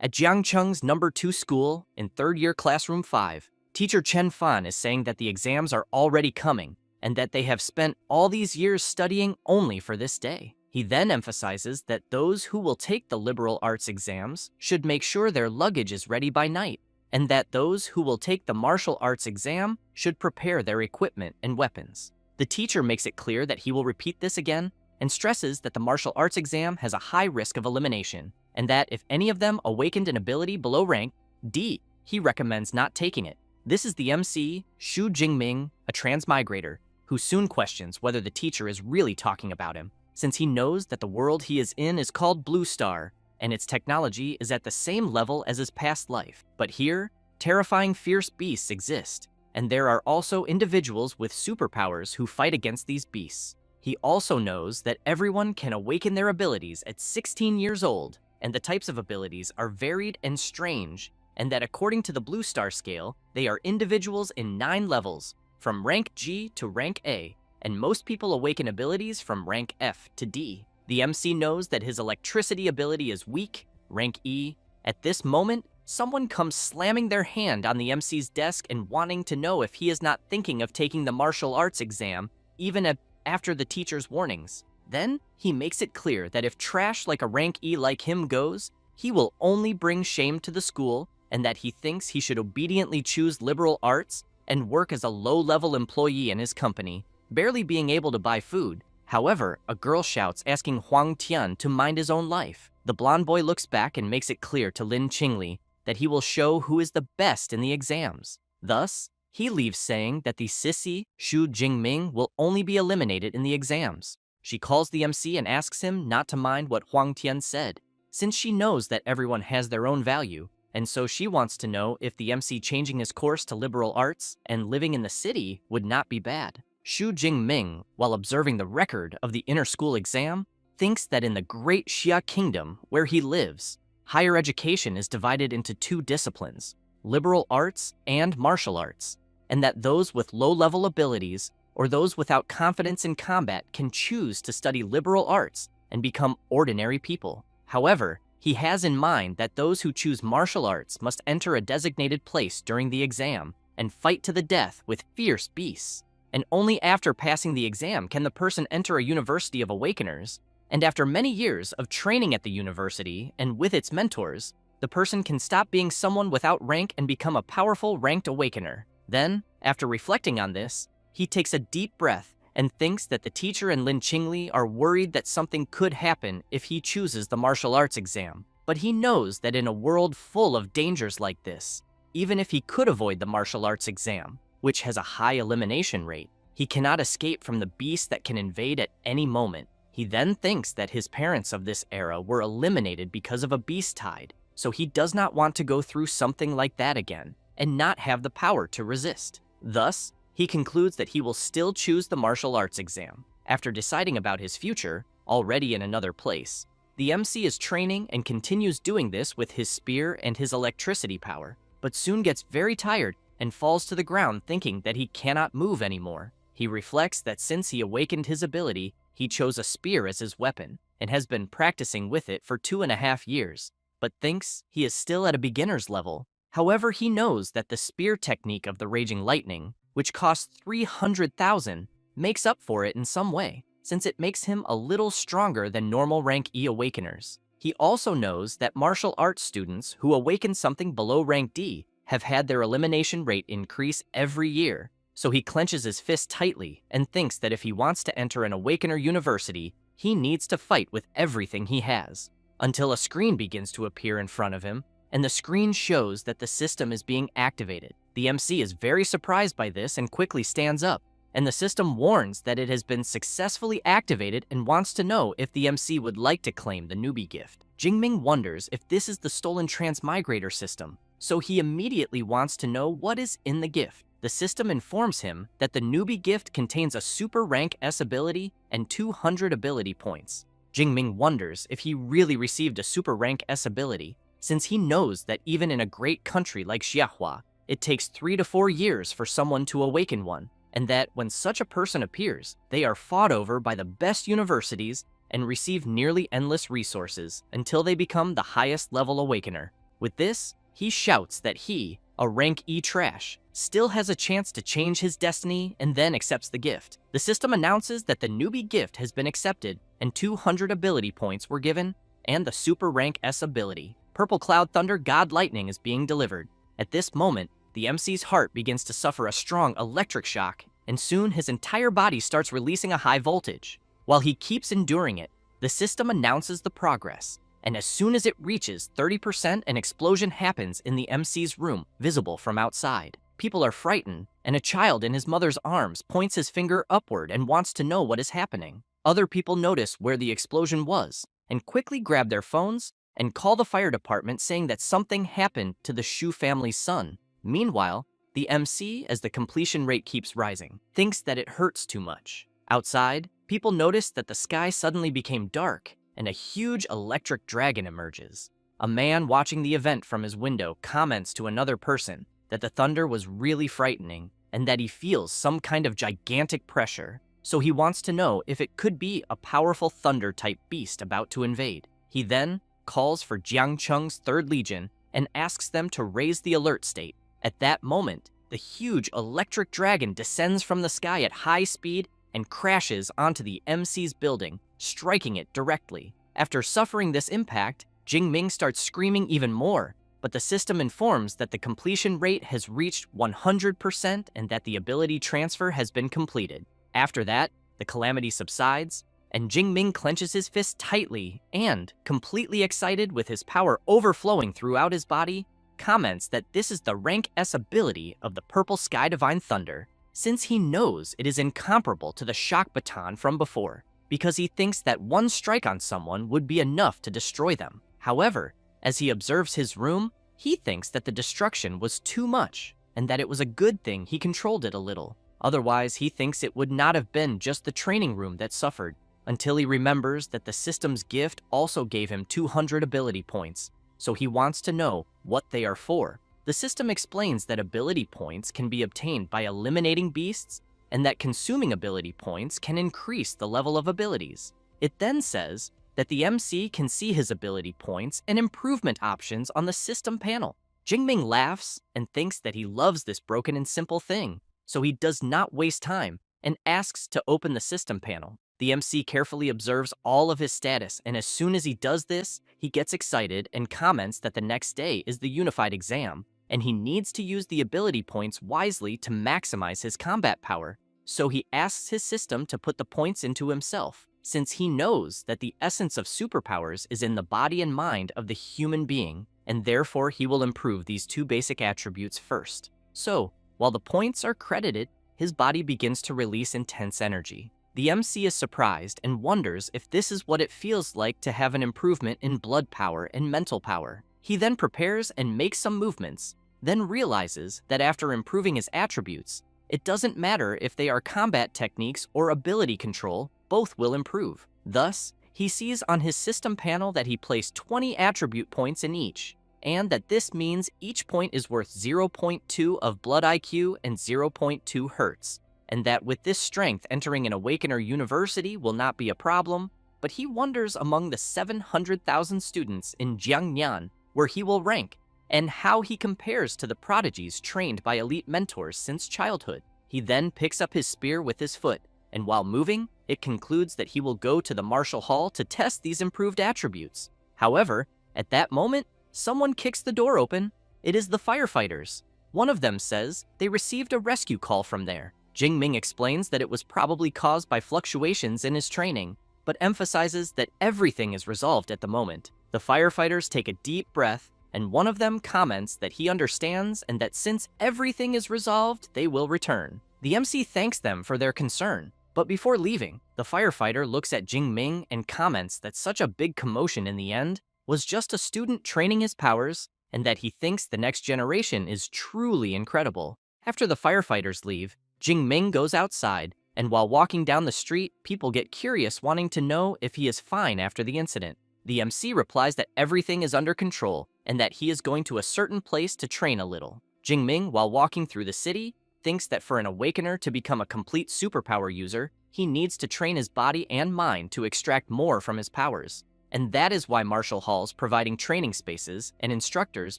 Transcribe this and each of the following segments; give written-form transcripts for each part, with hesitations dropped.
At Jiangcheng's number 2 school, in third year classroom 5, teacher Chen Fan is saying that the exams are already coming and that they have spent all these years studying only for this day. He then emphasizes that those who will take the liberal arts exams should make sure their luggage is ready by night, and that those who will take the martial arts exam should prepare their equipment and weapons. The teacher makes it clear that he will repeat this again and stresses that the martial arts exam has a high risk of elimination, and that if any of them awakened an ability below rank D, he recommends not taking it. This is the MC, Xu Jingming, a transmigrator, who soon questions whether the teacher is really talking about him, since he knows that the world he is in is called Blue Star, and its technology is at the same level as his past life. But here, terrifying fierce beasts exist, and there are also individuals with superpowers who fight against these beasts. He also knows that everyone can awaken their abilities at 16 years old, and the types of abilities are varied and strange, and that according to the Blue Star scale, they are individuals in 9 levels, from rank G to rank A, and most people awaken abilities from rank F to D. The MC knows that his electricity ability is weak, rank E. At this moment, someone comes slamming their hand on the MC's desk and wanting to know if he is not thinking of taking the martial arts exam, even after the teacher's warnings. Then, he makes it clear that if trash like a rank E like him goes, he will only bring shame to the school, and that he thinks he should obediently choose liberal arts and work as a low-level employee in his company, barely being able to buy food. However, a girl shouts asking Huang Tian to mind his own life. The blonde boy looks back and makes it clear to Lin Qingli that he will show who is the best in the exams. Thus, he leaves saying that the sissy, Xu Jingming, will only be eliminated in the exams. She calls the MC and asks him not to mind what Huang Tian said, since she knows that everyone has their own value, and so she wants to know if the MC changing his course to liberal arts and living in the city would not be bad. Xu Jingming, while observing the record of the inter-school exam, thinks that in the Great Xia Kingdom, where he lives, higher education is divided into 2 disciplines, liberal arts and martial arts, and that those with low-level abilities or those without confidence in combat can choose to study liberal arts and become ordinary people. However, he has in mind that those who choose martial arts must enter a designated place during the exam and fight to the death with fierce beasts. And only after passing the exam can the person enter a university of awakeners, and after many years of training at the university and with its mentors, the person can stop being someone without rank and become a powerful ranked awakener. Then, after reflecting on this, he takes a deep breath and thinks that the teacher and Lin Qingli are worried that something could happen if he chooses the martial arts exam. But he knows that in a world full of dangers like this, even if he could avoid the martial arts exam, which has a high elimination rate, he cannot escape from the beast that can invade at any moment. He then thinks that his parents of this era were eliminated because of a beast tide, so he does not want to go through something like that again and not have the power to resist. Thus, he concludes that he will still choose the martial arts exam. After deciding about his future, already in another place, the MC is training and continues doing this with his spear and his electricity power, but soon gets very tired and falls to the ground thinking that he cannot move anymore. He reflects that since he awakened his ability, he chose a spear as his weapon and has been practicing with it for 2.5 years, but thinks he is still at a beginner's level. However, he knows that the spear technique of the Raging Lightning, which costs 300,000, makes up for it in some way, since it makes him a little stronger than normal rank E awakeners. He also knows that martial arts students who awaken something below rank D have had their elimination rate increase every year, so he clenches his fist tightly and thinks that if he wants to enter an awakener university, he needs to fight with everything he has, until a screen begins to appear in front of him, and the screen shows that the system is being activated. The MC is very surprised by this and quickly stands up, and the system warns that it has been successfully activated and wants to know if the MC would like to claim the newbie gift. Jingming wonders if this is the stolen transmigrator system, so he immediately wants to know what is in the gift. The system informs him that the newbie gift contains a super rank S ability and 200 ability points. Jingming wonders if he really received a super rank S ability, since he knows that even in a great country like Xiahua, it takes 3 to 4 years for someone to awaken one, and that when such a person appears, they are fought over by the best universities and receive nearly endless resources until they become the highest level awakener. With this, he shouts that he, a rank E trash, still has a chance to change his destiny and then accepts the gift. The system announces that the newbie gift has been accepted and 200 ability points were given, and the Super Rank S ability, Purple Cloud Thunder God Lightning, is being delivered. At this moment, the MC's heart begins to suffer a strong electric shock, and soon his entire body starts releasing a high voltage. While he keeps enduring it, the system announces the progress, and as soon as it reaches 30%, an explosion happens in the MC's room, visible from outside. People are frightened, and a child in his mother's arms points his finger upward and wants to know what is happening. Other people notice where the explosion was, and quickly grab their phones and call the fire department saying that something happened to the Shu family's son. Meanwhile, the MC, as the completion rate keeps rising, thinks that it hurts too much. Outside, people notice that the sky suddenly became dark and a huge electric dragon emerges. A man watching the event from his window comments to another person that the thunder was really frightening and that he feels some kind of gigantic pressure, so he wants to know if it could be a powerful thunder-type beast about to invade. He then calls for Jiang Cheng's 3rd Legion and asks them to raise the alert state. At that moment, the huge electric dragon descends from the sky at high speed and crashes onto the MC's building, striking it directly. After suffering this impact, Jingming starts screaming even more, but the system informs that the completion rate has reached 100% and that the ability transfer has been completed. After that, the calamity subsides, and Jingming clenches his fist tightly and, completely excited with his power overflowing throughout his body, comments that this is the rank S ability of the Purple Sky Divine Thunder, since he knows it is incomparable to the shock baton from before, because he thinks that one strike on someone would be enough to destroy them. However, as he observes his room, he thinks that the destruction was too much, and that it was a good thing he controlled it a little. Otherwise, he thinks it would not have been just the training room that suffered, until he remembers that the system's gift also gave him 200 ability points, so he wants to know what they are for. The system explains that ability points can be obtained by eliminating beasts, and that consuming ability points can increase the level of abilities. It then says that the MC can see his ability points and improvement options on the system panel. Jingming laughs and thinks that he loves this broken and simple thing, so he does not waste time and asks to open the system panel. The MC carefully observes all of his status, and as soon as he does this, he gets excited and comments that the next day is the unified exam, and he needs to use the ability points wisely to maximize his combat power. So he asks his system to put the points into himself, since he knows that the essence of superpowers is in the body and mind of the human being, and therefore he will improve these 2 basic attributes first. So, while the points are credited, his body begins to release intense energy. The MC is surprised and wonders if this is what it feels like to have an improvement in blood power and mental power. He then prepares and makes some movements, then realizes that after improving his attributes, it doesn't matter if they are combat techniques or ability control, both will improve. Thus, he sees on his system panel that he placed 20 attribute points in each, and that this means each point is worth 0.2 of blood IQ and 0.2 hertz, and that with this strength entering an Awakener University will not be a problem, but he wonders among the 700,000 students in Jiangnan where he will rank, and how he compares to the prodigies trained by elite mentors since childhood. He then picks up his spear with his foot, and while moving, it concludes that he will go to the Martial Hall to test these improved attributes. However, at that moment, someone kicks the door open. It is the firefighters. One of them says they received a rescue call from there. Jingming explains that it was probably caused by fluctuations in his training, but emphasizes that everything is resolved at the moment. The firefighters take a deep breath, and one of them comments that he understands and that since everything is resolved, they will return. The MC thanks them for their concern, but before leaving, the firefighter looks at Jingming and comments that such a big commotion in the end was just a student training his powers, and that he thinks the next generation is truly incredible. After the firefighters leave, Jingming goes outside, and while walking down the street, people get curious wanting to know if he is fine after the incident. The MC replies that everything is under control, and that he is going to a certain place to train a little. Jingming, while walking through the city, thinks that for an Awakener to become a complete superpower user, he needs to train his body and mind to extract more from his powers. and that is why martial halls providing training spaces and instructors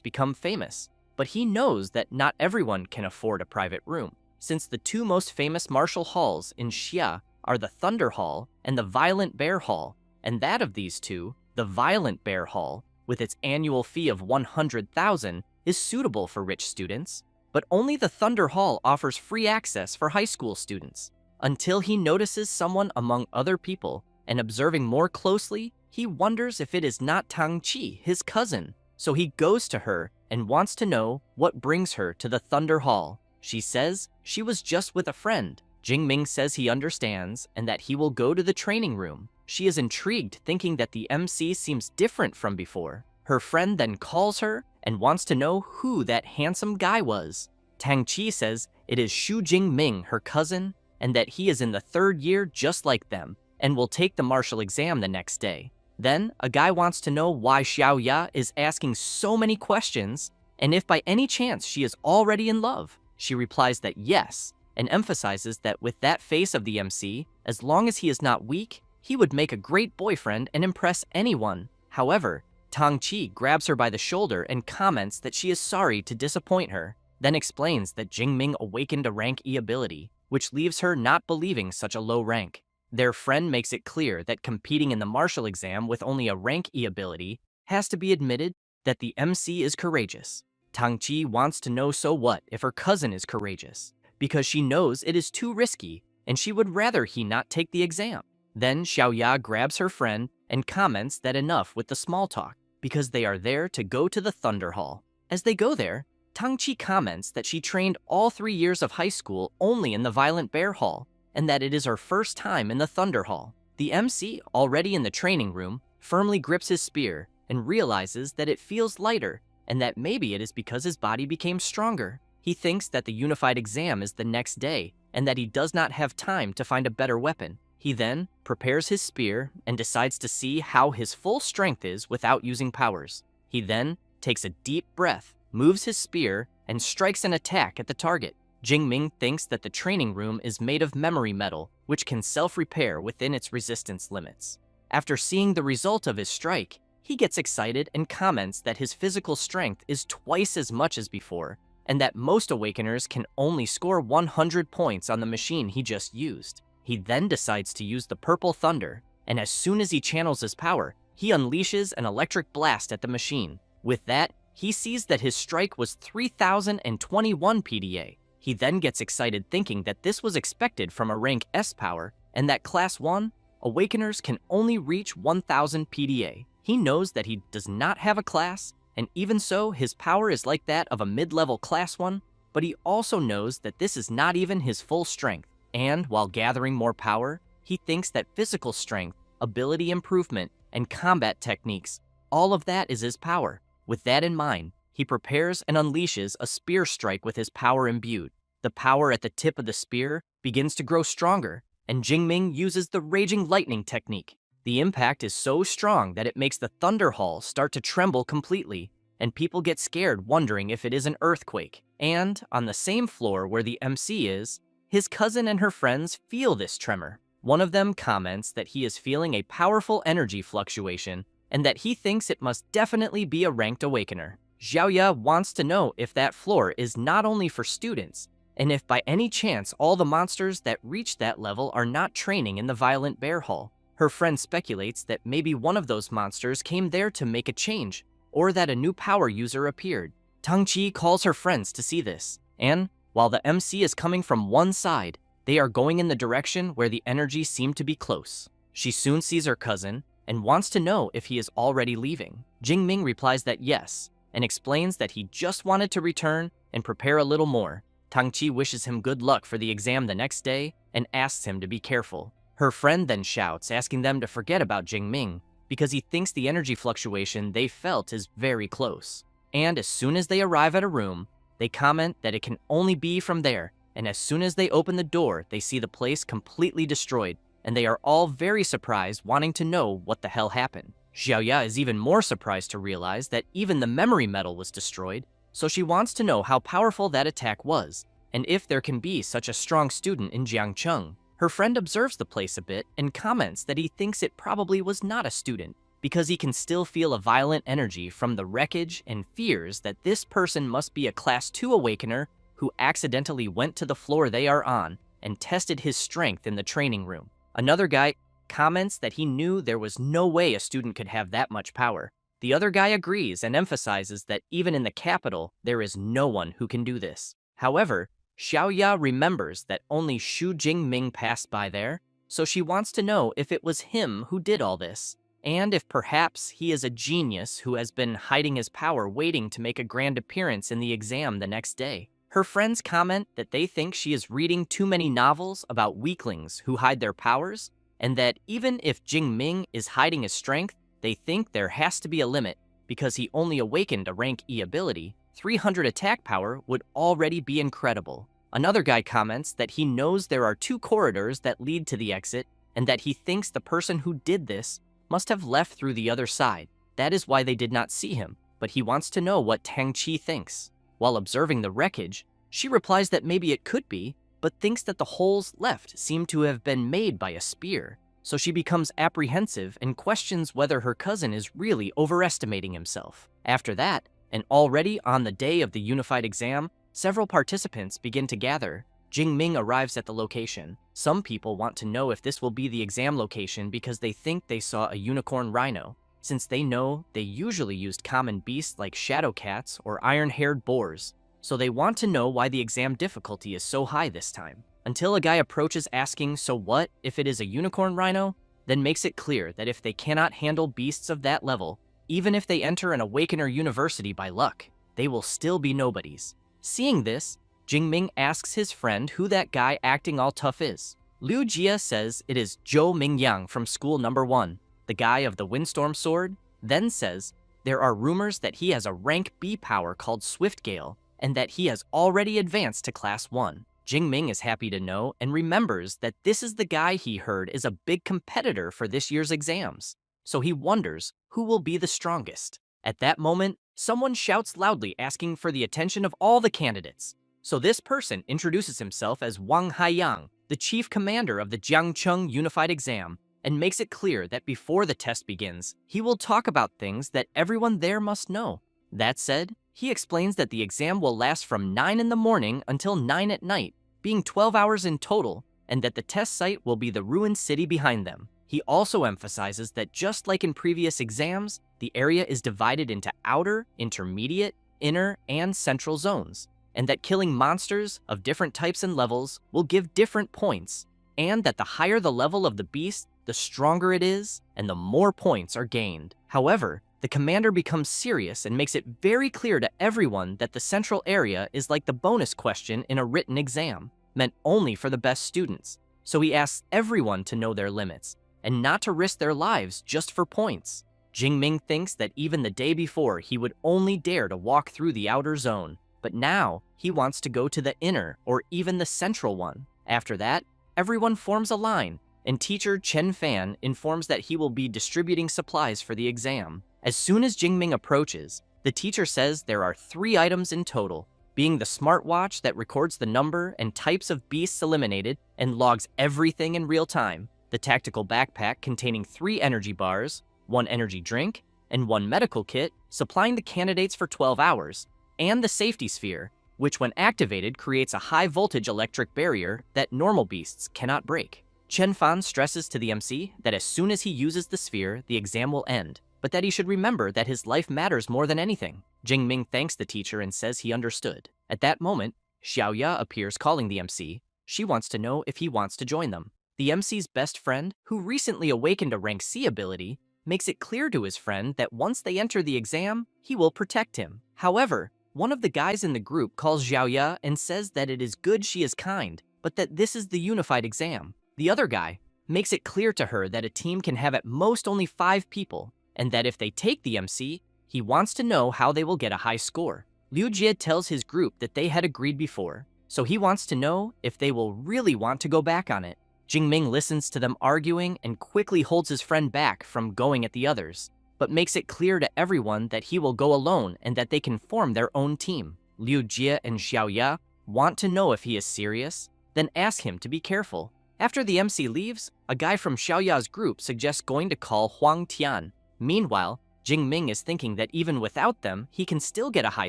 become famous. But he knows that not everyone can afford a private room, since the two most famous martial halls in Xia are the Thunder Hall and the Violent Bear Hall, and that of these two, the Violent Bear Hall, with its annual fee of 100,000, is suitable for rich students, but only the Thunder Hall offers free access for high school students. Until he notices someone among other people, and observing more closely, he wonders if it is not Tang Qi, his cousin. So he goes to her and wants to know what brings her to the Thunder Hall. She says she was just with a friend. Jingming says he understands and that he will go to the training room. She is intrigued, thinking that the MC seems different from before. Her friend then calls her and wants to know who that handsome guy was. Tang Qi says it is Xu Jingming, her cousin, and that he is in the 3rd year just like them and will take the martial exam the next day. Then, a guy wants to know why Xiao Ya is asking so many questions and if by any chance she is already in love. She replies that yes, and emphasizes that with that face of the MC, as long as he is not weak, he would make a great boyfriend and impress anyone. However, Tang Qi grabs her by the shoulder and comments that she is sorry to disappoint her, then explains that Jingming awakened a rank E ability, which leaves her not believing such a low rank. Their friend makes it clear that competing in the martial exam with only a rank E ability has to be admitted that the MC is courageous. Tang Qi wants to know so what if her cousin is courageous, because she knows it is too risky and she would rather he not take the exam. Then Xiao Ya grabs her friend and comments that enough with the small talk, because they are there to go to the Thunder Hall. As they go there, Tang Qi comments that she trained all 3 years of high school only in the Violent Bear Hall, and that it is her first time in the Thunder Hall. The MC, already in the training room, firmly grips his spear and realizes that it feels lighter, and that maybe it is because his body became stronger. He thinks that the unified exam is the next day, and that he does not have time to find a better weapon. He then prepares his spear and decides to see how his full strength is without using powers. He then takes a deep breath, moves his spear, and strikes an attack at the target. Jingming thinks that the training room is made of memory metal, which can self-repair within its resistance limits. After seeing the result of his strike, he gets excited and comments that his physical strength is twice as much as before, and that most Awakeners can only score 100 points on the machine he just used. He then decides to use the Purple Thunder, and as soon as he channels his power, he unleashes an electric blast at the machine. With that, he sees that his strike was 3,021 PDA. He then gets excited thinking that this was expected from a rank S power, and that Class 1 Awakeners can only reach 1,000 PDA. He knows that he does not have a class, and even so, his power is like that of a mid-level Class 1, but he also knows that this is not even his full strength. And while gathering more power, he thinks that physical strength, ability improvement, and combat techniques, all of that is his power. With that in mind, he prepares and unleashes a spear strike with his power imbued. The power at the tip of the spear begins to grow stronger, and Jingming uses the Raging Lightning technique. The impact is so strong that it makes the Thunder Hall start to tremble completely, and people get scared wondering if it is an earthquake. And on the same floor where the MC is, his cousin and her friends feel this tremor. One of them comments that he is feeling a powerful energy fluctuation and that he thinks it must definitely be a ranked Awakener. Xiao Ya wants to know if that floor is not only for students, and if by any chance all the monsters that reach that level are not training in the Violent Bear Hall. Her friend speculates that maybe one of those monsters came there to make a change, or that a new power user appeared. Tang Qi calls her friends to see this, and while the MC is coming from one side, they are going in the direction where the energy seemed to be close. She soon sees her cousin and wants to know if he is already leaving. Jingming replies that yes, and explains that he just wanted to return and prepare a little more. Tang Qi wishes him good luck for the exam the next day and asks him to be careful. Her friend then shouts, asking them to forget about Jingming, because he thinks the energy fluctuation they felt is very close. And as soon as they arrive at a room, they comment that it can only be from there, and as soon as they open the door, they see the place completely destroyed, and they are all very surprised, wanting to know what the hell happened. Xiao Ya is even more surprised to realize that even the memory metal was destroyed, so she wants to know how powerful that attack was, and if there can be such a strong student in Jiangcheng. Her friend observes the place a bit and comments that he thinks it probably was not a student, because he can still feel a violent energy from the wreckage and fears that this person must be a Class 2 Awakener who accidentally went to the floor they are on and tested his strength in the training room. Another guy comments that he knew there was no way a student could have that much power. The other guy agrees and emphasizes that even in the capital, there is no one who can do this. However, Xiaoya remembers that only Xu Jingming passed by there, so she wants to know if it was him who did all this, and if perhaps he is a genius who has been hiding his power waiting to make a grand appearance in the exam the next day. Her friends comment that they think she is reading too many novels about weaklings who hide their powers, and that even if Jingming is hiding his strength, they think there has to be a limit because he only awakened a rank E ability. 300 attack power would already be incredible. Another guy comments that he knows there are 2 corridors that lead to the exit and that he thinks the person who did this must have left through the other side. That is why they did not see him, but he wants to know what Tang Chi thinks. While observing the wreckage, she replies that maybe it could be, but thinks that the holes left seem to have been made by a spear. So she becomes apprehensive and questions whether her cousin is really overestimating himself. After that, and already on the day of the unified exam, several participants begin to gather. Jingming arrives at the location. Some people want to know if this will be the exam location because they think they saw a unicorn rhino, since they know they usually used common beasts like shadow cats or iron-haired boars. So they want to know why the exam difficulty is so high this time. Until a guy approaches asking, so what if it is a unicorn rhino? Then makes it clear that if they cannot handle beasts of that level, even if they enter an Awakener university by luck, they will still be nobodies. Seeing this, Jingming asks his friend who that guy acting all tough is. Liu Jia says it is Zhou Mingyang from school number 1, the guy of the Windstorm Sword, then says there are rumors that he has a rank B power called Swift Gale, and that he has already advanced to Class 1. Jingming is happy to know and remembers that this is the guy he heard is a big competitor for this year's exams. So he wonders who will be the strongest. At that moment, someone shouts loudly asking for the attention of all the candidates. So this person introduces himself as Wang Haiyang, the chief commander of the Jiangcheng Unified Exam, and makes it clear that before the test begins, he will talk about things that everyone there must know. That said, he explains that the exam will last from 9 in the morning until 9 at night, being 12 hours in total, and that the test site will be the ruined city behind them. He also emphasizes that just like in previous exams, the area is divided into outer, intermediate, inner, and central zones, and that killing monsters of different types and levels will give different points, and that the higher the level of the beast, the stronger it is, and the more points are gained. However, the commander becomes serious and makes it very clear to everyone that the central area is like the bonus question in a written exam, meant only for the best students. So he asks everyone to know their limits, and not to risk their lives just for points. Jingming thinks that even the day before he would only dare to walk through the outer zone, but now he wants to go to the inner or even the central one. After that, everyone forms a line, and teacher Chen Fan informs that he will be distributing supplies for the exam. As soon as Jingming approaches, the teacher says there are 3 items in total, being the smartwatch that records the number and types of beasts eliminated and logs everything in real time, the tactical backpack containing 3 energy bars, 1 energy drink, and 1 medical kit, supplying the candidates for 12 hours, and the safety sphere, which when activated creates a high-voltage electric barrier that normal beasts cannot break. Chen Fan stresses to the MC that as soon as he uses the sphere, the exam will end, but that he should remember that his life matters more than anything. Jingming thanks the teacher and says he understood. At that moment, Xiaoya appears calling the MC. She wants to know if he wants to join them. The MC's best friend, who recently awakened a rank C ability, makes it clear to his friend that once they enter the exam, he will protect him. However, one of the guys in the group calls Xiaoya and says that it is good she is kind, but that this is the unified exam. The other guy makes it clear to her that a team can have at most only 5 people, and that if they take the MC, he wants to know how they will get a high score. Liu Jie tells his group that they had agreed before, so he wants to know if they will really want to go back on it. Jingming listens to them arguing and quickly holds his friend back from going at the others, but makes it clear to everyone that he will go alone and that they can form their own team. Liu Jie and Xiaoya want to know if he is serious, then ask him to be careful. After the MC leaves, a guy from Xiaoya's group suggests going to call Huang Tian, Meanwhile, Jingming is thinking that even without them, he can still get a high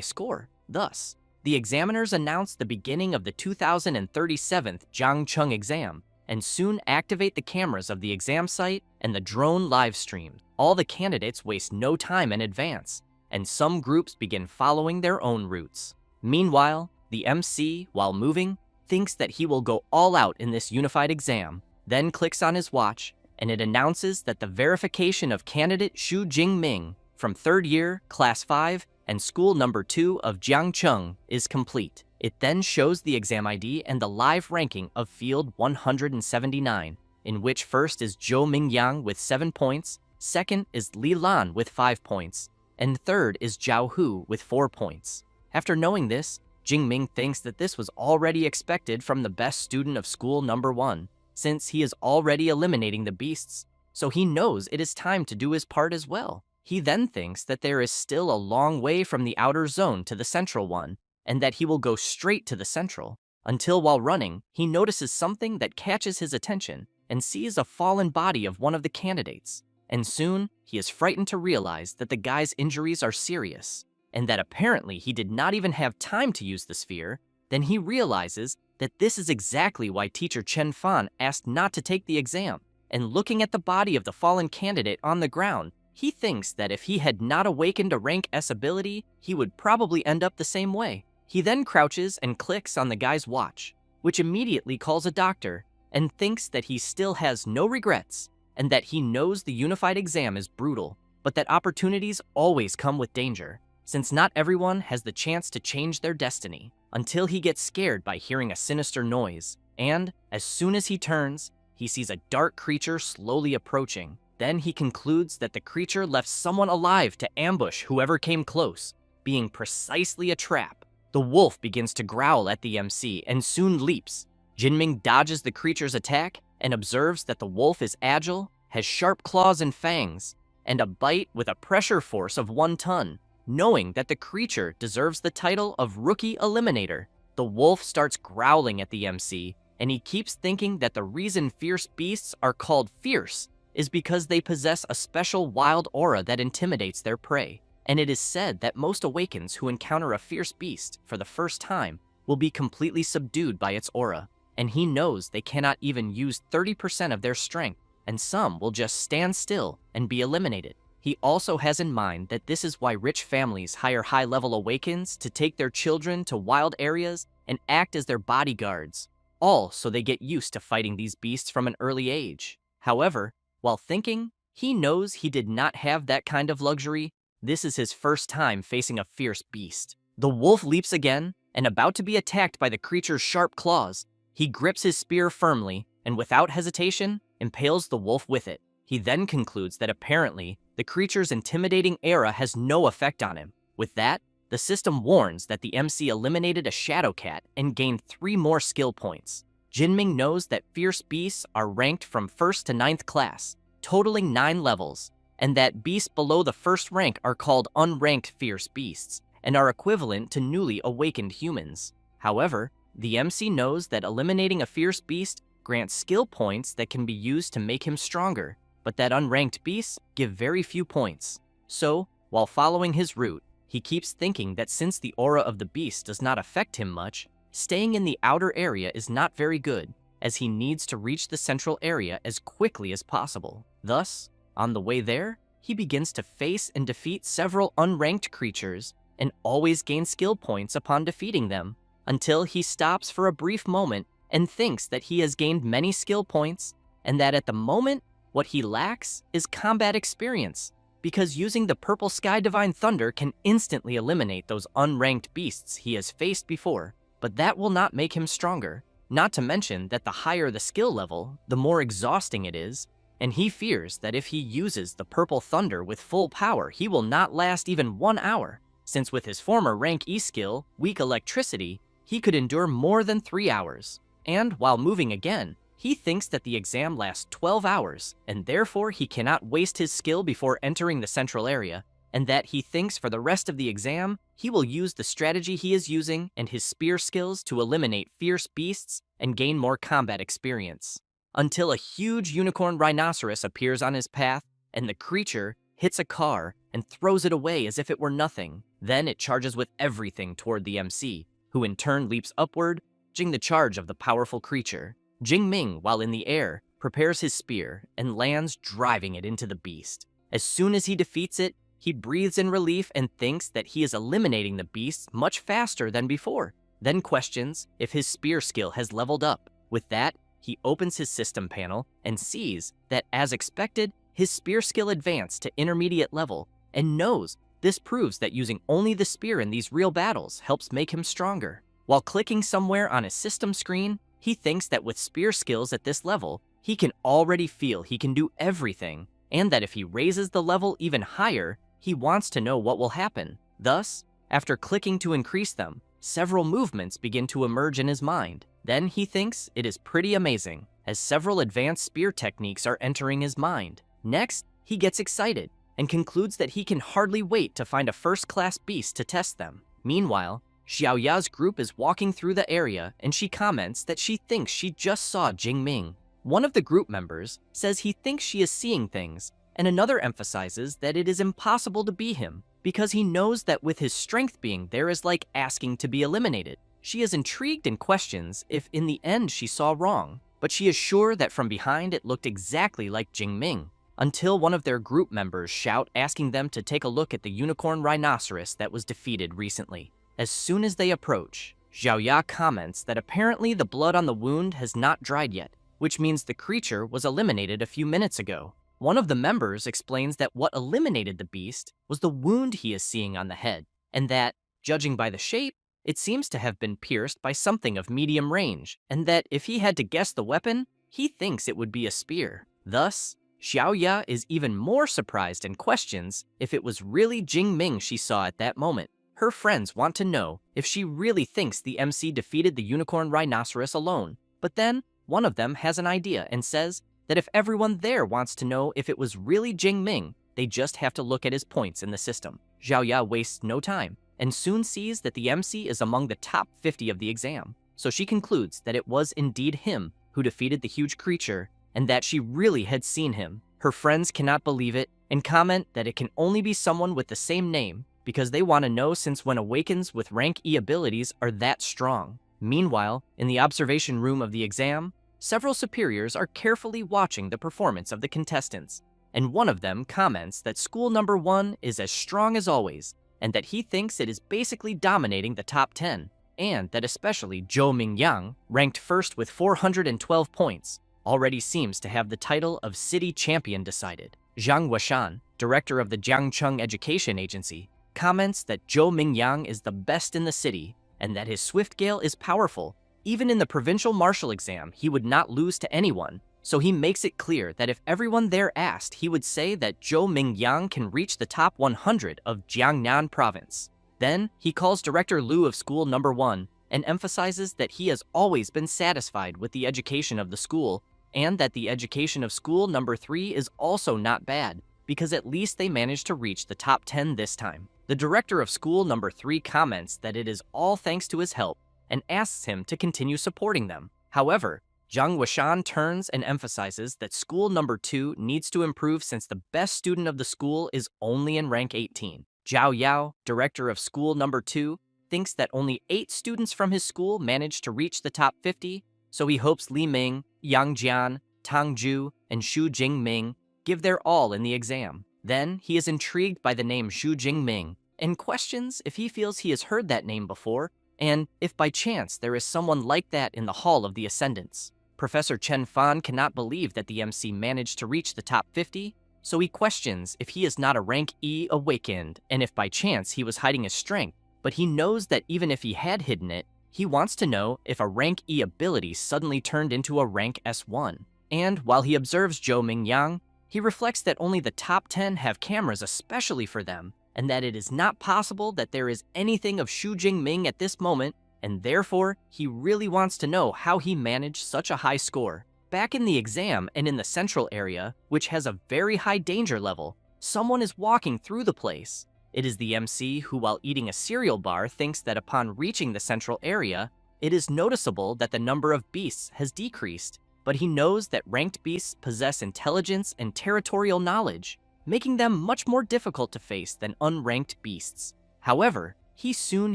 score. Thus, the examiners announce the beginning of the 2037th Jiangcheng exam and soon activate the cameras of the exam site and the drone live stream. All the candidates waste no time in advance, and some groups begin following their own routes. Meanwhile, the MC, while moving, thinks that he will go all out in this unified exam, then clicks on his watch, and it announces that the verification of candidate Xu Jingming from 3rd year, Class 5, and School Number 2 of Jiangcheng is complete. It then shows the exam ID and the live ranking of Field 179, in which first is Zhou Mingyang with 7 points, second is Li Lan with 5 points, and third is Zhao Hu with 4 points. After knowing this, Jingming thinks that this was already expected from the best student of School Number 1, since he is already eliminating the beasts, so he knows it is time to do his part as well. He then thinks that there is still a long way from the outer zone to the central one, and that he will go straight to the central, until while running, he notices something that catches his attention and sees a fallen body of one of the candidates. And soon, he is frightened to realize that the guy's injuries are serious, and that apparently he did not even have time to use the sphere. Then he realizes that this is exactly why teacher Chen Fan asked not to take the exam. And looking at the body of the fallen candidate on the ground, he thinks that if he had not awakened a rank S ability, he would probably end up the same way. He then crouches and clicks on the guy's watch, which immediately calls a doctor, and thinks that he still has no regrets, and that he knows the unified exam is brutal, but that opportunities always come with danger, since not everyone has the chance to change their destiny, until he gets scared by hearing a sinister noise, and, as soon as he turns, he sees a dark creature slowly approaching. Then he concludes that the creature left someone alive to ambush whoever came close, being precisely a trap. The wolf begins to growl at the MC and soon leaps. Jinming dodges the creature's attack and observes that the wolf is agile, has sharp claws and fangs, and a bite with a pressure force of 1 ton. Knowing that the creature deserves the title of Rookie Eliminator, the wolf starts growling at the MC, and he keeps thinking that the reason fierce beasts are called fierce is because they possess a special wild aura that intimidates their prey. And it is said that most awakens who encounter a fierce beast for the first time will be completely subdued by its aura, and he knows they cannot even use 30% of their strength, and some will just stand still and be eliminated. He also has in mind that this is why rich families hire high-level awakens to take their children to wild areas and act as their bodyguards, all so they get used to fighting these beasts from an early age. However, while thinking, he knows he did not have that kind of luxury. This is his first time facing a fierce beast. The wolf leaps again, and about to be attacked by the creature's sharp claws, he grips his spear firmly and without hesitation impales the wolf with it. He then concludes that apparently the creature's intimidating aura has no effect on him. With that, the system warns that the MC eliminated a shadow cat and gained 3 more skill points. Jinming knows that fierce beasts are ranked from 1st to 9th class, totaling 9 levels, and that beasts below the 1st rank are called unranked fierce beasts, and are equivalent to newly awakened humans. However, the MC knows that eliminating a fierce beast grants skill points that can be used to make him stronger, but that unranked beasts give very few points. So, while following his route, he keeps thinking that since the aura of the beast does not affect him much, staying in the outer area is not very good, as he needs to reach the central area as quickly as possible. Thus, on the way there, he begins to face and defeat several unranked creatures and always gain skill points upon defeating them, until he stops for a brief moment and thinks that he has gained many skill points and that at the moment, what he lacks is combat experience, because using the Purple Sky Divine Thunder can instantly eliminate those unranked beasts he has faced before, but that will not make him stronger, not to mention that the higher the skill level, the more exhausting it is, and he fears that if he uses the Purple Thunder with full power, he will not last even 1 hour, since with his former rank E skill, Weak Electricity, he could endure more than 3 hours. And while moving again, he thinks that the exam lasts 12 hours, and therefore he cannot waste his skill before entering the central area, and that he thinks for the rest of the exam, he will use the strategy he is using and his spear skills to eliminate fierce beasts and gain more combat experience. Until a huge unicorn rhinoceros appears on his path, and the creature, hits a car, and throws it away as if it were nothing. Then it charges with everything toward the MC, who in turn leaps upward, dodging the charge of the powerful creature. Jingming, while in the air, prepares his spear and lands, driving it into the beast. As soon as he defeats it, he breathes in relief and thinks that he is eliminating the beast much faster than before, then questions if his spear skill has leveled up. With that, he opens his system panel and sees that, as expected, his spear skill advanced to intermediate level, and knows this proves that using only the spear in these real battles helps make him stronger. While clicking somewhere on his system screen, he thinks that with spear skills at this level, he can already feel he can do everything, and that if he raises the level even higher, he wants to know what will happen. Thus, after clicking to increase them, several movements begin to emerge in his mind. Then he thinks it is pretty amazing, as several advanced spear techniques are entering his mind. Next, he gets excited and concludes that he can hardly wait to find a first-class beast to test them. Meanwhile, Xiaoya's group is walking through the area, and she comments that she thinks she just saw Jingming. One of the group members says he thinks she is seeing things, and another emphasizes that it is impossible to be him, because he knows that with his strength being there is like asking to be eliminated. She is intrigued and questions if in the end she saw wrong, but she is sure that from behind it looked exactly like Jingming, until one of their group members shout, asking them to take a look at the unicorn rhinoceros that was defeated recently. As soon as they approach, Xiaoya comments that apparently the blood on the wound has not dried yet, which means the creature was eliminated a few minutes ago. One of the members explains that what eliminated the beast was the wound he is seeing on the head, and that, judging by the shape, it seems to have been pierced by something of medium range, and that if he had to guess the weapon, he thinks it would be a spear. Thus, Xiaoya is even more surprised and questions if it was really Jingming she saw at that moment. Her friends want to know if she really thinks the MC defeated the unicorn rhinoceros alone, but then one of them has an idea and says that if everyone there wants to know if it was really Jingming, they just have to look at his points in the system. Xiaoya wastes no time and soon sees that the MC is among the top 50 of the exam, so she concludes that it was indeed him who defeated the huge creature and that she really had seen him. Her friends cannot believe it and comment that it can only be someone with the same name because they want to know, since when awakens with rank E abilities are that strong. Meanwhile, in the observation room of the exam, several superiors are carefully watching the performance of the contestants, and one of them comments that school number 1 is as strong as always, and that he thinks it is basically dominating the top 10, and that especially Zhou Mingyang, ranked first with 412 points, already seems to have the title of City Champion decided. Zhang Washan, director of the Jiangcheng Education Agency, comments that Zhou Mingyang is the best in the city, and that his swift gale is powerful. Even in the provincial martial exam, he would not lose to anyone, so he makes it clear that if everyone there asked, he would say that Zhou Mingyang can reach the top 100 of Jiangnan province. Then, he calls Director Liu of school number 1 and emphasizes that he has always been satisfied with the education of the school, and that the education of school number 3 is also not bad, because at least they managed to reach the top 10 this time. The director of school number 3 comments that it is all thanks to his help, and asks him to continue supporting them. However, Zhang Washan turns and emphasizes that school number 2 needs to improve since the best student of the school is only in rank 18. Zhao Yao, director of school number 2, thinks that only 8 students from his school managed to reach the top 50, so he hopes Li Ming, Yang Jian, Tang Zhu, and Xu Jingming give their all in the exam. Then, he is intrigued by the name Xu Jingming and questions if he feels he has heard that name before, and if by chance there is someone like that in the Hall of the Ascendants. Professor Chen Fan cannot believe that the MC managed to reach the top 50, so he questions if he is not a rank E awakened and if by chance he was hiding his strength, but he knows that even if he had hidden it, he wants to know if a rank E ability suddenly turned into a rank S1. And while he observes Zhou Mingyang, he reflects that only the top 10 have cameras especially for them, and that it is not possible that there is anything of Xu Jingming at this moment, and therefore, he really wants to know how he managed such a high score. Back in the exam and in the central area, which has a very high danger level, someone is walking through the place. It is the MC who, while eating a cereal bar, thinks that upon reaching the central area, it is noticeable that the number of beasts has decreased, but he knows that ranked beasts possess intelligence and territorial knowledge. making them much more difficult to face than unranked beasts. However, he soon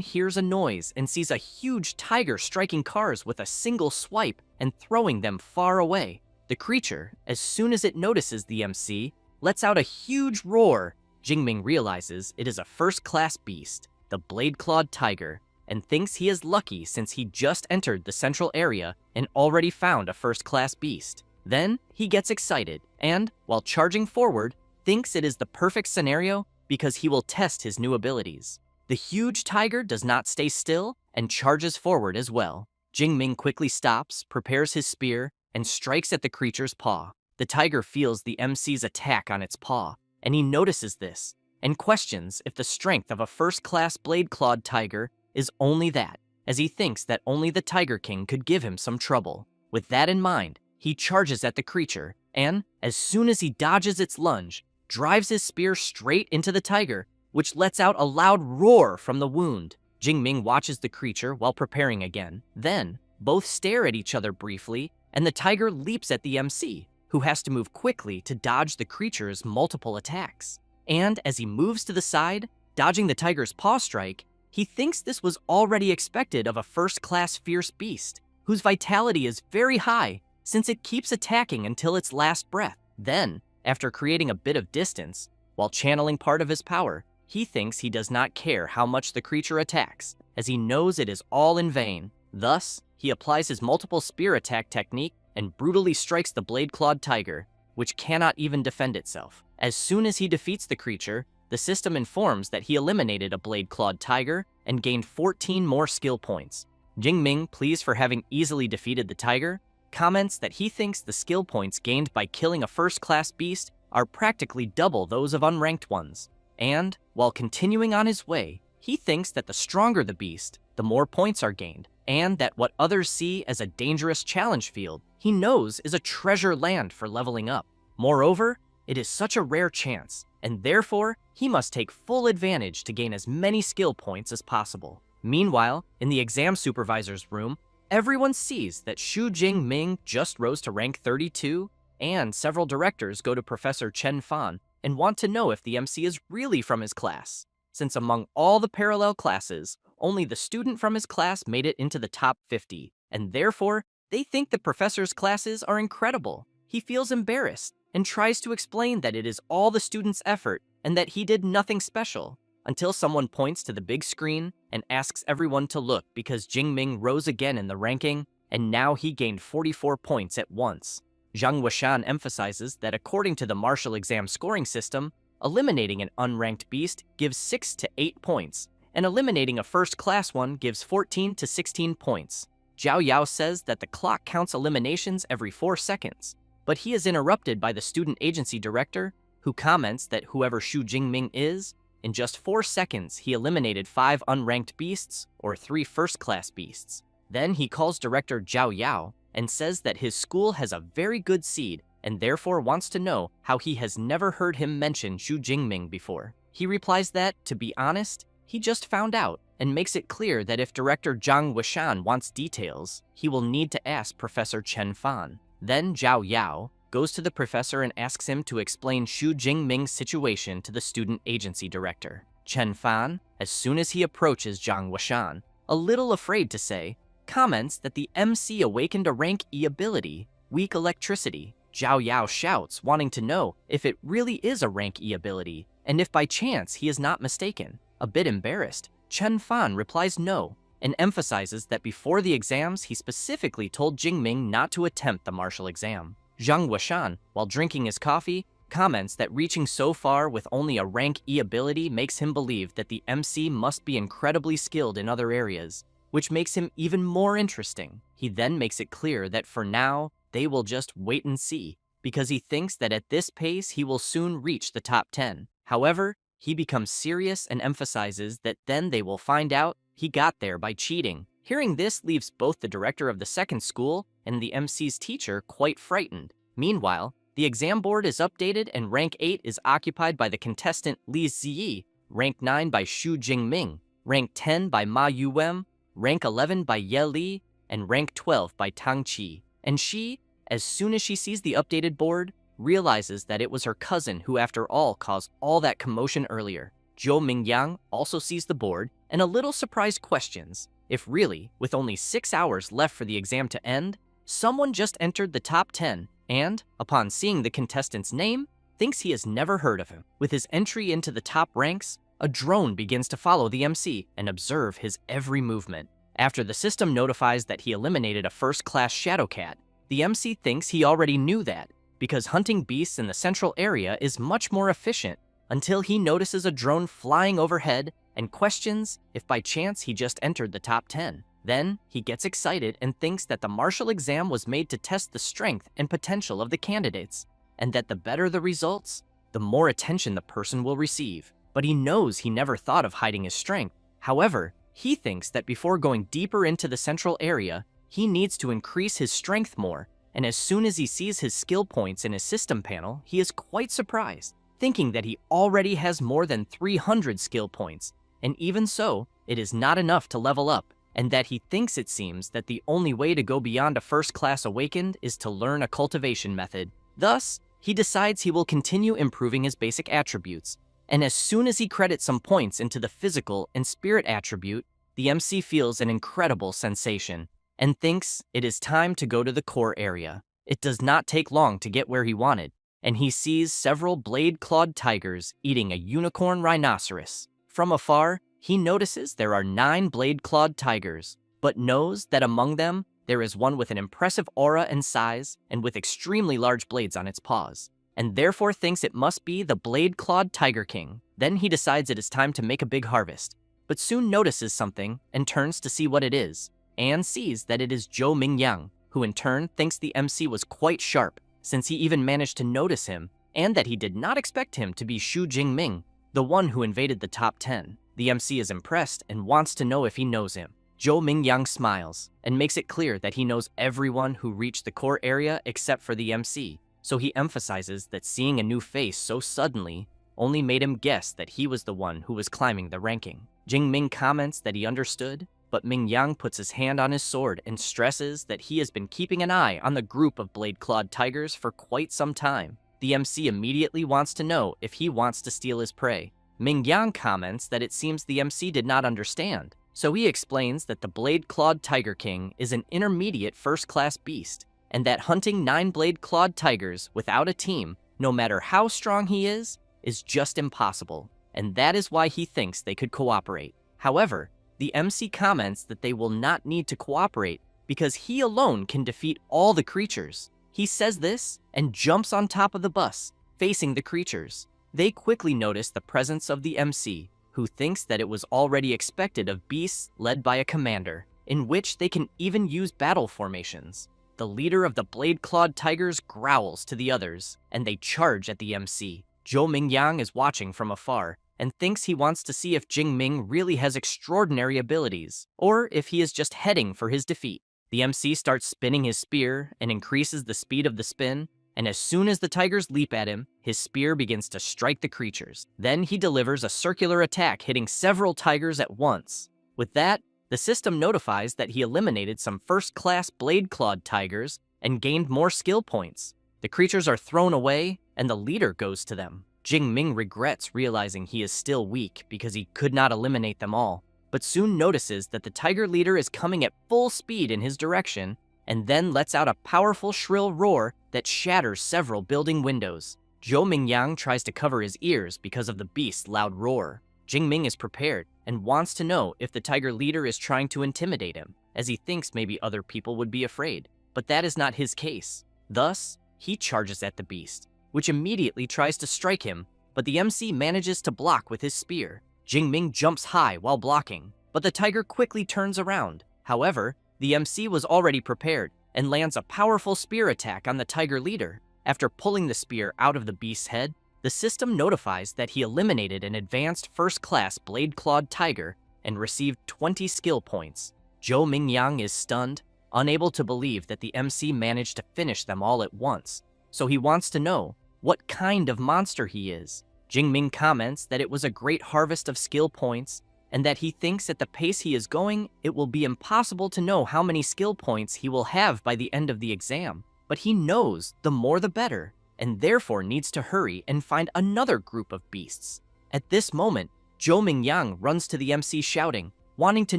hears a noise and sees a huge tiger striking cars with a single swipe and throwing them far away. The creature, as soon as it notices the MC, lets out a huge roar. Jingming realizes it is a first-class beast, the blade-clawed tiger, and thinks he is lucky since he just entered the central area and already found a first-class beast. Then he gets excited and, while charging forward, thinks it is the perfect scenario because he will test his new abilities. The huge tiger does not stay still and charges forward as well. Jingming quickly stops, prepares his spear, and strikes at the creature's paw. The tiger feels the MC's attack on its paw, and he notices this and questions if the strength of a first-class blade-clawed tiger is only that, as he thinks that only the Tiger King could give him some trouble. With that in mind, he charges at the creature, and, as soon as he dodges its lunge, drives his spear straight into the tiger, which lets out a loud roar from the wound. Jingming watches the creature while preparing again. Then, both stare at each other briefly, and the tiger leaps at the MC, who has to move quickly to dodge the creature's multiple attacks. And as he moves to the side, dodging the tiger's paw strike, he thinks this was already expected of a first-class fierce beast, whose vitality is very high since it keeps attacking until its last breath. Then, after creating a bit of distance, while channeling part of his power, he thinks he does not care how much the creature attacks, as he knows it is all in vain. Thus, he applies his multiple spear attack technique and brutally strikes the blade-clawed tiger, which cannot even defend itself. As soon as he defeats the creature, the system informs that he eliminated a blade-clawed tiger and gained 14 more skill points. Jingming, pleased for having easily defeated the tiger, comments that he thinks the skill points gained by killing a first-class beast are practically double those of unranked ones. And, while continuing on his way, he thinks that the stronger the beast, the more points are gained, and that what others see as a dangerous challenge field, he knows is a treasure land for leveling up. Moreover, it is such a rare chance, and therefore, he must take full advantage to gain as many skill points as possible. Meanwhile, in the exam supervisor's room, everyone sees that Xu Jingming just rose to rank 32, and several directors go to Professor Chen Fan and want to know if the MC is really from his class, since among all the parallel classes, only the student from his class made it into the top 50, and therefore, they think the professor's classes are incredible. He feels embarrassed and tries to explain that it is all the student's effort and that he did nothing special, until someone points to the big screen and asks everyone to look because Jingming rose again in the ranking, and now he gained 44 points at once. Zhang Wuxian emphasizes that according to the martial exam scoring system, eliminating an unranked beast gives 6 to 8 points, and eliminating a first-class one gives 14 to 16 points. Zhao Yao says that the clock counts eliminations every 4 seconds, but he is interrupted by the student agency director, who comments that whoever Xu Jingming is, in just 4 seconds he eliminated 5 unranked beasts or 3 first-class beasts. Then he calls director Zhao Yao and says that his school has a very good seed and therefore wants to know how he has never heard him mention Xu Jingming before. He replies that, to be honest, he just found out, and makes it clear that if director Zhang Wuxian wants details, he will need to ask Professor Chen Fan. Then Zhao Yao goes to the professor and asks him to explain Xu Jingming's situation to the student agency director. Chen Fan, as soon as he approaches Zhang Wuxian, a little afraid to say, comments that the MC awakened a rank E ability, weak electricity. Zhao Yao shouts, wanting to know if it really is a rank E ability, and if by chance he is not mistaken. A bit embarrassed, Chen Fan replies no, and emphasizes that before the exams he specifically told Jingming not to attempt the martial exam. Zhang Wuxian, while drinking his coffee, comments that reaching so far with only a rank E ability makes him believe that the MC must be incredibly skilled in other areas, which makes him even more interesting. He then makes it clear that for now, they will just wait and see, because he thinks that at this pace he will soon reach the top 10. However, he becomes serious and emphasizes that then they will find out he got there by cheating. Hearing this leaves both the director of the second school and the MC's teacher quite frightened. Meanwhile, the exam board is updated and rank 8 is occupied by the contestant Li Ziyi, rank 9 by Xu Jingming, rank 10 by Ma Yuwem, rank 11 by Ye Li, and rank 12 by Tang Qi. And she, as soon as she sees the updated board, realizes that it was her cousin who after all caused all that commotion earlier. Jo Mingyang also sees the board and a little surprised questions if really, with only 6 hours left for the exam to end, someone just entered the top 10 and, upon seeing the contestant's name, thinks he has never heard of him. With his entry into the top ranks, a drone begins to follow the MC and observe his every movement. After the system notifies that he eliminated a first-class shadow cat, the MC thinks he already knew that, because hunting beasts in the central area is much more efficient, until he notices a drone flying overhead and questions if by chance he just entered the top 10. Then, he gets excited and thinks that the martial exam was made to test the strength and potential of the candidates, and that the better the results, the more attention the person will receive. But he knows he never thought of hiding his strength. However, he thinks that before going deeper into the central area, he needs to increase his strength more, and as soon as he sees his skill points in his system panel, he is quite surprised, thinking that he already has more than 300 skill points, and even so, it is not enough to level up, and that he thinks it seems that the only way to go beyond a first-class awakened is to learn a cultivation method. Thus, he decides he will continue improving his basic attributes, and as soon as he credits some points into the physical and spirit attribute, the MC feels an incredible sensation, and thinks it is time to go to the core area. It does not take long to get where he wanted, and he sees several blade-clawed tigers eating a unicorn rhinoceros. From afar, he notices there are 9 blade-clawed tigers, but knows that among them, there is one with an impressive aura and size and with extremely large blades on its paws, and therefore thinks it must be the blade-clawed Tiger King. Then he decides it is time to make a big harvest, but soon notices something and turns to see what it is, and sees that it is Jo Mingyang, who in turn thinks the MC was quite sharp, since he even managed to notice him, and that he did not expect him to be Xu Jingming, the one who invaded the top 10. The MC is impressed and wants to know if he knows him. Jo Mingyang smiles and makes it clear that he knows everyone who reached the core area except for the MC, so he emphasizes that seeing a new face so suddenly only made him guess that he was the one who was climbing the ranking. Jingming comments that he understood, but Mingyang puts his hand on his sword and stresses that he has been keeping an eye on the group of blade-clawed tigers for quite some time. The MC immediately wants to know if he wants to steal his prey. Mingyang comments that it seems the MC did not understand, so he explains that the blade-clawed Tiger King is an intermediate first-class beast, and that hunting 9 blade-clawed tigers without a team, no matter how strong he is just impossible, and that is why he thinks they could cooperate. However, the MC comments that they will not need to cooperate because he alone can defeat all the creatures. He says this and jumps on top of the bus, facing the creatures. They quickly notice the presence of the MC, who thinks that it was already expected of beasts led by a commander, in which they can even use battle formations. The leader of the blade-clawed tigers growls to the others, and they charge at the MC. Jo Mingyang is watching from afar, and thinks he wants to see if Jingming really has extraordinary abilities, or if he is just heading for his defeat. The MC starts spinning his spear and increases the speed of the spin, and as soon as the tigers leap at him, his spear begins to strike the creatures. Then he delivers a circular attack hitting several tigers at once. With that, the system notifies that he eliminated some first-class blade-clawed tigers and gained more skill points. The creatures are thrown away, and the leader goes to them. Jingming regrets realizing he is still weak because he could not eliminate them all, but soon notices that the tiger leader is coming at full speed in his direction, and then lets out a powerful shrill roar that shatters several building windows. Jo Mingyang tries to cover his ears because of the beast's loud roar. Jingming is prepared and wants to know if the tiger leader is trying to intimidate him, as he thinks maybe other people would be afraid, but that is not his case. Thus, he charges at the beast, which immediately tries to strike him, but the MC manages to block with his spear. Jingming jumps high while blocking, but the tiger quickly turns around. However, the MC was already prepared and lands a powerful spear attack on the tiger leader. After pulling the spear out of the beast's head, the system notifies that he eliminated an advanced first-class blade-clawed tiger and received 20 skill points. Jo Mingyang is stunned, unable to believe that the MC managed to finish them all at once, so he wants to know what kind of monster he is. Jingming comments that it was a great harvest of skill points, and that he thinks at the pace he is going, it will be impossible to know how many skill points he will have by the end of the exam. But he knows the more the better. and therefore needs to hurry and find another group of beasts. At this moment, Zhou Mingyang runs to the MC shouting, wanting to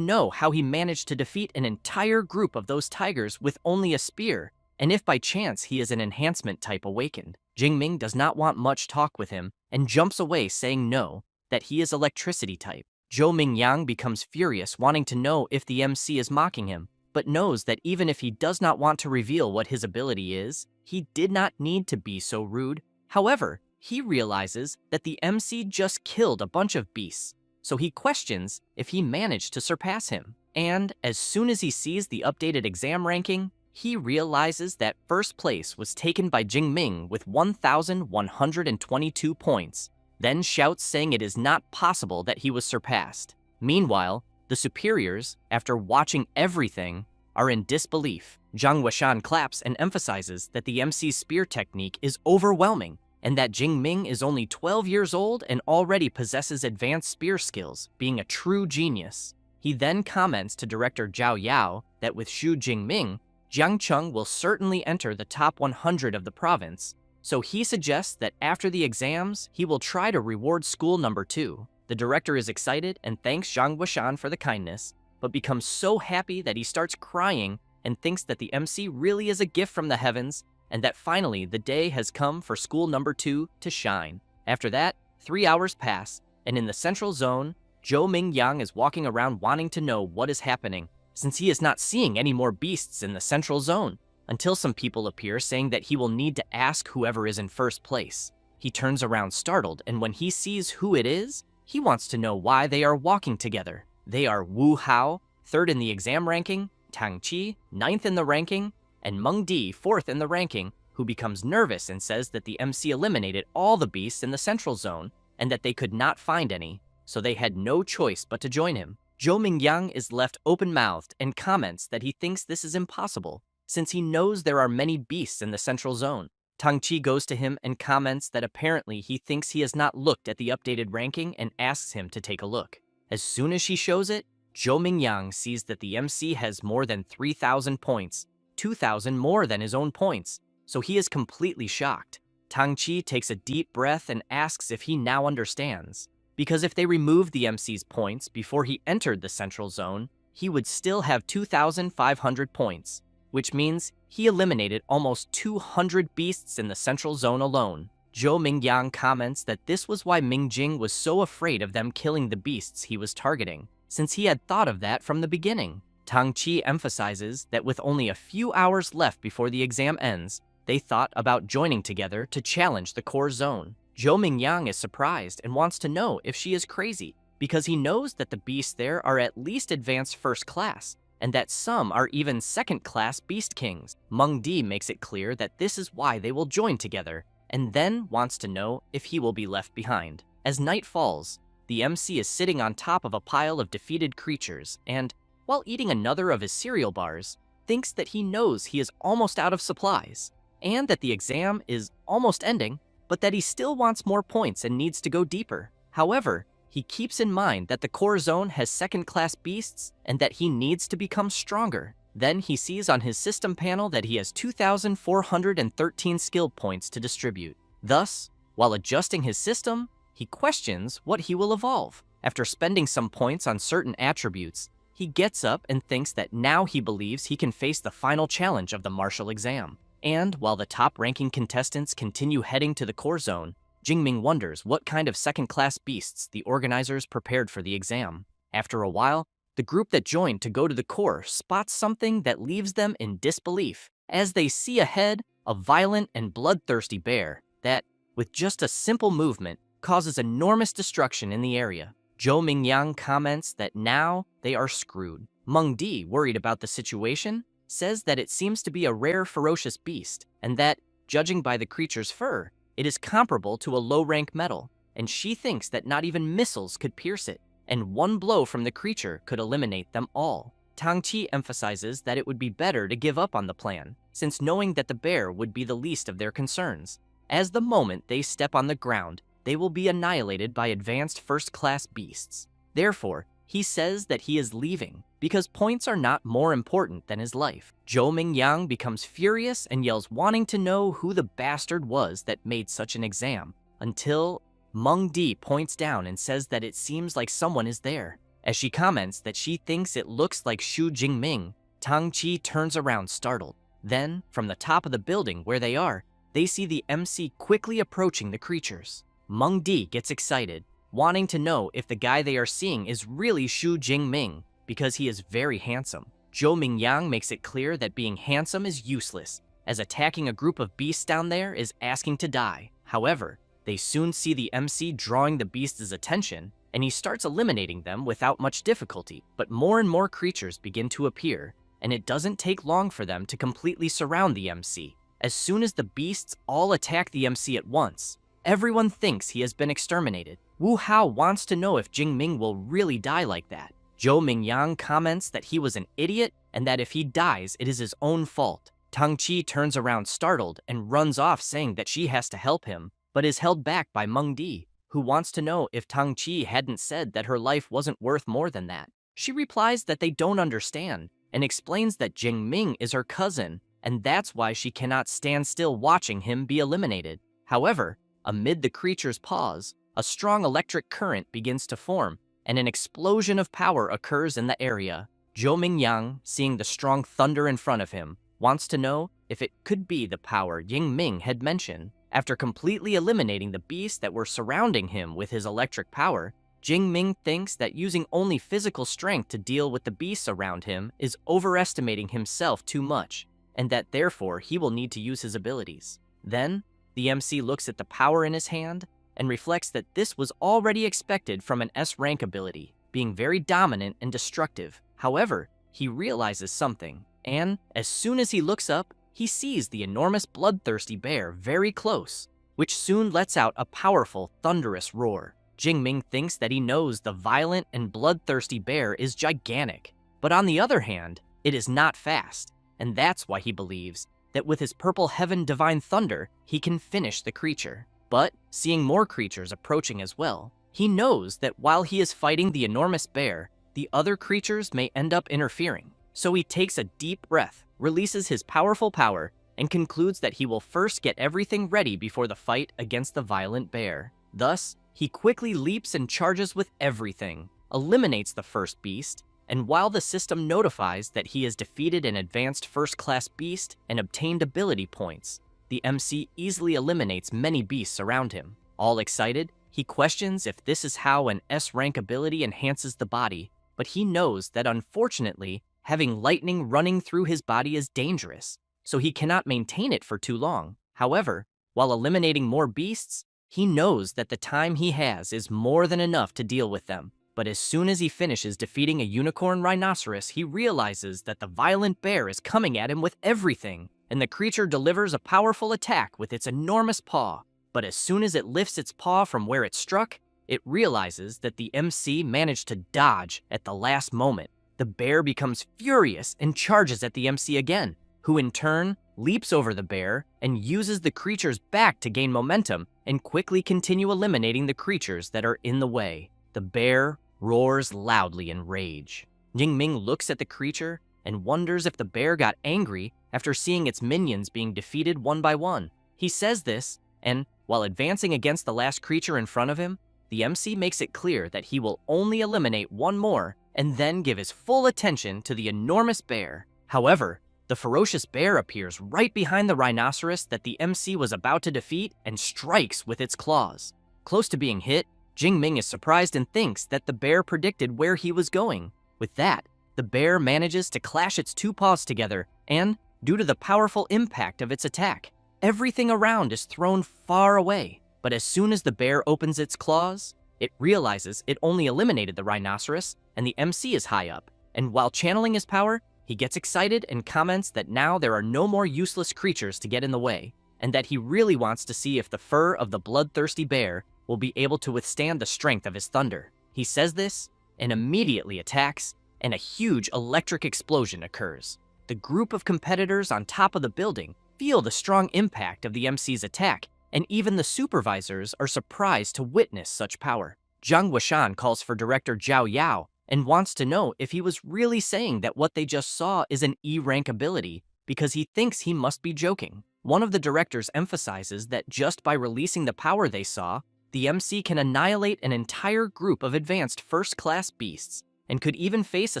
know how he managed to defeat an entire group of those tigers with only a spear, and if by chance he is an enhancement type awakened. Jingming does not want much talk with him and jumps away saying no, that he is electricity type. Zhou Mingyang becomes furious, wanting to know if the MC is mocking him, but knows that even if he does not want to reveal what his ability is, he did not need to be so rude. However, he realizes that the MC just killed a bunch of beasts, so he questions if he managed to surpass him. And as soon as he sees the updated exam ranking, he realizes that first place was taken by Jingming with 1,122 points, then shouts saying it is not possible that he was surpassed. Meanwhile, the superiors, after watching everything, are in disbelief. Zhang Weishan claps and emphasizes that the MC's spear technique is overwhelming, and that Jingming is only 12 years old and already possesses advanced spear skills, being a true genius. He then comments to director Zhao Yao that with Xu Jingming, Jiangcheng will certainly enter the top 100 of the province, so he suggests that after the exams, he will try to reward school number 2. The director is excited and thanks Zhang Weishan for the kindness, but becomes so happy that he starts crying and thinks that the MC really is a gift from the heavens, and that finally the day has come for school number 2 to shine. After that, 3 hours pass, and in the central zone, Zhou Mingyang is walking around wanting to know what is happening, since he is not seeing any more beasts in the central zone, until some people appear saying that he will need to ask whoever is in first place. He turns around startled, and when he sees who it is, he wants to know why they are walking together. They are Wu Hao, 3rd in the exam ranking, Tang Qi, 9th in the ranking, and Meng Di, 4th in the ranking, who becomes nervous and says that the MC eliminated all the beasts in the central zone and that they could not find any, so they had no choice but to join him. Zhou Mingyang is left open-mouthed and comments that he thinks this is impossible, since he knows there are many beasts in the central zone. Tang Qi goes to him and comments that apparently he thinks he has not looked at the updated ranking and asks him to take a look. As soon as she shows it, Zhou Mingyang sees that the MC has more than 3,000 points, 2,000 more than his own points, so he is completely shocked. Tang Qi takes a deep breath and asks if he now understands, because if they removed the MC's points before he entered the central zone, he would still have 2,500 points, which means he eliminated almost 200 beasts in the central zone alone. Zhou Mingyang comments that this was why Mingjing was so afraid of them killing the beasts he was targeting, since he had thought of that from the beginning. Tang Qi emphasizes that with only a few hours left before the exam ends, they thought about joining together to challenge the core zone. Zhou Mingyang is surprised and wants to know if she is crazy, because he knows that the beasts there are at least advanced first class, and that some are even 2nd class beast kings. Meng Di makes it clear that this is why they will join together, and then wants to know if he will be left behind. As night falls, the MC is sitting on top of a pile of defeated creatures and, while eating another of his cereal bars, thinks that he knows he is almost out of supplies, and that the exam is almost ending, but that he still wants more points and needs to go deeper. However, he keeps in mind that the core zone has 2nd class beasts and that he needs to become stronger. Then he sees on his system panel that he has 2,413 skill points to distribute. Thus, while adjusting his system, he questions what he will evolve. After spending some points on certain attributes, he gets up and thinks that now he believes he can face the final challenge of the martial exam. And while the top-ranking contestants continue heading to the core zone, Jingming wonders what kind of 2nd class beasts the organizers prepared for the exam. After a while, the group that joined to go to the core spots something that leaves them in disbelief, as they see ahead a violent and bloodthirsty bear that, with just a simple movement, causes enormous destruction in the area. Zhou Mingyang comments that now they are screwed. Meng Di, worried about the situation, says that it seems to be a rare ferocious beast, and that, judging by the creature's fur, it is comparable to a low-rank metal, and she thinks that not even missiles could pierce it, and one blow from the creature could eliminate them all. Tang Qi emphasizes that it would be better to give up on the plan, since knowing that the bear would be the least of their concerns, as the moment they step on the ground, they will be annihilated by advanced first-class beasts. Therefore, he says that he is leaving, because points are not more important than his life. Zhou Mingyang becomes furious and yells, wanting to know who the bastard was that made such an exam, until Meng Di points down and says that it seems like someone is there. As she comments that she thinks it looks like Xu Jingming, Tang Qi turns around startled. Then, from the top of the building where they are, they see the MC quickly approaching the creatures. Meng Di gets excited, wanting to know if the guy they are seeing is really Xu Jingming, because he is very handsome. Zhou Mingyang makes it clear that being handsome is useless, as attacking a group of beasts down there is asking to die. However, they soon see the MC drawing the beast's attention, and he starts eliminating them without much difficulty. But more and more creatures begin to appear, and it doesn't take long for them to completely surround the MC. As soon as the beasts all attack the MC at once, everyone thinks he has been exterminated. Wu Hao wants to know if Jingming will really die like that. Zhou Mingyang comments that he was an idiot and that if he dies, it is his own fault. Tang Qi turns around startled and runs off saying that she has to help him, but is held back by Meng Di, who wants to know if Tang Qi hadn't said that her life wasn't worth more than that. She replies that they don't understand and explains that Jingming is her cousin, and that's why she cannot stand still watching him be eliminated. However, amid the creature's pause, a strong electric current begins to form, and an explosion of power occurs in the area. Zhou Mingyang, seeing the strong thunder in front of him, wants to know if it could be the power Yingming had mentioned. After completely eliminating the beasts that were surrounding him with his electric power, Jingming thinks that using only physical strength to deal with the beasts around him is overestimating himself too much, and that therefore he will need to use his abilities. Then, the MC looks at the power in his hand and reflects that this was already expected from an S-rank ability, being very dominant and destructive. However, he realizes something, and as soon as he looks up, he sees the enormous bloodthirsty bear very close, which soon lets out a powerful, thunderous roar. Jingming thinks that he knows the violent and bloodthirsty bear is gigantic, but on the other hand, it is not fast, and that's why he believes that with his purple heaven divine thunder, he can finish the creature. But, seeing more creatures approaching as well, he knows that while he is fighting the enormous bear, the other creatures may end up interfering. So he takes a deep breath, releases his powerful power, and concludes that he will first get everything ready before the fight against the violent bear. Thus, he quickly leaps and charges with everything, eliminates the first beast, and while the system notifies that he has defeated an advanced first-class beast and obtained ability points, the MC easily eliminates many beasts around him. All excited, he questions if this is how an S-rank ability enhances the body, but he knows that unfortunately, having lightning running through his body is dangerous, so he cannot maintain it for too long. However, while eliminating more beasts, he knows that the time he has is more than enough to deal with them. But as soon as he finishes defeating a unicorn rhinoceros, he realizes that the violent bear is coming at him with everything, and the creature delivers a powerful attack with its enormous paw. But as soon as it lifts its paw from where it struck, it realizes that the MC managed to dodge at the last moment. The bear becomes furious and charges at the MC again, who in turn leaps over the bear and uses the creature's back to gain momentum and quickly continue eliminating the creatures that are in the way. The bear roars loudly in rage. Jingming looks at the creature and wonders if the bear got angry after seeing its minions being defeated one by one. He says this, and while advancing against the last creature in front of him, the MC makes it clear that he will only eliminate one more and then give his full attention to the enormous bear. However, the ferocious bear appears right behind the rhinoceros that the MC was about to defeat and strikes with its claws. Close to being hit, Jingming is surprised and thinks that the bear predicted where he was going. With that, the bear manages to clash its two paws together, and, due to the powerful impact of its attack, everything around is thrown far away. But as soon as the bear opens its claws, it realizes it only eliminated the rhinoceros, and the MC is high up. And while channeling his power, he gets excited and comments that now there are no more useless creatures to get in the way, and that he really wants to see if the fur of the bloodthirsty bear will be able to withstand the strength of his thunder. He says this, and immediately attacks, and a huge electric explosion occurs. The group of competitors on top of the building feel the strong impact of the MC's attack, and even the supervisors are surprised to witness such power. Zhang Wuxian calls for Director Zhao Yao and wants to know if he was really saying that what they just saw is an E-rank ability because he thinks he must be joking. One of the directors emphasizes that just by releasing the power they saw, the MC can annihilate an entire group of advanced first-class beasts and could even face a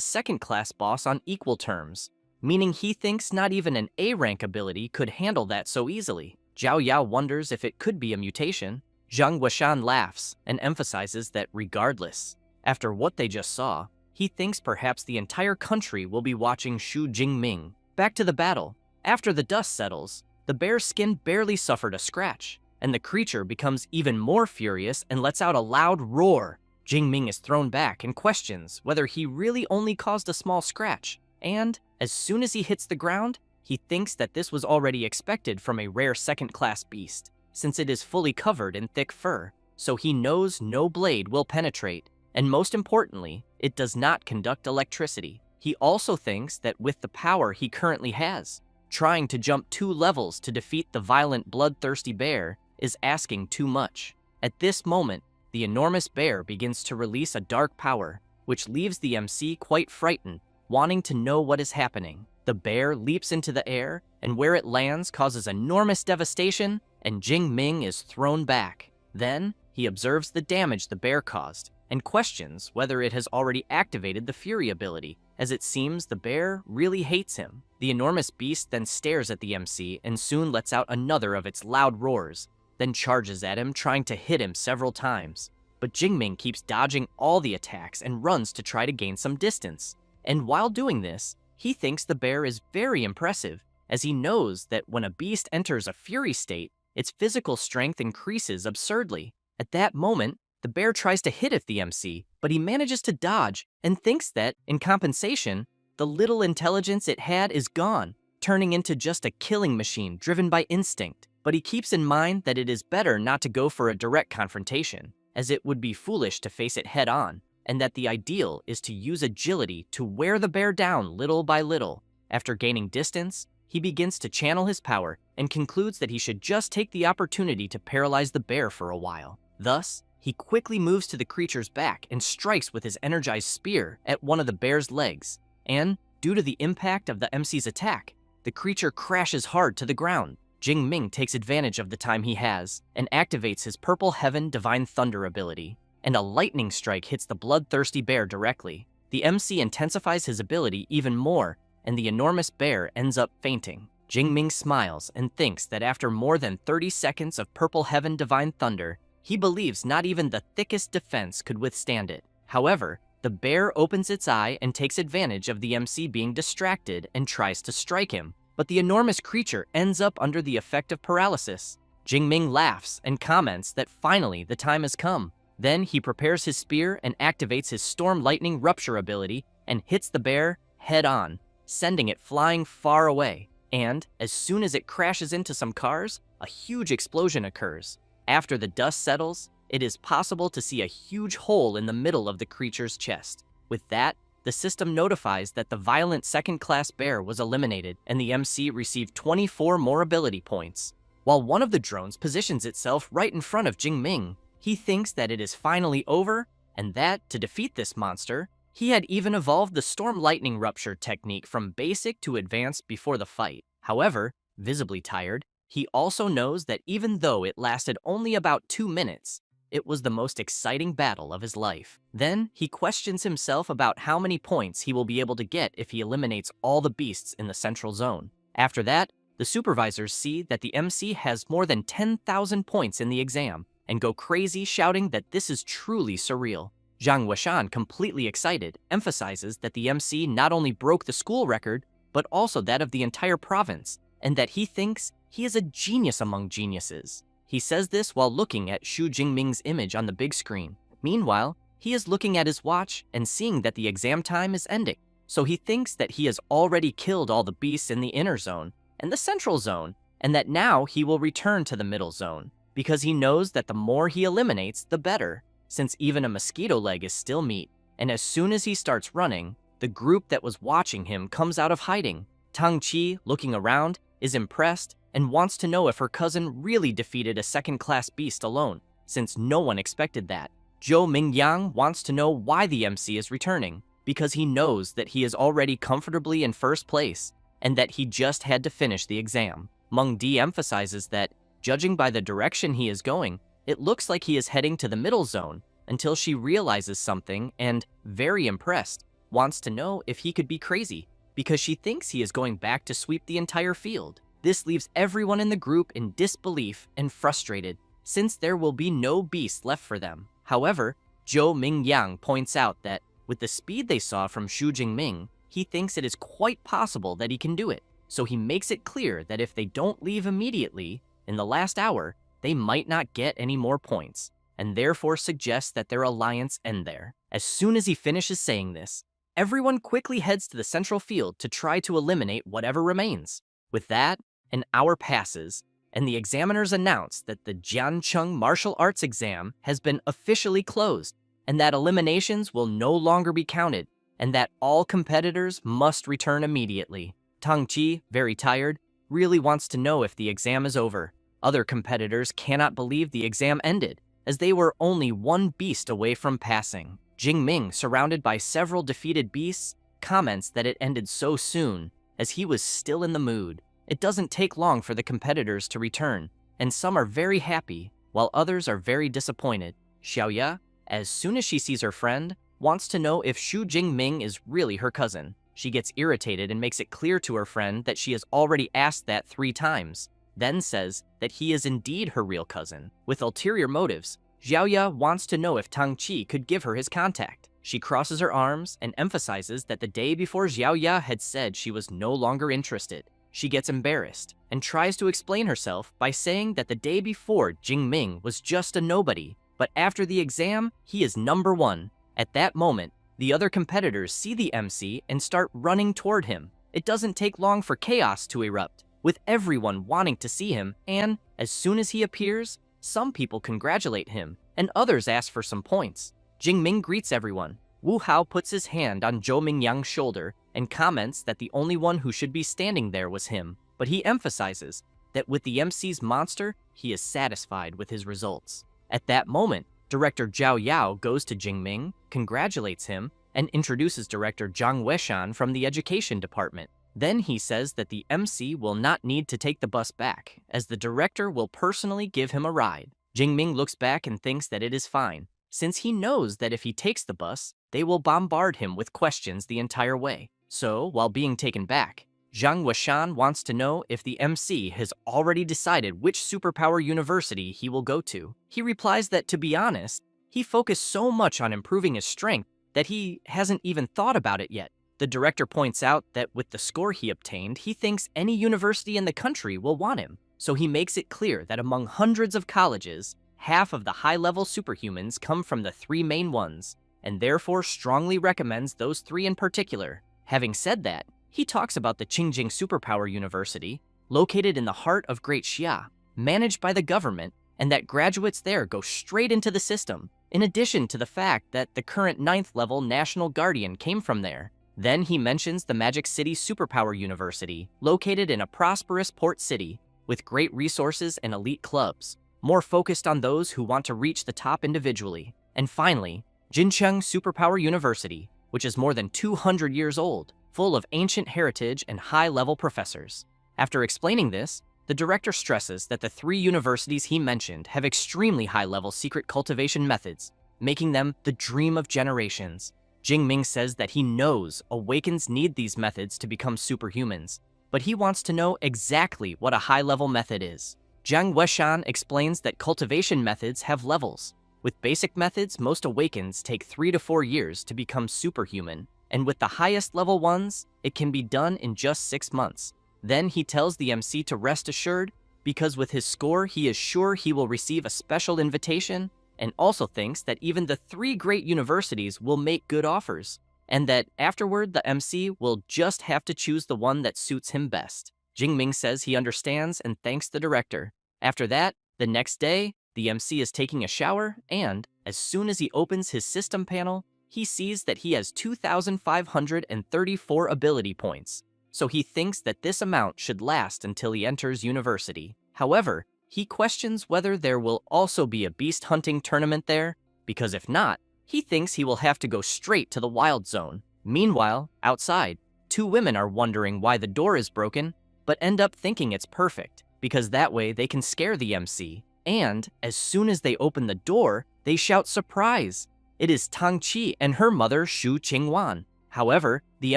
second-class boss on equal terms, meaning he thinks not even an A-rank ability could handle that so easily. Zhao Yao wonders if it could be a mutation. Zhang Guoshan laughs and emphasizes that regardless, after what they just saw, he thinks perhaps the entire country will be watching Xu Jingming. Back to the battle. After the dust settles, the bear's skin barely suffered a scratch, and the creature becomes even more furious and lets out a loud roar. Jingming is thrown back and questions whether he really only caused a small scratch, and as soon as he hits the ground, he thinks that this was already expected from a rare second-class beast, since it is fully covered in thick fur, so he knows no blade will penetrate, and most importantly, it does not conduct electricity. He also thinks that with the power he currently has, trying to jump 2 levels to defeat the violent, bloodthirsty bear is asking too much. At this moment, the enormous bear begins to release a dark power, which leaves the MC quite frightened, wanting to know what is happening. The bear leaps into the air, and where it lands causes enormous devastation, and Jingming is thrown back. Then, he observes the damage the bear caused, and questions whether it has already activated the Fury ability, as it seems the bear really hates him. The enormous beast then stares at the MC and soon lets out another of its loud roars, then charges at him, trying to hit him several times. But Jingming keeps dodging all the attacks and runs to try to gain some distance. And while doing this, he thinks the bear is very impressive, as he knows that when a beast enters a fury state, its physical strength increases absurdly. At that moment, the bear tries to hit at the MC, but he manages to dodge and thinks that, in compensation, the little intelligence it had is gone, turning into just a killing machine driven by instinct. But he keeps in mind that it is better not to go for a direct confrontation, as it would be foolish to face it head-on, and that the ideal is to use agility to wear the bear down little by little. After gaining distance, he begins to channel his power and concludes that he should just take the opportunity to paralyze the bear for a while. Thus, he quickly moves to the creature's back and strikes with his energized spear at one of the bear's legs. And, due to the impact of the MC's attack, the creature crashes hard to the ground. Jingming takes advantage of the time he has and activates his Purple Heaven Divine Thunder ability, and a lightning strike hits the bloodthirsty bear directly. The MC intensifies his ability even more, and the enormous bear ends up fainting. Jingming smiles and thinks that after more than 30 seconds of Purple Heaven Divine Thunder, he believes not even the thickest defense could withstand it. However, the bear opens its eye and takes advantage of the MC being distracted and tries to strike him, but the enormous creature ends up under the effect of paralysis. Jingming laughs and comments that finally the time has come. Then he prepares his spear and activates his Storm Lightning Rupture ability and hits the bear head-on, sending it flying far away. And, as soon as it crashes into some cars, a huge explosion occurs. After the dust settles, it is possible to see a huge hole in the middle of the creature's chest. With that, the system notifies that the violent second-class bear was eliminated, and the MC received 24 more ability points. While one of the drones positions itself right in front of Jingming, he thinks that it is finally over, and that, to defeat this monster, he had even evolved the Storm Lightning Rupture technique from basic to advanced before the fight. However, visibly tired, he also knows that even though it lasted only about 2 minutes, it was the most exciting battle of his life. Then, he questions himself about how many points he will be able to get if he eliminates all the beasts in the central zone. After that, the supervisors see that the MC has more than 10,000 points in the exam and go crazy shouting that this is truly surreal. Zhang Guoshan, completely excited, emphasizes that the MC not only broke the school record, but also that of the entire province, and that he thinks he is a genius among geniuses. He says this while looking at Xu Jingming's image on the big screen. Meanwhile, he is looking at his watch and seeing that the exam time is ending, so he thinks that he has already killed all the beasts in the inner zone and the central zone, and that now he will return to the middle zone, because he knows that the more he eliminates, the better, since even a mosquito leg is still meat. And as soon as he starts running, the group that was watching him comes out of hiding. Tang Qi, looking around, is impressed and wants to know if her cousin really defeated a second-class beast alone, since no one expected that. Zhou Mingyang wants to know why the MC is returning, because he knows that he is already comfortably in first place and that he just had to finish the exam. Meng Di emphasizes that, judging by the direction he is going, it looks like he is heading to the middle zone, until she realizes something and, very impressed, wants to know if he could be crazy, because she thinks he is going back to sweep the entire field. This leaves everyone in the group in disbelief and frustrated, since there will be no beast left for them. However, Zhou Mingyang points out that, with the speed they saw from Xu Jingming, he thinks it is quite possible that he can do it. So he makes it clear that if they don't leave immediately, in the last hour, they might not get any more points, and therefore suggests that their alliance end there. As soon as he finishes saying this, everyone quickly heads to the central field to try to eliminate whatever remains. With that, an hour passes, and the examiners announce that the Jiancheng martial arts exam has been officially closed, and that eliminations will no longer be counted, and that all competitors must return immediately. Tang Qi, very tired, really wants to know if the exam is over. Other competitors cannot believe the exam ended, as they were only one beast away from passing. Jingming, surrounded by several defeated beasts, comments that it ended so soon, as he was still in the mood. It doesn't take long for the competitors to return, and some are very happy, while others are very disappointed. Xiaoya, as soon as she sees her friend, wants to know if Xu Jingming is really her cousin. She gets irritated and makes it clear to her friend that she has already asked that 3 times, then says that he is indeed her real cousin. With ulterior motives, Xiaoya wants to know if Tang Qi could give her his contact. She crosses her arms and emphasizes that the day before Xiaoya had said she was no longer interested. She gets embarrassed and tries to explain herself by saying that the day before Jingming was just a nobody, but after the exam, he is number 1. At that moment, the other competitors see the MC and start running toward him. It doesn't take long for chaos to erupt, with everyone wanting to see him, and as soon as he appears, some people congratulate him, and others ask for some points. Jingming greets everyone. Wu Hao puts his hand on Zhou Mingyang's shoulder and comments that the only one who should be standing there was him, but he emphasizes that with the MC's monster, he is satisfied with his results. At that moment, Director Zhao Yao goes to Jingming, congratulates him, and introduces Director Zhang Weishan from the Education Department. Then he says that the MC will not need to take the bus back, as the director will personally give him a ride. Jingming looks back and thinks that it is fine, since he knows that if he takes the bus, they will bombard him with questions the entire way. So, while being taken back, Zhang Weishan wants to know if the MC has already decided which superpower university he will go to. He replies that, to be honest, he focused so much on improving his strength that he hasn't even thought about it yet. The director points out that with the score he obtained, he thinks any university in the country will want him. So he makes it clear that among hundreds of colleges, half of the high-level superhumans come from the 3 main ones, and therefore strongly recommends those 3 in particular. Having said that, he talks about the Qingjing Superpower University, located in the heart of Great Xia, managed by the government, and that graduates there go straight into the system, in addition to the fact that the current 9th level National Guardian came from there. Then he mentions the Magic City Superpower University, located in a prosperous port city, with great resources and elite clubs, more focused on those who want to reach the top individually. And finally, Jincheng Superpower University, which is more than 200 years old, full of ancient heritage and high-level professors. After explaining this, the director stresses that the 3 universities he mentioned have extremely high-level secret cultivation methods, making them the dream of generations. Jingming says that he knows Awakens need these methods to become superhumans, but he wants to know exactly what a high-level method is. Zhang Weishan explains that cultivation methods have levels. With basic methods, most Awakens take 3 to 4 years to become superhuman, and with the highest level ones, it can be done in just 6 months. Then he tells the MC to rest assured, because with his score he is sure he will receive a special invitation, and also thinks that even the 3 great universities will make good offers, and that afterward the MC will just have to choose the one that suits him best. Jingming says he understands and thanks the director. After that, the next day, the MC is taking a shower, and as soon as he opens his system panel, he sees that he has 2,534 ability points, so he thinks that this amount should last until he enters university. However, he questions whether there will also be a beast hunting tournament there, because if not, he thinks he will have to go straight to the wild zone. Meanwhile, outside, two women are wondering why the door is broken, but end up thinking it's perfect, because that way they can scare the MC. And as soon as they open the door, they shout surprise. It is Tang Chi and her mother Shu Qingwan. However, the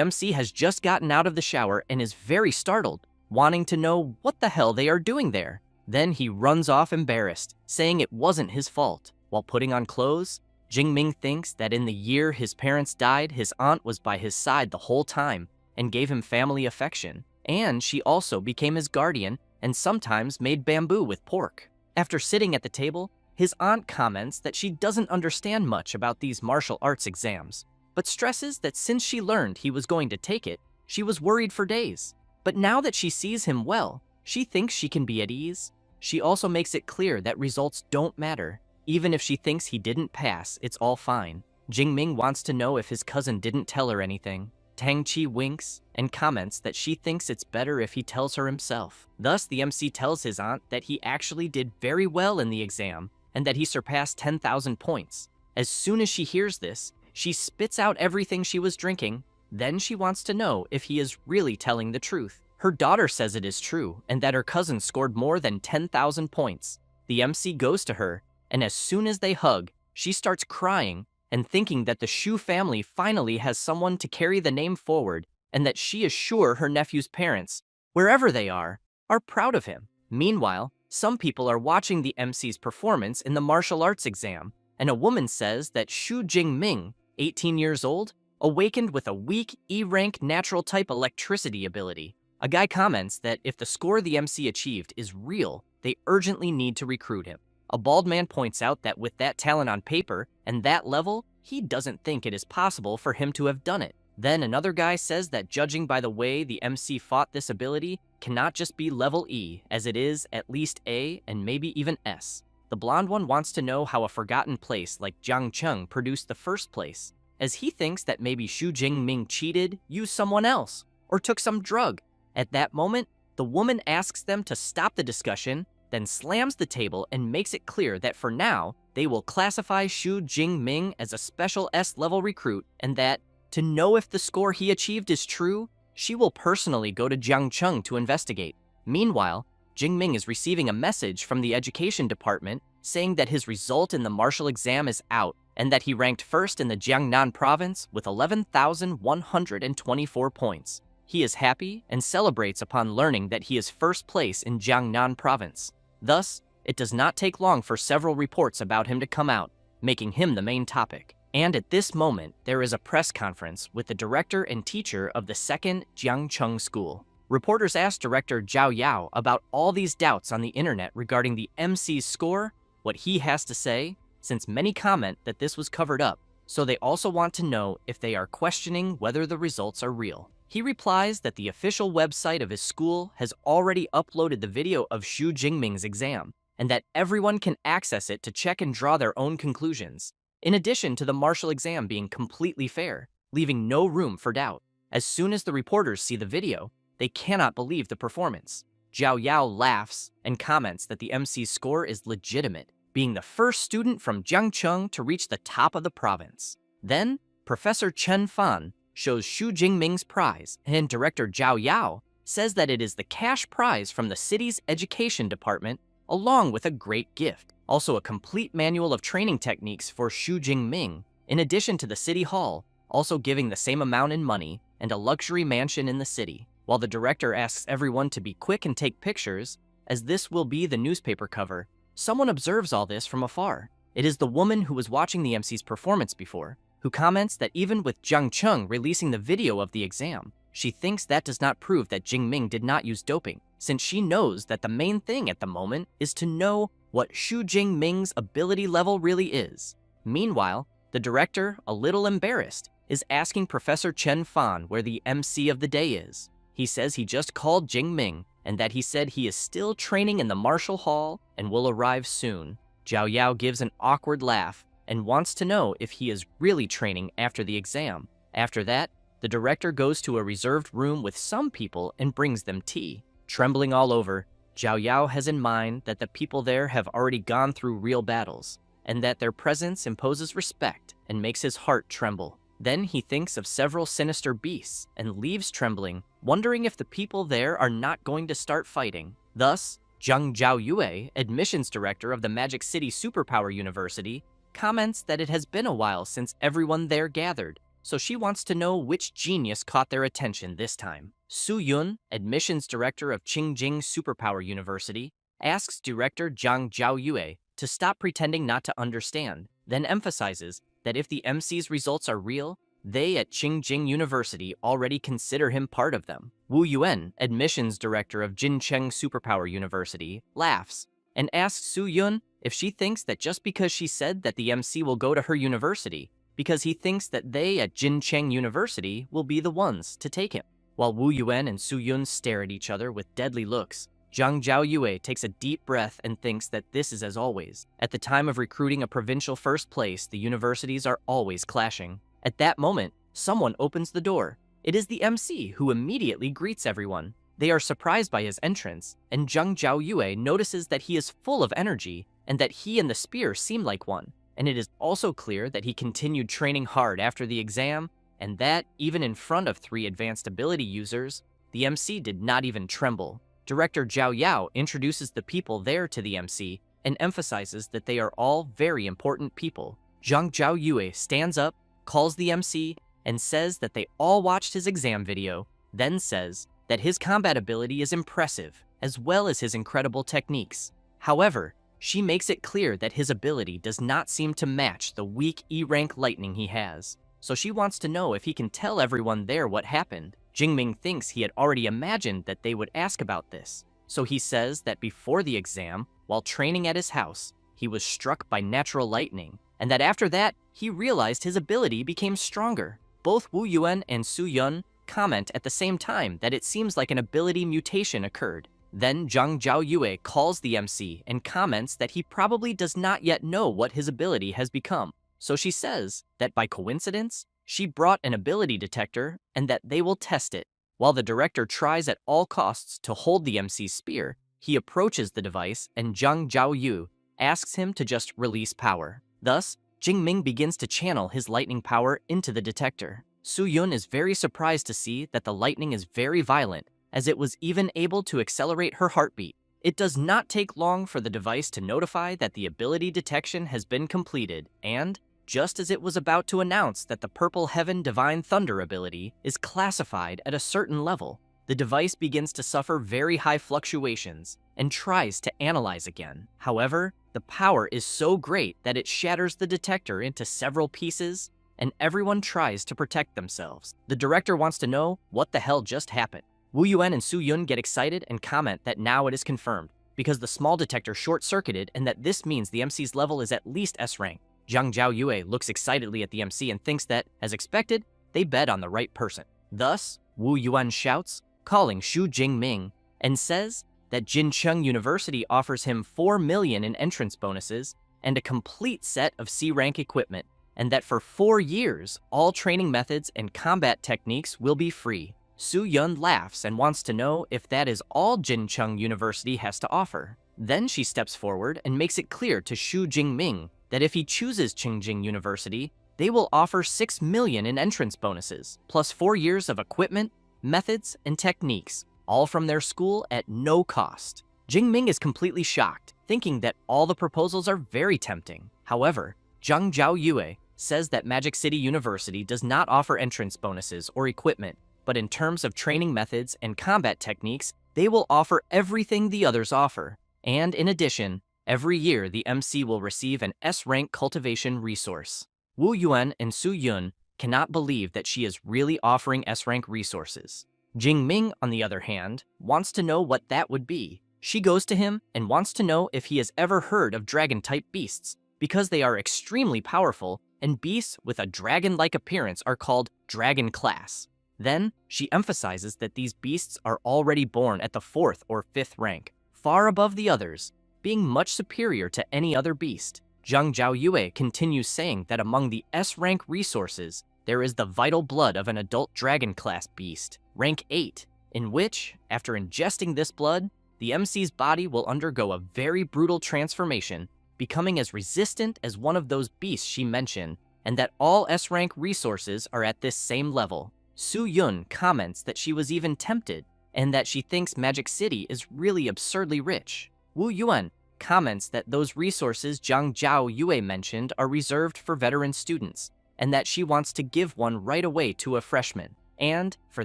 MC has just gotten out of the shower and is very startled, wanting to know what the hell they are doing there. Then he runs off embarrassed, saying it wasn't his fault. While putting on clothes, Jingming thinks that in the year his parents died, his aunt was by his side the whole time and gave him family affection, and she also became his guardian and sometimes made bamboo with pork. After sitting at the table, his aunt comments that she doesn't understand much about these martial arts exams, but stresses that since she learned he was going to take it, she was worried for days. But now that she sees him well, she thinks she can be at ease. She also makes it clear that results don't matter. Even if she thinks he didn't pass, it's all fine. Jingming wants to know if his cousin didn't tell her anything. Tang Chi winks and comments that she thinks it's better if he tells her himself. Thus, the MC tells his aunt that he actually did very well in the exam and that he surpassed 10,000 points. As soon as she hears this, she spits out everything she was drinking. Then she wants to know if he is really telling the truth. Her daughter says it is true and that her cousin scored more than 10,000 points. The MC goes to her, and as soon as they hug, she starts crying and thinking that the Shu family finally has someone to carry the name forward and that she is sure her nephew's parents, wherever they are proud of him. Meanwhile, some people are watching the MC's performance in the martial arts exam, and a woman says that Shu Jingming, 18 years old, awakened with a weak E-rank natural type electricity ability. A guy comments that if the score the MC achieved is real, they urgently need to recruit him. A bald man points out that with that talent on paper and that level, he doesn't think it is possible for him to have done it. Then another guy says that judging by the way the MC fought this ability cannot just be level E, as it is at least A and maybe even S. The blonde one wants to know how a forgotten place like Jiangcheng produced the first place, as he thinks that maybe Shu Jingming cheated, used someone else, or took some drug. At that moment, the woman asks them to stop the discussion, then slams the table and makes it clear that for now, they will classify Shu Jingming as a special S-level recruit and that, to know if the score he achieved is true, she will personally go to Jiangcheng to investigate. Meanwhile, Jingming is receiving a message from the education department saying that his result in the martial exam is out and that he ranked first in the Jiangnan province with 11,124 points. He is happy and celebrates upon learning that he is first place in Jiangnan province. Thus, it does not take long for several reports about him to come out, making him the main topic. And at this moment, there is a press conference with the director and teacher of the second Jiangcheng school. Reporters asked Director Zhao Yao about all these doubts on the internet regarding the MC's score, what he has to say, since many comment that this was covered up, so they also want to know if they are questioning whether the results are real. He replies that the official website of his school has already uploaded the video of Shu Jingming's exam, and that everyone can access it to check and draw their own conclusions, in addition to the martial exam being completely fair, leaving no room for doubt. As soon as the reporters see the video, they cannot believe the performance. Zhao Yao laughs and comments that the MC's score is legitimate, being the first student from Jiangcheng to reach the top of the province. Then, Professor Chen Fan shows Shu Jingming's prize, and Director Zhao Yao says that it is the cash prize from the city's education department, along with a great gift. Also a complete manual of training techniques for Shu Jingming, in addition to the city hall, also giving the same amount in money, and a luxury mansion in the city. While the director asks everyone to be quick and take pictures, as this will be the newspaper cover, someone observes all this from afar. It is the woman who was watching the MC's performance before, who comments that even with Jiangcheng releasing the video of the exam, she thinks that does not prove that Jingming did not use doping, since she knows that the main thing at the moment is to know what Shu Jingming's ability level really is. Meanwhile, the director, a little embarrassed, is asking Professor Chen Fan where the MC of the day is. He says he just called Jingming and that he said he is still training in the martial hall and will arrive soon. Zhao Yao gives an awkward laugh and wants to know if he is really training after the exam. After that, the director goes to a reserved room with some people and brings them tea. Trembling all over, Zhao Yao has in mind that the people there have already gone through real battles. and that their presence imposes respect and makes his heart tremble. Then he thinks of several sinister beasts and leaves trembling, wondering if the people there are not going to start fighting. Thus, Zhang Zhaoyue, admissions director of the Magic City Superpower University, comments that it has been a while since everyone there gathered, so she wants to know which genius caught their attention this time. Su Yun, admissions director of Qingjing Superpower University, asks director Zhang Zhaoyue to stop pretending not to understand, then emphasizes that if the MC's results are real, they at Qingjing University already consider him part of them. Wu Yuan, admissions director of Jincheng Superpower University, laughs and asks Su Yun if she thinks that just because she said that the MC will go to her university, because he thinks that they at Jincheng University will be the ones to take him. While Wu Yuan and Su Yun stare at each other with deadly looks, Zhang Zhaoyue takes a deep breath and thinks that this is as always. At the time of recruiting a provincial first place, the universities are always clashing. At that moment, someone opens the door. It is the MC, who immediately greets everyone. They are surprised by his entrance, and Zhang Zhaoyue notices that he is full of energy and that he and the spear seem like one. And it is also clear that he continued training hard after the exam, and that, even in front of 3 advanced ability users, the MC did not even tremble. Director Zhao Yao introduces the people there to the MC and emphasizes that they are all very important people. Zhang Zhaoyue stands up, calls the MC, and says that they all watched his exam video, then says that his combat ability is impressive, as well as his incredible techniques. However, she makes it clear that his ability does not seem to match the weak E-rank lightning he has, so she wants to know if he can tell everyone there what happened. Jingming thinks he had already imagined that they would ask about this, so he says that before the exam, while training at his house, he was struck by natural lightning, and that after that, he realized his ability became stronger. Both Wu Yuan and Su Yun comment at the same time that it seems like an ability mutation occurred. Then Zhang Zhaoyue calls the MC and comments that he probably does not yet know what his ability has become. So she says that by coincidence, she brought an ability detector and that they will test it. While the director tries at all costs to hold the MC's spear, he approaches the device and Zhang Zhaoyu asks him to just release power. Thus, Jingming begins to channel his lightning power into the detector. Su Yun is very surprised to see that the lightning is very violent, as it was even able to accelerate her heartbeat. It does not take long for the device to notify that the ability detection has been completed, and just as it was about to announce that the Purple Heaven Divine Thunder ability is classified at a certain level, the device begins to suffer very high fluctuations and tries to analyze again. However, the power is so great that it shatters the detector into several pieces, and everyone tries to protect themselves. The director wants to know what the hell just happened. Wu Yuan and Su Yun get excited and comment that now it is confirmed, because the small detector short-circuited and that this means the MC's level is at least S rank. Zhang Zhaoyue looks excitedly at the MC and thinks that, as expected, they bet on the right person. Thus, Wu Yuan shouts, calling Xu Jingming, and says that Jincheng University offers him 4 million in entrance bonuses and a complete set of C-rank equipment, and that for 4 years, all training methods and combat techniques will be free. Su Yun laughs and wants to know if that is all Jincheng University has to offer. Then she steps forward and makes it clear to Xu Jingming that if he chooses Qingjing University, they will offer 6 million in entrance bonuses, plus 4 years of equipment, methods, and techniques, all from their school at no cost. Jingming is completely shocked, thinking that all the proposals are very tempting. However, Zhang Zhaoyue says that Magic City University does not offer entrance bonuses or equipment, but in terms of training methods and combat techniques, they will offer everything the others offer. And in addition, every year the MC will receive an S-rank cultivation resource. Wu Yuan and Su Yun cannot believe that she is really offering S-rank resources. Jingming, on the other hand, wants to know what that would be. She goes to him and wants to know if he has ever heard of dragon-type beasts, because they are extremely powerful, and beasts with a dragon-like appearance are called dragon class. Then, she emphasizes that these beasts are already born at the 4th or 5th rank, far above the others, being much superior to any other beast. Zhang Zhaoyue continues saying that among the S-rank resources, there is the vital blood of an adult dragon-class beast, rank 8, in which, after ingesting this blood, the MC's body will undergo a very brutal transformation becoming as resistant as one of those beasts she mentioned, and that all S-rank resources are at this same level. Su Yun comments that she was even tempted, and that she thinks Magic City is really absurdly rich. Wu Yuan comments that those resources Zhang Zhao Yue mentioned are reserved for veteran students, and that she wants to give one right away to a freshman, and for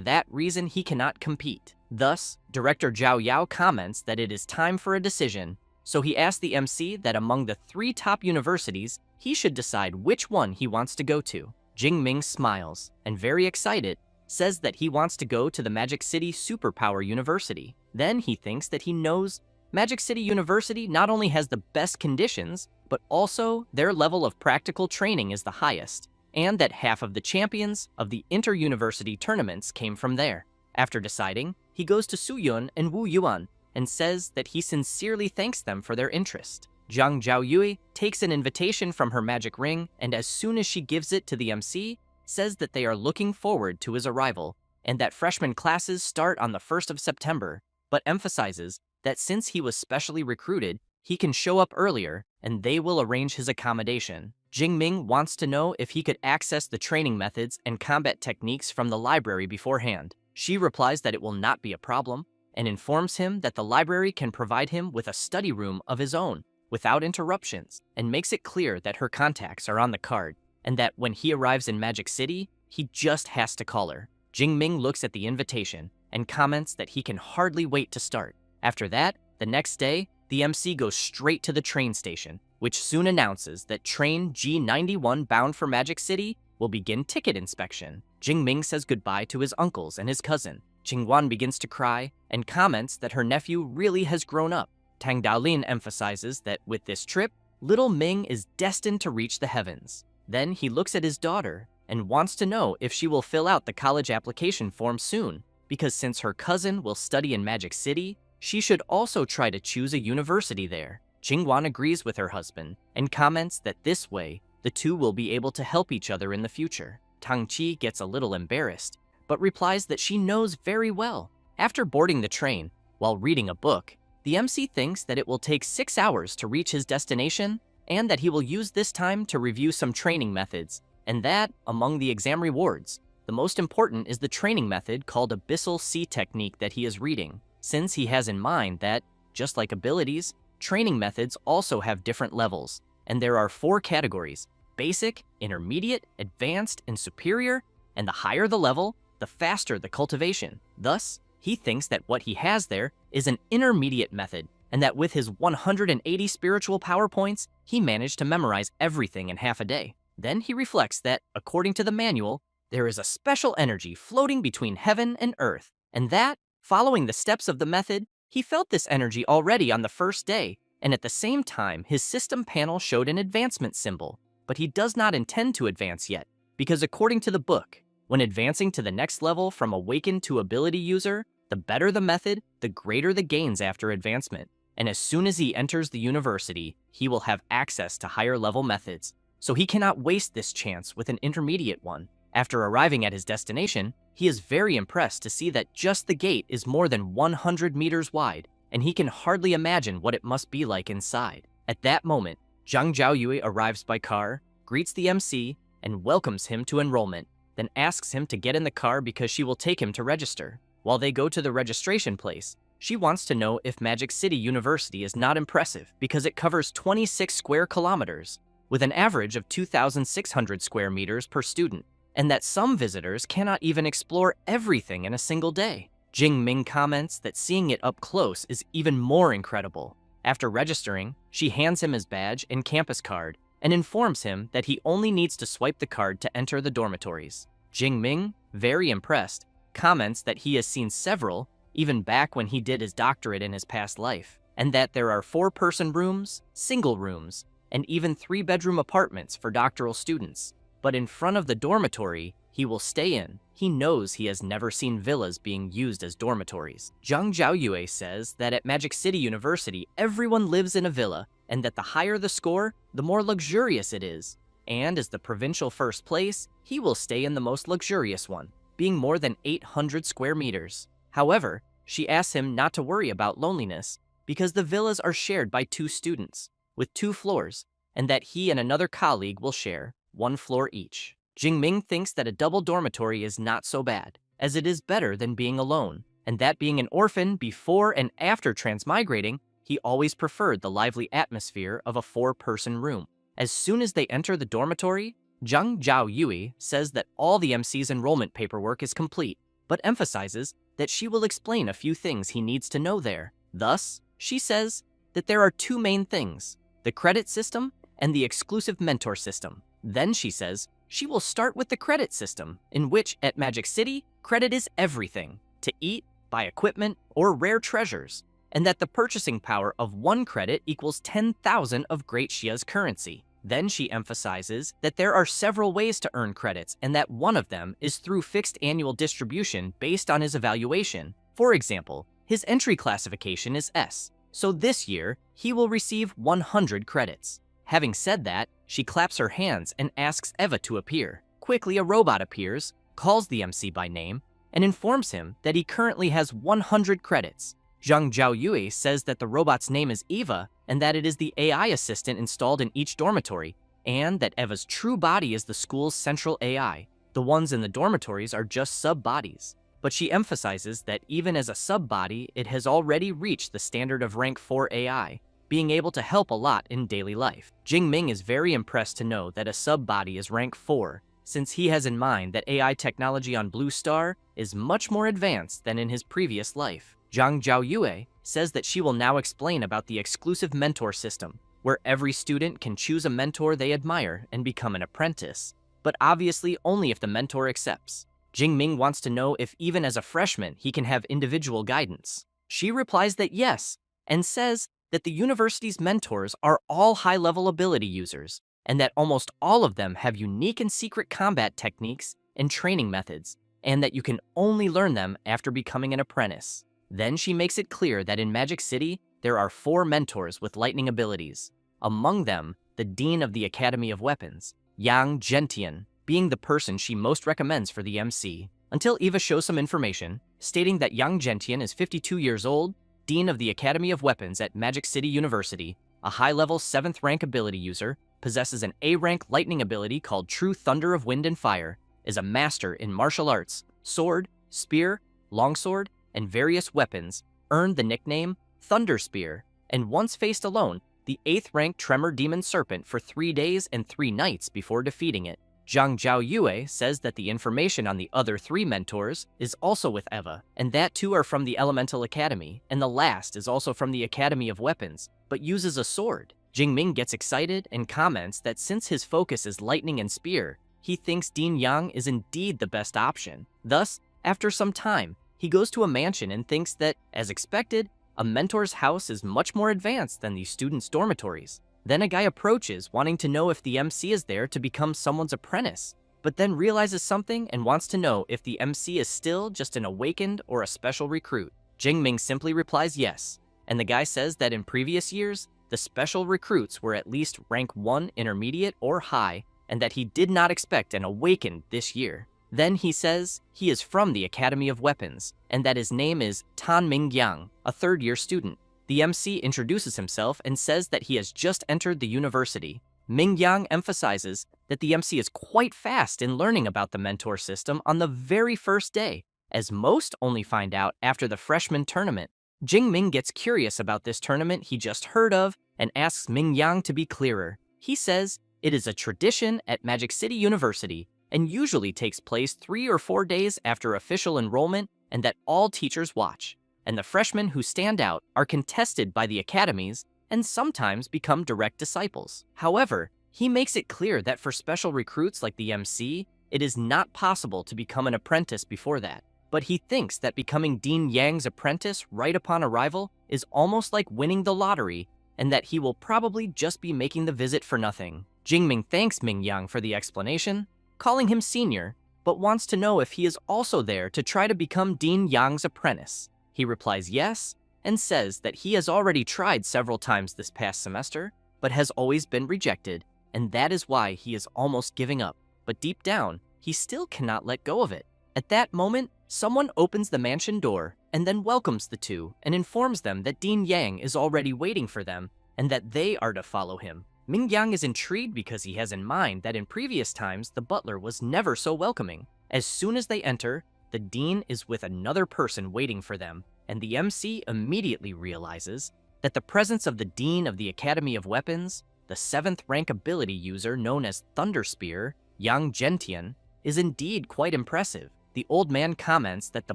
that reason he cannot compete. Thus, Director Zhao Yao comments that it is time for a decision, so he asked the MC that among the 3 top universities, he should decide which one he wants to go to. Jing Ming smiles, and very excited, says that he wants to go to the Magic City Superpower University. Then he thinks that he knows Magic City University not only has the best conditions, but also their level of practical training is the highest, and that half of the champions of the inter-university tournaments came from there. After deciding, he goes to Su Yun and Wu Yuan and says that he sincerely thanks them for their interest. Zhang Zhaoyue takes an invitation from her magic ring, and as soon as she gives it to the MC, says that they are looking forward to his arrival, and that freshman classes start on the 1st of September, but emphasizes that since he was specially recruited, he can show up earlier, and they will arrange his accommodation. Jing Ming wants to know if he could access the training methods and combat techniques from the library beforehand. She replies that it will not be a problem, and informs him that the library can provide him with a study room of his own, without interruptions, and makes it clear that her contacts are on the card, and that when he arrives in Magic City, he just has to call her. Jing Ming looks at the invitation and comments that he can hardly wait to start. After that, the next day, the MC goes straight to the train station, which soon announces that train G91 bound for Magic City will begin ticket inspection. Jing Ming says goodbye to his uncles and his cousin. Qingguan begins to cry and comments that her nephew really has grown up. Tang Daolin emphasizes that with this trip, little Ming is destined to reach the heavens. Then he looks at his daughter and wants to know if she will fill out the college application form soon, because since her cousin will study in Magic City, she should also try to choose a university there. Qingguan agrees with her husband and comments that this way, the two will be able to help each other in the future. Tang Qi gets a little embarrassed, but replies that she knows very well. After boarding the train, while reading a book, the MC thinks that it will take 6 hours to reach his destination, and that he will use this time to review some training methods, and that, among the exam rewards, the most important is the training method called Abyssal Sea Technique that he is reading, since he has in mind that, just like abilities, training methods also have different levels, and there are 4 categories: basic, intermediate, advanced, and superior, and the higher the level, the faster the cultivation. Thus, he thinks that what he has there is an intermediate method, and that with his 180 spiritual power points, he managed to memorize everything in half a day. Then he reflects that, according to the manual, there is a special energy floating between heaven and earth, and that, following the steps of the method, he felt this energy already on the first day, and at the same time, his system panel showed an advancement symbol. But he does not intend to advance yet, because according to the book, when advancing to the next level from awakened to ability user, the better the method, the greater the gains after advancement. And as soon as he enters the university, he will have access to higher level methods, so he cannot waste this chance with an intermediate one. After arriving at his destination, he is very impressed to see that just the gate is more than 100 meters wide, and he can hardly imagine what it must be like inside. At that moment, Zhang Zhaoyue arrives by car, greets the MC, and welcomes him to enrollment, then asks him to get in the car because she will take him to register. While they go to the registration place, she wants to know if Magic City University is not impressive because it covers 26 square kilometers, with an average of 2,600 square meters per student, and that some visitors cannot even explore everything in a single day. Jing Ming comments that seeing it up close is even more incredible. After registering, she hands him his badge and campus card and informs him that he only needs to swipe the card to enter the dormitories. Jing Ming, very impressed, comments that he has seen several, even back when he did his doctorate in his past life, and that there are 4-person rooms, single rooms, and even 3-bedroom apartments for doctoral students. But in front of the dormitory he will stay in, he knows he has never seen villas being used as dormitories. Zhang Zhaoyue says that at Magic City University, everyone lives in a villa, and that the higher the score, the more luxurious it is. And as the provincial first place, he will stay in the most luxurious one, being more than 800 square meters. However, she asks him not to worry about loneliness, because the villas are shared by 2 students, with 2 floors, and that he and another colleague will share 1 floor each. Jingming thinks that a double dormitory is not so bad, as it is better than being alone, and that being an orphan before and after transmigrating, he always preferred the lively atmosphere of a 4-person room. As soon as they enter the dormitory, Zhang Zhaoyue says that all the MC's enrollment paperwork is complete, but emphasizes that she will explain a few things he needs to know there. Thus, she says that there are 2 main things, the credit system and the exclusive mentor system. Then she says she will start with the credit system, in which at Magic City, credit is everything, to eat, buy equipment, or rare treasures, and that the purchasing power of 1 credit equals 10,000 of Great Xia's currency. Then she emphasizes that there are several ways to earn credits and that one of them is through fixed annual distribution based on his evaluation. For example, his entry classification is S, so this year he will receive 100 credits. Having said that, she claps her hands and asks Eva to appear. Quickly, a robot appears, calls the MC by name, and informs him that he currently has 100 credits. Zhang Zhaoyue says that the robot's name is Eva and that it is the AI assistant installed in each dormitory, and that Eva's true body is the school's central AI. The ones in the dormitories are just sub-bodies. But she emphasizes that even as a sub-body, it has already reached the standard of rank 4 AI, being able to help a lot in daily life. Jingming is very impressed to know that a sub-body is rank 4, since he has in mind that AI technology on Blue Star is much more advanced than in his previous life. Zhang Zhaoyue says that she will now explain about the exclusive mentor system, where every student can choose a mentor they admire and become an apprentice, but obviously only if the mentor accepts. Jingming wants to know if even as a freshman he can have individual guidance. She replies that yes, and says that the university's mentors are all high-level ability users, and that almost all of them have unique and secret combat techniques and training methods, and that you can only learn them after becoming an apprentice. Then she makes it clear that in Magic City, there are 4 mentors with lightning abilities. Among them, the Dean of the Academy of Weapons, Yang Zhentian, being the person she most recommends for the MC, until Eva shows some information, stating that Yang Zhentian is 52 years old, Dean of the Academy of Weapons at Magic City University, a high-level 7th rank ability user, possesses an A-rank lightning ability called True Thunder of Wind and Fire, is a master in martial arts, sword, spear, longsword, and various weapons, earned the nickname Thunder Spear, and once faced alone the 8th rank Tremor Demon Serpent for 3 days and 3 nights before defeating it. Zhang Zhaoyue says that the information on the other 3 mentors is also with Eva, and that 2 are from the Elemental Academy, and the last is also from the Academy of Weapons, but uses a sword. Jingming gets excited and comments that since his focus is lightning and spear, he thinks Dean Yang is indeed the best option. Thus, after some time, he goes to a mansion and thinks that, as expected, a mentor's house is much more advanced than the students' dormitories. Then a guy approaches, wanting to know if the MC is there to become someone's apprentice, but then realizes something and wants to know if the MC is still just an awakened or a special recruit. Jingming simply replies yes, and the guy says that in previous years, the special recruits were at least rank 1 intermediate or high, and that he did not expect an awakened this year. Then he says he is from the Academy of Weapons, and that his name is Tan Mingyang, a 3rd-year student. The MC introduces himself and says that he has just entered the university. Mingyang emphasizes that the MC is quite fast in learning about the mentor system on the very first day, as most only find out after the freshman tournament. Jingming gets curious about this tournament he just heard of and asks Mingyang to be clearer. He says it is a tradition at Magic City University and usually takes place 3 or 4 days after official enrollment, and that all teachers watch, and the freshmen who stand out are contested by the academies and sometimes become direct disciples. However, he makes it clear that for special recruits like the MC, it is not possible to become an apprentice before that, but he thinks that becoming Dean Yang's apprentice right upon arrival is almost like winning the lottery, and that he will probably just be making the visit for nothing. Jingming thanks Mingyang for the explanation, calling him senior, but wants to know if he is also there to try to become Dean Yang's apprentice. He replies yes, and says that he has already tried several times this past semester, but has always been rejected, and that is why he is almost giving up. But deep down, he still cannot let go of it. At that moment, someone opens the mansion door and then welcomes the 2 and informs them that Dean Yang is already waiting for them, and that they are to follow him. Mingyang is intrigued because he has in mind that in previous times the butler was never so welcoming. As soon as they enter, the dean is with another person waiting for them, and the MC immediately realizes that the presence of the dean of the Academy of Weapons, the 7th rank ability user known as Thunder Spear, Yang Gentian, is indeed quite impressive. The old man comments that the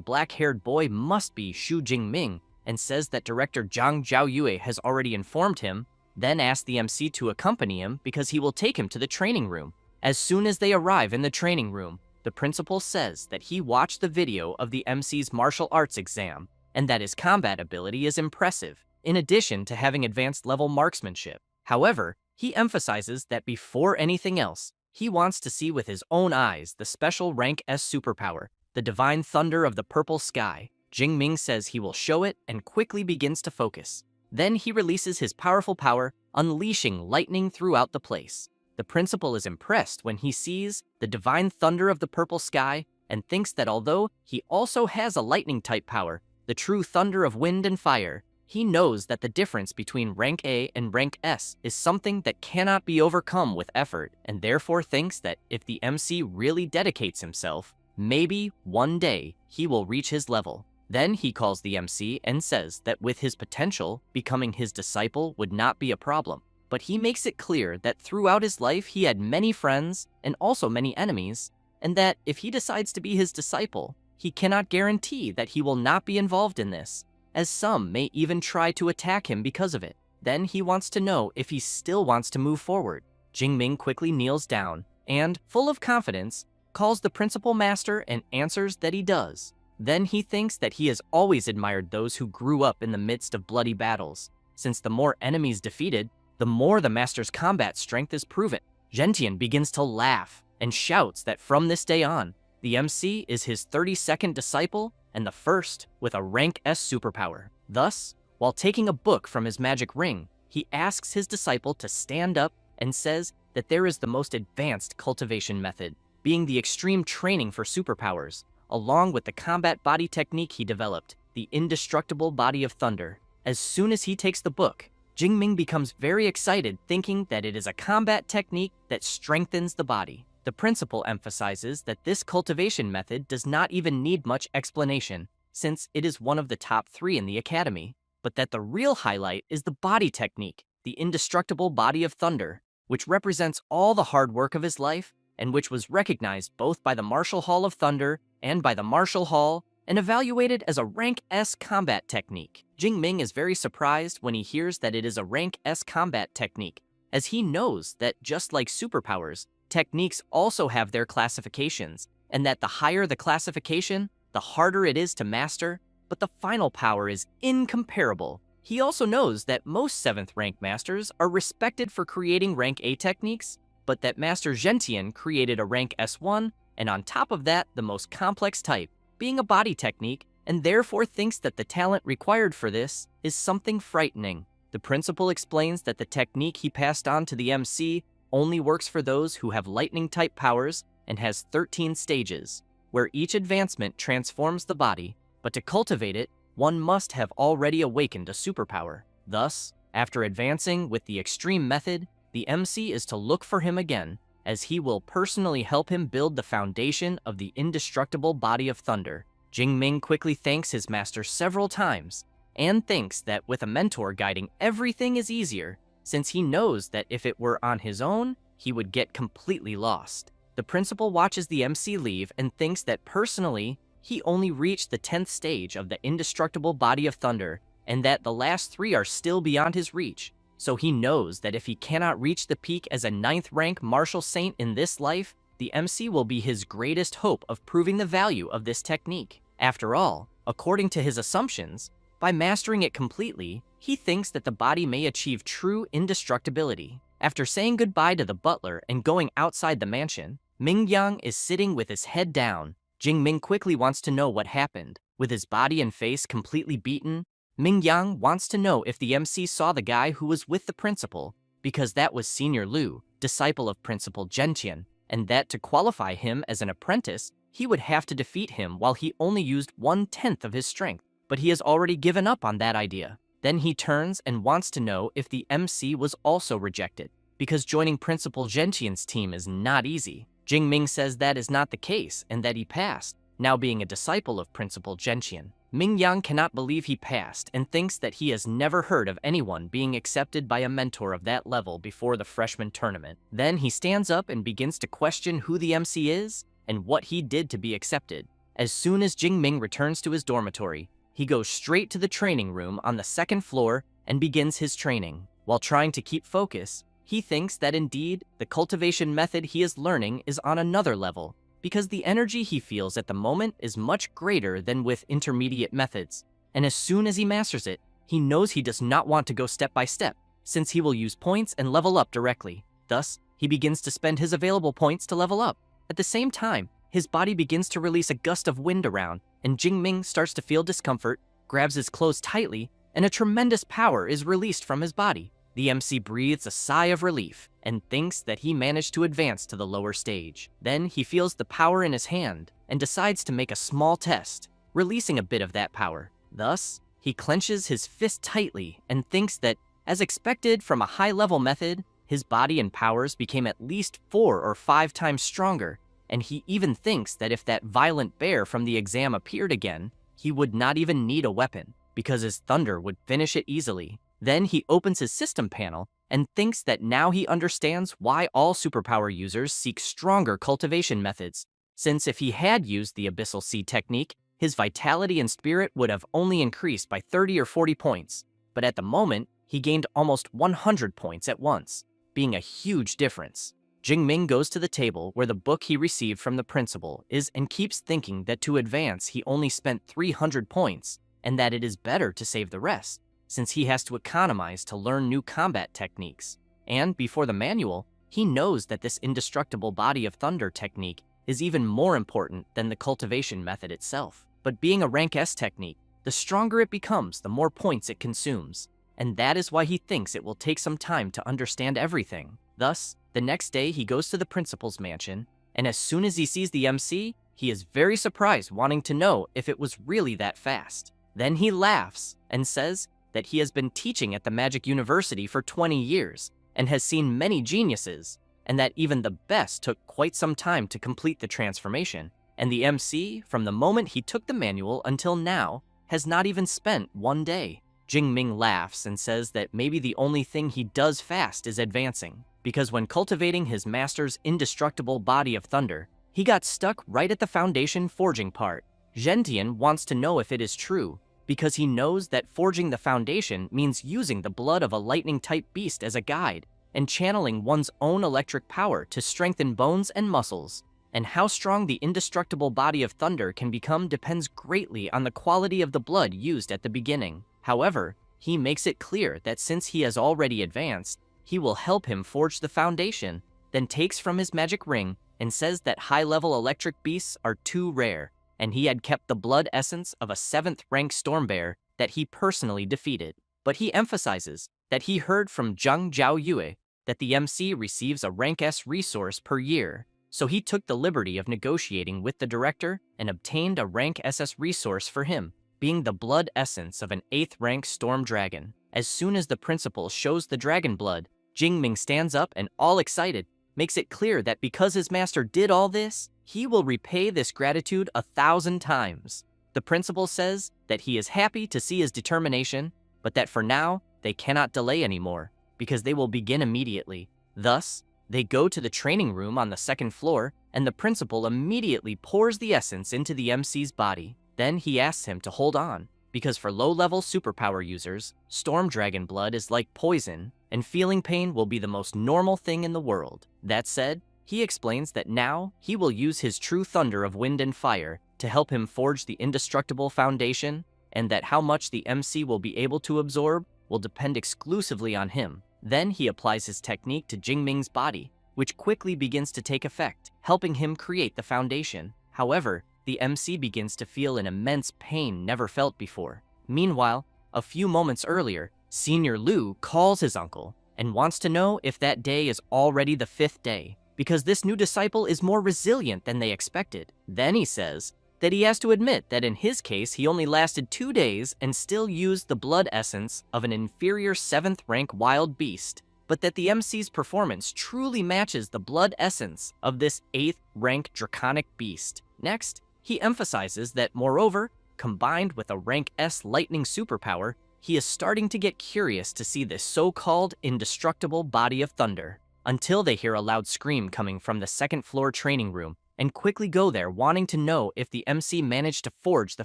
black-haired boy must be Xu Jingming and says that director Zhang Zhaoyue has already informed him, then asks the MC to accompany him because he will take him to the training room. As soon as they arrive in the training room, the principal says that he watched the video of the MC's martial arts exam and that his combat ability is impressive, in addition to having advanced level marksmanship. However, he emphasizes that before anything else, he wants to see with his own eyes the special rank S superpower, the divine thunder of the purple sky. Jingming says he will show it and quickly begins to focus. Then he releases his powerful power, unleashing lightning throughout the place. The principal is impressed when he sees the divine thunder of the purple sky and thinks that although he also has a lightning-type power, the true thunder of wind and fire, he knows that the difference between rank A and rank S is something that cannot be overcome with effort, and therefore thinks that if the MC really dedicates himself, maybe one day he will reach his level. Then he calls the MC and says that with his potential, becoming his disciple would not be a problem. But he makes it clear that throughout his life he had many friends and also many enemies, and that if he decides to be his disciple, he cannot guarantee that he will not be involved in this, as some may even try to attack him because of it. Then he wants to know if he still wants to move forward. Jingming quickly kneels down and, full of confidence, calls the principal master and answers that he does. Then he thinks that he has always admired those who grew up in the midst of bloody battles, since the more enemies defeated, the more the master's combat strength is proven. Gentian begins to laugh and shouts that from this day on, the MC is his 32nd disciple and the first with a rank S superpower. Thus, while taking a book from his magic ring, he asks his disciple to stand up and says that there is the most advanced cultivation method, being the extreme training for superpowers, along with the combat body technique he developed, the indestructible body of thunder. As soon as he takes the book, Jingming becomes very excited, thinking that it is a combat technique that strengthens the body. The principal emphasizes that this cultivation method does not even need much explanation, since it is one of the top 3 in the academy, but that the real highlight is the body technique, the indestructible body of thunder, which represents all the hard work of his life and which was recognized both by the Martial Hall of Thunder and by the Martial Hall and evaluated as a rank S combat technique. Jingming is very surprised when he hears that it is a rank S combat technique, as he knows that just like superpowers, techniques also have their classifications, and that the higher the classification, the harder it is to master, but the final power is incomparable. He also knows that most 7th rank masters are respected for creating rank A techniques, but that Master Gentian created a rank S1, and on top of that, the most complex type, being a body technique, and therefore thinks that the talent required for this is something frightening. The principal explains that the technique he passed on to the MC only works for those who have lightning-type powers and has 13 stages, where each advancement transforms the body, but to cultivate it, one must have already awakened a superpower. Thus, after advancing with the extreme method, the MC is to look for him again, as he will personally help him build the foundation of the indestructible body of thunder. Jingming quickly thanks his master several times, and thinks that with a mentor guiding, everything is easier, since he knows that if it were on his own, he would get completely lost. The principal watches the MC leave and thinks that personally, he only reached the 10th stage of the indestructible body of thunder, and that the last 3 are still beyond his reach. So he knows that if he cannot reach the peak as a 9th rank martial saint in this life, the MC will be his greatest hope of proving the value of this technique. After all, according to his assumptions, by mastering it completely, he thinks that the body may achieve true indestructibility. After saying goodbye to the butler and going outside the mansion, Mingyang is sitting with his head down. Jingming quickly wants to know what happened. With his body and face completely beaten, Mingyang wants to know if the MC saw the guy who was with the principal, because that was Senior Liu, disciple of Principal Gentian, and that to qualify him as an apprentice, he would have to defeat him while he only used 1/10 of his strength. But he has already given up on that idea. Then he turns and wants to know if the MC was also rejected, because joining Principal Gentian's team is not easy. Jingming says that is not the case and that he passed, now being a disciple of Principal Gentian. Mingyang cannot believe he passed and thinks that he has never heard of anyone being accepted by a mentor of that level before the freshman tournament. Then he stands up and begins to question who the MC is and what he did to be accepted. As soon as Jingming returns to his dormitory, he goes straight to the training room on the second floor and begins his training. While trying to keep focus, he thinks that indeed the cultivation method he is learning is on another level, because the energy he feels at the moment is much greater than with intermediate methods. And as soon as he masters it, he knows he does not want to go step by step, since he will use points and level up directly. Thus, he begins to spend his available points to level up. At the same time, his body begins to release a gust of wind around, and Jingming starts to feel discomfort, grabs his clothes tightly, and a tremendous power is released from his body. The MC breathes a sigh of relief and thinks that he managed to advance to the lower stage. Then he feels the power in his hand and decides to make a small test, releasing a bit of that power. Thus, he clenches his fist tightly and thinks that, as expected from a high-level method, his body and powers became at least 4 or 5 times stronger, and he even thinks that if that violent bear from the exam appeared again, he would not even need a weapon, because his thunder would finish it easily. Then he opens his system panel and thinks that now he understands why all superpower users seek stronger cultivation methods, since if he had used the Abyssal Seed technique, his vitality and spirit would have only increased by 30 or 40 points, but at the moment, he gained almost 100 points at once, being a huge difference. Jingming goes to the table where the book he received from the principal is and keeps thinking that to advance he only spent 300 points, and that it is better to save the rest, since he has to economize to learn new combat techniques. And before the manual, he knows that this indestructible body of thunder technique is even more important than the cultivation method itself. But being a rank S technique, the stronger it becomes, the more points it consumes, and that is why he thinks it will take some time to understand everything. Thus, the next day he goes to the principal's mansion, and as soon as he sees the MC, he is very surprised, wanting to know if it was really that fast. Then he laughs and says that he has been teaching at the Magic University for 20 years and has seen many geniuses, and that even the best took quite some time to complete the transformation, and the MC, from the moment he took the manual until now, has not even spent 1 day. Jingming laughs and says that maybe the only thing he does fast is advancing, because when cultivating his master's indestructible body of thunder, he got stuck right at the foundation forging part. Gentian wants to know if it is true, because he knows that forging the foundation means using the blood of a lightning-type beast as a guide and channeling one's own electric power to strengthen bones and muscles. And how strong the indestructible body of thunder can become depends greatly on the quality of the blood used at the beginning. However, he makes it clear that since he has already advanced, he will help him forge the foundation, then takes from his magic ring and says that high-level electric beasts are too rare, and he had kept the blood essence of a 7th rank storm bear that he personally defeated. But he emphasizes that he heard from Zhang Zhaoyue that the MC receives a rank S resource per year, so he took the liberty of negotiating with the director and obtained a rank SS resource for him, being the blood essence of an 8th rank storm dragon. As soon as the principal shows the dragon blood, Jingming stands up and, all excited, makes it clear that because his master did all this, he will repay this gratitude 1,000 times. The principal says that he is happy to see his determination, but that for now, they cannot delay anymore, because they will begin immediately. Thus, they go to the training room on the 2nd floor, and the principal immediately pours the essence into the MC's body. Then he asks him to hold on, because for low-level superpower users, storm dragon blood is like poison, and feeling pain will be the most normal thing in the world. That said, he explains that now he will use his true thunder of wind and fire to help him forge the indestructible foundation, and that how much the MC will be able to absorb will depend exclusively on him. Then he applies his technique to Jingming's body, which quickly begins to take effect, helping him create the foundation. However, the MC begins to feel an immense pain never felt before. Meanwhile, a few moments earlier, Senior Liu calls his uncle and wants to know if that day is already the 5th day, because this new disciple is more resilient than they expected. Then he says that he has to admit that in his case he only lasted 2 days and still used the blood essence of an inferior 7th rank wild beast, but that the MC's performance truly matches the blood essence of this 8th rank draconic beast. Next, he emphasizes that moreover, combined with a rank S lightning superpower, he is starting to get curious to see this so-called indestructible body of thunder, until they hear a loud scream coming from the 2nd floor training room and quickly go there wanting to know if the MC managed to forge the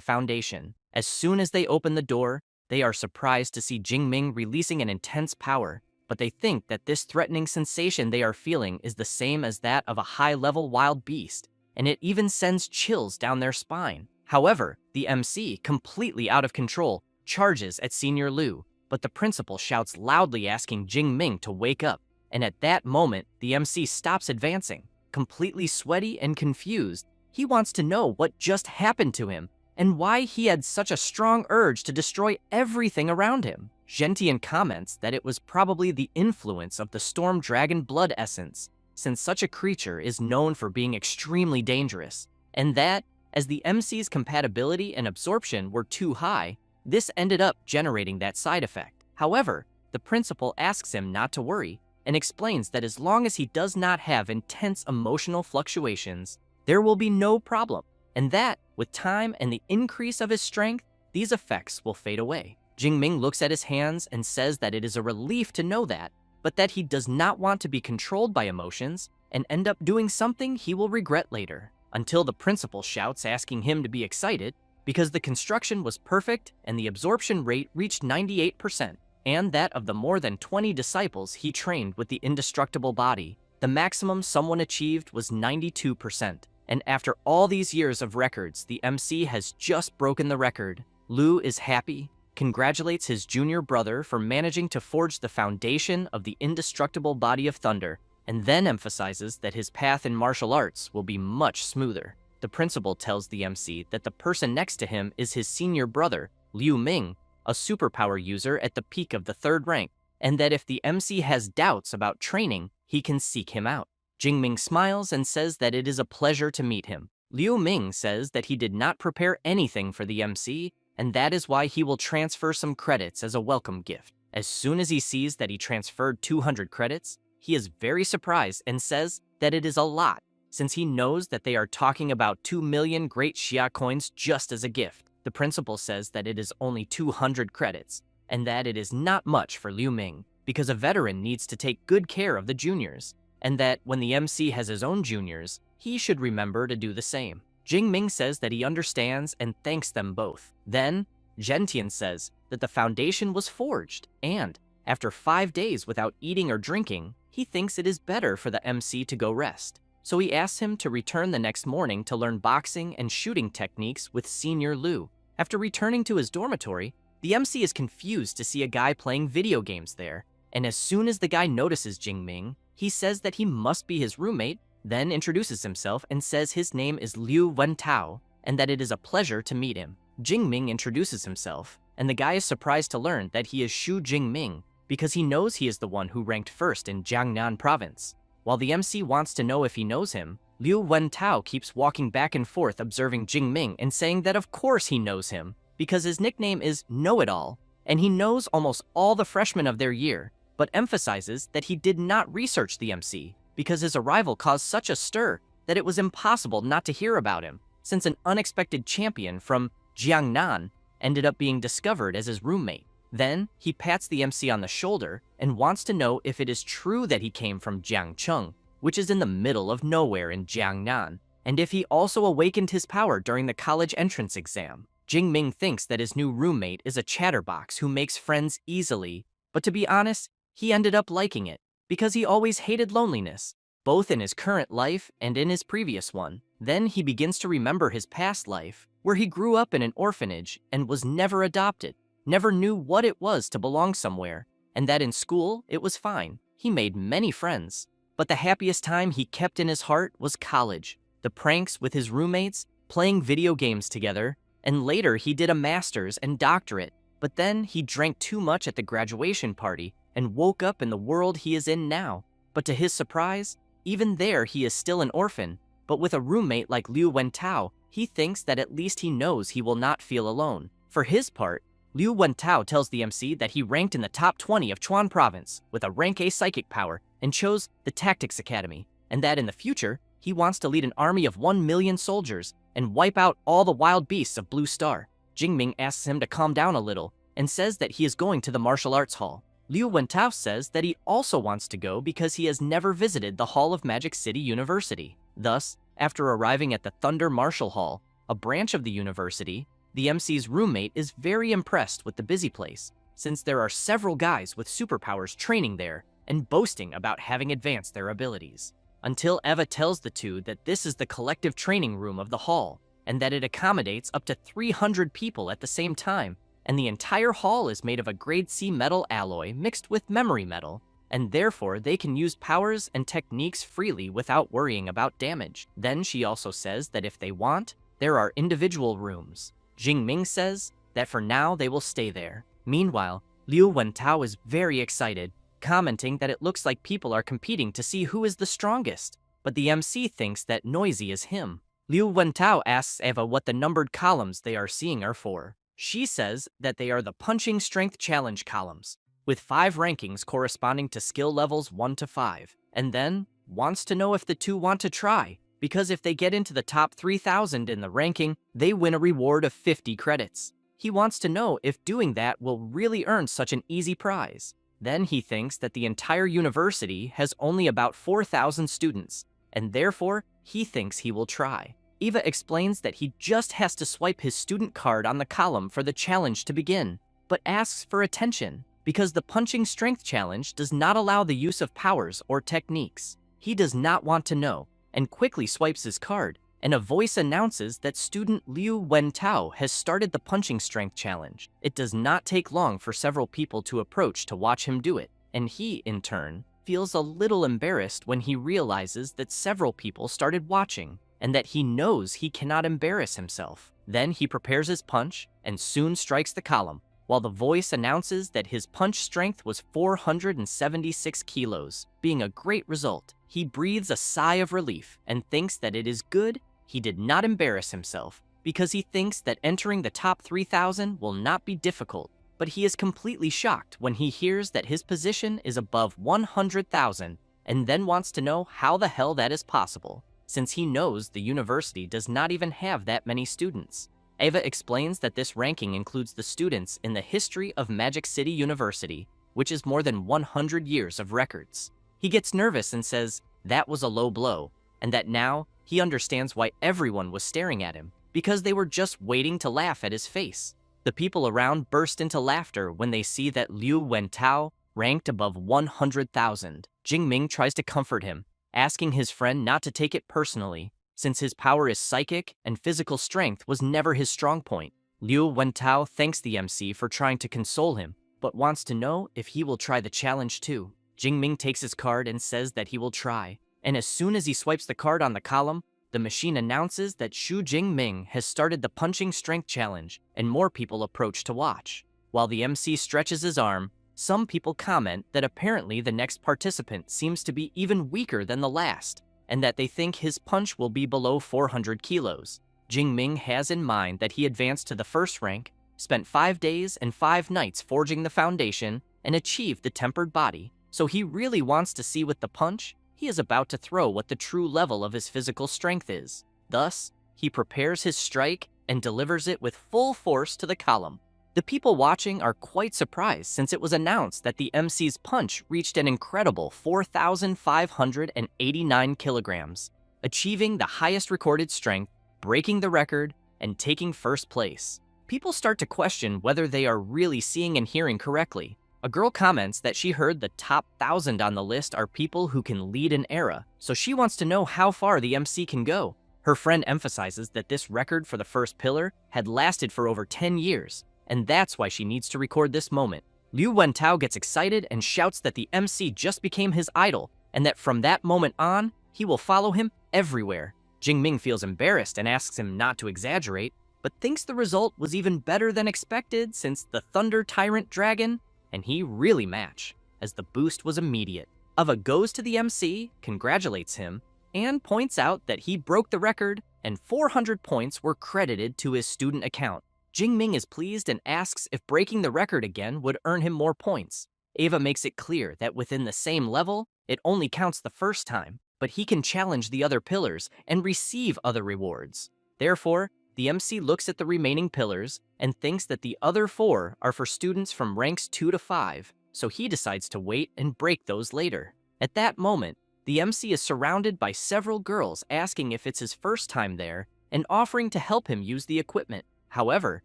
foundation. As soon as they open the door, they are surprised to see Jingming releasing an intense power, but they think that this threatening sensation they are feeling is the same as that of a high-level wild beast, and it even sends chills down their spine. However, the MC, completely out of control, charges at Senior Liu, but the principal shouts loudly asking Jingming to wake up, and at that moment, the MC stops advancing. Completely sweaty and confused, he wants to know what just happened to him and why he had such a strong urge to destroy everything around him. Gentian comments that it was probably the influence of the Storm Dragon blood essence, since such a creature is known for being extremely dangerous, and that, as the MC's compatibility and absorption were too high, this ended up generating that side effect. However, the principal asks him not to worry, and explains that as long as he does not have intense emotional fluctuations, there will be no problem, and that, with time and the increase of his strength, these effects will fade away. Jingming looks at his hands and says that it is a relief to know that, but that he does not want to be controlled by emotions and end up doing something he will regret later, until the principal shouts asking him to be excited because the construction was perfect and the absorption rate reached 98%. And that of the more than 20 disciples he trained with the indestructible body, the maximum someone achieved was 92%. And after all these years of records, the MC has just broken the record. Liu is happy, congratulates his junior brother for managing to forge the foundation of the indestructible body of thunder, and then emphasizes that his path in martial arts will be much smoother. The principal tells the MC that the person next to him is his senior brother, Liu Ming, a superpower user at the peak of the 3rd rank, and that if the MC has doubts about training, he can seek him out. Jingming smiles and says that it is a pleasure to meet him. Liu Ming says that he did not prepare anything for the MC, and that is why he will transfer some credits as a welcome gift. As soon as he sees that he transferred 200 credits, he is very surprised and says that it is a lot, since he knows that they are talking about 2 million great Xia coins just as a gift. The principal says that it is only 200 credits, and that it is not much for Liu Ming, because a veteran needs to take good care of the juniors, and that when the MC has his own juniors, he should remember to do the same. Jingming says that he understands and thanks them both. Then, Gentian says that the foundation was forged, and, after 5 days without eating or drinking, he thinks it is better for the MC to go rest. So he asks him to return the next morning to learn boxing and shooting techniques with Senior Liu. After returning to his dormitory, the MC is confused to see a guy playing video games there, and as soon as the guy notices Jingming, he says that he must be his roommate, then introduces himself and says his name is Liu Wentao, and that it is a pleasure to meet him. Jingming introduces himself, and the guy is surprised to learn that he is Shu Jingming, because he knows he is the one who ranked first in Jiangnan province. While the MC wants to know if he knows him, Liu Wentao keeps walking back and forth observing Jingming and saying that of course he knows him, because his nickname is Know-It-All, and he knows almost all the freshmen of their year, but emphasizes that he did not research the MC, because his arrival caused such a stir that it was impossible not to hear about him, since an unexpected champion from Jiangnan ended up being discovered as his roommate. Then, he pats the MC on the shoulder and wants to know if it is true that he came from Jiangcheng, which is in the middle of nowhere in Jiangnan, and if he also awakened his power during the college entrance exam. Jingming thinks that his new roommate is a chatterbox who makes friends easily, but to be honest, he ended up liking it, because he always hated loneliness, both in his current life and in his previous one. Then he begins to remember his past life, where he grew up in an orphanage and was never adopted, never knew what it was to belong somewhere, and that in school it was fine. He made many friends, but the happiest time he kept in his heart was college, the pranks with his roommates, playing video games together, and later he did a master's and doctorate, but then he drank too much at the graduation party and woke up in the world he is in now. But to his surprise, even there he is still an orphan, but with a roommate like Liu Wentao, he thinks that at least he knows he will not feel alone. For his part, Liu Wentao tells the MC that he ranked in the top 20 of Chuan Province with a rank A psychic power and chose the Tactics Academy, and that in the future, he wants to lead an army of 1 million soldiers and wipe out all the wild beasts of Blue Star. Jingming asks him to calm down a little and says that he is going to the martial arts hall. Liu Wentao says that he also wants to go because he has never visited the Hall of Magic City University. Thus, after arriving at the Thunder Martial Hall, a branch of the university, the MC's roommate is very impressed with the busy place, since there are several guys with superpowers training there and boasting about having advanced their abilities. Until Eva tells the two that this is the collective training room of the hall, and that it accommodates up to 300 people at the same time, and the entire hall is made of a grade C metal alloy mixed with memory metal, and therefore they can use powers and techniques freely without worrying about damage. Then she also says that if they want, there are individual rooms. Jingming says that for now they will stay there. Meanwhile, Liu Wentao is very excited, commenting that it looks like people are competing to see who is the strongest, but the MC thinks that Noisy is him. Liu Wentao asks Eva what the numbered columns they are seeing are for. She says that they are the Punching Strength Challenge columns, with 5 rankings corresponding to skill levels 1 to 5, and then wants to know if the two want to try, because if they get into the top 3,000 in the ranking, they win a reward of 50 credits. He wants to know if doing that will really earn such an easy prize. Then he thinks that the entire university has only about 4,000 students, and therefore he thinks he will try. Eva explains that he just has to swipe his student card on the column for the challenge to begin, but asks for attention, because the Punching Strength Challenge does not allow the use of powers or techniques. He does not want to know, and quickly swipes his card, and a voice announces that student Liu Wentao has started the Punching Strength Challenge. It does not take long for several people to approach to watch him do it, and he, in turn, feels a little embarrassed when he realizes that several people started watching, and that he knows he cannot embarrass himself. Then he prepares his punch, and soon strikes the column, while the voice announces that his punch strength was 476 kilos, being a great result. He breathes a sigh of relief and thinks that it is good he did not embarrass himself, because he thinks that entering the top 3,000 will not be difficult, but he is completely shocked when he hears that his position is above 100,000 and then wants to know how the hell that is possible, since he knows the university does not even have that many students. Eva explains that this ranking includes the students in the history of Magic City University, which is more than 100 years of records. He gets nervous and says that was a low blow, and that now he understands why everyone was staring at him, because they were just waiting to laugh at his face. The people around burst into laughter when they see that Liu Wentao ranked above 100,000. Jingming tries to comfort him, asking his friend not to take it personally, since his power is psychic and physical strength was never his strong point. Liu Wentao thanks the MC for trying to console him, but wants to know if he will try the challenge too. Jingming takes his card and says that he will try, and as soon as he swipes the card on the column, the machine announces that Xu Jingming has started the Punching Strength Challenge, and more people approach to watch. While the MC stretches his arm, some people comment that apparently the next participant seems to be even weaker than the last, and that they think his punch will be below 400 kilos. Jingming has in mind that he advanced to the first rank, spent 5 days and 5 nights forging the foundation, and achieved the tempered body, so he really wants to see with the punch he is about to throw what the true level of his physical strength is. Thus, he prepares his strike and delivers it with full force to the column. The people watching are quite surprised since it was announced that the MC's punch reached an incredible 4,589 kilograms, achieving the highest recorded strength, breaking the record, and taking first place. People start to question whether they are really seeing and hearing correctly. A girl comments that she heard the top 1,000 on the list are people who can lead an era, so she wants to know how far the MC can go. Her friend emphasizes that this record for the first pillar had lasted for over 10 years, and that's why she needs to record this moment. Liu Wentao gets excited and shouts that the MC just became his idol, and that from that moment on, he will follow him everywhere. Jingming feels embarrassed and asks him not to exaggerate, but thinks the result was even better than expected since the Thunder Tyrant Dragon and he really match, as the boost was immediate. Eva goes to the MC, congratulates him, and points out that he broke the record and 400 points were credited to his student account. Jingming is pleased and asks if breaking the record again would earn him more points. Ava makes it clear that within the same level, it only counts the first time, but he can challenge the other pillars and receive other rewards. Therefore, the MC looks at the remaining pillars and thinks that the other 4 are for students from ranks 2 to 5, so he decides to wait and break those later. At that moment, the MC is surrounded by several girls asking if it's his first time there and offering to help him use the equipment. However,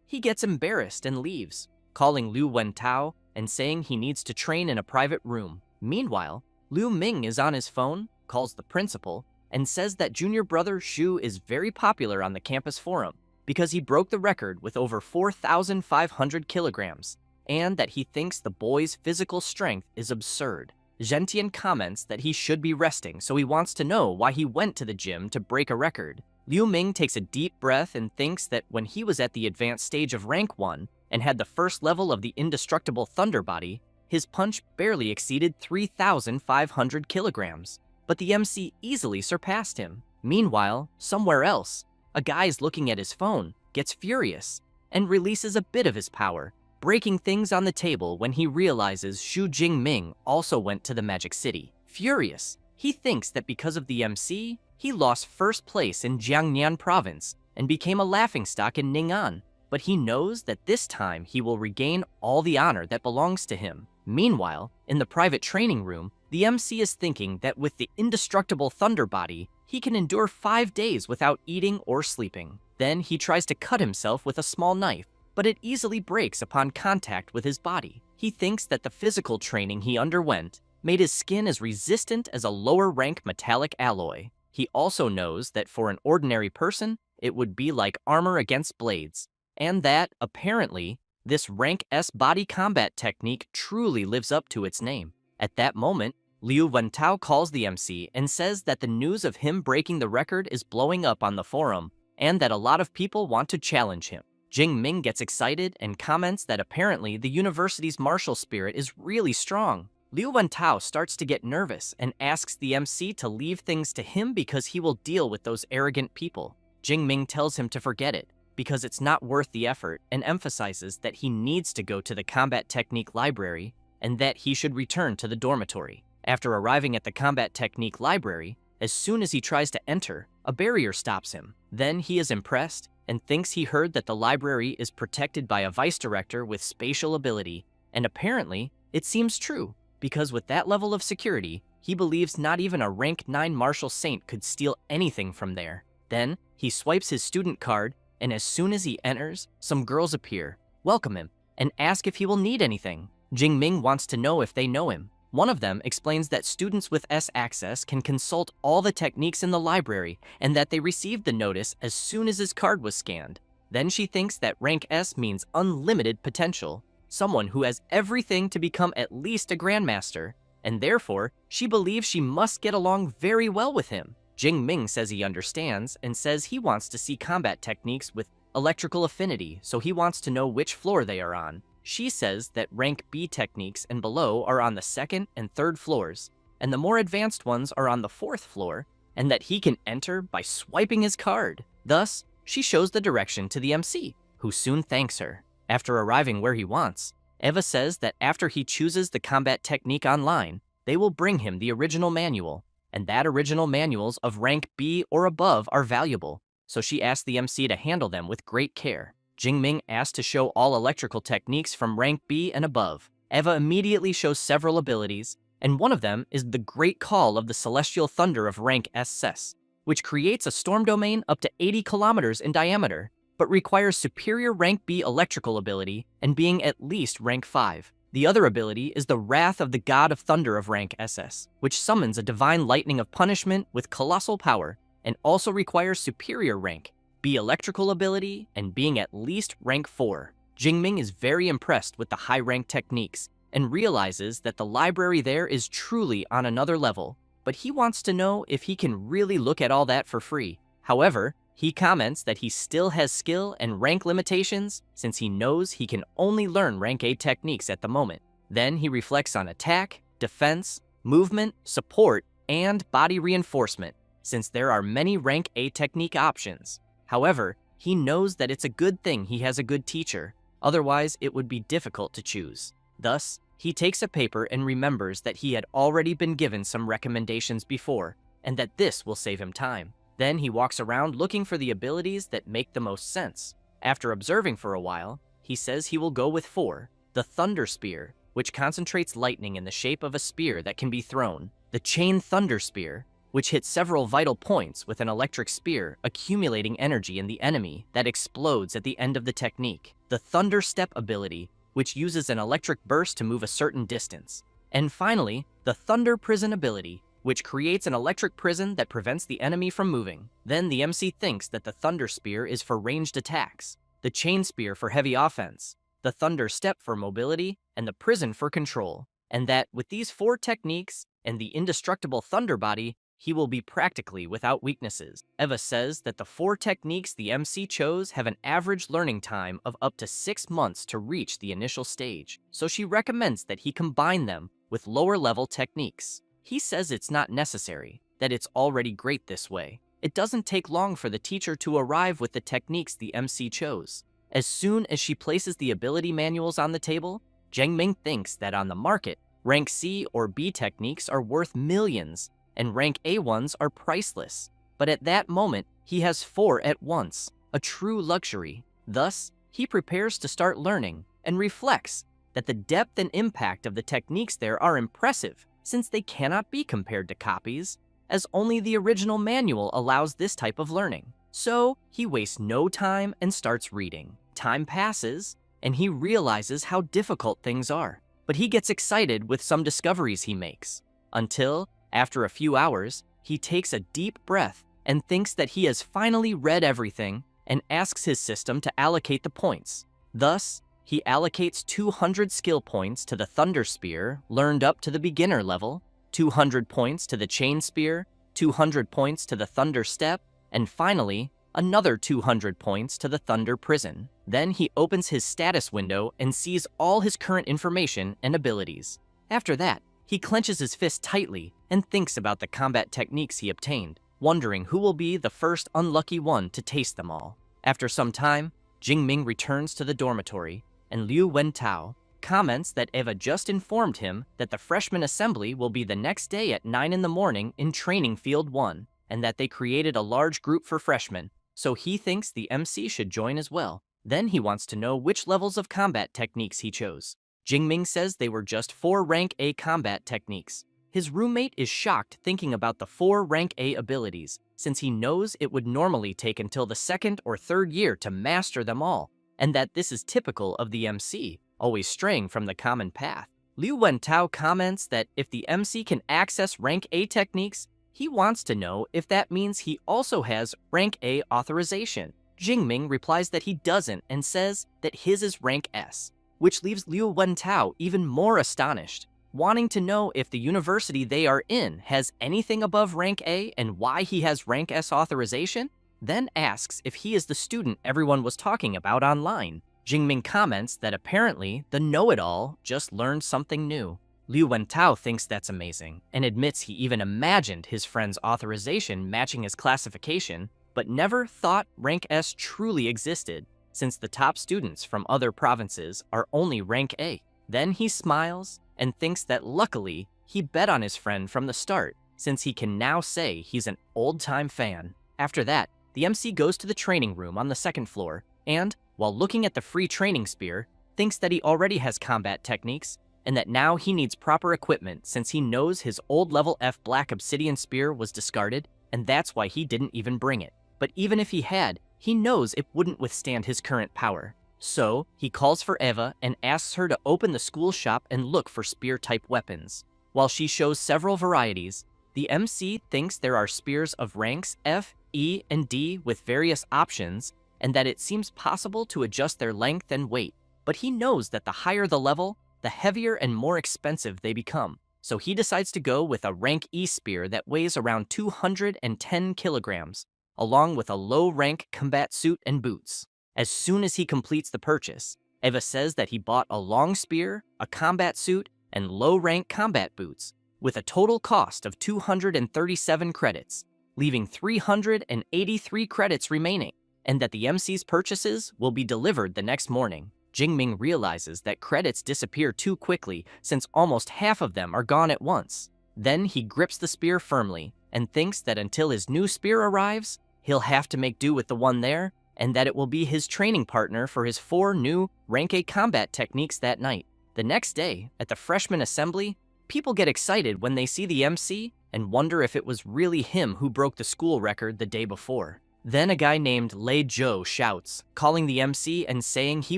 he gets embarrassed and leaves, calling Liu Wentao and saying he needs to train in a private room. Meanwhile, Liu Ming is on his phone, calls the principal, and says that junior brother Xu is very popular on the campus forum because he broke the record with over 4,500 kilograms, and that he thinks the boy's physical strength is absurd. Zhentian comments that he should be resting, so he wants to know why he went to the gym to break a record. Liu Ming takes a deep breath and thinks that when he was at the advanced stage of rank 1 and had the first level of the indestructible thunder body, his punch barely exceeded 3,500 kilograms. But the MC easily surpassed him. Meanwhile, somewhere else, a guy's looking at his phone, gets furious, and releases a bit of his power, breaking things on the table when he realizes Xu Jingming also went to the Magic City. Furious, he thinks that because of the MC, he lost first place in Jiangnan province and became a laughingstock in Ning'an, but he knows that this time he will regain all the honor that belongs to him. Meanwhile, in the private training room, the MC is thinking that with the indestructible thunder body, he can endure 5 days without eating or sleeping. Then he tries to cut himself with a small knife, but it easily breaks upon contact with his body. He thinks that the physical training he underwent made his skin as resistant as a lower-rank metallic alloy. He also knows that for an ordinary person, it would be like armor against blades, and that, apparently, this rank S body combat technique truly lives up to its name. At that moment, Liu Wentao calls the MC and says that the news of him breaking the record is blowing up on the forum, and that a lot of people want to challenge him. Jing Ming gets excited and comments that apparently the university's martial spirit is really strong. Liu Wentao starts to get nervous and asks the MC to leave things to him because he will deal with those arrogant people. Jing Ming tells him to forget it, because it's not worth the effort, and emphasizes that he needs to go to the combat technique library and that he should return to the dormitory. After arriving at the combat technique library, as soon as he tries to enter, a barrier stops him. Then he is impressed and thinks he heard that the library is protected by a vice director with spatial ability, and apparently it seems true, because with that level of security, he believes not even a rank 9 martial saint could steal anything from there. Then he swipes his student card, and as soon as he enters, some girls appear, welcome him, and ask if he will need anything. Jing Ming wants to know if they know him. One of them explains that students with S access can consult all the techniques in the library and that they received the notice as soon as his card was scanned. Then she thinks that rank S means unlimited potential, someone who has everything to become at least a grandmaster, and therefore she believes she must get along very well with him. Jing Ming says he understands and says he wants to see combat techniques with electrical affinity, so he wants to know which floor they are on. She says that rank B techniques and below are on the 2nd and 3rd floors, and the more advanced ones are on the 4th floor, and that he can enter by swiping his card. Thus, she shows the direction to the MC, who soon thanks her. After arriving where he wants, Eva says that after he chooses the combat technique online, they will bring him the original manual, and that original manuals of rank B or above are valuable, so she asks the MC to handle them with great care. Jing Ming asks to show all electrical techniques from rank B and above. Eva immediately shows several abilities, and one of them is the Great Call of the Celestial Thunder of rank SSS, which creates a storm domain up to 80 kilometers in diameter, but requires superior rank B electrical ability and being at least rank 5. The other ability is the Wrath of the God of Thunder of rank SS, which summons a divine lightning of punishment with colossal power, and also requires superior rank B electrical ability and being at least rank 4. Jingming is very impressed with the high rank techniques and realizes that the library there is truly on another level, but he wants to know if he can really look at all that for free. However, he comments that he still has skill and rank limitations since he knows he can only learn rank A techniques at the moment. Then he reflects on attack, defense, movement, support, and body reinforcement, since there are many rank A technique options. However, he knows that it's a good thing he has a good teacher, otherwise it would be difficult to choose. Thus, he takes a paper and remembers that he had already been given some recommendations before, and that this will save him time. Then he walks around looking for the abilities that make the most sense. After observing for a while, he says he will go with 4, the Thunder Spear, which concentrates lightning in the shape of a spear that can be thrown, the Chain Thunder Spear, which hits several vital points with an electric spear accumulating energy in the enemy that explodes at the end of the technique, the Thunder Step ability, which uses an electric burst to move a certain distance, and finally, the Thunder Prison ability, which creates an electric prison that prevents the enemy from moving. Then the MC thinks that the Thunder Spear is for ranged attacks, the Chain Spear for heavy offense, the Thunder Step for mobility, and the Prison for control, and that with these 4 techniques and the indestructible Thunder Body, he will be practically without weaknesses. Eva says that the 4 techniques the MC chose have an average learning time of up to 6 months to reach the initial stage, so she recommends that he combine them with lower-level techniques. He says it's not necessary, that it's already great this way. It doesn't take long for the teacher to arrive with the techniques the MC chose. As soon as she places the ability manuals on the table, Jingming thinks that on the market, rank C or B techniques are worth millions, and rank A ones are priceless. But at that moment, he has 4 at once, a true luxury. Thus, he prepares to start learning and reflects that the depth and impact of the techniques there are impressive, since they cannot be compared to copies, as only the original manual allows this type of learning. So, he wastes no time and starts reading. Time passes, and he realizes how difficult things are. But he gets excited with some discoveries he makes, until, after a few hours, he takes a deep breath and thinks that he has finally read everything and asks his system to allocate the points. Thus, he allocates 200 skill points to the Thunder Spear, learned up to the beginner level, 200 points to the Chain Spear, 200 points to the Thunder Step, and finally, another 200 points to the Thunder Prison. Then he opens his status window and sees all his current information and abilities. After that, he clenches his fist tightly and thinks about the combat techniques he obtained, wondering who will be the first unlucky one to taste them all. After some time, Jingming returns to the dormitory, and Liu Wentao comments that Eva just informed him that the freshman assembly will be the next day at 9 in the morning in Training Field 1, and that they created a large group for freshmen, so he thinks the MC should join as well. Then he wants to know which levels of combat techniques he chose. Jingming says they were just 4 rank A combat techniques. His roommate is shocked thinking about the 4 rank A abilities, since he knows it would normally take until the 2nd or 3rd year to master them all, and that this is typical of the MC, always straying from the common path. Liu Wentao comments that if the MC can access rank A techniques, he wants to know if that means he also has rank A authorization. Jingming replies that he doesn't and says that his is rank S, which leaves Liu Wentao even more astonished, wanting to know if the university they are in has anything above rank A and why he has rank S authorization, then asks if he is the student everyone was talking about online. Jingming comments that apparently the know-it-all just learned something new. Liu Wentao thinks that's amazing and admits he even imagined his friend's authorization matching his classification, but never thought rank S truly existed, since the top students from other provinces are only rank A. Then he smiles and thinks that luckily he bet on his friend from the start, since he can now say he's an old-time fan. After that, the MC goes to the training room on the 2nd floor and, while looking at the free training spear, thinks that he already has combat techniques and that now he needs proper equipment since he knows his old level F black obsidian spear was discarded and that's why he didn't even bring it. But even if he had, he knows it wouldn't withstand his current power. So, he calls for Eva and asks her to open the school shop and look for spear-type weapons. While she shows several varieties, the MC thinks there are spears of ranks F, E, and D with various options, and that it seems possible to adjust their length and weight. But he knows that the higher the level, the heavier and more expensive they become. So he decides to go with a rank E spear that weighs around 210 kilograms, along with a low-rank combat suit and boots. As soon as he completes the purchase, Eva says that he bought a long spear, a combat suit, and low-rank combat boots, with a total cost of 237 credits. leaving 383 credits remaining, and that the MC's purchases will be delivered the next morning. Jingming realizes that credits disappear too quickly since almost half of them are gone at once. Then he grips the spear firmly and thinks that until his new spear arrives, he'll have to make do with the one there, and that it will be his training partner for his 4 new Rank A combat techniques that night. The next day, at the freshman assembly, people get excited when they see the MC and wonder if it was really him who broke the school record the day before. Then a guy named Lei Zhou shouts, calling the MC and saying he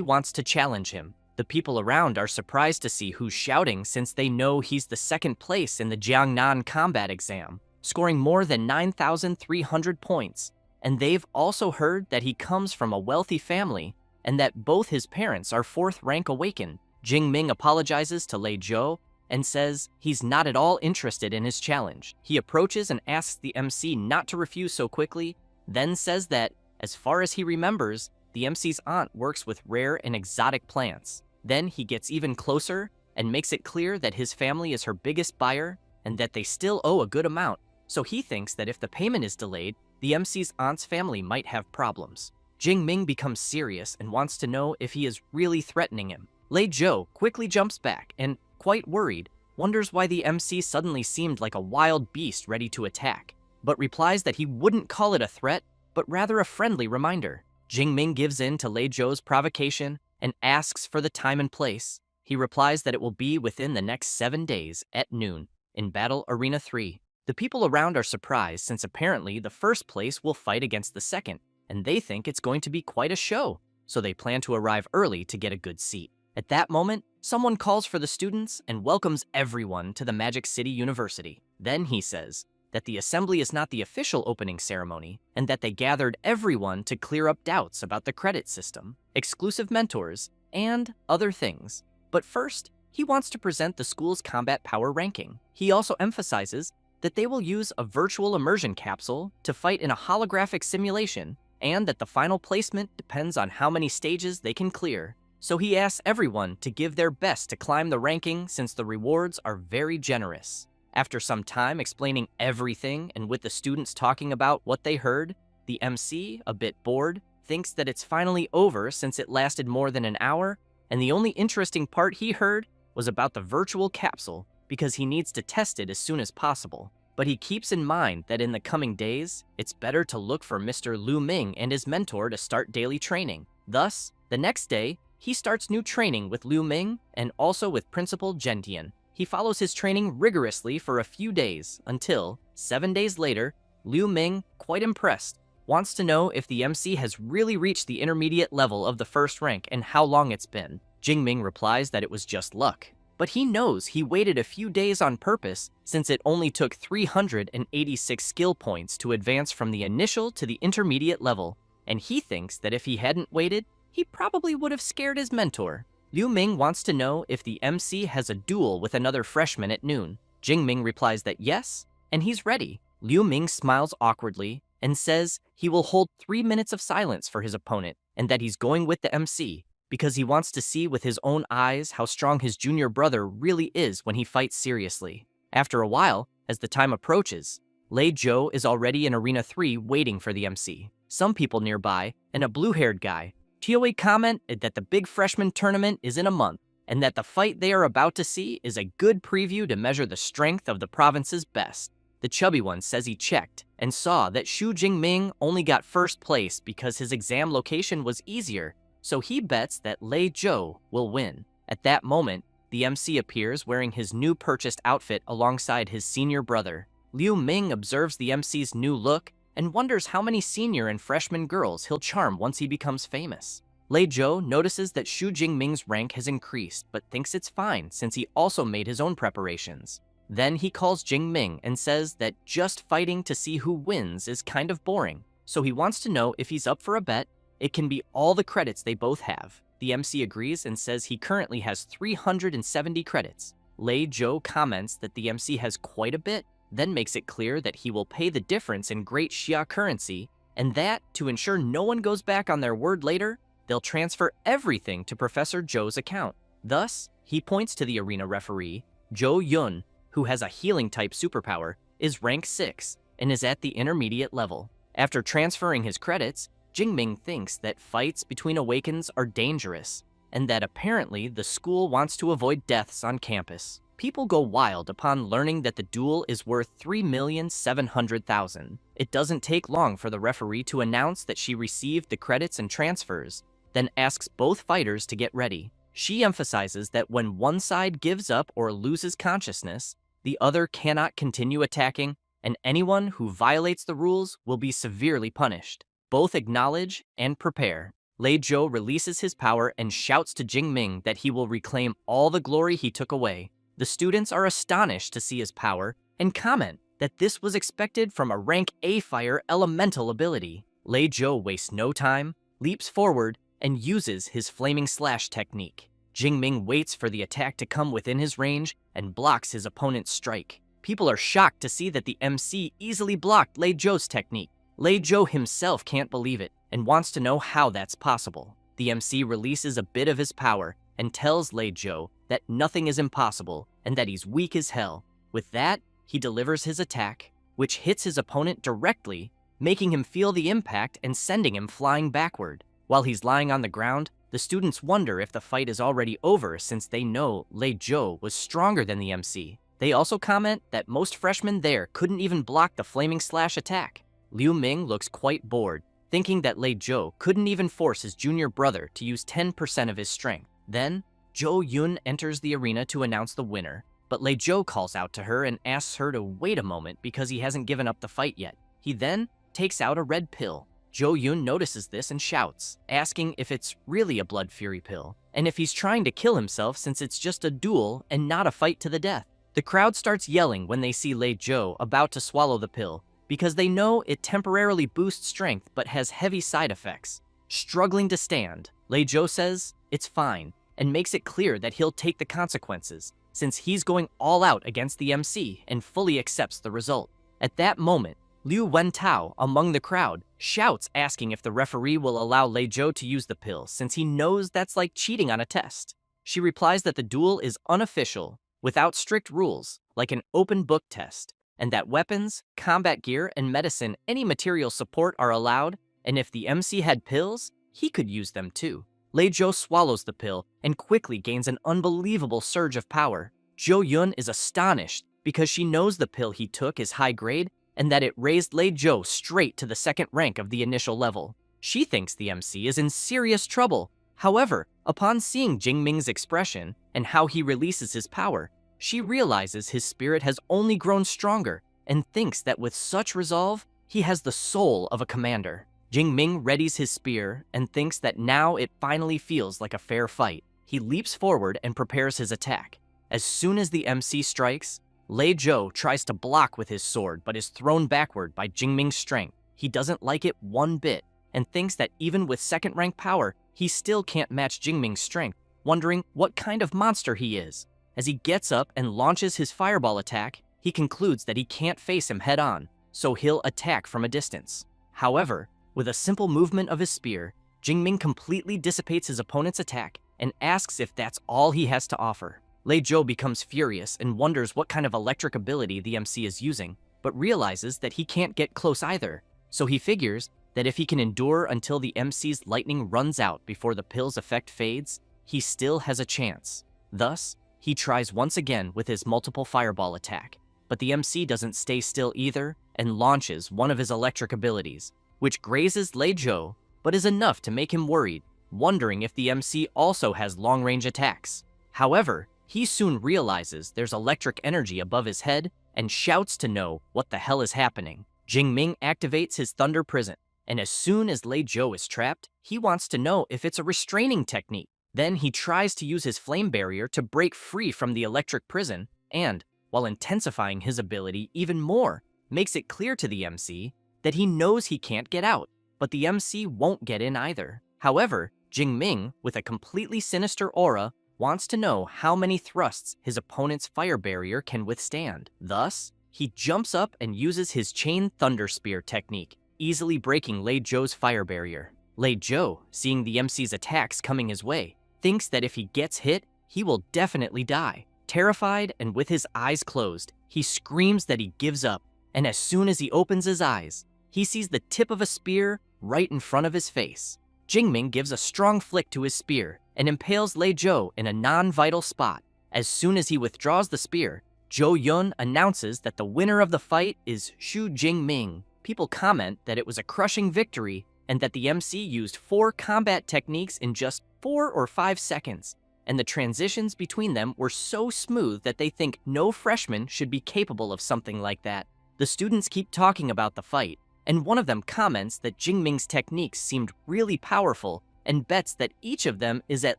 wants to challenge him. The people around are surprised to see who's shouting since they know he's the second place in the Jiangnan combat exam, scoring more than 9,300 points. And they've also heard that he comes from a wealthy family and that both his parents are 4th rank awakened. Jingming apologizes to Lei Zhou and says he's not at all interested in his challenge. He approaches and asks the MC not to refuse so quickly, then says that, as far as he remembers, the MC's aunt works with rare and exotic plants. Then he gets even closer and makes it clear that his family is her biggest buyer and that they still owe a good amount, so he thinks that if the payment is delayed, the MC's aunt's family might have problems. Jingming becomes serious and wants to know if he is really threatening him. Lei Zhou quickly jumps back and, quite worried, wonders why the MC suddenly seemed like a wild beast ready to attack, but replies that he wouldn't call it a threat, but rather a friendly reminder. Jingming gives in to Lei Zhou's provocation and asks for the time and place. He replies that it will be within the next 7 days at noon in Battle Arena 3. The people around are surprised since apparently the first place will fight against the second, and they think it's going to be quite a show, so they plan to arrive early to get a good seat. At that moment, someone calls for the students and welcomes everyone to the Magic City University. Then he says that the assembly is not the official opening ceremony, and that they gathered everyone to clear up doubts about the credit system, exclusive mentors, and other things. But first, he wants to present the school's combat power ranking. He also emphasizes that they will use a virtual immersion capsule to fight in a holographic simulation, and that the final placement depends on how many stages they can clear. So he asks everyone to give their best to climb the ranking since the rewards are very generous. After some time explaining everything and with the students talking about what they heard, the MC, a bit bored, thinks that it's finally over since it lasted more than an hour, and the only interesting part he heard was about the virtual capsule because he needs to test it as soon as possible. But he keeps in mind that in the coming days, it's better to look for Mr. Liu Ming and his mentor to start daily training. Thus, the next day, he starts new training with Liu Ming and also with Principal Gentian. He follows his training rigorously for a few days until, 7 days later, Liu Ming, quite impressed, wants to know if the MC has really reached the intermediate level of the 1st rank and how long it's been. Jingming replies that it was just luck. But he knows he waited a few days on purpose since it only took 386 skill points to advance from the initial to the intermediate level, and he thinks that if he hadn't waited, he probably would have scared his mentor. Liu Ming wants to know if the MC has a duel with another freshman at noon. Jingming replies that yes, and he's ready. Liu Ming smiles awkwardly and says he will hold 3 minutes of silence for his opponent and that he's going with the MC because he wants to see with his own eyes how strong his junior brother really is when he fights seriously. After a while, as the time approaches, Lei Zhou is already in Arena 3 waiting for the MC. Some people nearby, and a blue-haired guy, Tioe comment that the big freshman tournament is in a month, and that the fight they are about to see is a good preview to measure the strength of the province's best. The chubby one says he checked and saw that Xu Jingming only got 1st place because his exam location was easier, so he bets that Lei Zhou will win. At that moment, the MC appears wearing his new purchased outfit alongside his senior brother. Liu Ming observes the MC's new look and wonders how many senior and freshman girls he'll charm once he becomes famous. Lei Zhou notices that Xu Jingming's rank has increased, but thinks it's fine since he also made his own preparations. Then he calls Jingming and says that just fighting to see who wins is kind of boring, so he wants to know if he's up for a bet. It can be all the credits they both have. The MC agrees and says he currently has 370 credits. Lei Zhou comments that the MC has quite a bit, then makes it clear that he will pay the difference in Great Xia currency, and that, to ensure no one goes back on their word later, they'll transfer everything to Professor Zhou's account. Thus, he points to the arena referee, Zhou Yun, who has a healing-type superpower, is rank 6, and is at the intermediate level. After transferring his credits, Jingming thinks that fights between awakens are dangerous, and that apparently the school wants to avoid deaths on campus. People go wild upon learning that the duel is worth 3,700,000. It doesn't take long for the referee to announce that she received the credits and transfers, then asks both fighters to get ready. She emphasizes that when one side gives up or loses consciousness, the other cannot continue attacking, and anyone who violates the rules will be severely punished. Both acknowledge and prepare. Lei Zhou releases his power and shouts to Jingming that he will reclaim all the glory he took away. The students are astonished to see his power and comment that this was expected from a rank A fire elemental ability. Lei Zhou wastes no time, leaps forward, and uses his flaming slash technique. Jingming waits for the attack to come within his range and blocks his opponent's strike. People are shocked to see that the MC easily blocked Lei Zhou's technique. Lei Zhou himself can't believe it and wants to know how that's possible. The MC releases a bit of his power and tells Lei Zhou that nothing is impossible and that he's weak as hell. With that, he delivers his attack, which hits his opponent directly, making him feel the impact and sending him flying backward. While he's lying on the ground, the students wonder if the fight is already over since they know Lei Zhou was stronger than the MC. They also comment that most freshmen there couldn't even block the flaming slash attack. Liu Ming looks quite bored, thinking that Lei Zhou couldn't even force his junior brother to use 10% of his strength. Then, Zhou Yun enters the arena to announce the winner, but Lei Zhou calls out to her and asks her to wait a moment because he hasn't given up the fight yet. He then takes out a red pill. Zhou Yun notices this and shouts, asking if it's really a blood fury pill, and if he's trying to kill himself since it's just a duel and not a fight to the death. The crowd starts yelling when they see Lei Zhou about to swallow the pill, because they know it temporarily boosts strength but has heavy side effects. Struggling to stand, Lei Zhou says it's fine, and makes it clear that he'll take the consequences, since he's going all out against the MC and fully accepts the result. At that moment, Liu Wentao, among the crowd, shouts asking if the referee will allow Lei Zhou to use the pill since he knows that's like cheating on a test. She replies that the duel is unofficial, without strict rules, like an open book test, and that weapons, combat gear, and medicine any material support are allowed, and if the MC had pills, he could use them too. Lei Zhou swallows the pill and quickly gains an unbelievable surge of power. Zhou Yun is astonished because she knows the pill he took is high grade and that it raised Lei Zhou straight to the second rank of the initial level. She thinks the MC is in serious trouble. However, upon seeing Jingming's expression and how he releases his power, she realizes his spirit has only grown stronger and thinks that with such resolve, he has the soul of a commander. Jingming readies his spear and thinks that now it finally feels like a fair fight. He leaps forward and prepares his attack. As soon as the MC strikes, Lei Zhou tries to block with his sword but is thrown backward by Jingming's strength. He doesn't like it one bit and thinks that even with second rank power, he still can't match Jingming's strength, wondering what kind of monster he is. As he gets up and launches his fireball attack, he concludes that he can't face him head on, so he'll attack from a distance. However, with a simple movement of his spear, Jingming completely dissipates his opponent's attack and asks if that's all he has to offer. Lei Zhou becomes furious and wonders what kind of electric ability the MC is using, but realizes that he can't get close either, so he figures that if he can endure until the MC's lightning runs out before the pill's effect fades, he still has a chance. Thus, he tries once again with his multiple fireball attack, but the MC doesn't stay still either and launches one of his electric abilities, which grazes Lei Zhou, but is enough to make him worried, wondering if the MC also has long-range attacks. However, he soon realizes there's electric energy above his head and shouts to know what the hell is happening. Jingming activates his Thunder Prison, and as soon as Lei Zhou is trapped, he wants to know if it's a restraining technique. Then he tries to use his flame barrier to break free from the electric prison and, while intensifying his ability even more, makes it clear to the MC that he knows he can't get out, but the MC won't get in either. However, Jingming, with a completely sinister aura, wants to know how many thrusts his opponent's fire barrier can withstand. Thus, he jumps up and uses his Chain Thunder Spear technique, easily breaking Lei Zhou's fire barrier. Lei Zhou, seeing the MC's attacks coming his way, thinks that if he gets hit, he will definitely die. Terrified and with his eyes closed, he screams that he gives up and as soon as he opens his eyes, he sees the tip of a spear right in front of his face. Jingming gives a strong flick to his spear and impales Lei Zhou in a non-vital spot. As soon as he withdraws the spear, Zhou Yun announces that the winner of the fight is Xu Jingming. People comment that it was a crushing victory and that the MC used 4 combat techniques in just 4 or 5 seconds, and the transitions between them were so smooth that they think no freshman should be capable of something like that. The students keep talking about the fight, and one of them comments that Jingming's techniques seemed really powerful and bets that each of them is at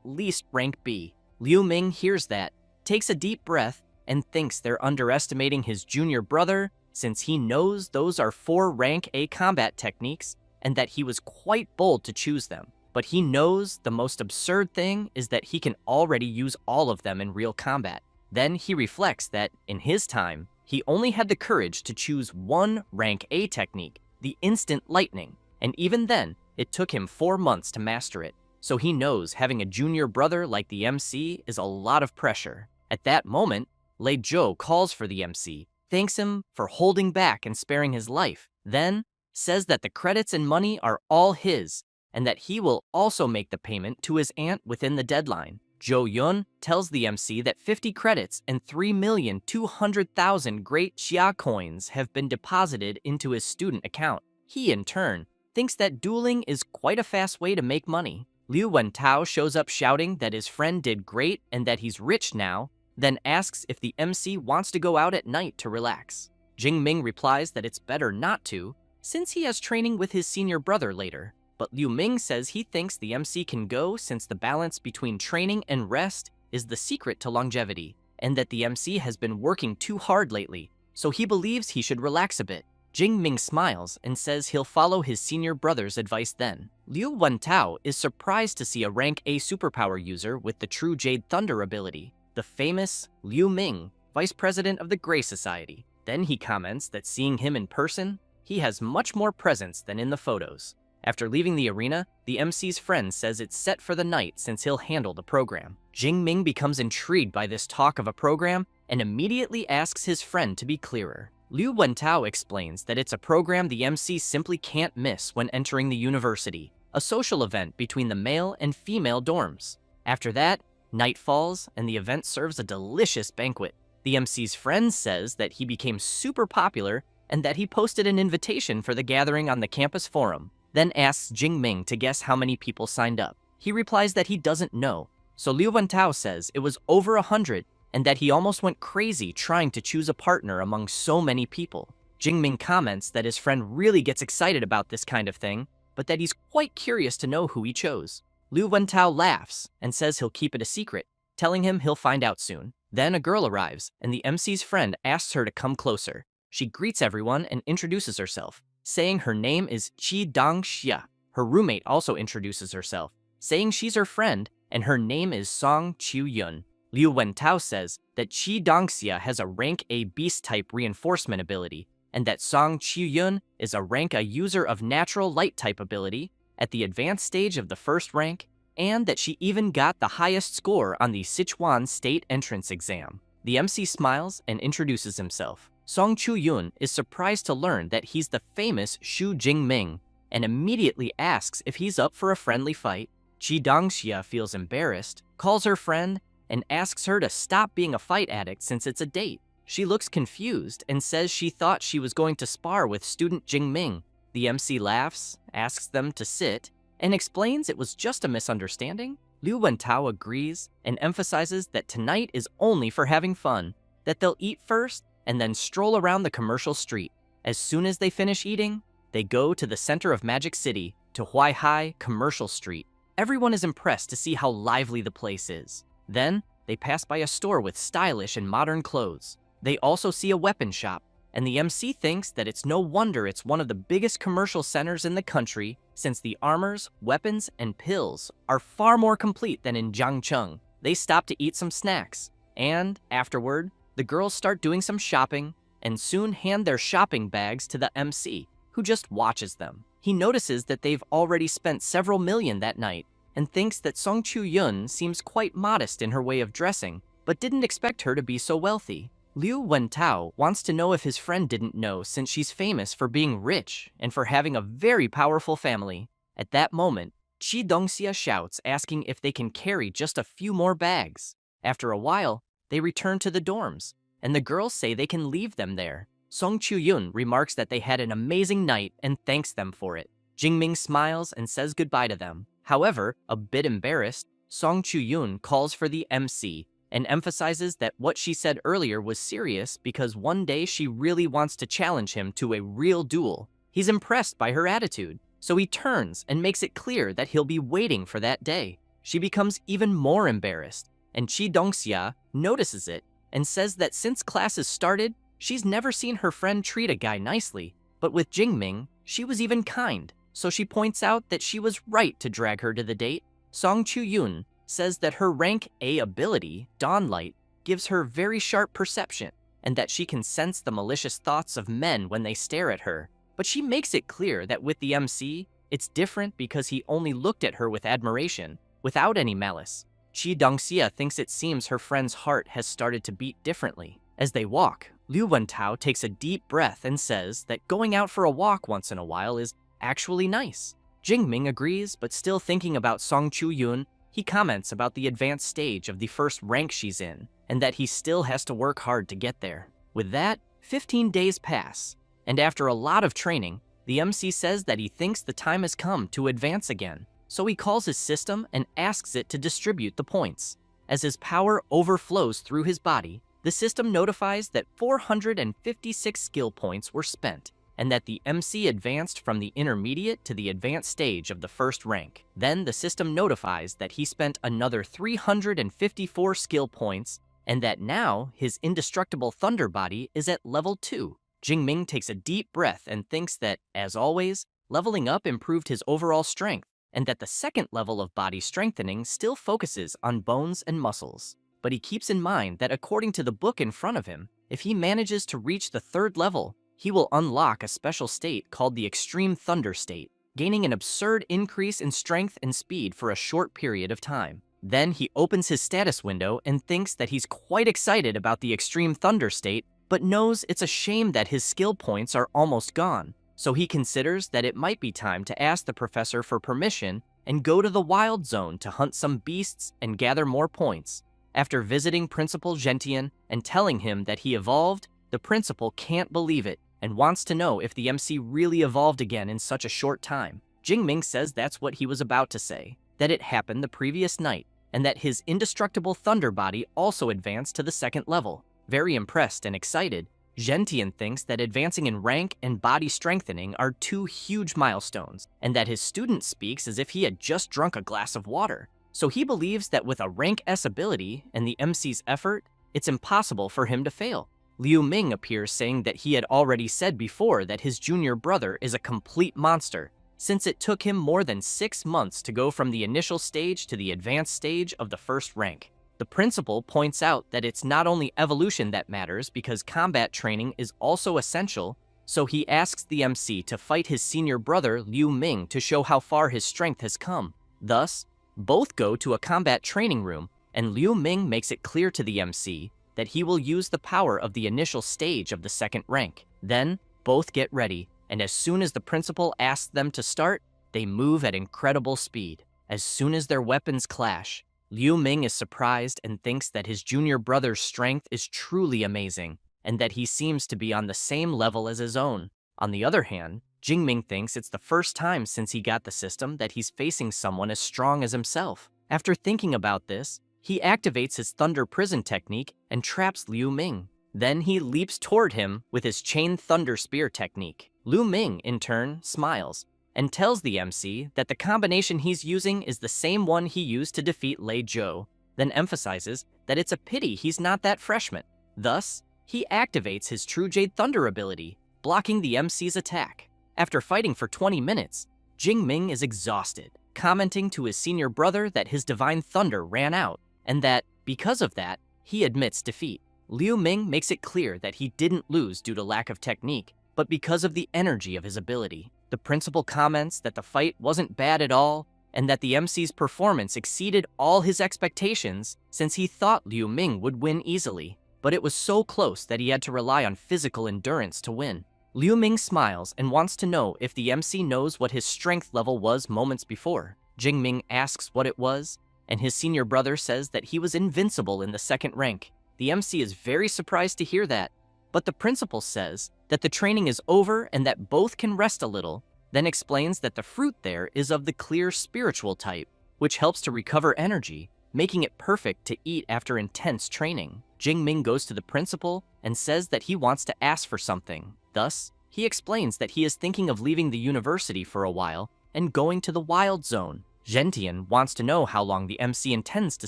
least rank B. Liu Ming hears that, takes a deep breath, and thinks they're underestimating his junior brother since he knows those are 4 rank A combat techniques and that he was quite bold to choose them. But he knows the most absurd thing is that he can already use all of them in real combat. Then he reflects that, in his time, he only had the courage to choose 1 rank A technique, the instant lightning, and even then, it took him 4 months to master it. So he knows having a junior brother like the MC is a lot of pressure. At that moment, Lei Zhou calls for the MC, thanks him for holding back and sparing his life, then says that the credits and money are all his, and that he will also make the payment to his aunt within the deadline. Zhou Yun tells the MC that 50 credits and 3,200,000 great Xia coins have been deposited into his student account. He, in turn, thinks that dueling is quite a fast way to make money. Liu Wentao shows up shouting that his friend did great and that he's rich now, then asks if the MC wants to go out at night to relax. Jingming replies that it's better not to, since he has training with his senior brother later. But Liu Ming says he thinks the MC can go since the balance between training and rest is the secret to longevity, and that the MC has been working too hard lately, so he believes he should relax a bit. Jingming smiles and says he'll follow his senior brother's advice then. Liu Wentao is surprised to see a rank A superpower user with the true Jade Thunder ability, the famous Liu Ming, vice president of the Grey Society. Then he comments that seeing him in person, he has much more presence than in the photos. After leaving the arena, the MC's friend says it's set for the night since he'll handle the program. Jingming becomes intrigued by this talk of a program and immediately asks his friend to be clearer. Liu Wentao explains that it's a program the MC simply can't miss when entering the university, a social event between the male and female dorms. After that, night falls and the event serves a delicious banquet. The MC's friend says that he became super popular and that he posted an invitation for the gathering on the campus forum, then asks Jingming to guess how many people signed up. He replies that he doesn't know, so Liu Wentao says it was over 100 and that he almost went crazy trying to choose a partner among so many people. Jingming comments that his friend really gets excited about this kind of thing, but that he's quite curious to know who he chose. Liu Wentao laughs and says he'll keep it a secret, telling him he'll find out soon. Then a girl arrives, and the MC's friend asks her to come closer. She greets everyone and introduces herself, saying her name is Qi Dongxia. Her roommate also introduces herself, saying she's her friend, and her name is Song Qiu-yun. Liu Wentao says that Qi Dongxia has a rank A beast-type reinforcement ability, and that Song Qiu-yun is a rank A user of natural light-type ability at the advanced stage of the first rank, and that she even got the highest score on the Sichuan State Entrance Exam. The MC smiles and introduces himself. Song Qiu-yun is surprised to learn that he's the famous Xu Jingming, and immediately asks if he's up for a friendly fight. Qi Dongxia feels embarrassed, calls her friend, and asks her to stop being a fight addict since it's a date. She looks confused and says she thought she was going to spar with student Jingming. The MC laughs, asks them to sit, and explains it was just a misunderstanding. Liu Wentao agrees and emphasizes that tonight is only for having fun, that they'll eat first and then stroll around the commercial street. As soon as they finish eating, they go to the center of Magic City, to Huaihai Commercial Street. Everyone is impressed to see how lively the place is. Then, they pass by a store with stylish and modern clothes. They also see a weapon shop, and the MC thinks that it's no wonder it's one of the biggest commercial centers in the country, since the armors, weapons, and pills are far more complete than in Jiangcheng. They stop to eat some snacks, and afterward, the girls start doing some shopping, and soon hand their shopping bags to the MC, who just watches them. He notices that they've already spent several million that night, and thinks that Song Qiu-yun seems quite modest in her way of dressing, but didn't expect her to be so wealthy. Liu Wentao wants to know if his friend didn't know since she's famous for being rich and for having a very powerful family. At that moment, Chi Dongxia shouts asking if they can carry just a few more bags. After a while, they return to the dorms, and the girls say they can leave them there. Song Chu-yun remarks that they had an amazing night and thanks them for it. Jingming smiles and says goodbye to them. However, a bit embarrassed, Song Chu-yun calls for the MC and emphasizes that what she said earlier was serious because one day she really wants to challenge him to a real duel. He's impressed by her attitude, so he turns and makes it clear that he'll be waiting for that day. She becomes even more embarrassed, and Chi Dongxia notices it and says that since classes started, she's never seen her friend treat a guy nicely, but with Jingming, she was even kind, so she points out that she was right to drag her to the date. Song Chu-yun says that her rank A ability, Dawnlight, gives her very sharp perception, and that she can sense the malicious thoughts of men when they stare at her. But she makes it clear that with the MC, it's different because he only looked at her with admiration, without any malice. Chi Dongxia thinks it seems her friend's heart has started to beat differently. As they walk, Liu Wentao takes a deep breath and says that going out for a walk once in a while is actually nice. Jingming agrees, but still thinking about Song Chu-yun, he comments about the advanced stage of the first rank she's in, and that he still has to work hard to get there. With that, 15 days pass, and after a lot of training, the MC says that he thinks the time has come to advance again, so he calls his system and asks it to distribute the points. As his power overflows through his body, the system notifies that 456 skill points were spent, and that the MC advanced from the intermediate to the advanced stage of the first rank. Then the system notifies that he spent another 354 skill points, and that now his indestructible thunder body is at level 2. Jingming takes a deep breath and thinks that, as always, leveling up improved his overall strength, and that the second level of body strengthening still focuses on bones and muscles. But he keeps in mind that according to the book in front of him, if he manages to reach the third level, he will unlock a special state called the Extreme Thunder State, gaining an absurd increase in strength and speed for a short period of time. Then he opens his status window and thinks that he's quite excited about the Extreme Thunder State, but knows it's a shame that his skill points are almost gone. So he considers that it might be time to ask the professor for permission and go to the Wild Zone to hunt some beasts and gather more points. After visiting Principal Gentian and telling him that he evolved, the principal can't believe it and wants to know if the MC really evolved again in such a short time. Jingming says that's what he was about to say, that it happened the previous night, and that his indestructible thunder body also advanced to the second level. Very impressed and excited, Gentian thinks that advancing in rank and body strengthening are two huge milestones, and that his student speaks as if he had just drunk a glass of water. So he believes that with a rank S ability and the MC's effort, it's impossible for him to fail. Liu Ming appears saying that he had already said before that his junior brother is a complete monster, since it took him more than 6 months to go from the initial stage to the advanced stage of the first rank. The principal points out that it's not only evolution that matters because combat training is also essential, so he asks the MC to fight his senior brother Liu Ming to show how far his strength has come. Thus, both go to a combat training room, and Liu Ming makes it clear to the MC that he will use the power of the initial stage of the second rank. Then, both get ready, and as soon as the principal asks them to start, they move at incredible speed. As soon as their weapons clash, Liu Ming is surprised and thinks that his junior brother's strength is truly amazing, and that he seems to be on the same level as his own. On the other hand, Jingming thinks it's the first time since he got the system that he's facing someone as strong as himself. After thinking about this, he activates his Thunder Prison technique and traps Liu Ming. Then he leaps toward him with his Chain Thunder Spear technique. Liu Ming, in turn, smiles and tells the MC that the combination he's using is the same one he used to defeat Lei Zhou, then emphasizes that it's a pity he's not that freshman. Thus, he activates his True Jade Thunder ability, blocking the MC's attack. After fighting for 20 minutes, Jingming is exhausted, commenting to his senior brother that his Divine Thunder ran out, and that, because of that, he admits defeat. Liu Ming makes it clear that he didn't lose due to lack of technique, but because of the energy of his ability. The principal comments that the fight wasn't bad at all, and that the MC's performance exceeded all his expectations since he thought Liu Ming would win easily. but it was so close that he had to rely on physical endurance to win. Liu Ming smiles and wants to know if the MC knows what his strength level was moments before. Jing Ming asks what it was, and his senior brother says that he was invincible in the second rank. The MC is very surprised to hear that, but the principal says that the training is over and that both can rest a little, then explains that the fruit there is of the clear spiritual type, which helps to recover energy, making it perfect to eat after intense training. Jing Ming goes to the principal and says that he wants to ask for something. Thus, he explains that he is thinking of leaving the university for a while and going to the wild zone. Gentian wants to know how long the MC intends to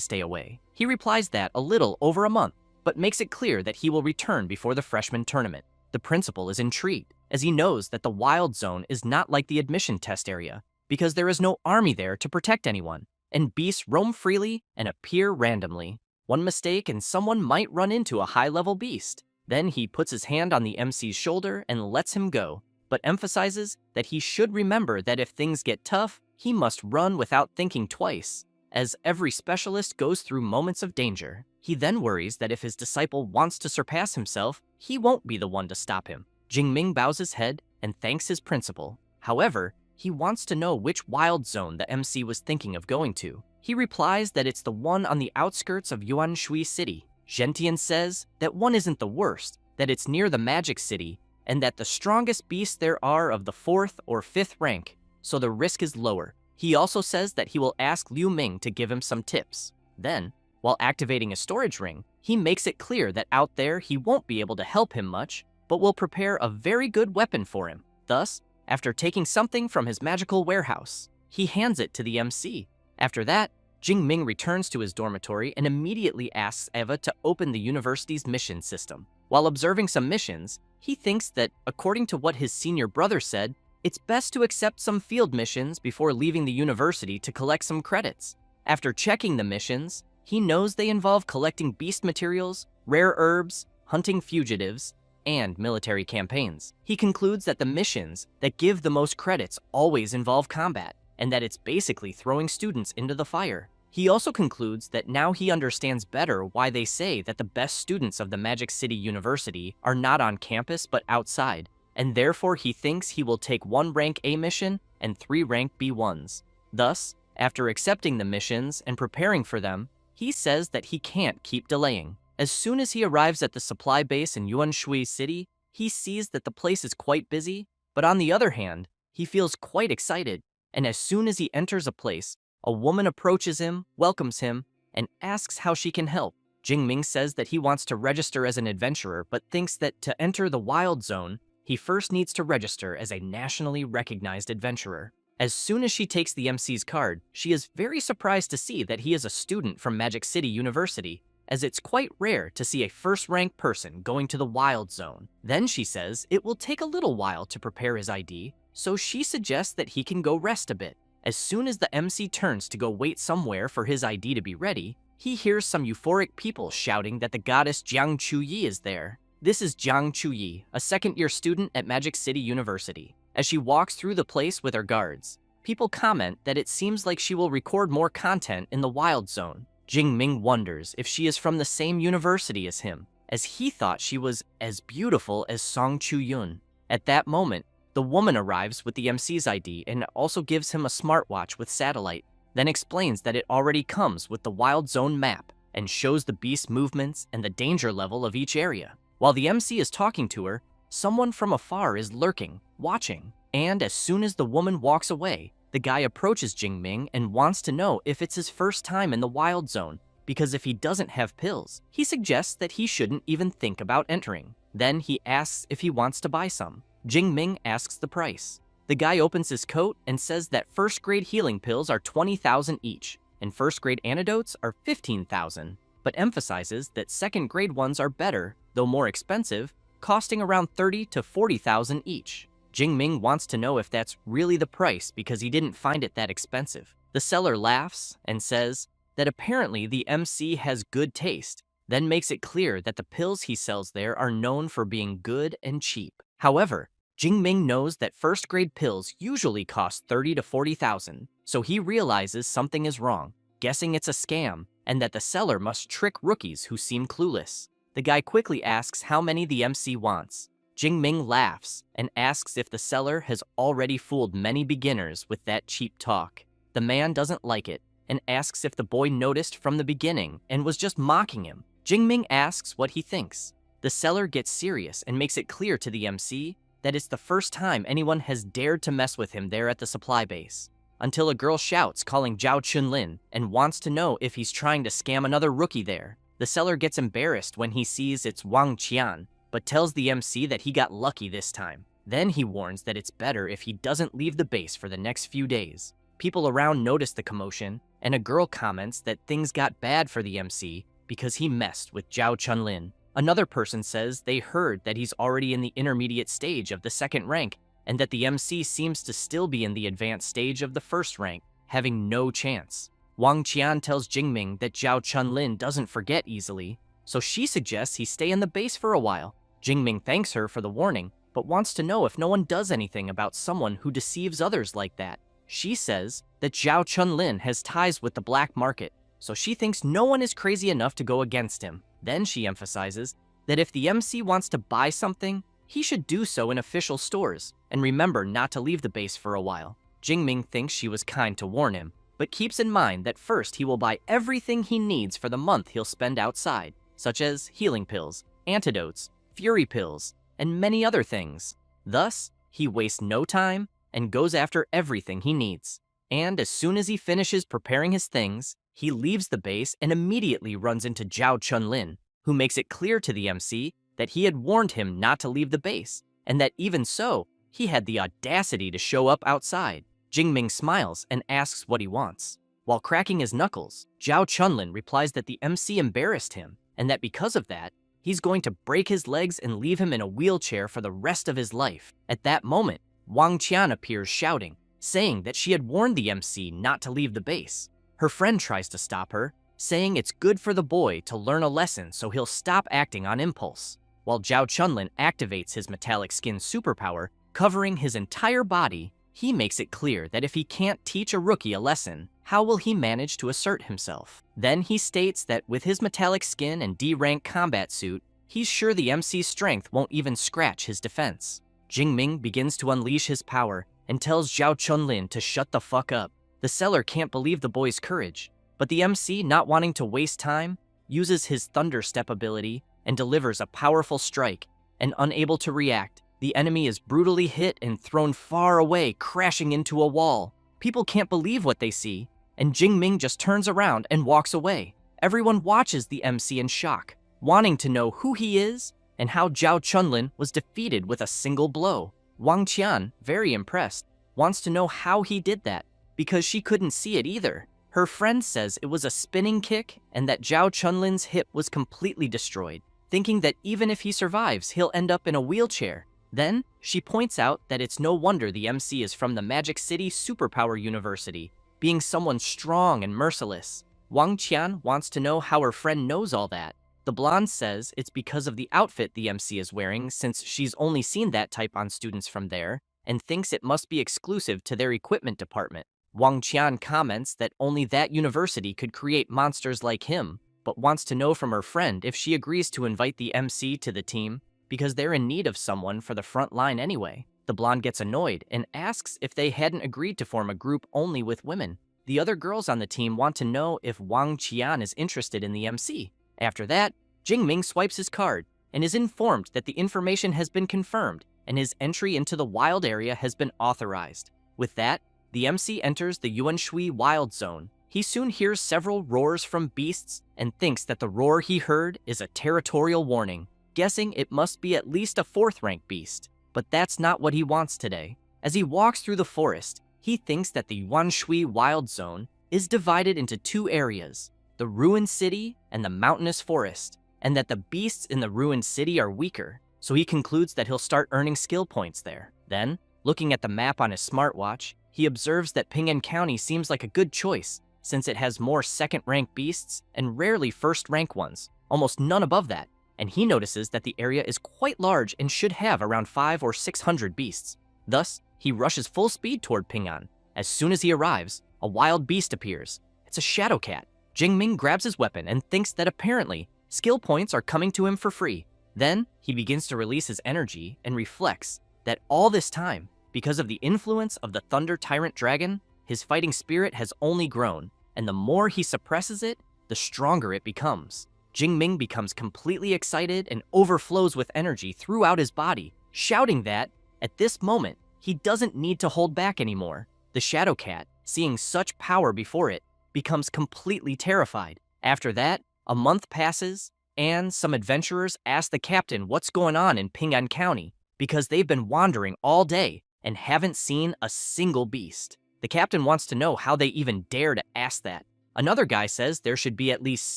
stay away. He replies that a little over a month, but makes it clear that he will return before the freshman tournament. The principal is intrigued, as he knows that the wild zone is not like the admission test area, because there is no army there to protect anyone, and beasts roam freely and appear randomly. One mistake and someone might run into a high-level beast. Then he puts his hand on the MC's shoulder and lets him go, but emphasizes that he should remember that if things get tough, he must run without thinking twice, as every specialist goes through moments of danger. He then worries that if his disciple wants to surpass himself, he won't be the one to stop him. Jing Ming bows his head and thanks his principal. However, he wants to know which wild zone the MC was thinking of going to. He replies that it's the one on the outskirts of Yuanshui City. Gentian says that one isn't the worst, that it's near the Magic City, and that the strongest beasts there are of the 4th or 5th rank, so the risk is lower. He also says that he will ask Liu Ming to give him some tips. Then, while activating a storage ring, he makes it clear that out there he won't be able to help him much, but will prepare a very good weapon for him. Thus, after taking something from his magical warehouse, he hands it to the MC. After that, Jing Ming returns to his dormitory and immediately asks Eva to open the university's mission system. While observing some missions, he thinks that, according to what his senior brother said, it's best to accept some field missions before leaving the university to collect some credits. After checking the missions, he knows they involve collecting beast materials, rare herbs, hunting fugitives, and military campaigns. He concludes that the missions that give the most credits always involve combat, and that it's basically throwing students into the fire. He also concludes that now he understands better why they say that the best students of the Magic City University are not on campus but outside, and therefore he thinks he will take 1 rank A mission and 3 rank B1s. Thus, after accepting the missions and preparing for them, he says that he can't keep delaying. As soon as he arrives at the supply base in Yuanshui City, he sees that the place is quite busy, but on the other hand, he feels quite excited, and as soon as he enters a place, a woman approaches him, welcomes him, and asks how she can help. Jing Ming says that he wants to register as an adventurer, but thinks that to enter the wild zone, he first needs to register as a nationally recognized adventurer. As soon as she takes the MC's card, she is very surprised to see that he is a student from Magic City University, as it's quite rare to see a first-rank person going to the wild zone. Then she says it will take a little while to prepare his ID, so she suggests that he can go rest a bit. As soon as the MC turns to go wait somewhere for his ID to be ready, he hears some euphoric people shouting that the goddess Jiang Chuyi is there. This is Jiang Chuyi, a second-year student at Magic City University. As she walks through the place with her guards, people comment that it seems like she will record more content in the wild zone. Jing Ming wonders if she is from the same university as him, as he thought she was as beautiful as Song Chu-yun. At that moment, the woman arrives with the MC's ID and also gives him a smartwatch with satellite, then explains that it already comes with the wild zone map and shows the beast's movements and the danger level of each area. While the MC is talking to her, someone from afar is lurking, watching, and as soon as the woman walks away, the guy approaches Jing Ming and wants to know if it's his first time in the wild zone, because if he doesn't have pills, he suggests that he shouldn't even think about entering. Then he asks if he wants to buy some. Jing Ming asks the price. The guy opens his coat and says that first-grade healing pills are 20,000 each, and first-grade antidotes are 15,000, but emphasizes that second-grade ones are better, though more expensive, costing around 30 to 40,000 each. Jing Ming wants to know if that's really the price because he didn't find it that expensive. The seller laughs and says that apparently the MC has good taste, then makes it clear that the pills he sells there are known for being good and cheap. However, Jing Ming knows that first-grade pills usually cost 30 to 40,000, so he realizes something is wrong, guessing it's a scam, and that the seller must trick rookies who seem clueless. The guy quickly asks how many the MC wants. Jingming laughs and asks if the seller has already fooled many beginners with that cheap talk. The man doesn't like it and asks if the boy noticed from the beginning and was just mocking him. Jingming asks what he thinks. The seller gets serious and makes it clear to the MC that it's the first time anyone has dared to mess with him there at the supply base. Until a girl shouts calling Zhao Chunlin and wants to know if he's trying to scam another rookie there. The seller gets embarrassed when he sees it's Wang Qian, but tells the MC that he got lucky this time. Then he warns that it's better if he doesn't leave the base for the next few days. People around notice the commotion, and a girl comments that things got bad for the MC because he messed with Zhao Chunlin. Another person says they heard that he's already in the intermediate stage of the second rank, and that the MC seems to still be in the advanced stage of the first rank, having no chance. Wang Qian tells Jingming that Zhao Chunlin doesn't forget easily, so she suggests he stay in the base for a while. Jingming thanks her for the warning, but wants to know if no one does anything about someone who deceives others like that. She says that Zhao Chunlin has ties with the black market, so she thinks no one is crazy enough to go against him. Then she emphasizes that if the MC wants to buy something, he should do so in official stores, and remember not to leave the base for a while. Jingming thinks she was kind to warn him, but keeps in mind that first he will buy everything he needs for the month he'll spend outside, such as healing pills, antidotes, fury pills, and many other things. Thus, he wastes no time and goes after everything he needs. And as soon as he finishes preparing his things, he leaves the base and immediately runs into Zhao Chunlin, who makes it clear to the MC that he had warned him not to leave the base, and that even so, he had the audacity to show up outside. Jingming smiles and asks what he wants. While cracking his knuckles, Zhao Chunlin replies that the MC embarrassed him, and that because of that, he's going to break his legs and leave him in a wheelchair for the rest of his life. At that moment, Wang Qian appears shouting, saying that she had warned the MC not to leave the base. Her friend tries to stop her, saying it's good for the boy to learn a lesson so he'll stop acting on impulse. While Zhao Chunlin activates his metallic skin superpower, covering his entire body, he makes it clear that if he can't teach a rookie a lesson, how will he manage to assert himself? Then he states that with his metallic skin and D-rank combat suit, he's sure the MC's strength won't even scratch his defense. Jingming begins to unleash his power and tells Zhao Chunlin to shut the fuck up. The seller can't believe the boy's courage, but the MC, not wanting to waste time, uses his Thunder Step ability and delivers a powerful strike, and unable to react, the enemy is brutally hit and thrown far away, crashing into a wall. People can't believe what they see, and Jingming just turns around and walks away. Everyone watches the MC in shock, wanting to know who he is and how Zhao Chunlin was defeated with a single blow. Wang Qian, very impressed, wants to know how he did that, because she couldn't see it either. Her friend says it was a spinning kick and that Zhao Chunlin's hip was completely destroyed, thinking that even if he survives, he'll end up in a wheelchair. Then, she points out that it's no wonder the MC is from the Magic City Superpower University, being someone strong and merciless. Wang Qian wants to know how her friend knows all that. The blonde says it's because of the outfit the MC is wearing, since she's only seen that type on students from there, and thinks it must be exclusive to their equipment department. Wang Qian comments that only that university could create monsters like him, but wants to know from her friend if she agrees to invite the MC to the team, because they're in need of someone for the front line anyway. The blonde gets annoyed and asks if they hadn't agreed to form a group only with women. The other girls on the team want to know if Wang Qian is interested in the MC. After that, Jingming swipes his card and is informed that the information has been confirmed and his entry into the wild area has been authorized. With that, the MC enters the Yuanshui Wild Zone. He soon hears several roars from beasts and thinks that the roar he heard is a territorial warning, guessing it must be at least a 4th rank beast. But that's not what he wants today. As he walks through the forest, he thinks that the Yuanshui Wild Zone is divided into 2 areas, the ruined city and the mountainous forest, and that the beasts in the ruined city are weaker, so he concludes that he'll start earning skill points there. Then, looking at the map on his smartwatch, he observes that Ping'an County seems like a good choice, since it has more 2nd rank beasts and rarely 1st rank ones, almost none above that, and he notices that the area is quite large and should have around 500 or 600 beasts. Thus, he rushes full speed toward Ping'an. As soon as he arrives, a wild beast appears. It's a shadow cat. Jingming grabs his weapon and thinks that apparently Skill points are coming to him for free. Then he begins to release his energy and reflects that all this time, because of the influence of the Thunder Tyrant Dragon, his fighting spirit has only grown, and the more he suppresses it, the stronger it becomes. Jingming becomes completely excited and overflows with energy throughout his body, shouting that, at this moment, he doesn't need to hold back anymore. The Shadow Cat, seeing such power before it, becomes completely terrified. After that, a month passes, and some adventurers ask the captain what's going on in Ping'an County because they've been wandering all day and haven't seen a single beast. The captain wants to know how they even dare to ask that. Another guy says there should be at least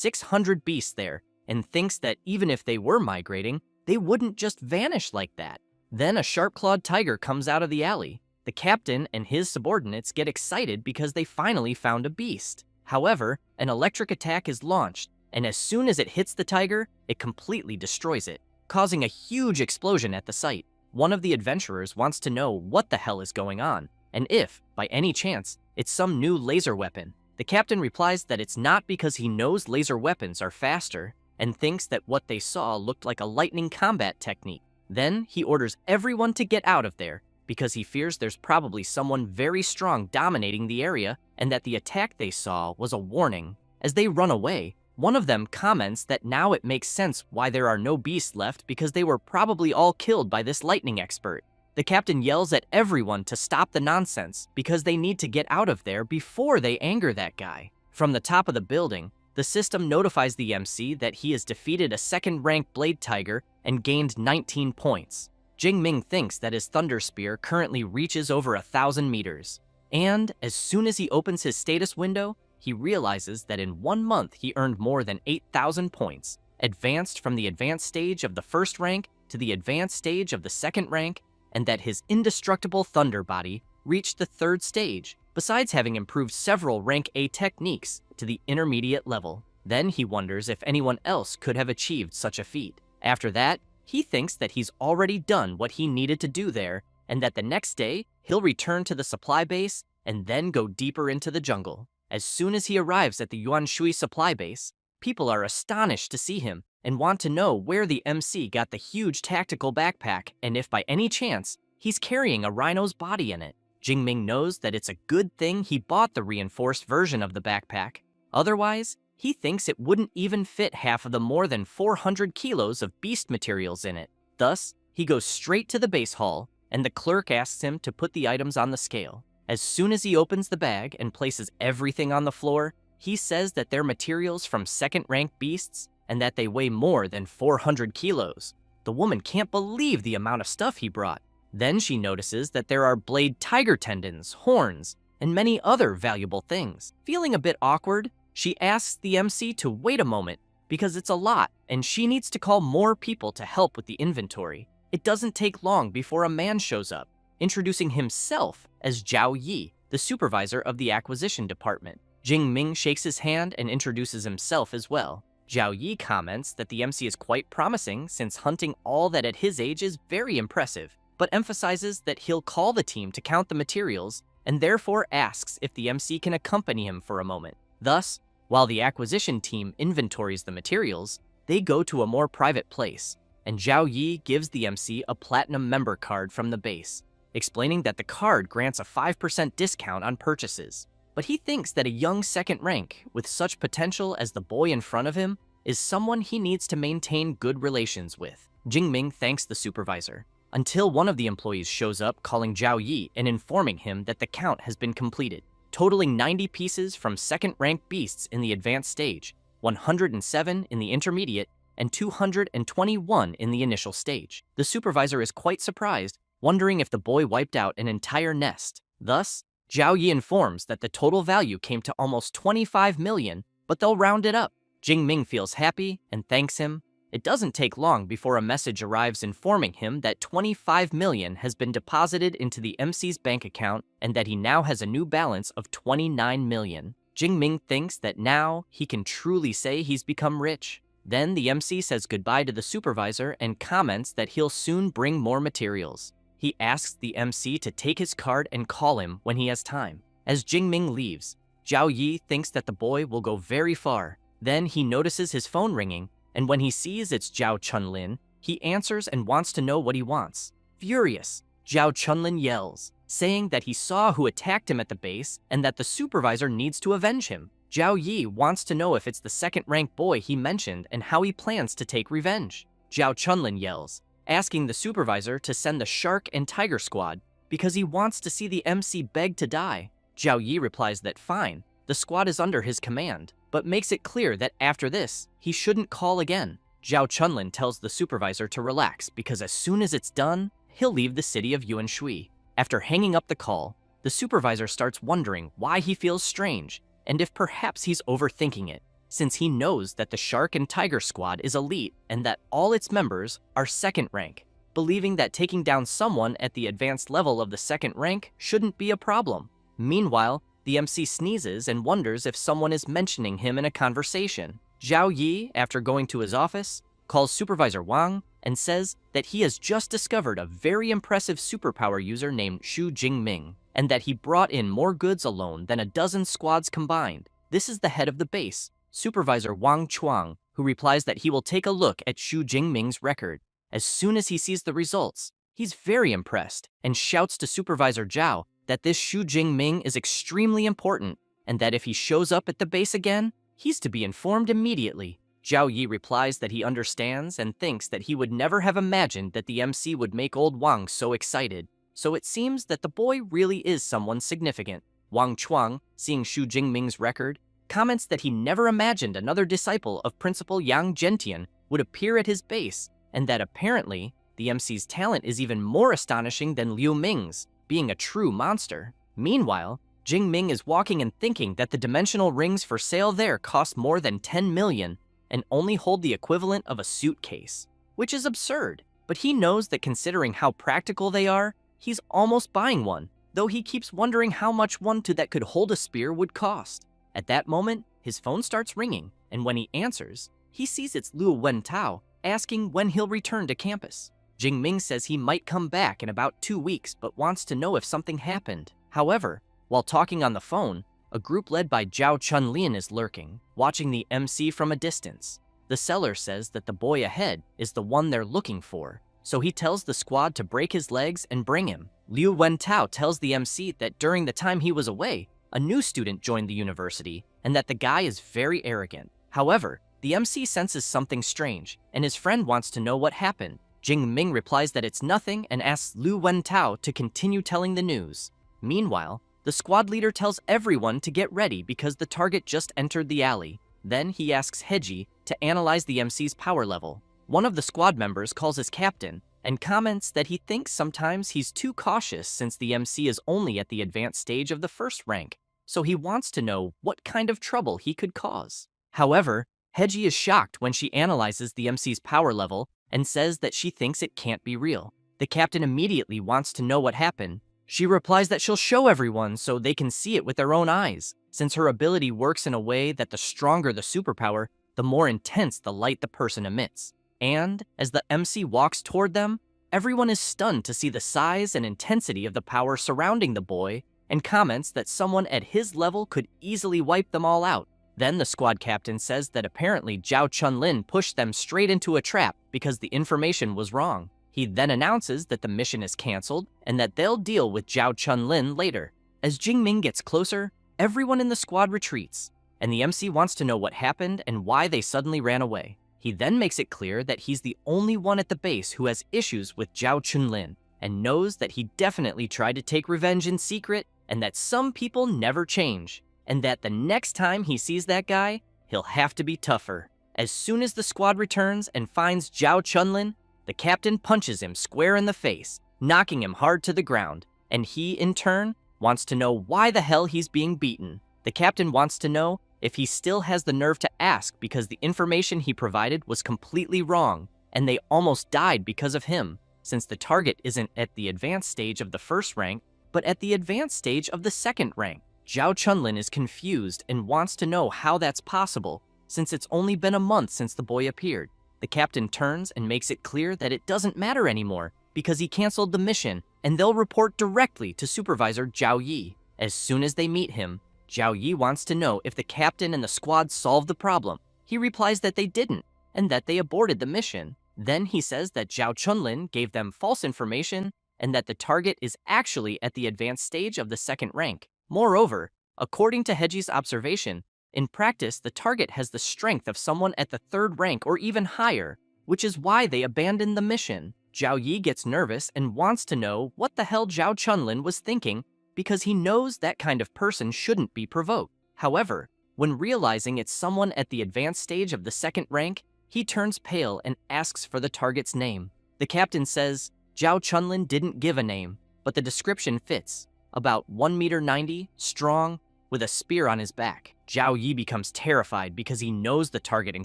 600 beasts there and thinks that even if they were migrating, they wouldn't just vanish like that. Then a sharp-clawed tiger comes out of the alley. The captain and his subordinates get excited because they finally found a beast. However, an electric attack is launched, and as soon as it hits the tiger, it completely destroys it, causing a huge explosion at the site. One of the adventurers wants to know what the hell is going on, and if, by any chance, it's some new laser weapon. The captain replies that it's not because he knows laser weapons are faster, and thinks that what they saw looked like a lightning combat technique. Then he orders everyone to get out of there, because he fears there's probably someone very strong dominating the area, and that the attack they saw was a warning. As they run away, one of them comments that now it makes sense why there are no beasts left because they were probably all killed by this lightning expert. The captain yells at everyone to stop the nonsense because they need to get out of there before they anger that guy. From the top of the building, the system notifies the MC that he has defeated a second-ranked Blade Tiger and gained 19 points. Jingming thinks that his Thunder Spear currently reaches over 1,000 meters. And as soon as he opens his status window, he realizes that in 1 month he earned more than 8,000 points, advanced from the advanced stage of the first rank to the advanced stage of the second rank, and that his indestructible thunder body reached the third stage, besides having improved several rank A techniques to the intermediate level. Then he wonders if anyone else could have achieved such a feat. After that, he thinks that he's already done what he needed to do there, and that the next day he'll return to the supply base and then go deeper into the jungle. As soon as he arrives at the Yuanshui supply base, people are astonished to see him and want to know where the MC got the huge tactical backpack and if by any chance he's carrying a rhino's body in it. Jingming knows that it's a good thing he bought the reinforced version of the backpack. Otherwise, he thinks it wouldn't even fit half of the more than 400 kilos of beast materials in it. Thus, he goes straight to the base hall, and the clerk asks him to put the items on the scale. As soon as he opens the bag and places everything on the floor, he says that they're materials from second-ranked beasts and that they weigh more than 400 kilos. The woman can't believe the amount of stuff he brought. Then she notices that there are blade tiger tendons, horns, and many other valuable things. Feeling a bit awkward, she asks the MC to wait a moment because it's a lot and she needs to call more people to help with the inventory. It doesn't take long before a man shows up, introducing himself as Zhao Yi, the supervisor of the acquisition department. Jingming shakes his hand and introduces himself as well. Zhao Yi comments that the MC is quite promising since hunting all that at his age is very impressive, but emphasizes that he'll call the team to count the materials and therefore asks if the MC can accompany him for a moment. Thus, while the acquisition team inventories the materials, they go to a more private place, and Zhao Yi gives the MC a platinum member card from the base, explaining that the card grants a 5% discount on purchases. But he thinks that a young second rank with such potential as the boy in front of him is someone he needs to maintain good relations with. Jingming thanks the supervisor, until one of the employees shows up calling Zhao Yi and informing him that the count has been completed, totaling 90 pieces from second-ranked beasts in the advanced stage, 107 in the intermediate, and 221 in the initial stage. The supervisor is quite surprised, wondering if the boy wiped out an entire nest. Thus, Zhao Yi informs that the total value came to almost 25 million, but they'll round it up. Jingming feels happy and thanks him. It doesn't take long before a message arrives informing him that 25 million has been deposited into the MC's bank account and that he now has a new balance of 29 million. Jingming thinks that now he can truly say he's become rich. Then the MC says goodbye to the supervisor and comments that he'll soon bring more materials. He asks the MC to take his card and call him when he has time. As Jingming leaves, Zhao Yi thinks that the boy will go very far. Then he notices his phone ringing and when he sees it's Zhao Chunlin, he answers and wants to know what he wants. Furious, Zhao Chunlin yells, saying that he saw who attacked him at the base and that the supervisor needs to avenge him. Zhao Yi wants to know if it's the second-rank boy he mentioned and how he plans to take revenge. Zhao Chunlin yells, asking the supervisor to send the Shark and Tiger Squad because he wants to see the MC beg to die. Zhao Yi replies that fine, the squad is under his command, but makes it clear that after this, he shouldn't call again. Zhao Chunlin tells the supervisor to relax because as soon as it's done, he'll leave the city of Yuanshui. After hanging up the call, the supervisor starts wondering why he feels strange and if perhaps he's overthinking it, since he knows that the Shark and Tiger Squad is elite and that all its members are second rank, believing that taking down someone at the advanced level of the second rank shouldn't be a problem. Meanwhile, the MC sneezes and wonders if someone is mentioning him in a conversation. Zhao Yi, after going to his office, calls Supervisor Wang and says that he has just discovered a very impressive superpower user named Xu Jingming, and that he brought in more goods alone than a dozen squads combined. This is the head of the base, Supervisor Wang Chuang, who replies that he will take a look at Xu Jingming's record. As soon as he sees the results, he's very impressed and shouts to Supervisor Zhao that this Xu Jingming is extremely important and that if he shows up at the base again, he's to be informed immediately. Zhao Yi replies that he understands and thinks that he would never have imagined that the MC would make old Wang so excited. So it seems that the boy really is someone significant. Wang Chuang, seeing Xu Jingming's record, comments that he never imagined another disciple of Principal Yang Zhentian would appear at his base, and that apparently the MC's talent is even more astonishing than Liu Ming's, being a true monster. Meanwhile, Jingming is walking and thinking that the dimensional rings for sale there cost more than 10 million and only hold the equivalent of a suitcase, which is absurd. But he knows that considering how practical they are, he's almost buying one, though he keeps wondering how much one that could hold a spear would cost. At that moment, his phone starts ringing, and when he answers, he sees it's Liu Wentao, asking when he'll return to campus. Jingming says he might come back in about 2 weeks, but wants to know if something happened. However, while talking on the phone, a group led by Zhao Chunlin is lurking, watching the MC from a distance. The seller says that the boy ahead is the one they're looking for, so he tells the squad to break his legs and bring him. Liu Wentao tells the MC that during the time he was away, a new student joined the university, and that the guy is very arrogant. However, the MC senses something strange, and his friend wants to know what happened. Jingming replies that it's nothing and asks Liu Wentao to continue telling the news. Meanwhile, the squad leader tells everyone to get ready because the target just entered the alley. Then he asks Heji to analyze the MC's power level. One of the squad members calls his captain and comments that he thinks sometimes he's too cautious since the MC is only at the advanced stage of the first rank, so he wants to know what kind of trouble he could cause. However, Heji is shocked when she analyzes the MC's power level and says that she thinks it can't be real. The captain immediately wants to know what happened. She replies that she'll show everyone so they can see it with their own eyes, since her ability works in a way that the stronger the superpower, the more intense the light the person emits. And, as the MC walks toward them, everyone is stunned to see the size and intensity of the power surrounding the boy and comments that someone at his level could easily wipe them all out. Then the squad captain says that apparently Zhao Chunlin pushed them straight into a trap because the information was wrong. He then announces that the mission is cancelled and that they'll deal with Zhao Chunlin later. As Jingming gets closer, everyone in the squad retreats, and the MC wants to know what happened and why they suddenly ran away. He then makes it clear that he's the only one at the base who has issues with Zhao Chunlin and knows that he definitely tried to take revenge in secret and that some people never change, and that the next time he sees that guy, he'll have to be tougher. As soon as the squad returns and finds Zhao Chunlin, the captain punches him square in the face, knocking him hard to the ground, and he, in turn, wants to know why the hell he's being beaten. The captain wants to know if he still has the nerve to ask because the information he provided was completely wrong, and they almost died because of him, since the target isn't at the advanced stage of the first rank, but at the advanced stage of the second rank. Zhao Chunlin is confused and wants to know how that's possible, since it's only been a month since the boy appeared. The captain turns and makes it clear that it doesn't matter anymore because he canceled the mission, and they'll report directly to Supervisor Zhao Yi. As soon as they meet him, Zhao Yi wants to know if the captain and the squad solved the problem. He replies that they didn't, and that they aborted the mission. Then he says that Zhao Chunlin gave them false information and that the target is actually at the advanced stage of the second rank. Moreover, according to Heji's observation, in practice the target has the strength of someone at the third rank or even higher, which is why they abandoned the mission. Zhao Yi gets nervous and wants to know what the hell Zhao Chunlin was thinking because he knows that kind of person shouldn't be provoked. However, when realizing it's someone at the advanced stage of the second rank, he turns pale and asks for the target's name. The captain says Zhao Chunlin didn't give a name, but the description fits. About 1.90 meters, strong, with a spear on his back. Zhao Yi becomes terrified because he knows the target in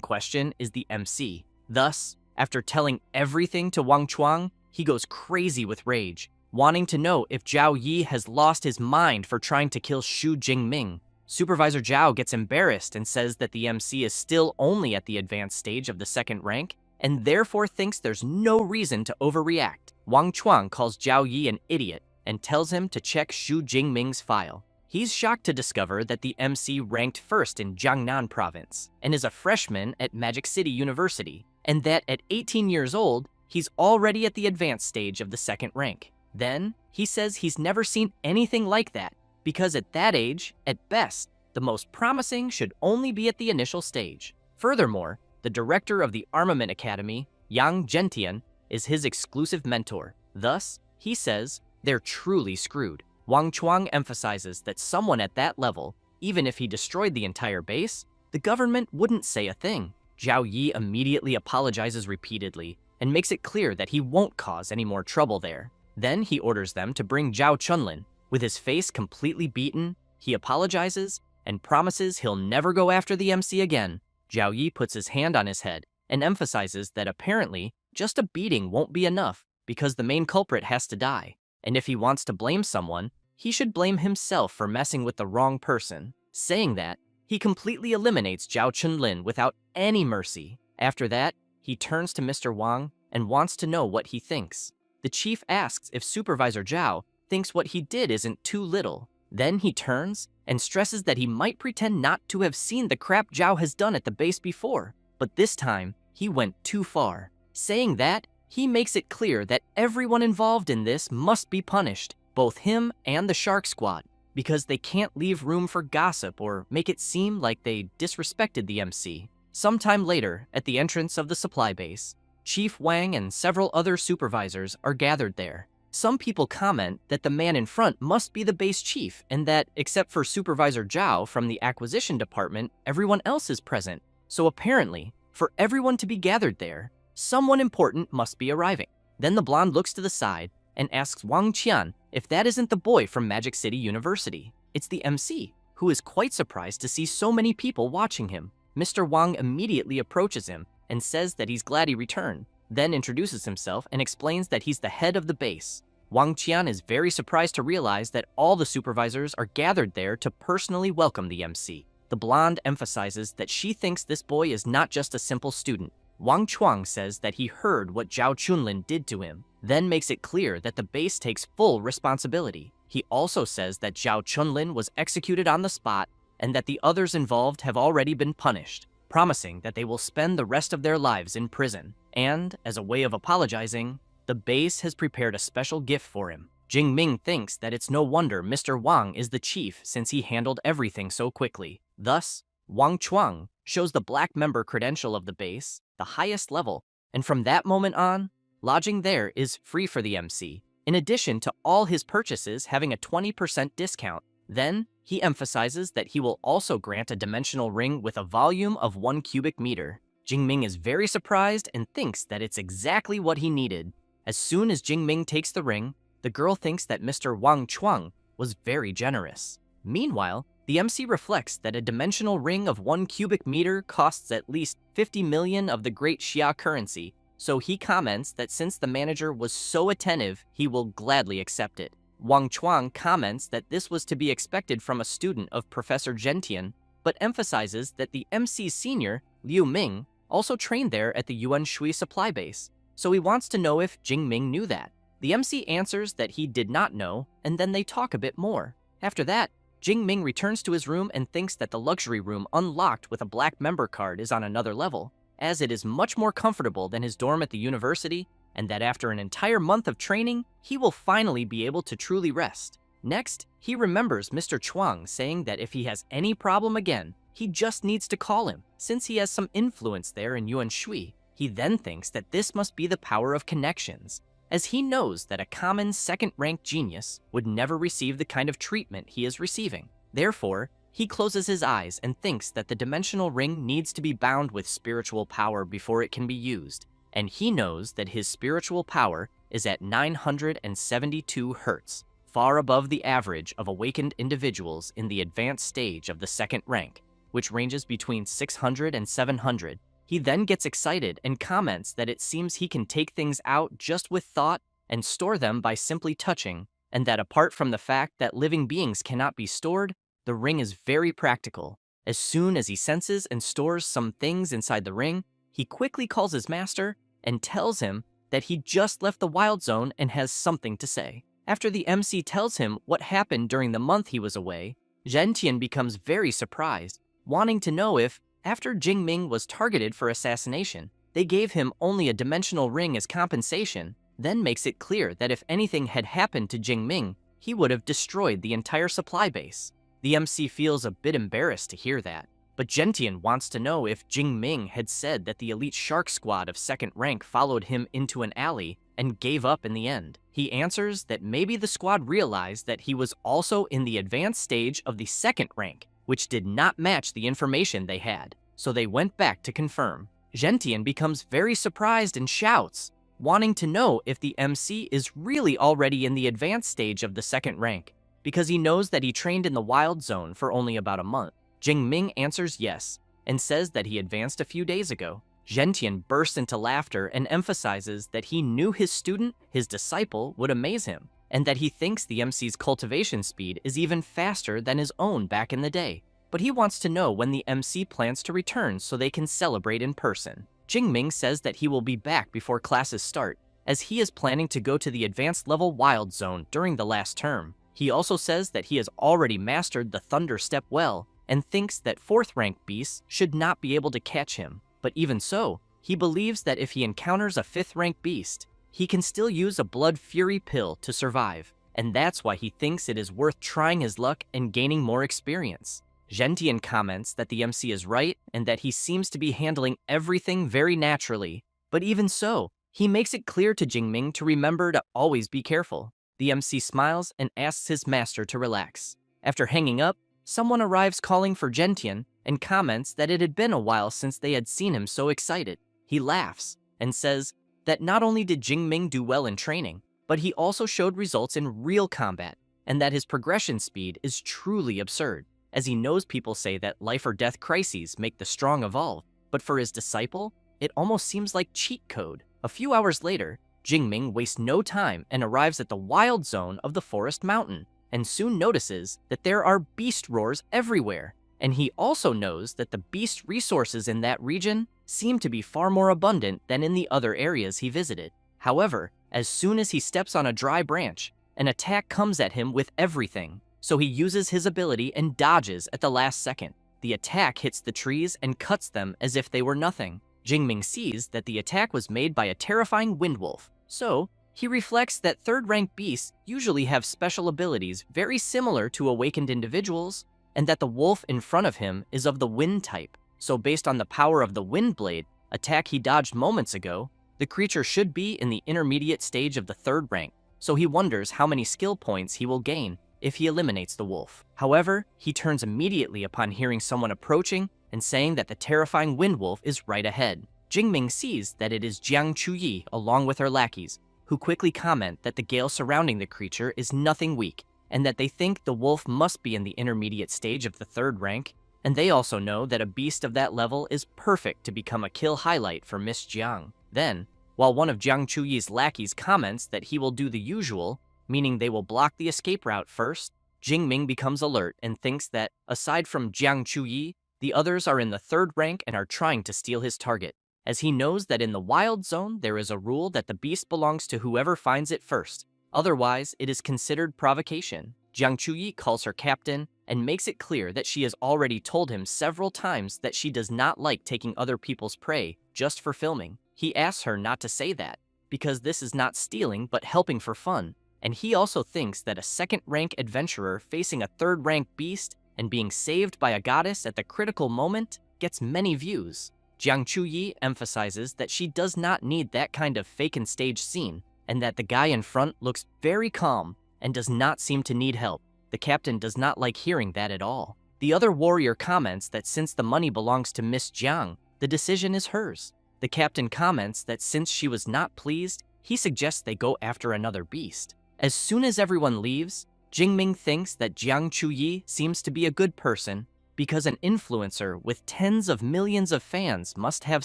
question is the MC. Thus, after telling everything to Wang Chuang, he goes crazy with rage, wanting to know if Zhao Yi has lost his mind for trying to kill Xu Jingming. Supervisor Zhao gets embarrassed and says that the MC is still only at the advanced stage of the second rank and therefore thinks there's no reason to overreact. Wang Chuang calls Zhao Yi an idiot and tells him to check Xu Jingming's file. He's shocked to discover that the MC ranked first in Jiangnan province and is a freshman at Magic City University, and that at 18 years old, he's already at the advanced stage of the second rank. Then, he says he's never seen anything like that, because at that age, at best, the most promising should only be at the initial stage. Furthermore, the director of the Armament Academy, Yang Zhentian, is his exclusive mentor. Thus, he says, they're truly screwed. Wang Chuang emphasizes that someone at that level, even if he destroyed the entire base, the government wouldn't say a thing. Zhao Yi immediately apologizes repeatedly and makes it clear that he won't cause any more trouble there. Then he orders them to bring Zhao Chunlin. With his face completely beaten, he apologizes and promises he'll never go after the MC again. Zhao Yi puts his hand on his head and emphasizes that apparently just a beating won't be enough because the main culprit has to die. And if he wants to blame someone, he should blame himself for messing with the wrong person. Saying that, he completely eliminates Zhao Chunlin without any mercy. After that, he turns to Mr. Wang and wants to know what he thinks. The chief asks if Supervisor Zhao thinks what he did isn't too little. Then he turns and stresses that he might pretend not to have seen the crap Zhao has done at the base before, but this time, he went too far. Saying that, he makes it clear that everyone involved in this must be punished, both him and the Shark Squad, because they can't leave room for gossip or make it seem like they disrespected the MC. Sometime later, at the entrance of the supply base, Chief Wang and several other supervisors are gathered there. Some people comment that the man in front must be the base chief and that, except for Supervisor Zhao from the acquisition department, everyone else is present. So apparently, for everyone to be gathered there, someone important must be arriving. Then the blonde looks to the side and asks Wang Qian if that isn't the boy from Magic City University. It's the MC, who is quite surprised to see so many people watching him. Mr. Wang immediately approaches him and says that he's glad he returned, then introduces himself and explains that he's the head of the base. Wang Qian is very surprised to realize that all the supervisors are gathered there to personally welcome the MC. The blonde emphasizes that she thinks this boy is not just a simple student. Wang Chuang says that he heard what Zhao Chunlin did to him, then makes it clear that the base takes full responsibility. He also says that Zhao Chunlin was executed on the spot and that the others involved have already been punished, promising that they will spend the rest of their lives in prison. And, as a way of apologizing, the base has prepared a special gift for him. Jingming thinks that it's no wonder Mr. Wang is the chief since he handled everything so quickly. Thus, Wang Chuang shows the black member credential of the base, the highest level, and from that moment on, lodging there is free for the MC, in addition to all his purchases having a 20% discount. Then, he emphasizes that he will also grant a dimensional ring with a volume of 1 cubic meter. Jingming is very surprised and thinks that it's exactly what he needed. As soon as Jingming takes the ring, the girl thinks that Mr. Wang Chuang was very generous. Meanwhile, the MC reflects that a dimensional ring of 1 cubic meter costs at least 50 million of the great Xia currency, so he comments that since the manager was so attentive, he will gladly accept it. Wang Chuang comments that this was to be expected from a student of Professor Gentian, but emphasizes that the MC's senior, Liu Ming, also trained there at the Yuan Shui supply base, so he wants to know if Jingming knew that. The MC answers that he did not know, and then they talk a bit more. After that, Jingming returns to his room and thinks that the luxury room unlocked with a black member card is on another level. as it is much more comfortable than his dorm at the university, and that after an entire month of training, he will finally be able to truly rest. Next, he remembers Mr. Chuang saying that if he has any problem again, he just needs to call him, since he has some influence there in Yuan Shui. He then thinks that this must be the power of connections, as he knows that a common second-rank genius would never receive the kind of treatment he is receiving. Therefore, he closes his eyes and thinks that the dimensional ring needs to be bound with spiritual power before it can be used, and he knows that his spiritual power is at 972 hertz, far above the average of awakened individuals in the advanced stage of the second rank, which ranges between 600 and 700. He then gets excited and comments that it seems he can take things out just with thought and store them by simply touching, and that apart from the fact that living beings cannot be stored, the ring is very practical. As soon as he senses and stores some things inside the ring, he quickly calls his master and tells him that he just left the wild zone and has something to say. After the MC tells him what happened during the month he was away, Zhentian becomes very surprised, wanting to know if, after Jingming was targeted for assassination, they gave him only a dimensional ring as compensation, then makes it clear that if anything had happened to Jingming, he would have destroyed the entire supply base. The MC feels a bit embarrassed to hear that, but Gentian wants to know if Jingming had said that the elite shark squad of second rank followed him into an alley and gave up in the end. He answers that maybe the squad realized that he was also in the advanced stage of the second rank, which did not match the information they had, so they went back to confirm. Gentian becomes very surprised and shouts, wanting to know if the MC is really already in the advanced stage of the second rank, because he knows that he trained in the wild zone for only about a month. Jingming answers yes, and says that he advanced a few days ago. Gentian bursts into laughter and emphasizes that he knew his student, his disciple, would amaze him, and that he thinks the MC's cultivation speed is even faster than his own back in the day. But he wants to know when the MC plans to return so they can celebrate in person. Jingming says that he will be back before classes start, as he is planning to go to the advanced level wild zone during the last term. He also says that he has already mastered the Thunder Step well, and thinks that 4th rank beasts should not be able to catch him. But even so, he believes that if he encounters a 5th rank beast, he can still use a Blood Fury pill to survive, and that's why he thinks it is worth trying his luck and gaining more experience. Gentian comments that the MC is right and that he seems to be handling everything very naturally, but even so, he makes it clear to Jingming to remember to always be careful. The MC smiles and asks his master to relax. After hanging up, someone arrives calling for Gentian and comments that it had been a while since they had seen him so excited. He laughs and says that not only did Jingming do well in training, but he also showed results in real combat, and that his progression speed is truly absurd, as he knows people say that life or death crises make the strong evolve, but for his disciple, it almost seems like cheat code. A few hours later, Jingming wastes no time and arrives at the wild zone of the forest mountain, and soon notices that there are beast roars everywhere. And he also knows that the beast resources in that region seem to be far more abundant than in the other areas he visited. However, as soon as he steps on a dry branch, an attack comes at him with everything, so he uses his ability and dodges at the last second. The attack hits the trees and cuts them as if they were nothing. Jingming sees that the attack was made by a terrifying wind wolf, so he reflects that 3rd rank beasts usually have special abilities very similar to awakened individuals, and that the wolf in front of him is of the wind type. So based on the power of the wind blade attack he dodged moments ago, the creature should be in the intermediate stage of the 3rd rank, so he wonders how many skill points he will gain if he eliminates the wolf. However, he turns immediately upon hearing someone approaching and saying that the terrifying wind wolf is right ahead. Jingming sees that it is Jiang Chuyi along with her lackeys, who quickly comment that the gale surrounding the creature is nothing weak, and that they think the wolf must be in the intermediate stage of the 3rd rank, and they also know that a beast of that level is perfect to become a kill highlight for Miss Jiang. Then, while one of Jiang Chuyi's lackeys comments that he will do the usual, meaning they will block the escape route first, Jingming becomes alert and thinks that, aside from Jiang Chuyi, the others are in the 3rd rank and are trying to steal his target, as he knows that in the wild zone there is a rule that the beast belongs to whoever finds it first. Otherwise, it is considered provocation. Jiang Chuyi calls her captain and makes it clear that she has already told him several times that she does not like taking other people's prey just for filming. He asks her not to say that, because this is not stealing but helping for fun, and he also thinks that a second-rank adventurer facing a third-rank beast and being saved by a goddess at the critical moment gets many views. Jiang Chuyi emphasizes that she does not need that kind of fake and stage scene, and that the guy in front looks very calm and does not seem to need help. The captain does not like hearing that at all. The other warrior comments that since the money belongs to Miss Jiang, the decision is hers. The captain comments that since she was not pleased, he suggests they go after another beast. As soon as everyone leaves, Jingming thinks that Jiang Chuyi seems to be a good person because an influencer with tens of millions of fans must have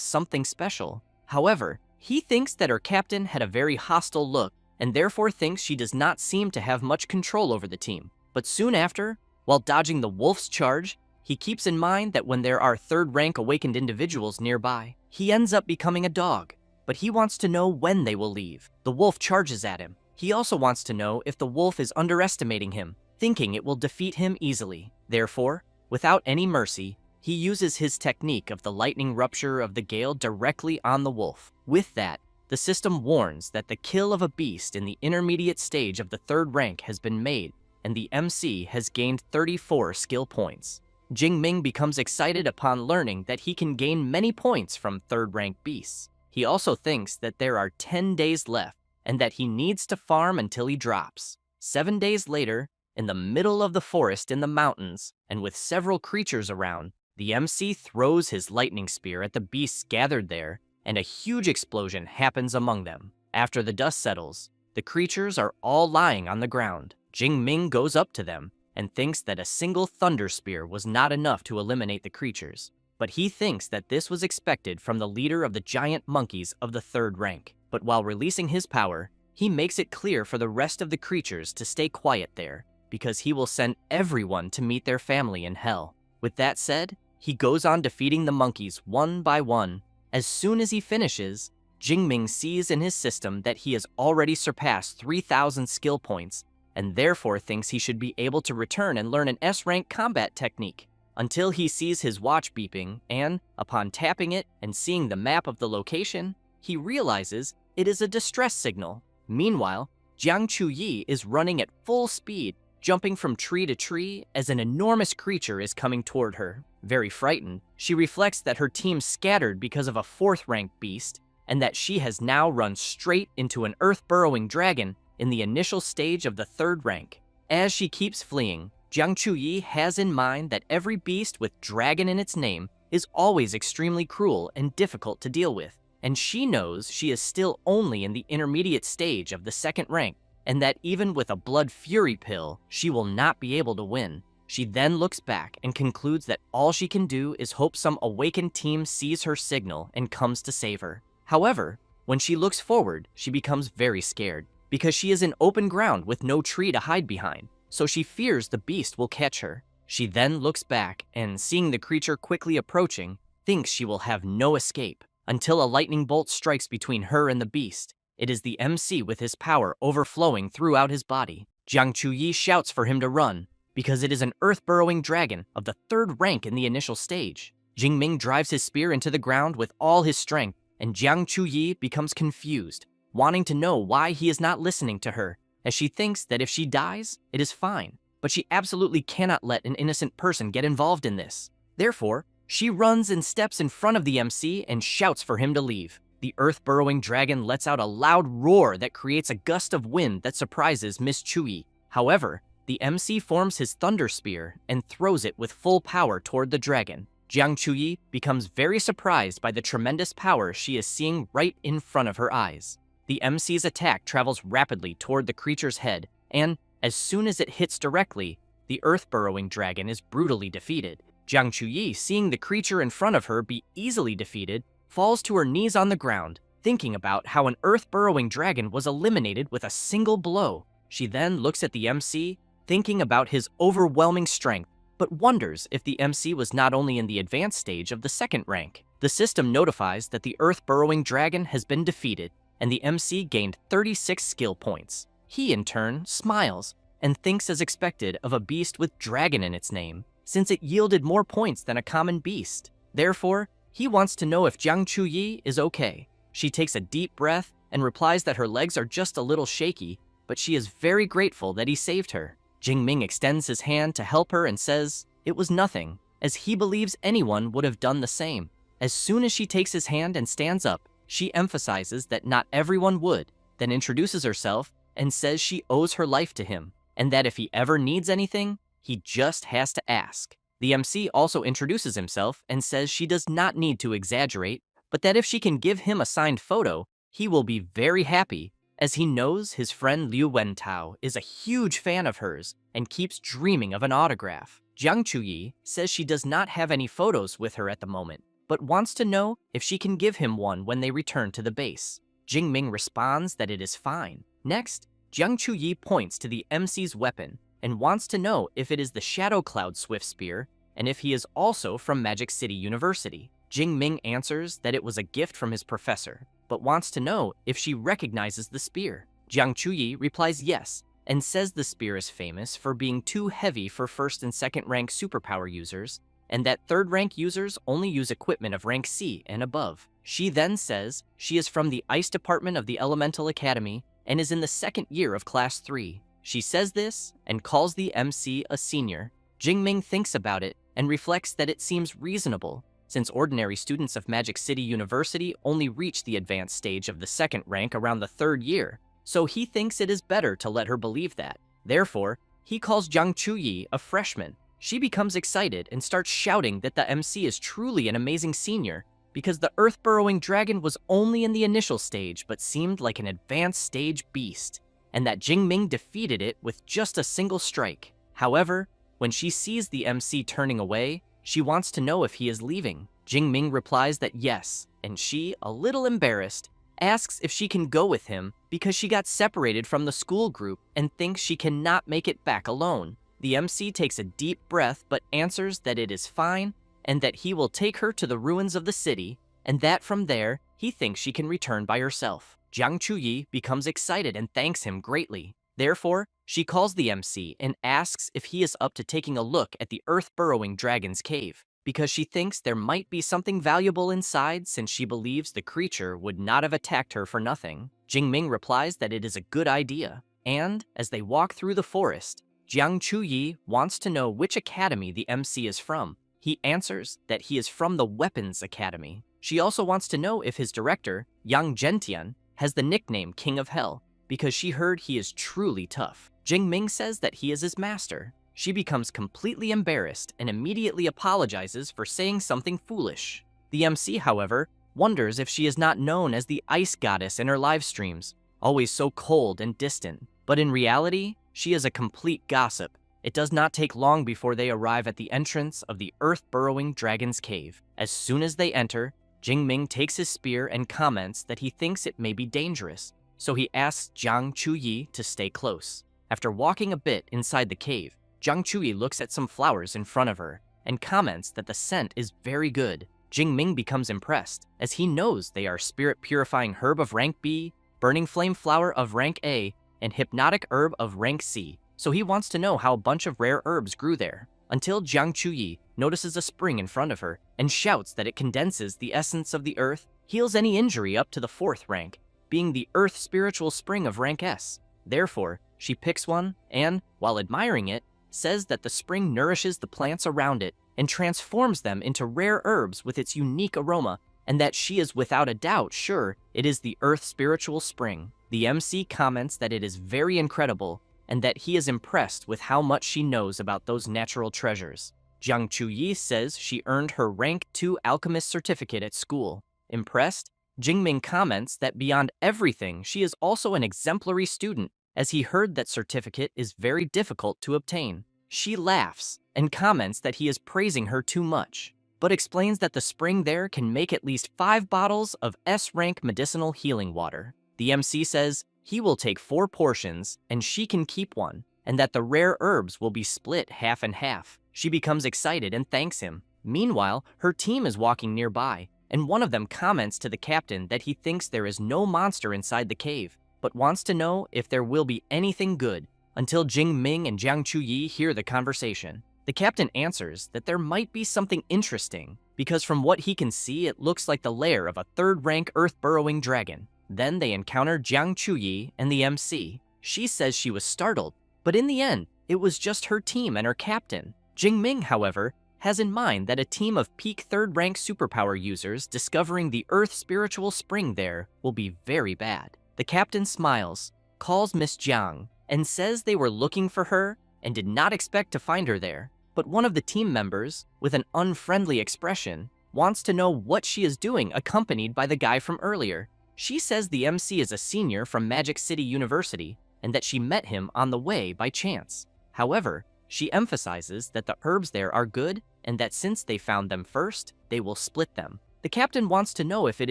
something special. However, he thinks that her captain had a very hostile look and therefore thinks she does not seem to have much control over the team. But soon after, while dodging the wolf's charge, he keeps in mind that when there are third-rank awakened individuals nearby, he ends up becoming a dog. But he wants to know when they will leave. The wolf charges at him. He also wants to know if the wolf is underestimating him, thinking it will defeat him easily. Therefore, without any mercy, he uses his technique of the lightning rupture of the gale directly on the wolf. With that, the system warns that the kill of a beast in the intermediate stage of the third rank has been made, and the MC has gained 34 skill points. Jingming becomes excited upon learning that he can gain many points from third-rank beasts. He also thinks that there are 10 days left, and that he needs to farm until he drops. 7 days later, in the middle of the forest in the mountains, and with several creatures around, the MC throws his lightning spear at the beasts gathered there, and a huge explosion happens among them. After the dust settles, the creatures are all lying on the ground. Jingming goes up to them and thinks that a single thunder spear was not enough to eliminate the creatures. But he thinks that this was expected from the leader of the giant monkeys of the third rank. But while releasing his power, he makes it clear for the rest of the creatures to stay quiet there, because he will send everyone to meet their family in hell. With that said, he goes on defeating the monkeys one by one. As soon as he finishes, Jingming sees in his system that he has already surpassed 3,000 skill points, and therefore thinks he should be able to return and learn an S-rank combat technique, until he sees his watch beeping, and, upon tapping it and seeing the map of the location, he realizes it is a distress signal. Meanwhile, Jiang Chuyi is running at full speed, jumping from tree to tree as an enormous creature is coming toward her. Very frightened, she reflects that her team scattered because of a fourth-rank beast, and that she has now run straight into an earth-burrowing dragon in the initial stage of the third rank. As she keeps fleeing, Jiang Chuyi has in mind that every beast with dragon in its name is always extremely cruel and difficult to deal with, and she knows she is still only in the intermediate stage of the second rank, and that even with a blood fury pill, she will not be able to win. She then looks back and concludes that all she can do is hope some awakened team sees her signal and comes to save her. However, when she looks forward, she becomes very scared, because she is in open ground with no tree to hide behind, so she fears the beast will catch her. She then looks back and, seeing the creature quickly approaching, thinks she will have no escape, until a lightning bolt strikes between her and the beast. It is the MC with his power overflowing throughout his body. Jiang Chuyi shouts for him to run, because it is an earth-burrowing dragon of the third rank in the initial stage. Jingming drives his spear into the ground with all his strength, and Jiang Chuyi becomes confused, wanting to know why he is not listening to her, as she thinks that if she dies, it is fine. But she absolutely cannot let an innocent person get involved in this. Therefore, she runs and steps in front of the MC and shouts for him to leave. The earth-burrowing dragon lets out a loud roar that creates a gust of wind that surprises Miss Chuyi. However, the MC forms his thunder spear and throws it with full power toward the dragon. Jiang Chuyi becomes very surprised by the tremendous power she is seeing right in front of her eyes. The MC's attack travels rapidly toward the creature's head, and, as soon as it hits directly, the earth-burrowing dragon is brutally defeated. Jiang Chuyi, seeing the creature in front of her be easily defeated, falls to her knees on the ground, thinking about how an earth-burrowing dragon was eliminated with a single blow. She then looks at the MC, thinking about his overwhelming strength, but wonders if the MC was not only in the advanced stage of the second rank. The system notifies that the earth-burrowing dragon has been defeated, and the MC gained 36 skill points. He, in turn, smiles and thinks as expected of a beast with dragon in its name, since it yielded more points than a common beast. Therefore, he wants to know if Jiang Chuyi is okay. She takes a deep breath and replies that her legs are just a little shaky, but she is very grateful that he saved her. Jingming extends his hand to help her and says it was nothing, as he believes anyone would have done the same. As soon as she takes his hand and stands up, she emphasizes that not everyone would, then introduces herself and says she owes her life to him, and that if he ever needs anything, he just has to ask. The MC also introduces himself and says she does not need to exaggerate, but that if she can give him a signed photo, he will be very happy, as he knows his friend Liu Wentao is a huge fan of hers and keeps dreaming of an autograph. Jiang Chuyi says she does not have any photos with her at the moment, but wants to know if she can give him one when they return to the base. Jingming responds that it is fine. Next, Jiang Chuyi points to the MC's weapon and wants to know if it is the Shadow Cloud Swift Spear and if he is also from Magic City University. Jingming answers that it was a gift from his professor, but wants to know if she recognizes the spear. Jiang Chuyi replies yes, and says the spear is famous for being too heavy for first and second rank superpower users, and that third rank users only use equipment of rank C and above. She then says she is from the Ice Department of the Elemental Academy and is in the second year of Class 3. She says this and calls the MC a senior. Jingming thinks about it and reflects that it seems reasonable, since ordinary students of Magic City University only reach the advanced stage of the second rank around the third year, so he thinks it is better to let her believe that. Therefore, he calls Jiang Chuyi a freshman. She becomes excited and starts shouting that the MC is truly an amazing senior, because the earth-burrowing dragon was only in the initial stage but seemed like an advanced stage beast, and that Jingming defeated it with just a single strike. However, when she sees the MC turning away, she wants to know if he is leaving. Jingming replies that yes, and she, a little embarrassed, asks if she can go with him because she got separated from the school group and thinks she cannot make it back alone. The MC takes a deep breath but answers that it is fine and that he will take her to the ruins of the city, and that from there, he thinks she can return by herself. Jiang Chuyi becomes excited and thanks him greatly. Therefore, she calls the MC and asks if he is up to taking a look at the earth-burrowing dragon's cave, because she thinks there might be something valuable inside since she believes the creature would not have attacked her for nothing. Jingming replies that it is a good idea, and as they walk through the forest, Jiang Chuyi wants to know which academy the MC is from. He answers that he is from the Weapons Academy. She also wants to know if his director, Yang Zhentian, has the nickname King of Hell, because she heard he is truly tough. Jingming says that he is his master. She becomes completely embarrassed and immediately apologizes for saying something foolish. The MC, however, wonders if she is not known as the Ice Goddess in her live streams, always so cold and distant. But in reality, she is a complete gossip. It does not take long before they arrive at the entrance of the earth-burrowing dragon's cave. As soon as they enter, Jingming takes his spear and comments that he thinks it may be dangerous, so he asks Jiang Chuyi to stay close. After walking a bit inside the cave, Jiang Chuyi looks at some flowers in front of her and comments that the scent is very good. Jingming becomes impressed, as he knows they are spirit-purifying herb of rank B, burning flame flower of rank A, and hypnotic herb of rank C, so he wants to know how a bunch of rare herbs grew there, until Jiang Chuyi notices a spring in front of her and shouts that it condenses the essence of the earth, heals any injury up to the 4th rank, being the earth spiritual spring of rank S. Therefore, she picks one and, while admiring it, says that the spring nourishes the plants around it and transforms them into rare herbs with its unique aroma, and that she is without a doubt sure it is the earth spiritual spring. The MC comments that it is very incredible and that he is impressed with how much she knows about those natural treasures. Jiang Chuyi says she earned her rank 2 alchemist certificate at school. Impressed, Jingming comments that beyond everything, she is also an exemplary student, as he heard that certificate is very difficult to obtain. She laughs and comments that he is praising her too much, but explains that the spring there can make at least 5 bottles of S-rank medicinal healing water. The MC says he will take 4 portions and she can keep one, and that the rare herbs will be split half and half. She becomes excited and thanks him. Meanwhile, her team is walking nearby, and one of them comments to the captain that he thinks there is no monster inside the cave, but wants to know if there will be anything good, until Jing Ming and Jiang Chuyi hear the conversation. The captain answers that there might be something interesting, because from what he can see, it looks like the lair of a third-rank earth-burrowing dragon. Then they encounter Jiang Chuyi and the MC. She says she was startled, but in the end, it was just her team and her captain. Jing Ming, however, has in mind that a team of peak third-rank superpower users discovering the Earth's spiritual spring there will be very bad. The captain smiles, calls Miss Jiang, and says they were looking for her and did not expect to find her there. But one of the team members, with an unfriendly expression, wants to know what she is doing accompanied by the guy from earlier. She says the MC is a senior from Magic City University and that she met him on the way by chance. However, she emphasizes that the herbs there are good and that since they found them first, they will split them. The captain wants to know if it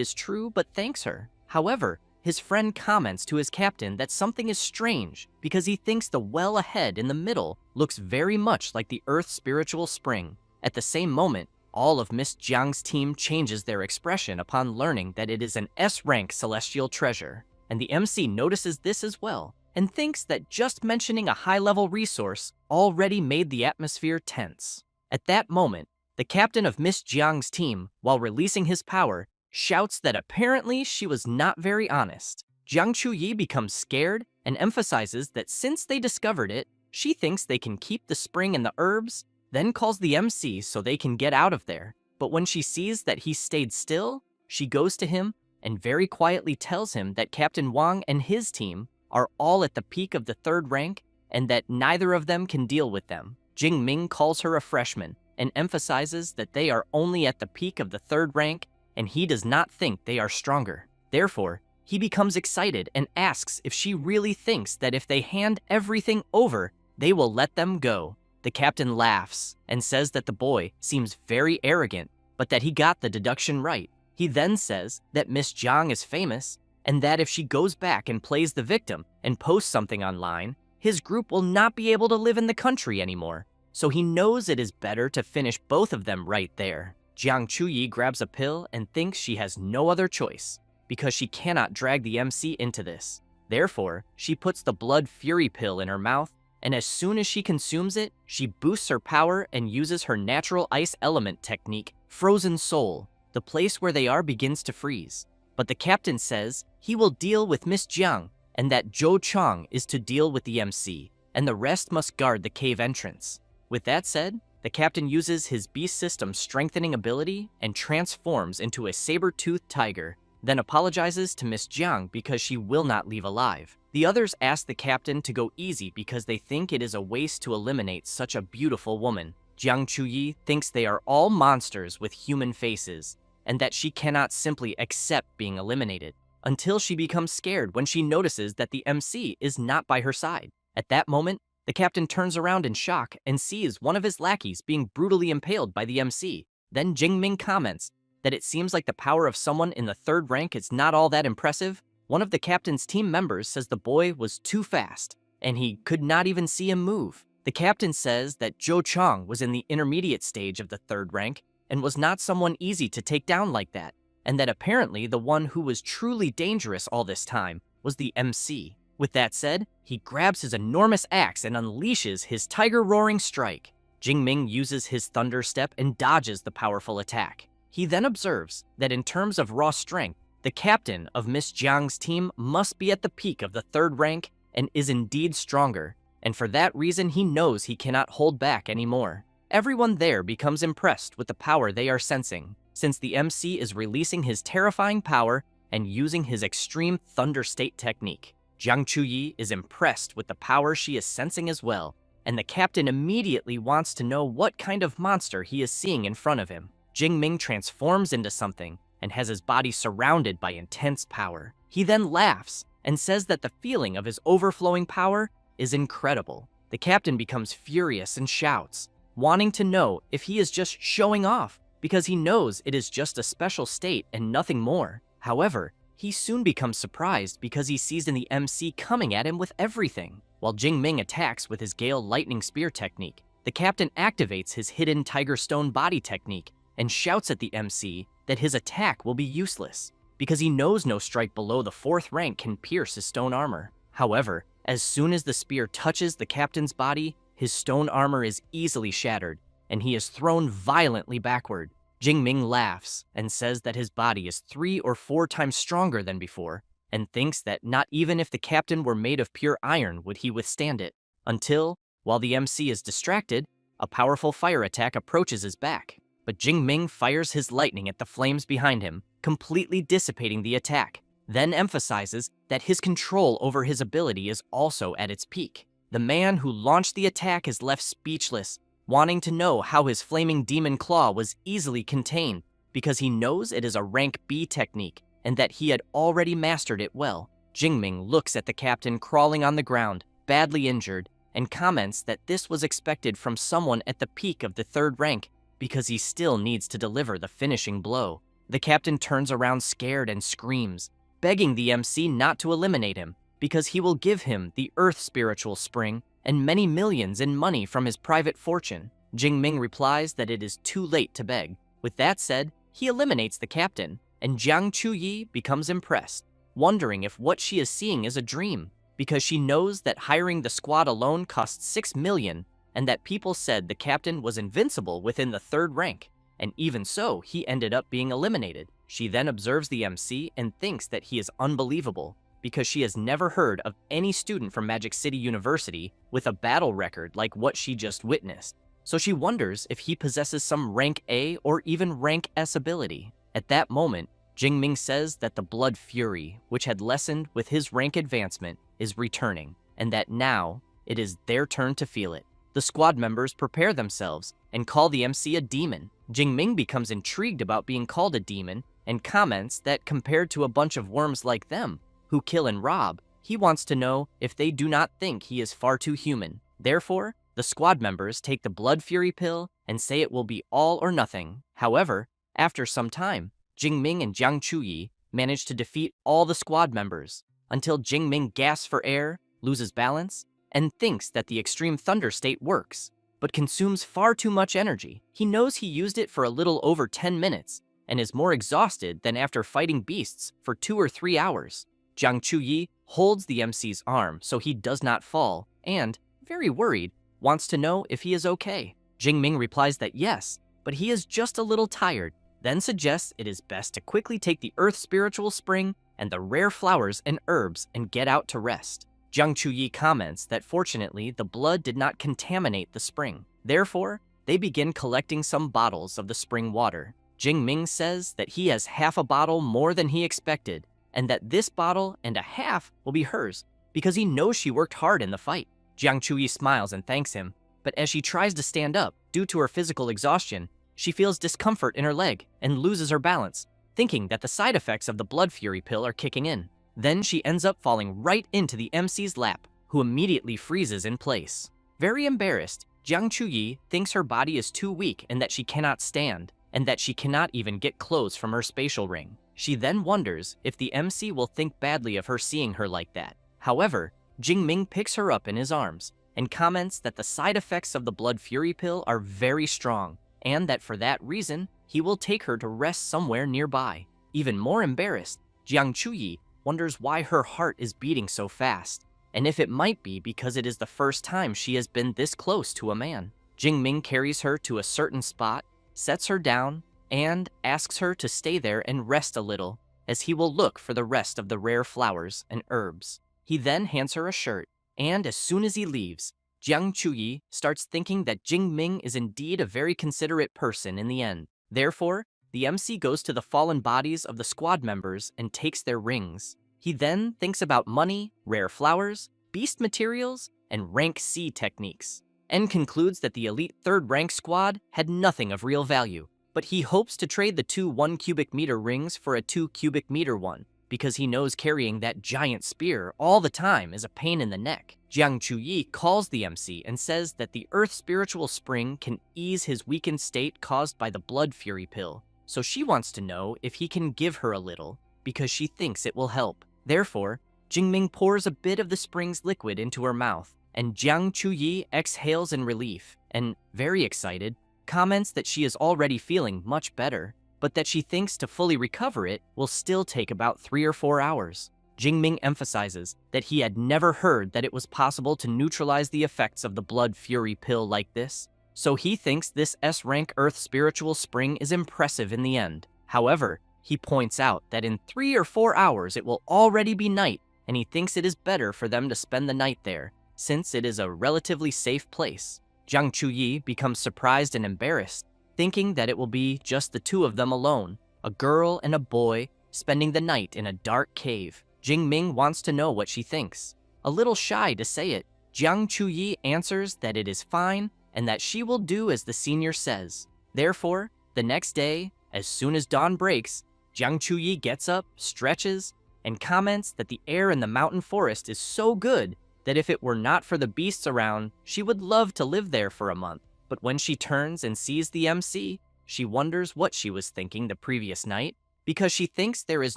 is true but thanks her. However, his friend comments to his captain that something is strange because he thinks the well ahead in the middle looks very much like the Earth's spiritual spring. At the same moment, all of Miss Jiang's team changes their expression upon learning that it is an S-rank celestial treasure, and the MC notices this as well and thinks that just mentioning a high-level resource already made the atmosphere tense. At that moment, the captain of Miss Jiang's team, while releasing his power, shouts that apparently she was not very honest. Jiang Chuyi becomes scared and emphasizes that since they discovered it, she thinks they can keep the spring and the herbs, then calls the MC so they can get out of there. But when she sees that he stayed still, she goes to him and very quietly tells him that Captain Wang and his team are all at the peak of the third rank and that neither of them can deal with them. Jing Ming calls her a freshman and emphasizes that they are only at the peak of the third rank and he does not think they are stronger. Therefore, he becomes excited and asks if she really thinks that if they hand everything over, they will let them go. The captain laughs and says that the boy seems very arrogant, but that he got the deduction right. He then says that Miss Jiang is famous and that if she goes back and plays the victim and posts something online, his group will not be able to live in the country anymore. So he knows it is better to finish both of them right there. Jiang Chuyi grabs a pill and thinks she has no other choice because she cannot drag the MC into this. Therefore, she puts the Blood Fury pill in her mouth, and as soon as she consumes it, she boosts her power and uses her natural ice element technique, Frozen Soul. The place where they are begins to freeze. But the captain says he will deal with Miss Jiang and that Zhou Chang is to deal with the MC, and the rest must guard the cave entrance. With that said, the captain uses his beast system strengthening ability and transforms into a saber-toothed tiger, then apologizes to Miss Jiang because she will not leave alive. The others ask the captain to go easy because they think it is a waste to eliminate such a beautiful woman. Jiang Chuyi thinks they are all monsters with human faces, and that she cannot simply accept being eliminated, until she becomes scared when she notices that the MC is not by her side. At that moment, the captain turns around in shock and sees one of his lackeys being brutally impaled by the MC. Then Jing Ming comments that it seems like the power of someone in the third rank is not all that impressive. One of the captain's team members says the boy was too fast, and he could not even see him move. The captain says that Zhou Chang was in the intermediate stage of the third rank and was not someone easy to take down like that, and that apparently the one who was truly dangerous all this time was the MC. With that said, he grabs his enormous axe and unleashes his tiger-roaring strike. Jing Ming uses his thunder step and dodges the powerful attack. He then observes that in terms of raw strength, the captain of Miss Jiang's team must be at the peak of the third rank and is indeed stronger, and for that reason he knows he cannot hold back anymore. Everyone there becomes impressed with the power they are sensing, since the MC is releasing his terrifying power and using his extreme thunder state technique. Jiang Chuyi is impressed with the power she is sensing as well, and the captain immediately wants to know what kind of monster he is seeing in front of him. Jing Ming transforms into something and has his body surrounded by intense power. He then laughs and says that the feeling of his overflowing power is incredible. The captain becomes furious and shouts, wanting to know if he is just showing off because he knows it is just a special state and nothing more. However, he soon becomes surprised because he sees in the MC coming at him with everything. While Jing Ming attacks with his Gale Lightning Spear technique, the captain activates his hidden Tiger Stone body technique and shouts at the MC that his attack will be useless because he knows no strike below the fourth rank can pierce his stone armor. However, As soon as the spear touches the captain's body, his stone armor is easily shattered, and he is thrown violently backward. Jingming laughs and says that his body is 3 or 4 times stronger than before, and thinks that not even if the captain were made of pure iron would he withstand it. Until, while the MC is distracted, a powerful fire attack approaches his back. But Jingming fires his lightning at the flames behind him, completely dissipating the attack, then emphasizes that his control over his ability is also at its peak. The man who launched the attack is left speechless, wanting to know how his flaming demon claw was easily contained, because he knows it is a rank B technique and that he had already mastered it well. Jingming looks at the captain crawling on the ground, badly injured, and comments that this was expected from someone at the peak of the 3rd rank because he still needs to deliver the finishing blow. The captain turns around scared and screams, begging the MC not to eliminate him because he will give him the Earth Spiritual Spring and many millions in money from his private fortune. Jingming replies that it is too late to beg. With that said, he eliminates the captain, and Jiang Chuyi becomes impressed, wondering if what she is seeing is a dream, because she knows that hiring the squad alone costs 6 million, and that people said the captain was invincible within the 3rd rank, and even so, he ended up being eliminated. She then observes the MC and thinks that he is unbelievable, because she has never heard of any student from Magic City University with a battle record like what she just witnessed. So she wonders if he possesses some rank A or even rank S ability. At that moment, Jingming says that the blood fury, which had lessened with his rank advancement, is returning, and that now it is their turn to feel it. The squad members prepare themselves and call the MC a demon. Jingming becomes intrigued about being called a demon and comments that compared to a bunch of worms like them, who kill and rob, he wants to know if they do not think he is far too human. Therefore, the squad members take the blood fury pill and say it will be all or nothing. However, after some time, Jingming and Jiang Chuyi manage to defeat all the squad members, until Jingming gasps for air, loses balance, and thinks that the extreme thunder state works, but consumes far too much energy. He knows he used it for a little over 10 minutes, and is more exhausted than after fighting beasts for 2 or 3 hours. Jiang Chuyi holds the MC's arm so he does not fall, and, very worried, wants to know if he is okay. Jingming replies that yes, but he is just a little tired, then suggests it is best to quickly take the Earth Spiritual Spring and the rare flowers and herbs and get out to rest. Jiang Chuyi comments that fortunately the blood did not contaminate the spring. Therefore, they begin collecting some bottles of the spring water. Jingming says that he has half a bottle more than he expected, and that this bottle and a half will be hers because he knows she worked hard in the fight. Jiang Chuyi smiles and thanks him, but as she tries to stand up due to her physical exhaustion, she feels discomfort in her leg and loses her balance, thinking that the side effects of the blood fury pill are kicking in. Then she ends up falling right into the MC's lap, who immediately freezes in place. Very embarrassed, Jiang Chuyi thinks her body is too weak and that she cannot stand, and that she cannot even get clothes from her spatial ring. She then wonders if the MC will think badly of her seeing her like that. However, Jingming picks her up in his arms and comments that the side effects of the blood fury pill are very strong, and that for that reason, he will take her to rest somewhere nearby. Even more embarrassed, Jiang Chuyi wonders why her heart is beating so fast, and if it might be because it is the first time she has been this close to a man. Jingming carries her to a certain spot, sets her down, and asks her to stay there and rest a little, as he will look for the rest of the rare flowers and herbs. He then hands her a shirt, and as soon as he leaves, Jiang Chuyi starts thinking that Jingming is indeed a very considerate person in the end. Therefore, the MC goes to the fallen bodies of the squad members and takes their rings. He then thinks about money, rare flowers, beast materials, and rank C techniques, and concludes that the elite 3rd rank squad had nothing of real value, but he hopes to trade the 2 1 cubic meter rings for a 2 cubic meter one, because he knows carrying that giant spear all the time is a pain in the neck. Jiang Chuyi calls the MC and says that the Earth Spiritual Spring can ease his weakened state caused by the blood fury pill, so she wants to know if he can give her a little, because she thinks it will help. Therefore, Jingming pours a bit of the spring's liquid into her mouth, and Jiang Chuyi exhales in relief, and, very excited, comments that she is already feeling much better, but that she thinks to fully recover it will still take about 3 or 4 hours. Jingming emphasizes that he had never heard that it was possible to neutralize the effects of the blood fury pill like this, so he thinks this S-rank Earth spiritual spring is impressive in the end. However, he points out that in 3 or 4 hours it will already be night, and he thinks it is better for them to spend the night there, since it is a relatively safe place. Jiang Chuyi becomes surprised and embarrassed, thinking that it will be just the two of them alone, a girl and a boy, spending the night in a dark cave. Jingming wants to know what she thinks. A little shy to say it, Jiang Chuyi answers that it is fine and that she will do as the senior says. Therefore, the next day, as soon as dawn breaks, Jiang Chuyi gets up, stretches, and comments that the air in the mountain forest is so good that if it were not for the beasts around, she would love to live there for a month. But when she turns and sees the MC, she wonders what she was thinking the previous night, because she thinks there is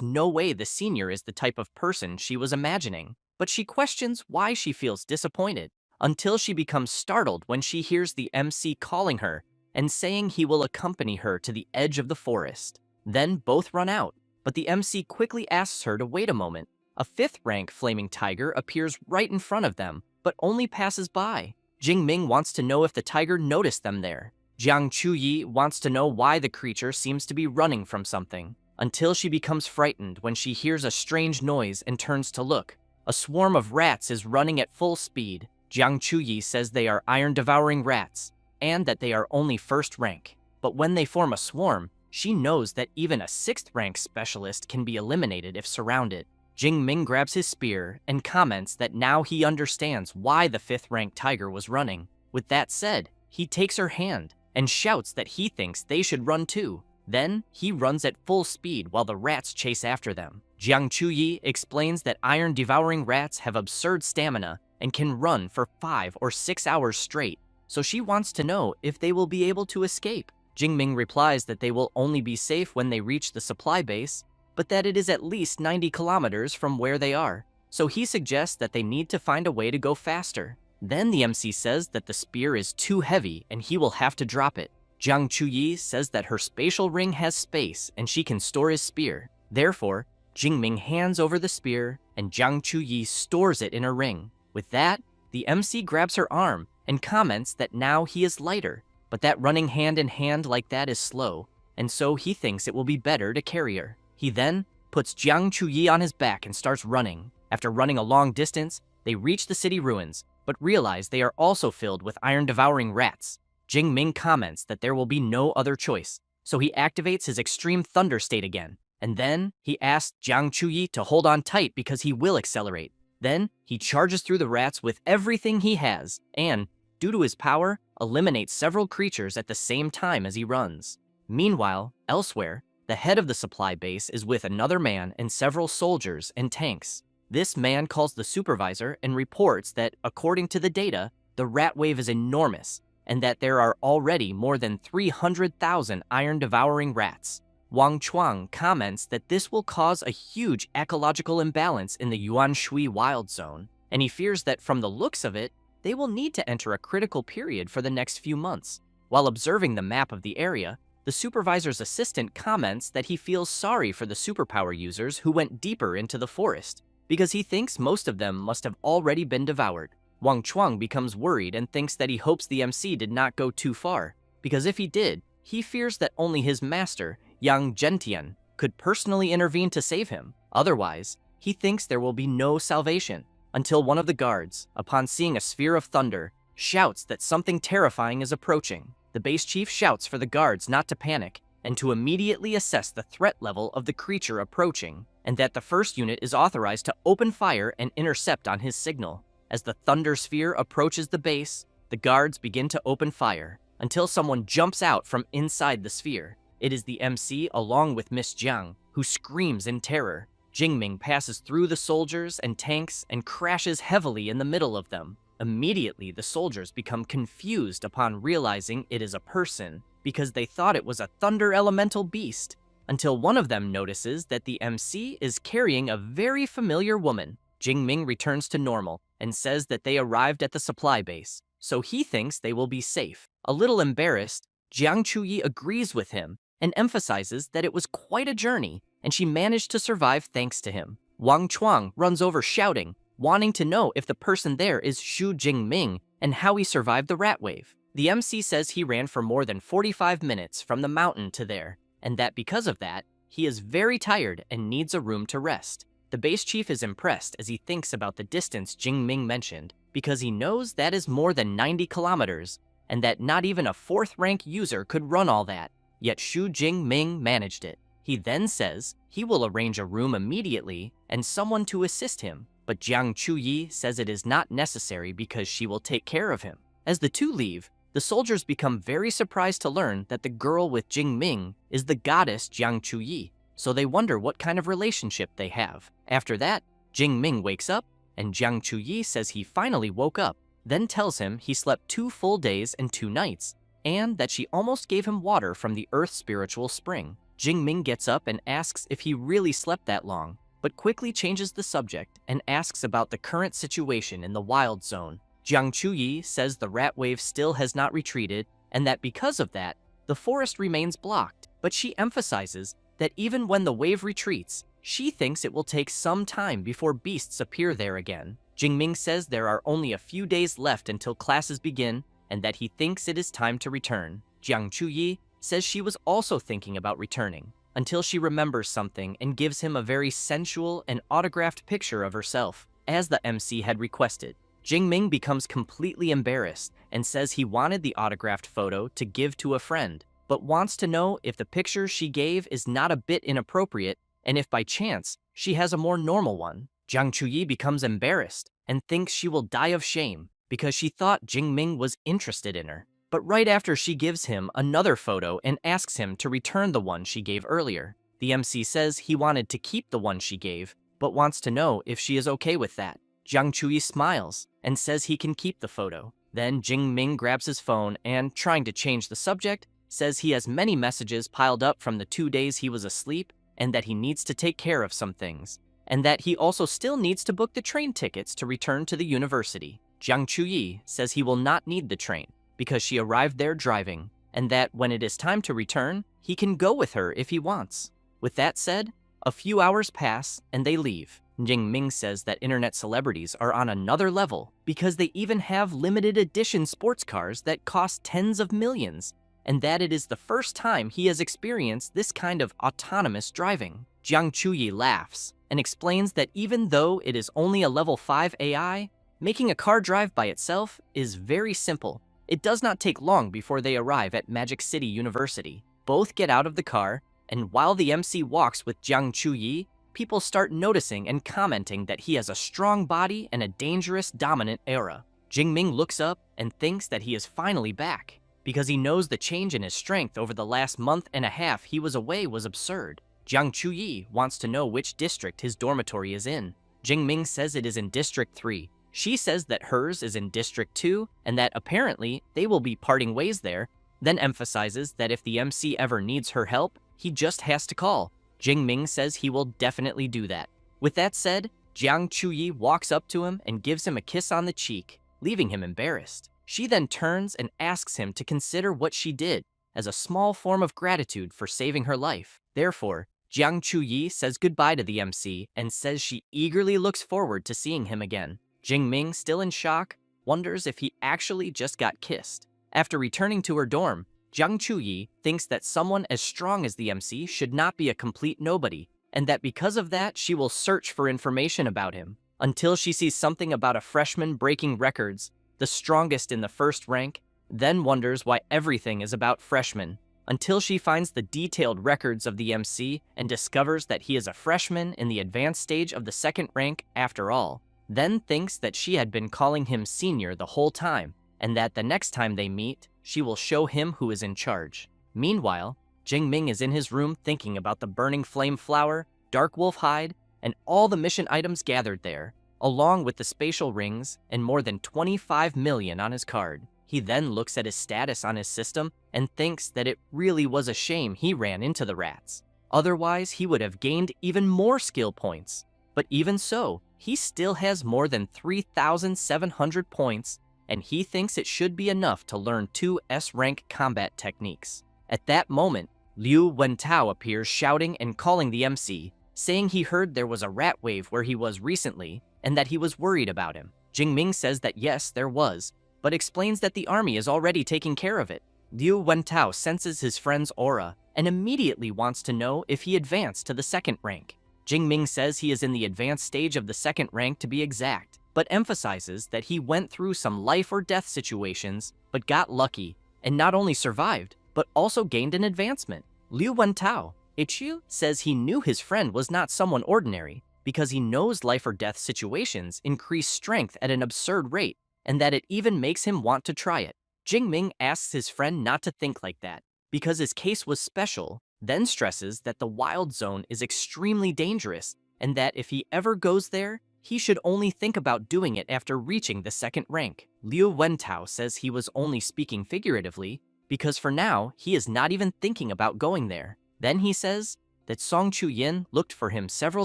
no way the senior is the type of person she was imagining. But she questions why she feels disappointed, until she becomes startled when she hears the MC calling her and saying he will accompany her to the edge of the forest. Then both run out, but the MC quickly asks her to wait a moment. A 5th-rank flaming tiger appears right in front of them, but only passes by. Jingming wants to know if the tiger noticed them there. Jiang Chuyi wants to know why the creature seems to be running from something, until she becomes frightened when she hears a strange noise and turns to look. A swarm of rats is running at full speed. Jiang Chuyi says they are iron-devouring rats, and that they are only 1st rank. But when they form a swarm, she knows that even a 6th-rank specialist can be eliminated if surrounded. Jingming grabs his spear and comments that now he understands why the 5th-rank tiger was running. With that said, he takes her hand and shouts that he thinks they should run too. Then, he runs at full speed while the rats chase after them. Jiang Chuyi explains that iron-devouring rats have absurd stamina and can run for 5 or 6 hours straight, so she wants to know if they will be able to escape. Jingming replies that they will only be safe when they reach the supply base, but that it is at least 90 kilometers from where they are, so he suggests that they need to find a way to go faster. Then the MC says that the spear is too heavy and he will have to drop it. Jiang Chuyi says that her spatial ring has space and she can store his spear. Therefore, Jingming hands over the spear and Jiang Chuyi stores it in her ring. With that, the MC grabs her arm and comments that now he is lighter, but that running hand in hand like that is slow, and so he thinks it will be better to carry her. He then puts Jiang Chuyi on his back and starts running. After running a long distance, they reach the city ruins, but realize they are also filled with iron-devouring rats. Jingming comments that there will be no other choice, so he activates his extreme thunder state again, and then he asks Jiang Chuyi to hold on tight because he will accelerate. Then he charges through the rats with everything he has, and, due to his power, eliminates several creatures at the same time as he runs. Meanwhile, elsewhere, the head of the supply base is with another man and several soldiers and tanks. This man calls the supervisor and reports that, according to the data, the rat wave is enormous, and that there are already more than 300,000 iron-devouring rats. Wang Chuang comments that this will cause a huge ecological imbalance in the Yuanshui wild zone, and he fears that from the looks of it, they will need to enter a critical period for the next few months. While observing the map of the area, the supervisor's assistant comments that he feels sorry for the superpower users who went deeper into the forest, because he thinks most of them must have already been devoured. Wang Chuang becomes worried and thinks that he hopes the MC did not go too far, because if he did, he fears that only his master, Yang Zhentian, could personally intervene to save him. Otherwise, he thinks there will be no salvation, until one of the guards, upon seeing a sphere of thunder, shouts that something terrifying is approaching. The base chief shouts for the guards not to panic, and to immediately assess the threat level of the creature approaching, and that the first unit is authorized to open fire and intercept on his signal. As the thunder sphere approaches the base, the guards begin to open fire, until someone jumps out from inside the sphere. It is the MC along with Miss Jiang, who screams in terror. Jingming passes through the soldiers and tanks and crashes heavily in the middle of them. Immediately, the soldiers become confused upon realizing it is a person, because they thought it was a thunder elemental beast, until one of them notices that the MC is carrying a very familiar woman. Jingming returns to normal and says that they arrived at the supply base, so he thinks they will be safe. A little embarrassed, Jiang Chuyi agrees with him and emphasizes that it was quite a journey and she managed to survive thanks to him. Wang Chuang runs over shouting, wanting to know if the person there is Xu Jingming and how he survived the rat wave. The MC says he ran for more than 45 minutes from the mountain to there, and that because of that, he is very tired and needs a room to rest. The base chief is impressed as he thinks about the distance Jingming mentioned, because he knows that is more than 90 kilometers, and that not even a 4th-rank user could run all that, yet Xu Jingming managed it. He then says he will arrange a room immediately and someone to assist him, but Jiang Chuyi says it is not necessary because she will take care of him. As the two leave, the soldiers become very surprised to learn that the girl with Jingming is the goddess Jiang Chuyi, so they wonder what kind of relationship they have. After that, Jingming wakes up, and Jiang Chuyi says he finally woke up, then tells him he slept 2 full days and 2 nights, and that she almost gave him water from the Earth's spiritual spring. Jingming gets up and asks if he really slept that long, but quickly changes the subject and asks about the current situation in the wild zone. Jiang Chuyi says the rat wave still has not retreated, and that because of that, the forest remains blocked, but she emphasizes that even when the wave retreats, she thinks it will take some time before beasts appear there again. Jingming says there are only a few days left until classes begin, and that he thinks it is time to return. Jiang Chuyi says she was also thinking about returning, until she remembers something and gives him a very sensual and autographed picture of herself, as the MC had requested. Jingming becomes completely embarrassed and says he wanted the autographed photo to give to a friend, but wants to know if the picture she gave is not a bit inappropriate and if by chance she has a more normal one. Jiang Chuyi becomes embarrassed and thinks she will die of shame because she thought Jingming was interested in her. But right after she gives him another photo and asks him to return the one she gave earlier, the MC says he wanted to keep the one she gave, but wants to know if she is okay with that. Jiang Chuyi smiles and says he can keep the photo. Then Jingming grabs his phone and, trying to change the subject, says he has many messages piled up from the 2 days he was asleep and that he needs to take care of some things, and that he also still needs to book the train tickets to return to the university. Jiang Chuyi says he will not need the train because she arrived there driving, and that when it is time to return, he can go with her if he wants. With that said, a few hours pass and they leave. Jingming says that internet celebrities are on another level because they even have limited edition sports cars that cost tens of millions, and that it is the first time he has experienced this kind of autonomous driving. Jiang Chuyi laughs and explains that even though it is only a level 5 AI, making a car drive by itself is very simple. It does not take long before they arrive at Magic City University. Both get out of the car, and while the MC walks with Jiang Chuyi, people start noticing and commenting that he has a strong body and a dangerous, dominant aura. Jingming looks up and thinks that he is finally back, because he knows the change in his strength over the last month and a half he was away was absurd. Jiang Chuyi wants to know which district his dormitory is in. Jingming says it is in District 3. She says that hers is in District 2 and that apparently they will be parting ways there, then emphasizes that if the MC ever needs her help, he just has to call. Jingming says he will definitely do that. With that said, Jiang Chuyi walks up to him and gives him a kiss on the cheek, leaving him embarrassed. She then turns and asks him to consider what she did as a small form of gratitude for saving her life. Therefore, Jiang Chuyi says goodbye to the MC and says she eagerly looks forward to seeing him again. Jingming, still in shock, wonders if he actually just got kissed. After returning to her dorm, Jiang Chuyi thinks that someone as strong as the MC should not be a complete nobody, and that because of that she will search for information about him, until she sees something about a freshman breaking records, the strongest in the first rank, then wonders why everything is about freshmen, until she finds the detailed records of the MC and discovers that he is a freshman in the advanced stage of the second rank after all, then thinks that she had been calling him senior the whole time, and that the next time they meet, she will show him who is in charge. Meanwhile, Jingming is in his room thinking about the burning flame flower, dark wolf hide, and all the mission items gathered there, along with the spatial rings and more than 25 million on his card. He then looks at his status on his system and thinks that it really was a shame he ran into the rats. Otherwise, he would have gained even more skill points. But even so, he still has more than 3,700 points, and he thinks it should be enough to learn 2 S-rank combat techniques. At that moment, Liu Wentao appears shouting and calling the MC, saying he heard there was a rat wave where he was recently and that he was worried about him. Jingming says that yes, there was, but explains that the army is already taking care of it. Liu Wentao senses his friend's aura and immediately wants to know if he advanced to the second rank. Jingming says he is in the advanced stage of the second rank to be exact, but emphasizes that he went through some life or death situations but got lucky and not only survived, but also gained an advancement. Liu Wentao, Ichiu, says he knew his friend was not someone ordinary because he knows life or death situations increase strength at an absurd rate and that it even makes him want to try it. Jingming asks his friend not to think like that because his case was special, then stresses that the wild zone is extremely dangerous and that if he ever goes there, he should only think about doing it after reaching the second rank. Liu Wentao says he was only speaking figuratively because for now, he is not even thinking about going there. Then he says that Song Chuyin looked for him several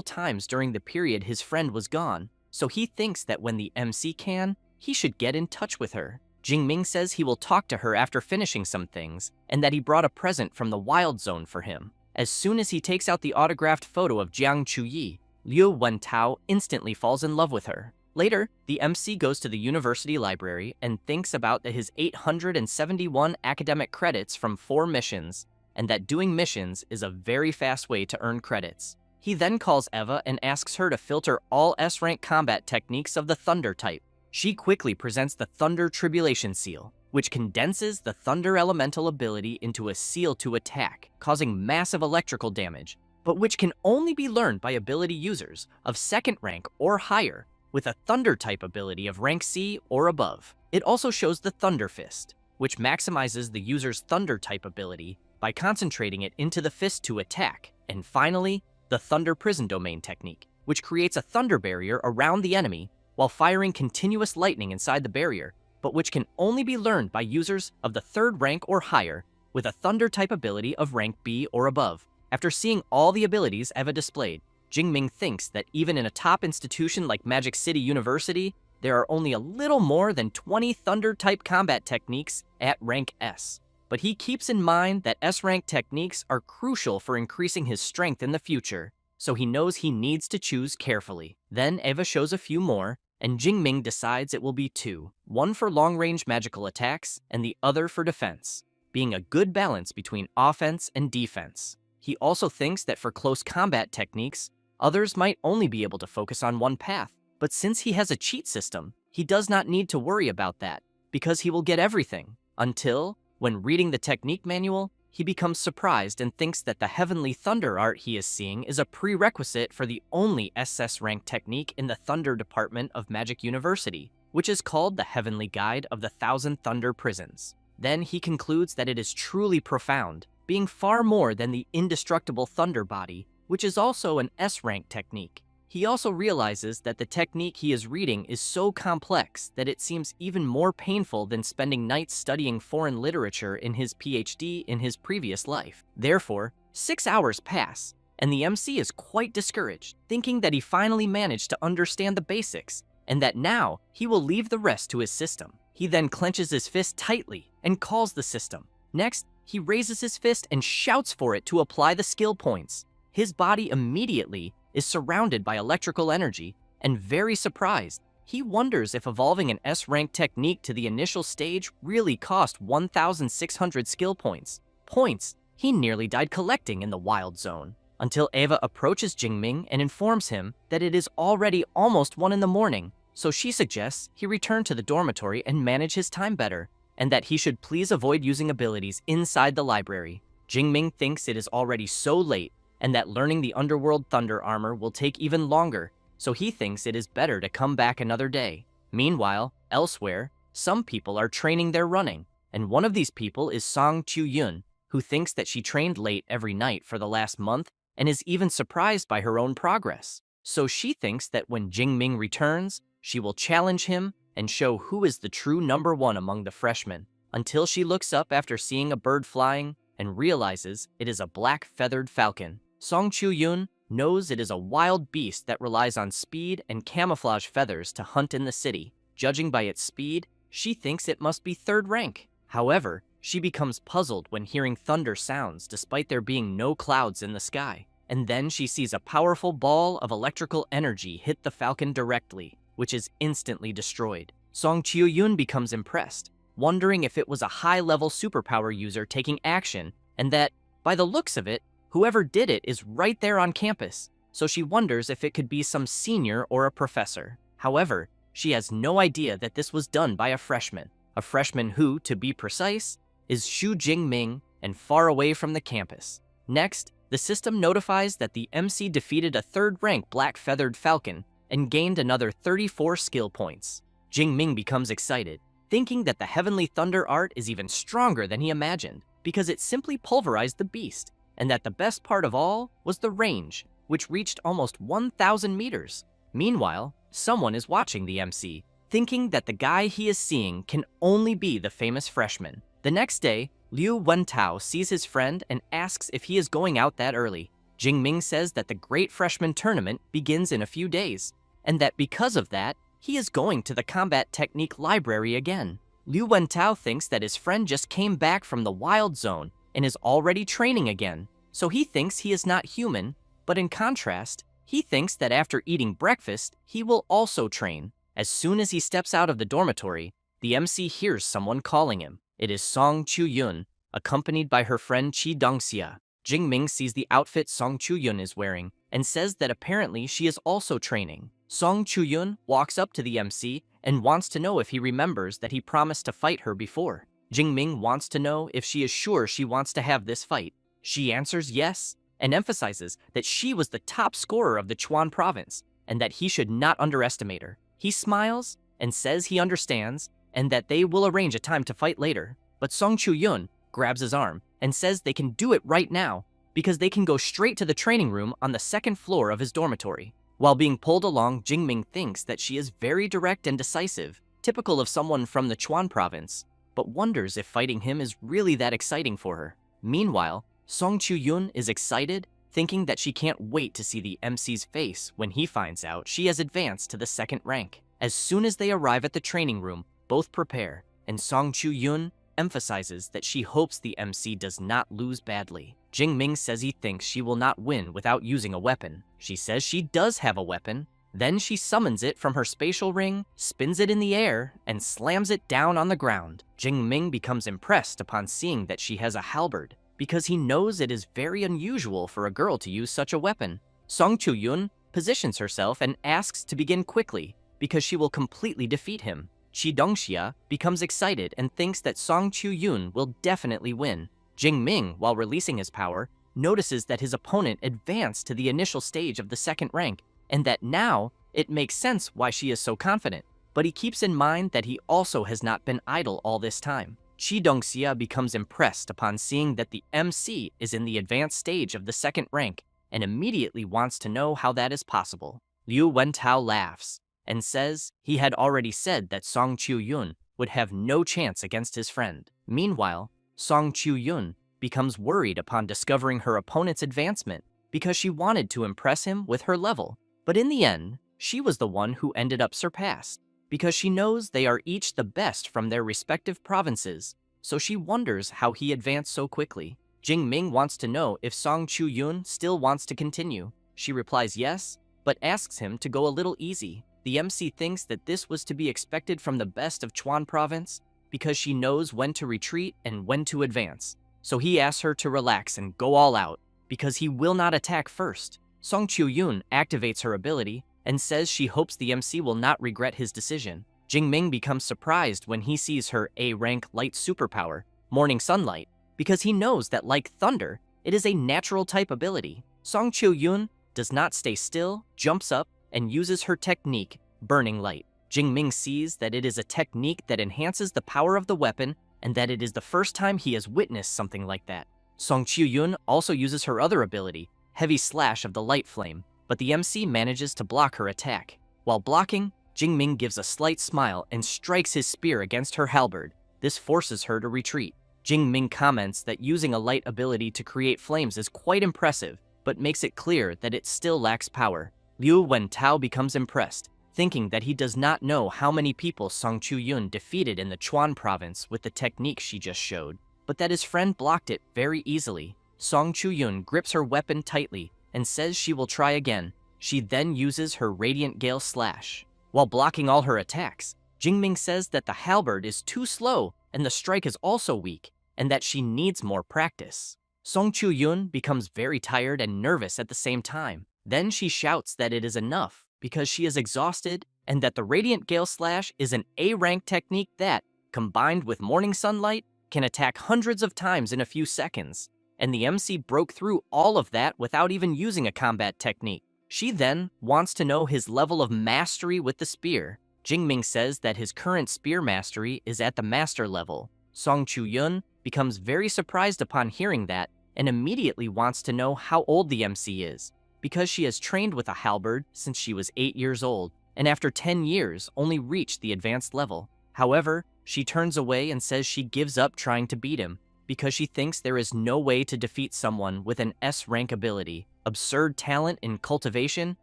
times during the period his friend was gone, so he thinks that when the MC can, he should get in touch with her. Jingming says he will talk to her after finishing some things, and that he brought a present from the wild zone for him. As soon as he takes out the autographed photo of Jiang Chuyi, Liu Wentao instantly falls in love with her. Later, the MC goes to the university library and thinks about his 871 academic credits from 4 missions, and that doing missions is a very fast way to earn credits. He then calls Eva and asks her to filter all S-rank combat techniques of the Thunder type. She quickly presents the Thunder Tribulation Seal, which condenses the Thunder elemental ability into a seal to attack, causing massive electrical damage, but which can only be learned by ability users of second rank or higher, with a Thunder type ability of rank C or above. It also shows the Thunder Fist, which maximizes the user's Thunder type ability by concentrating it into the fist to attack, and finally, the Thunder Prison Domain technique, which creates a thunder barrier around the enemy while firing continuous lightning inside the barrier, but which can only be learned by users of the third rank or higher with a Thunder type ability of rank B or above. After seeing all the abilities Eva displayed, Jingming thinks that even in a top institution like Magic City University, there are only a little more than 20 Thunder type combat techniques at rank S. But he keeps in mind that S-rank techniques are crucial for increasing his strength in the future, so he knows he needs to choose carefully. Then Eva shows a few more, and Jingming decides it will be 2, one for long-range magical attacks and the other for defense, being a good balance between offense and defense. He also thinks that for close combat techniques, others might only be able to focus on one path, but since he has a cheat system, he does not need to worry about that, because he will get everything, until, when reading the technique manual, he becomes surprised and thinks that the Heavenly Thunder art he is seeing is a prerequisite for the only SS rank technique in the Thunder department of Magic University, which is called the Heavenly Guide of the Thousand Thunder Prisons. Then he concludes that it is truly profound, being far more than the indestructible Thunder Body, which is also an S-rank technique. He also realizes that the technique he is reading is so complex that it seems even more painful than spending nights studying foreign literature in his PhD in his previous life. Therefore, 6 hours pass, and the MC is quite discouraged, thinking that he finally managed to understand the basics, and that now he will leave the rest to his system. He then clenches his fist tightly and calls the system. Next, he raises his fist and shouts for it to apply the skill points. His body immediately is surrounded by electrical energy, and very surprised, he wonders if evolving an S-rank technique to the initial stage really cost 1,600 skill points. Points he nearly died collecting in the wild zone, until Eva approaches Jingming and informs him that it is already almost 1 in the morning, so she suggests he return to the dormitory and manage his time better, and that he should please avoid using abilities inside the library. Jingming thinks it is already so late, and that learning the Underworld Thunder armor will take even longer, so he thinks it is better to come back another day. Meanwhile, elsewhere, some people are training their running, and one of these people is Song Chu-yun, who thinks that she trained late every night for the last month and is even surprised by her own progress. So she thinks that when Jingming returns, she will challenge him and show who is the true #1 among the freshmen, until she looks up after seeing a bird flying and realizes it is a black feathered falcon. Song Chu-yun knows it is a wild beast that relies on speed and camouflage feathers to hunt in the city. Judging by its speed, she thinks it must be 3rd rank. However, she becomes puzzled when hearing thunder sounds despite there being no clouds in the sky. and then she sees a powerful ball of electrical energy hit the falcon directly, which is instantly destroyed. Song Chiu-yun becomes impressed, wondering if it was a high-level superpower user taking action, and that, by the looks of it, whoever did it is right there on campus, so she wonders if it could be some senior or a professor. However, she has no idea that this was done by a freshman who, to be precise, is Xu Jingming and far away from the campus. Next, the system notifies that the MC defeated a third-rank black-feathered falcon and gained another 34 skill points. Jingming becomes excited, thinking that the Heavenly Thunder art is even stronger than he imagined, because it simply pulverized the beast, and that the best part of all was the range, which reached almost 1,000 meters. Meanwhile, someone is watching the MC, thinking that the guy he is seeing can only be the famous freshman. The next day, Liu Wentao sees his friend and asks if he is going out that early. Jingming says that the Great Freshman Tournament begins in a few days, and that because of that, he is going to the combat technique library again. Liu Wentao thinks that his friend just came back from the wild zone and is already training again, so he thinks he is not human, but in contrast, he thinks that after eating breakfast, he will also train. As soon as he steps out of the dormitory, the MC hears someone calling him. It is Song Chiu-yun, accompanied by her friend Chi Dongxia. Jingming sees the outfit Song Chiu-yun is wearing and says that apparently she is also training. Song Chiu-yun walks up to the MC and wants to know if he remembers that he promised to fight her before. Jingming wants to know if she is sure she wants to have this fight. She answers yes and emphasizes that she was the top scorer of the Chuan province and that he should not underestimate her. He smiles and says he understands and that they will arrange a time to fight later. But Song Chiu-yun grabs his arm and says they can do it right now because they can go straight to the training room on the second floor of his dormitory. While being pulled along, Jingming thinks that she is very direct and decisive, typical of someone from the Chuan province, but wonders if fighting him is really that exciting for her. Meanwhile, Song Chiu-yun is excited, thinking that she can't wait to see the MC's face when he finds out she has advanced to the second rank. As soon as they arrive at the training room, both prepare, and Song Chiu-yun emphasizes that she hopes the MC does not lose badly. Jingming says he thinks she will not win without using a weapon. She says she does have a weapon. Then she summons it from her spatial ring, spins it in the air, and slams it down on the ground. Jingming becomes impressed upon seeing that she has a halberd, because he knows it is very unusual for a girl to use such a weapon. Song Chiu-yun positions herself and asks to begin quickly, because she will completely defeat him. Chi Dongxia becomes excited and thinks that Song Chiu-yun will definitely win. Jingming, while releasing his power, notices that his opponent advanced to the initial stage of the second rank, and that now it makes sense why she is so confident. But he keeps in mind that he also has not been idle all this time. Chi Dongxia becomes impressed upon seeing that the MC is in the advanced stage of the second rank and immediately wants to know how that is possible. Liu Wentao laughs and says he had already said that Song Chiu-yun would have no chance against his friend. Meanwhile, Song Chiu-yun becomes worried upon discovering her opponent's advancement because she wanted to impress him with her level. But in the end, she was the one who ended up surpassed because she knows they are each the best from their respective provinces, so she wonders how he advanced so quickly. Jingming wants to know if Song Chiu-yun still wants to continue. She replies yes, but asks him to go a little easy. The MC thinks that this was to be expected from the best of Chuan province because she knows when to retreat and when to advance. So he asks her to relax and go all out because he will not attack first. Song Chiu-yun activates her ability and says she hopes the MC will not regret his decision. Jingming becomes surprised when he sees her A-rank light superpower, Morning Sunlight, because he knows that like thunder, it is a natural type ability. Song Chiu-yun does not stay still, jumps up, and uses her technique, Burning Light. Jingming sees that it is a technique that enhances the power of the weapon and that it is the first time he has witnessed something like that. Song Chiu-yun also uses her other ability, Heavy Slash of the Light Flame, but the MC manages to block her attack. While blocking, Jingming gives a slight smile and strikes his spear against her halberd. This forces her to retreat. Jingming comments that using a light ability to create flames is quite impressive, but makes it clear that it still lacks power. Liu Wentao becomes impressed, thinking that he does not know how many people Song Chiu-yun defeated in the Chuan province with the technique she just showed, but that his friend blocked it very easily. Song Chiu-yun grips her weapon tightly and says she will try again. She then uses her Radiant Gale Slash. While blocking all her attacks, Jingming says that the halberd is too slow and the strike is also weak, and that she needs more practice. Song Chu-yun becomes very tired and nervous at the same time. Then she shouts that it is enough because she is exhausted and that the Radiant Gale Slash is an A-rank technique that, combined with morning sunlight, can attack hundreds of times in a few seconds. And the MC broke through all of that without even using a combat technique. She then wants to know his level of mastery with the spear. Jingming says that his current spear mastery is at the master level. Song Chu-yun becomes very surprised upon hearing that and immediately wants to know how old the MC is, because she has trained with a halberd since she was 8 years old, and after 10 years only reached the advanced level. However, she turns away and says she gives up trying to beat him, because she thinks there is no way to defeat someone with an S-rank ability, absurd talent in cultivation,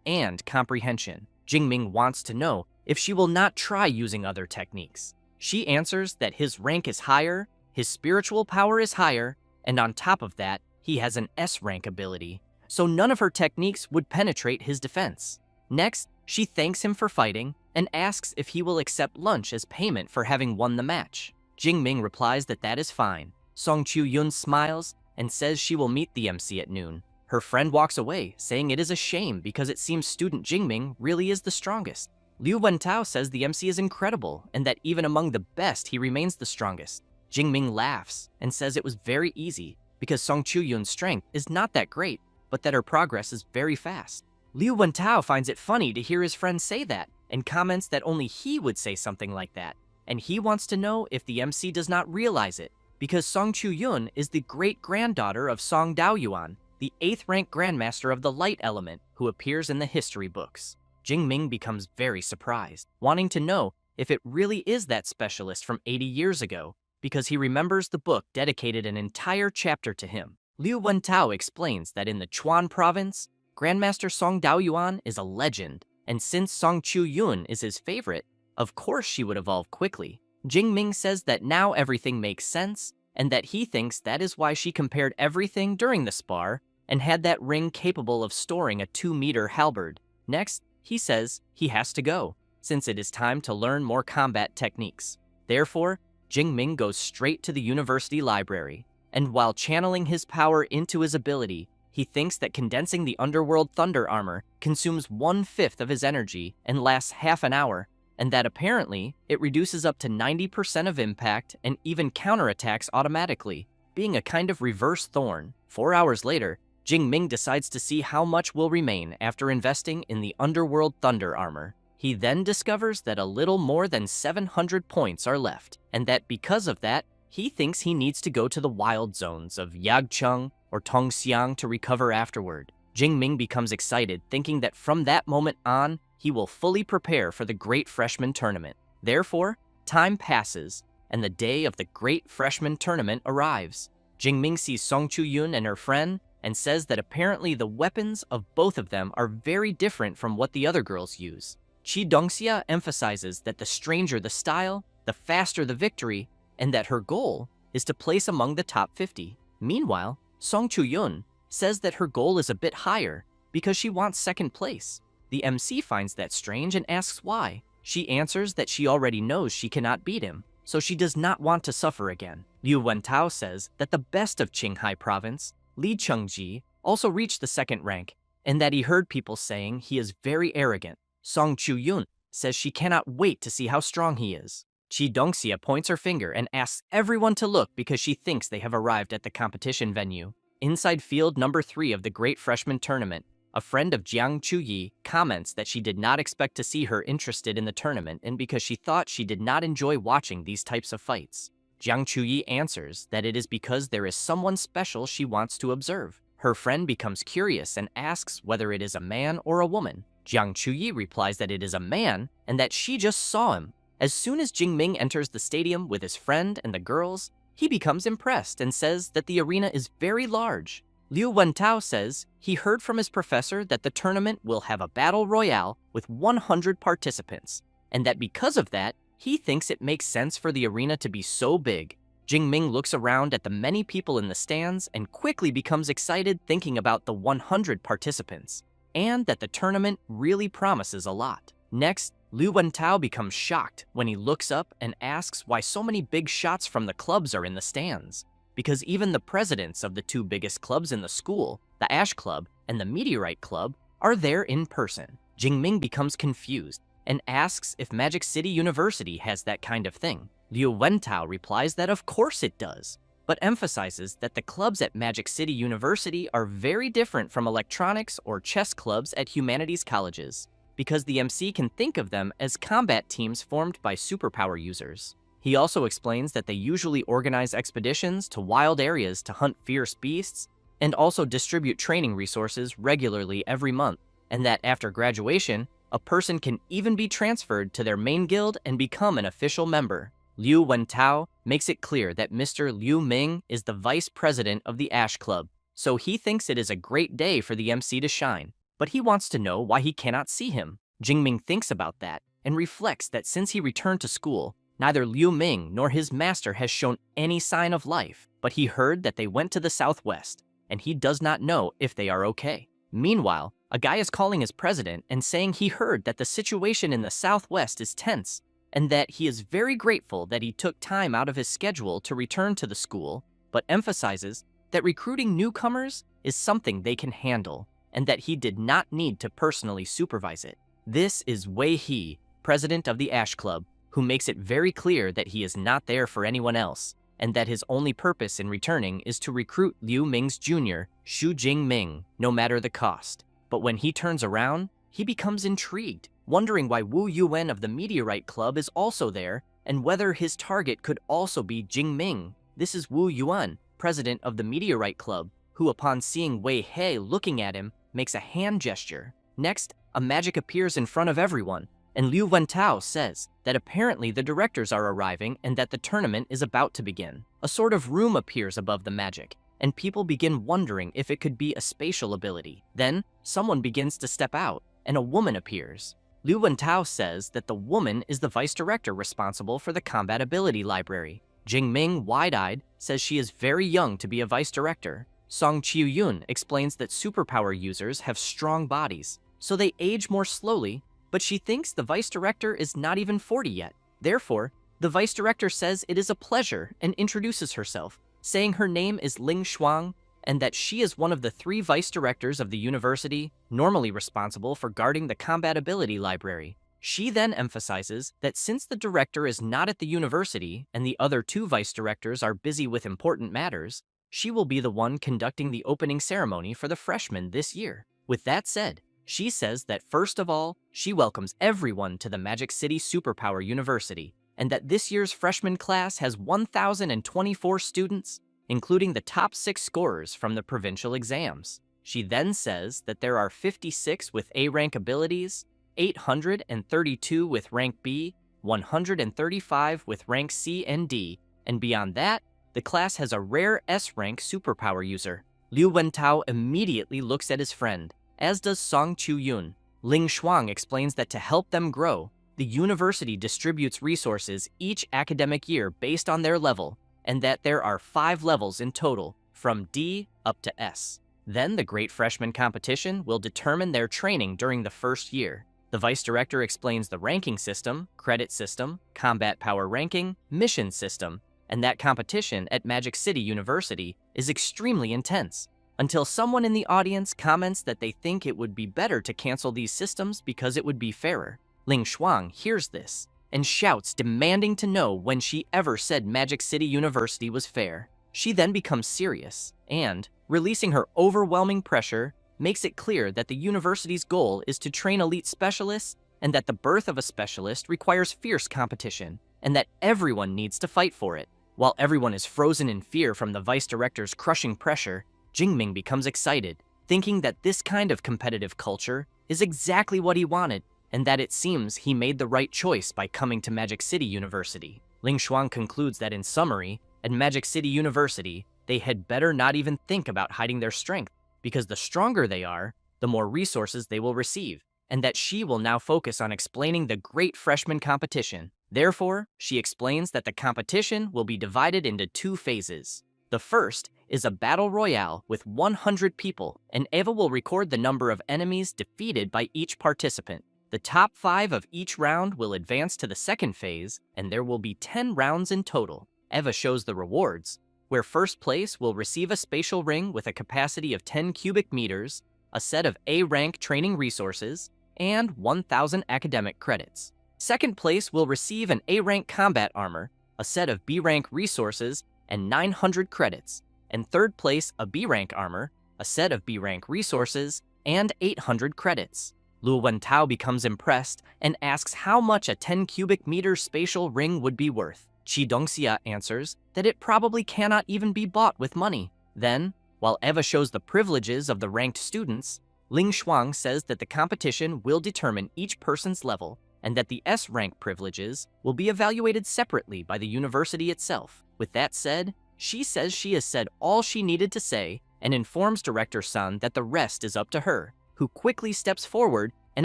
and comprehension. Jingming wants to know if she will not try using other techniques. She answers that his rank is higher, his spiritual power is higher, and on top of that, he has an S-rank ability, so none of her techniques would penetrate his defense. Next, she thanks him for fighting and asks if he will accept lunch as payment for having won the match. Jingming replies that that is fine. Song Chu-yun smiles and says she will meet the MC at noon. Her friend walks away, saying it is a shame because it seems student Jingming really is the strongest. Liu Wentao says the MC is incredible and that even among the best, he remains the strongest. Jingming laughs and says it was very easy because Song Chu-yun's strength is not that great, but that her progress is very fast. Liu Wentao finds it funny to hear his friend say that and comments that only he would say something like that, and he wants to know if the MC does not realize it, because Song Chu-yun is the great-granddaughter of Song Daoyuan, the 8th rank grandmaster of the light element who appears in the history books. Jingming becomes very surprised, wanting to know if it really is that specialist from 80 years ago, because he remembers the book dedicated an entire chapter to him. Liu Wentao explains that in the Chuan province, Grandmaster Song Daoyuan is a legend, and since Song Chu-yun is his favorite, of course she would evolve quickly. Jingming says that now everything makes sense, and that he thinks that is why she compared everything during the spar and had that ring capable of storing a 2-meter halberd. Next, he says he has to go, since it is time to learn more combat techniques. Therefore, Jingming goes straight to the university library, and while channeling his power into his ability, he thinks that condensing the underworld thunder armor consumes 1/5 of his energy and lasts half an hour, and that apparently it reduces up to 90% of impact and even counterattacks automatically, being a kind of reverse thorn. 4 hours later, Jingming decides to see how much will remain after investing in the underworld thunder armor. He then discovers that a little more than 700 points are left, and that because of that, he thinks he needs to go to the wild zones of Yagcheng or Tongxiang to recover afterward. Jingming becomes excited, thinking that from that moment on, he will fully prepare for the Great Freshman Tournament. Therefore, time passes, and the day of the Great Freshman Tournament arrives. Jingming sees Song Chu-yun and her friend, and says that apparently the weapons of both of them are very different from what the other girls use. Chi Dongxia emphasizes that the stranger the style, the faster the victory, and that her goal is to place among the top 50. Meanwhile, Song Chu-yun says that her goal is a bit higher because she wants second place. The MC finds that strange and asks why. She answers that she already knows she cannot beat him, so she does not want to suffer again. Liu Wentao says that the best of Qinghai province, Li Chengji, also reached the second rank, and that he heard people saying he is very arrogant. Song Chu-yun says she cannot wait to see how strong he is. Chi Dongxia points her finger and asks everyone to look because she thinks they have arrived at the competition venue. Inside field number 3 of the Great Freshman Tournament, a friend of Jiang Chuyi comments that she did not expect to see her interested in the tournament and because she thought she did not enjoy watching these types of fights. Jiang Chuyi answers that it is because there is someone special she wants to observe. Her friend becomes curious and asks whether it is a man or a woman. Jiang Chuyi replies that it is a man and that she just saw him. As soon as Jingming enters the stadium with his friend and the girls, he becomes impressed and says that the arena is very large. Liu Wentao says he heard from his professor that the tournament will have a battle royale with 100 participants, and that because of that, he thinks it makes sense for the arena to be so big. Jingming looks around at the many people in the stands and quickly becomes excited thinking about the 100 participants, and that the tournament really promises a lot. Next, Liu Wentao becomes shocked when he looks up and asks why so many big shots from the clubs are in the stands, because even the presidents of the two biggest clubs in the school, the Ash Club and the Meteorite Club, are there in person. Jingming becomes confused and asks if Magic City University has that kind of thing. Liu Wentao replies that of course it does, but emphasizes that the clubs at Magic City University are very different from electronics or chess clubs at humanities colleges, because the MC can think of them as combat teams formed by superpower users. He also explains that they usually organize expeditions to wild areas to hunt fierce beasts, and also distribute training resources regularly every month, and that after graduation, a person can even be transferred to their main guild and become an official member. Liu Wentao makes it clear that Mr. Liu Ming is the vice president of the Ash Club, so he thinks it is a great day for the MC to shine, but he wants to know why he cannot see him. Jingming thinks about that and reflects that since he returned to school, neither Liu Ming nor his master has shown any sign of life, but he heard that they went to the southwest, and he does not know if they are okay. Meanwhile, a guy is calling his president and saying he heard that the situation in the southwest is tense, and that he is very grateful that he took time out of his schedule to return to the school, but emphasizes that recruiting newcomers is something they can handle, and that he did not need to personally supervise it. This is Wei He, president of the Ash Club, who makes it very clear that he is not there for anyone else, and that his only purpose in returning is to recruit Liu Ming's junior, Xu Jingming, no matter the cost. But when he turns around, he becomes intrigued, wondering why Wu Yuan of the Meteorite Club is also there, and whether his target could also be Jingming. This is Wu Yuan, president of the Meteorite Club, who upon seeing Wei He looking at him, makes a hand gesture. Next, a magic appears in front of everyone, and Liu Wentao says that apparently the directors are arriving and that the tournament is about to begin. A sort of room appears above the magic, and people begin wondering if it could be a spatial ability. Then, someone begins to step out, and a woman appears. Liu Wentao says that the woman is the vice director responsible for the combat ability library. Jingming, wide-eyed, says she is very young to be a vice director. Song Qiuyun explains that superpower users have strong bodies, so they age more slowly, but she thinks the vice director is not even 40 yet. Therefore, the vice director says it is a pleasure and introduces herself, saying her name is Ling Shuang and that she is one of the 3 vice directors of the university, normally responsible for guarding the combat ability library. She then emphasizes that since the director is not at the university and the other 2 vice directors are busy with important matters, she will be the one conducting the opening ceremony for the freshmen this year. With that said, she says that first of all, she welcomes everyone to the Magic City Superpower University, and that this year's freshman class has 1,024 students, including the top 6 scorers from the provincial exams. She then says that there are 56 with A-rank abilities, 832 with rank B, 135 with rank C and D, and beyond that, the class has a rare S-rank superpower user. Liu Wentao immediately looks at his friend, as does Song Qiuyun. Ling Shuang explains that to help them grow, the university distributes resources each academic year based on their level, and that there are 5 levels in total, from D up to S. Then the Great Freshman Competition will determine their training during the first year. The vice director explains the ranking system, credit system, combat power ranking, mission system, and that competition at Magic City University is extremely intense, until someone in the audience comments that they think it would be better to cancel these systems because it would be fairer. Ling Shuang hears this and shouts, demanding to know when she ever said Magic City University was fair. She then becomes serious and, releasing her overwhelming pressure, makes it clear that the university's goal is to train elite specialists and that the birth of a specialist requires fierce competition and that everyone needs to fight for it. While everyone is frozen in fear from the vice director's crushing pressure, Jingming becomes excited, thinking that this kind of competitive culture is exactly what he wanted, and that it seems he made the right choice by coming to Magic City University. Ling Shuang concludes that in summary, at Magic City University, they had better not even think about hiding their strength, because the stronger they are, the more resources they will receive, and that she will now focus on explaining the Great Freshman Competition. Therefore, she explains that the competition will be divided into 2 phases. The first is a battle royale with 100 people, and Eva will record the number of enemies defeated by each participant. The top 5 of each round will advance to the second phase, and there will be 10 rounds in total. Eva shows the rewards, where first place will receive a spatial ring with a capacity of 10 cubic meters, a set of A-rank training resources, and 1,000 academic credits. Second place will receive an A-rank combat armor, a set of B-rank resources, and 900 credits. And third place, a B-rank armor, a set of B-rank resources, and 800 credits. Liu Wentao becomes impressed and asks how much a 10 cubic meter spatial ring would be worth. Qi Dongxia answers that it probably cannot even be bought with money. Then, while Eva shows the privileges of the ranked students, Ling Shuang says that the competition will determine each person's level and that the S-rank privileges will be evaluated separately by the university itself. With that said, she says she has said all she needed to say and informs Director Sun that the rest is up to her, who quickly steps forward and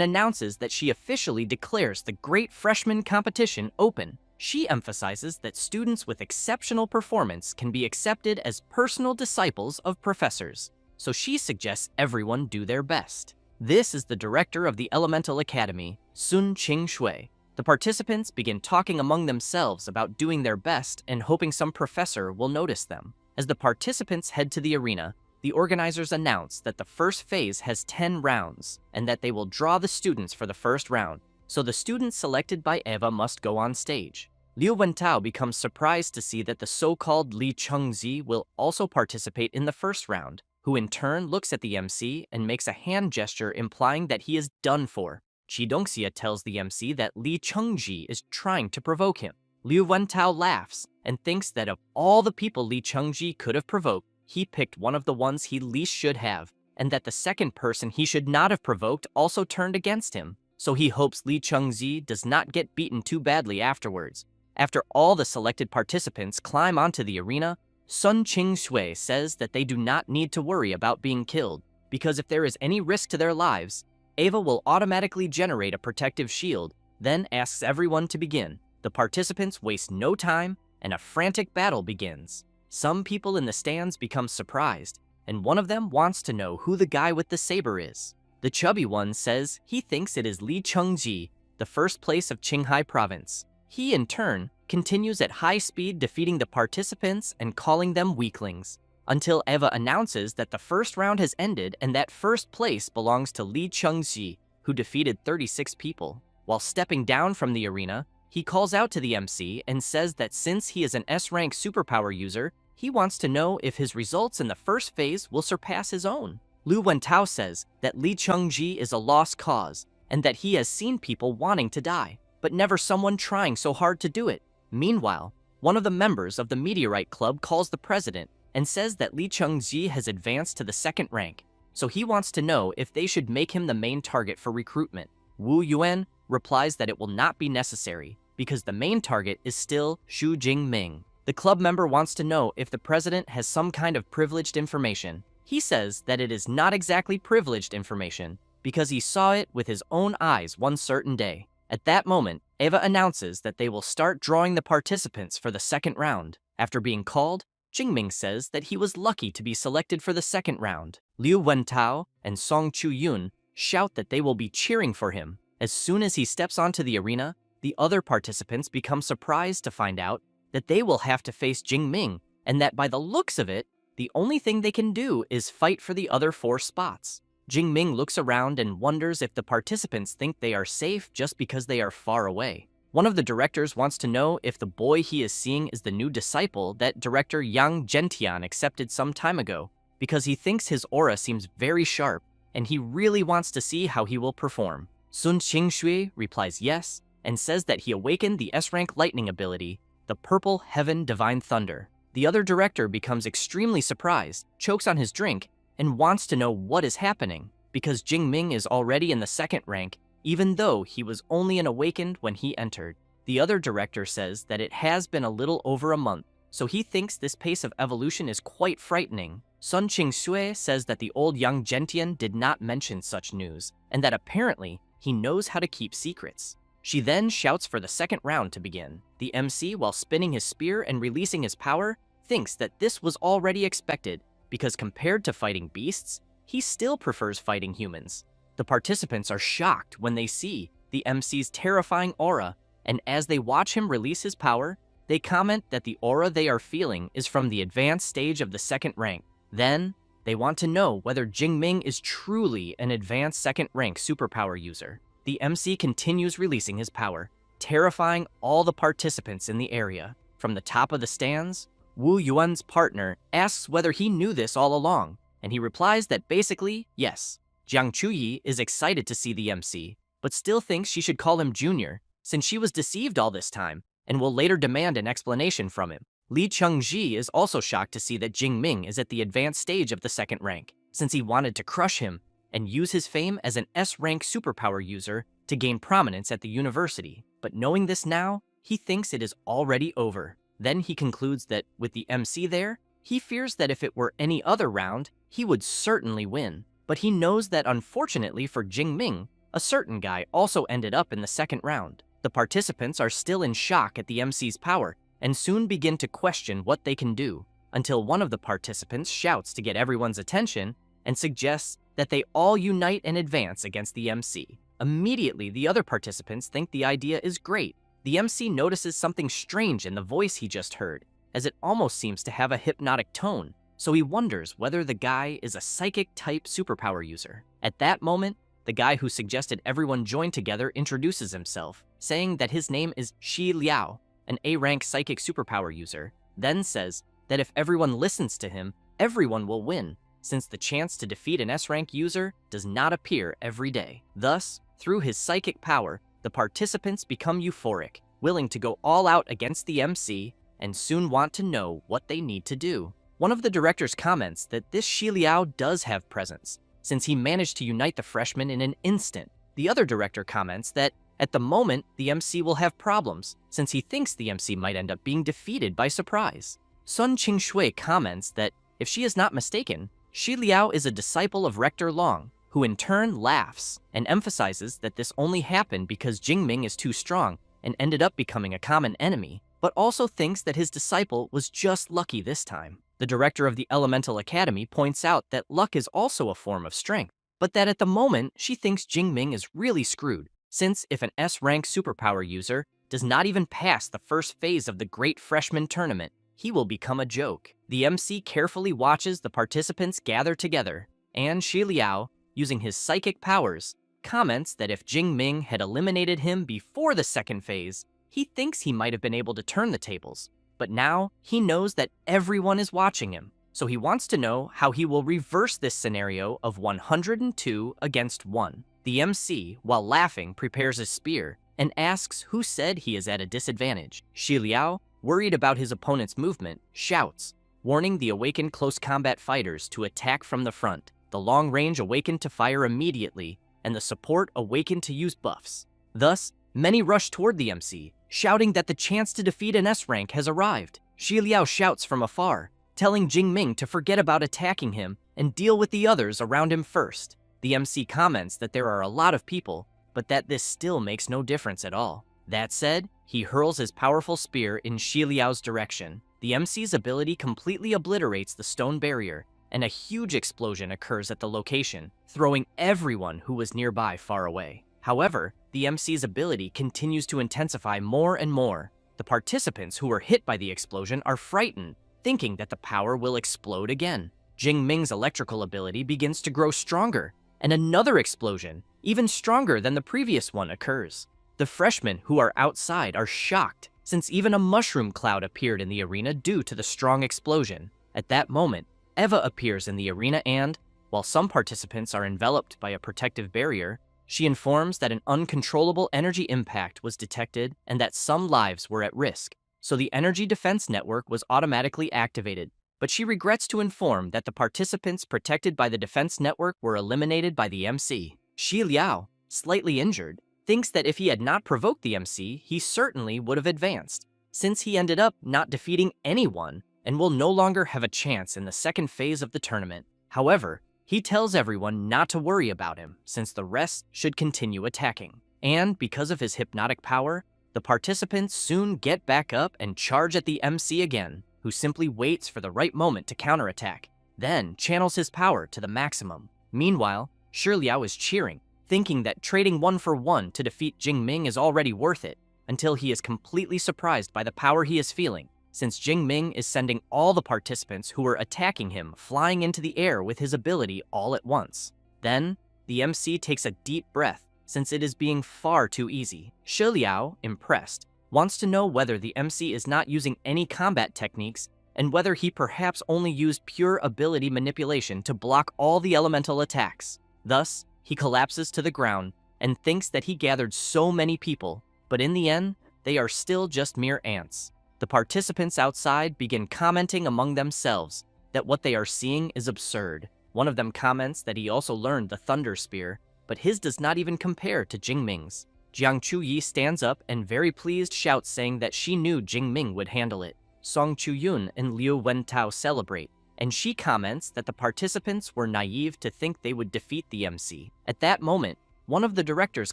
announces that she officially declares the Great Freshman Competition open. She emphasizes that students with exceptional performance can be accepted as personal disciples of professors, so she suggests everyone do their best. This is the director of the Elemental Academy, Sun Qing-shui. The participants begin talking among themselves about doing their best and hoping some professor will notice them. As the participants head to the arena, the organizers announce that the first phase has 10 rounds and that they will draw the students for the first round, so the students selected by Eva must go on stage. Liu Wentao becomes surprised to see that the so-called Li Chengzi will also participate in the first round, who in turn looks at the MC and makes a hand gesture implying that he is done for. Qi Dongxia tells the MC that Li Chengji is trying to provoke him. Liu Wentao laughs and thinks that of all the people Li Chengji could have provoked, he picked one of the ones he least should have, and that the second person he should not have provoked also turned against him. So he hopes Li Chengzi does not get beaten too badly afterwards. After all the selected participants climb onto the arena, Sun Qing-shui says that they do not need to worry about being killed, because if there is any risk to their lives, Eva will automatically generate a protective shield, then asks everyone to begin. The participants waste no time, and a frantic battle begins. Some people in the stands become surprised, and one of them wants to know who the guy with the saber is. The chubby one says he thinks it is Li Chengji, the first place of Qinghai province. He, in turn, continues at high speed defeating the participants and calling them weaklings, until Eva announces that the first round has ended and that first place belongs to Li Chengji, who defeated 36 people. While stepping down from the arena, he calls out to the MC and says that since he is an S-rank superpower user, he wants to know if his results in the first phase will surpass his own. Liu Wentao says that Li Chengji is a lost cause and that he has seen people wanting to die, but never someone trying so hard to do it. Meanwhile, one of the members of the Meteorite Club calls the president and says that Li Chengji has advanced to the second rank, so he wants to know if they should make him the main target for recruitment. Wu Yuan replies that it will not be necessary, because the main target is still Xu Jingming. The club member wants to know if the president has some kind of privileged information. He says that it is not exactly privileged information, because he saw it with his own eyes one certain day. At that moment, Eva announces that they will start drawing the participants for the second round. After being called, Jingming says that he was lucky to be selected for the second round. Liu Wentao and Song Chu-yun shout that they will be cheering for him. As soon as he steps onto the arena, the other participants become surprised to find out that they will have to face Jingming, and that by the looks of it, the only thing they can do is fight for the other 4 spots. Jingming looks around and wonders if the participants think they are safe just because they are far away. One of the directors wants to know if the boy he is seeing is the new disciple that director Yang Gentian accepted some time ago, because he thinks his aura seems very sharp, and he really wants to see how he will perform. Sun Qing-shui replies yes, and says that he awakened the S-rank lightning ability, the Purple Heaven Divine Thunder. The other director becomes extremely surprised, chokes on his drink, and wants to know what is happening, because Jingming is already in the second rank, even though he was only an awakened when he entered. The other director says that it has been a little over a month, so he thinks this pace of evolution is quite frightening. Sun Qing-shui says that the old Yang Gentian did not mention such news, and that apparently he knows how to keep secrets. She then shouts for the second round to begin. The MC, while spinning his spear and releasing his power, thinks that this was already expected because compared to fighting beasts, he still prefers fighting humans. The participants are shocked when they see the MC's terrifying aura, and as they watch him release his power, they comment that the aura they are feeling is from the advanced stage of the second rank. Then, they want to know whether Jingming is truly an advanced second rank superpower user. The MC continues releasing his power, terrifying all the participants in the area. From the top of the stands, Wu Yuan's partner asks whether he knew this all along, and he replies that basically, yes. Jiang Chuyi is excited to see the MC, but still thinks she should call him Junior, since she was deceived all this time, and will later demand an explanation from him. Li Chengji is also shocked to see that Jingming is at the advanced stage of the second rank, since he wanted to crush him and use his fame as an S-rank superpower user to gain prominence at the university. But knowing this now, he thinks it is already over. Then he concludes that with the MC there, he fears that if it were any other round, he would certainly win. But he knows that unfortunately for Jingming, a certain guy also ended up in the second round. The participants are still in shock at the MC's power and soon begin to question what they can do, until one of the participants shouts to get everyone's attention and suggests that they all unite and advance against the MC. Immediately, the other participants think the idea is great. The MC notices something strange in the voice he just heard, as it almost seems to have a hypnotic tone, so he wonders whether the guy is a psychic-type superpower user. At that moment, the guy who suggested everyone join together introduces himself, saying that his name is Shi Liao, an A-rank psychic superpower user, then says that if everyone listens to him, everyone will win, since the chance to defeat an S-rank user does not appear every day. Thus, through his psychic power, the participants become euphoric, willing to go all out against the MC, and soon want to know what they need to do. One of the directors comments that this Shi Liao does have presence, since he managed to unite the freshmen in an instant. The other director comments that at the moment, the MC will have problems, since he thinks the MC might end up being defeated by surprise. Sun Qingshui comments that, if she is not mistaken, Shi Liao is a disciple of Rector Long, who in turn laughs and emphasizes that this only happened because Jingming is too strong and ended up becoming a common enemy, but also thinks that his disciple was just lucky this time. The director of the Elemental Academy points out that luck is also a form of strength, but that at the moment she thinks Jingming is really screwed, since if an S-rank superpower user does not even pass the first phase of the Great Freshman Tournament, he will become a joke. The MC carefully watches the participants gather together, and Shi Liao, using his psychic powers, comments that if Jingming had eliminated him before the second phase, he thinks he might have been able to turn the tables. But now, he knows that everyone is watching him, so he wants to know how he will reverse this scenario of 102 against 1. The MC, while laughing, prepares a spear and asks who said he is at a disadvantage. Shi Liao, worried about his opponent's movement, shouts, warning the awakened close combat fighters to attack from the front. The long range awakened to fire immediately, and the support awakened to use buffs. Thus, many rush toward the MC, shouting that the chance to defeat an S-rank has arrived. Shi Liao shouts from afar, telling Jingming to forget about attacking him and deal with the others around him first. The MC comments that there are a lot of people, but that this still makes no difference at all. That said, he hurls his powerful spear in Shi Liao's direction. The MC's ability completely obliterates the stone barrier, and a huge explosion occurs at the location, throwing everyone who was nearby far away. However, the MC's ability continues to intensify more and more. The participants who were hit by the explosion are frightened, thinking that the power will explode again. Jingming's electrical ability begins to grow stronger, and another explosion, even stronger than the previous one, occurs. The freshmen who are outside are shocked, since even a mushroom cloud appeared in the arena due to the strong explosion. At that moment, Eva appears in the arena and, while some participants are enveloped by a protective barrier, she informs that an uncontrollable energy impact was detected and that some lives were at risk. So the energy defense network was automatically activated, but she regrets to inform that the participants protected by the defense network were eliminated by the MC. Shi Liao, slightly injured, thinks that if he had not provoked the MC, he certainly would have advanced, since he ended up not defeating anyone and will no longer have a chance in the second phase of the tournament. However, he tells everyone not to worry about him, since the rest should continue attacking. And because of his hypnotic power, the participants soon get back up and charge at the MC again, who simply waits for the right moment to counterattack, then channels his power to the maximum. Meanwhile, Shi Liao is cheering, thinking that trading 1-for-1 to defeat Jing Ming is already worth it, until he is completely surprised by the power he is feeling, since Jing Ming is sending all the participants who were attacking him flying into the air with his ability all at once. Then, the MC takes a deep breath, since it is being far too easy. Shi Liao, impressed, wants to know whether the MC is not using any combat techniques and whether he perhaps only used pure ability manipulation to block all the elemental attacks. Thus, he collapses to the ground and thinks that he gathered so many people, but in the end, they are still just mere ants. The participants outside begin commenting among themselves that what they are seeing is absurd. One of them comments that he also learned the Thunder Spear, but his does not even compare to Jing Ming's. Jiang Chuyi stands up and very pleased shouts saying that she knew Jing Ming would handle it. Song Chuyun and Liu Wentao celebrate, and she comments that the participants were naive to think they would defeat the MC. At that moment, one of the directors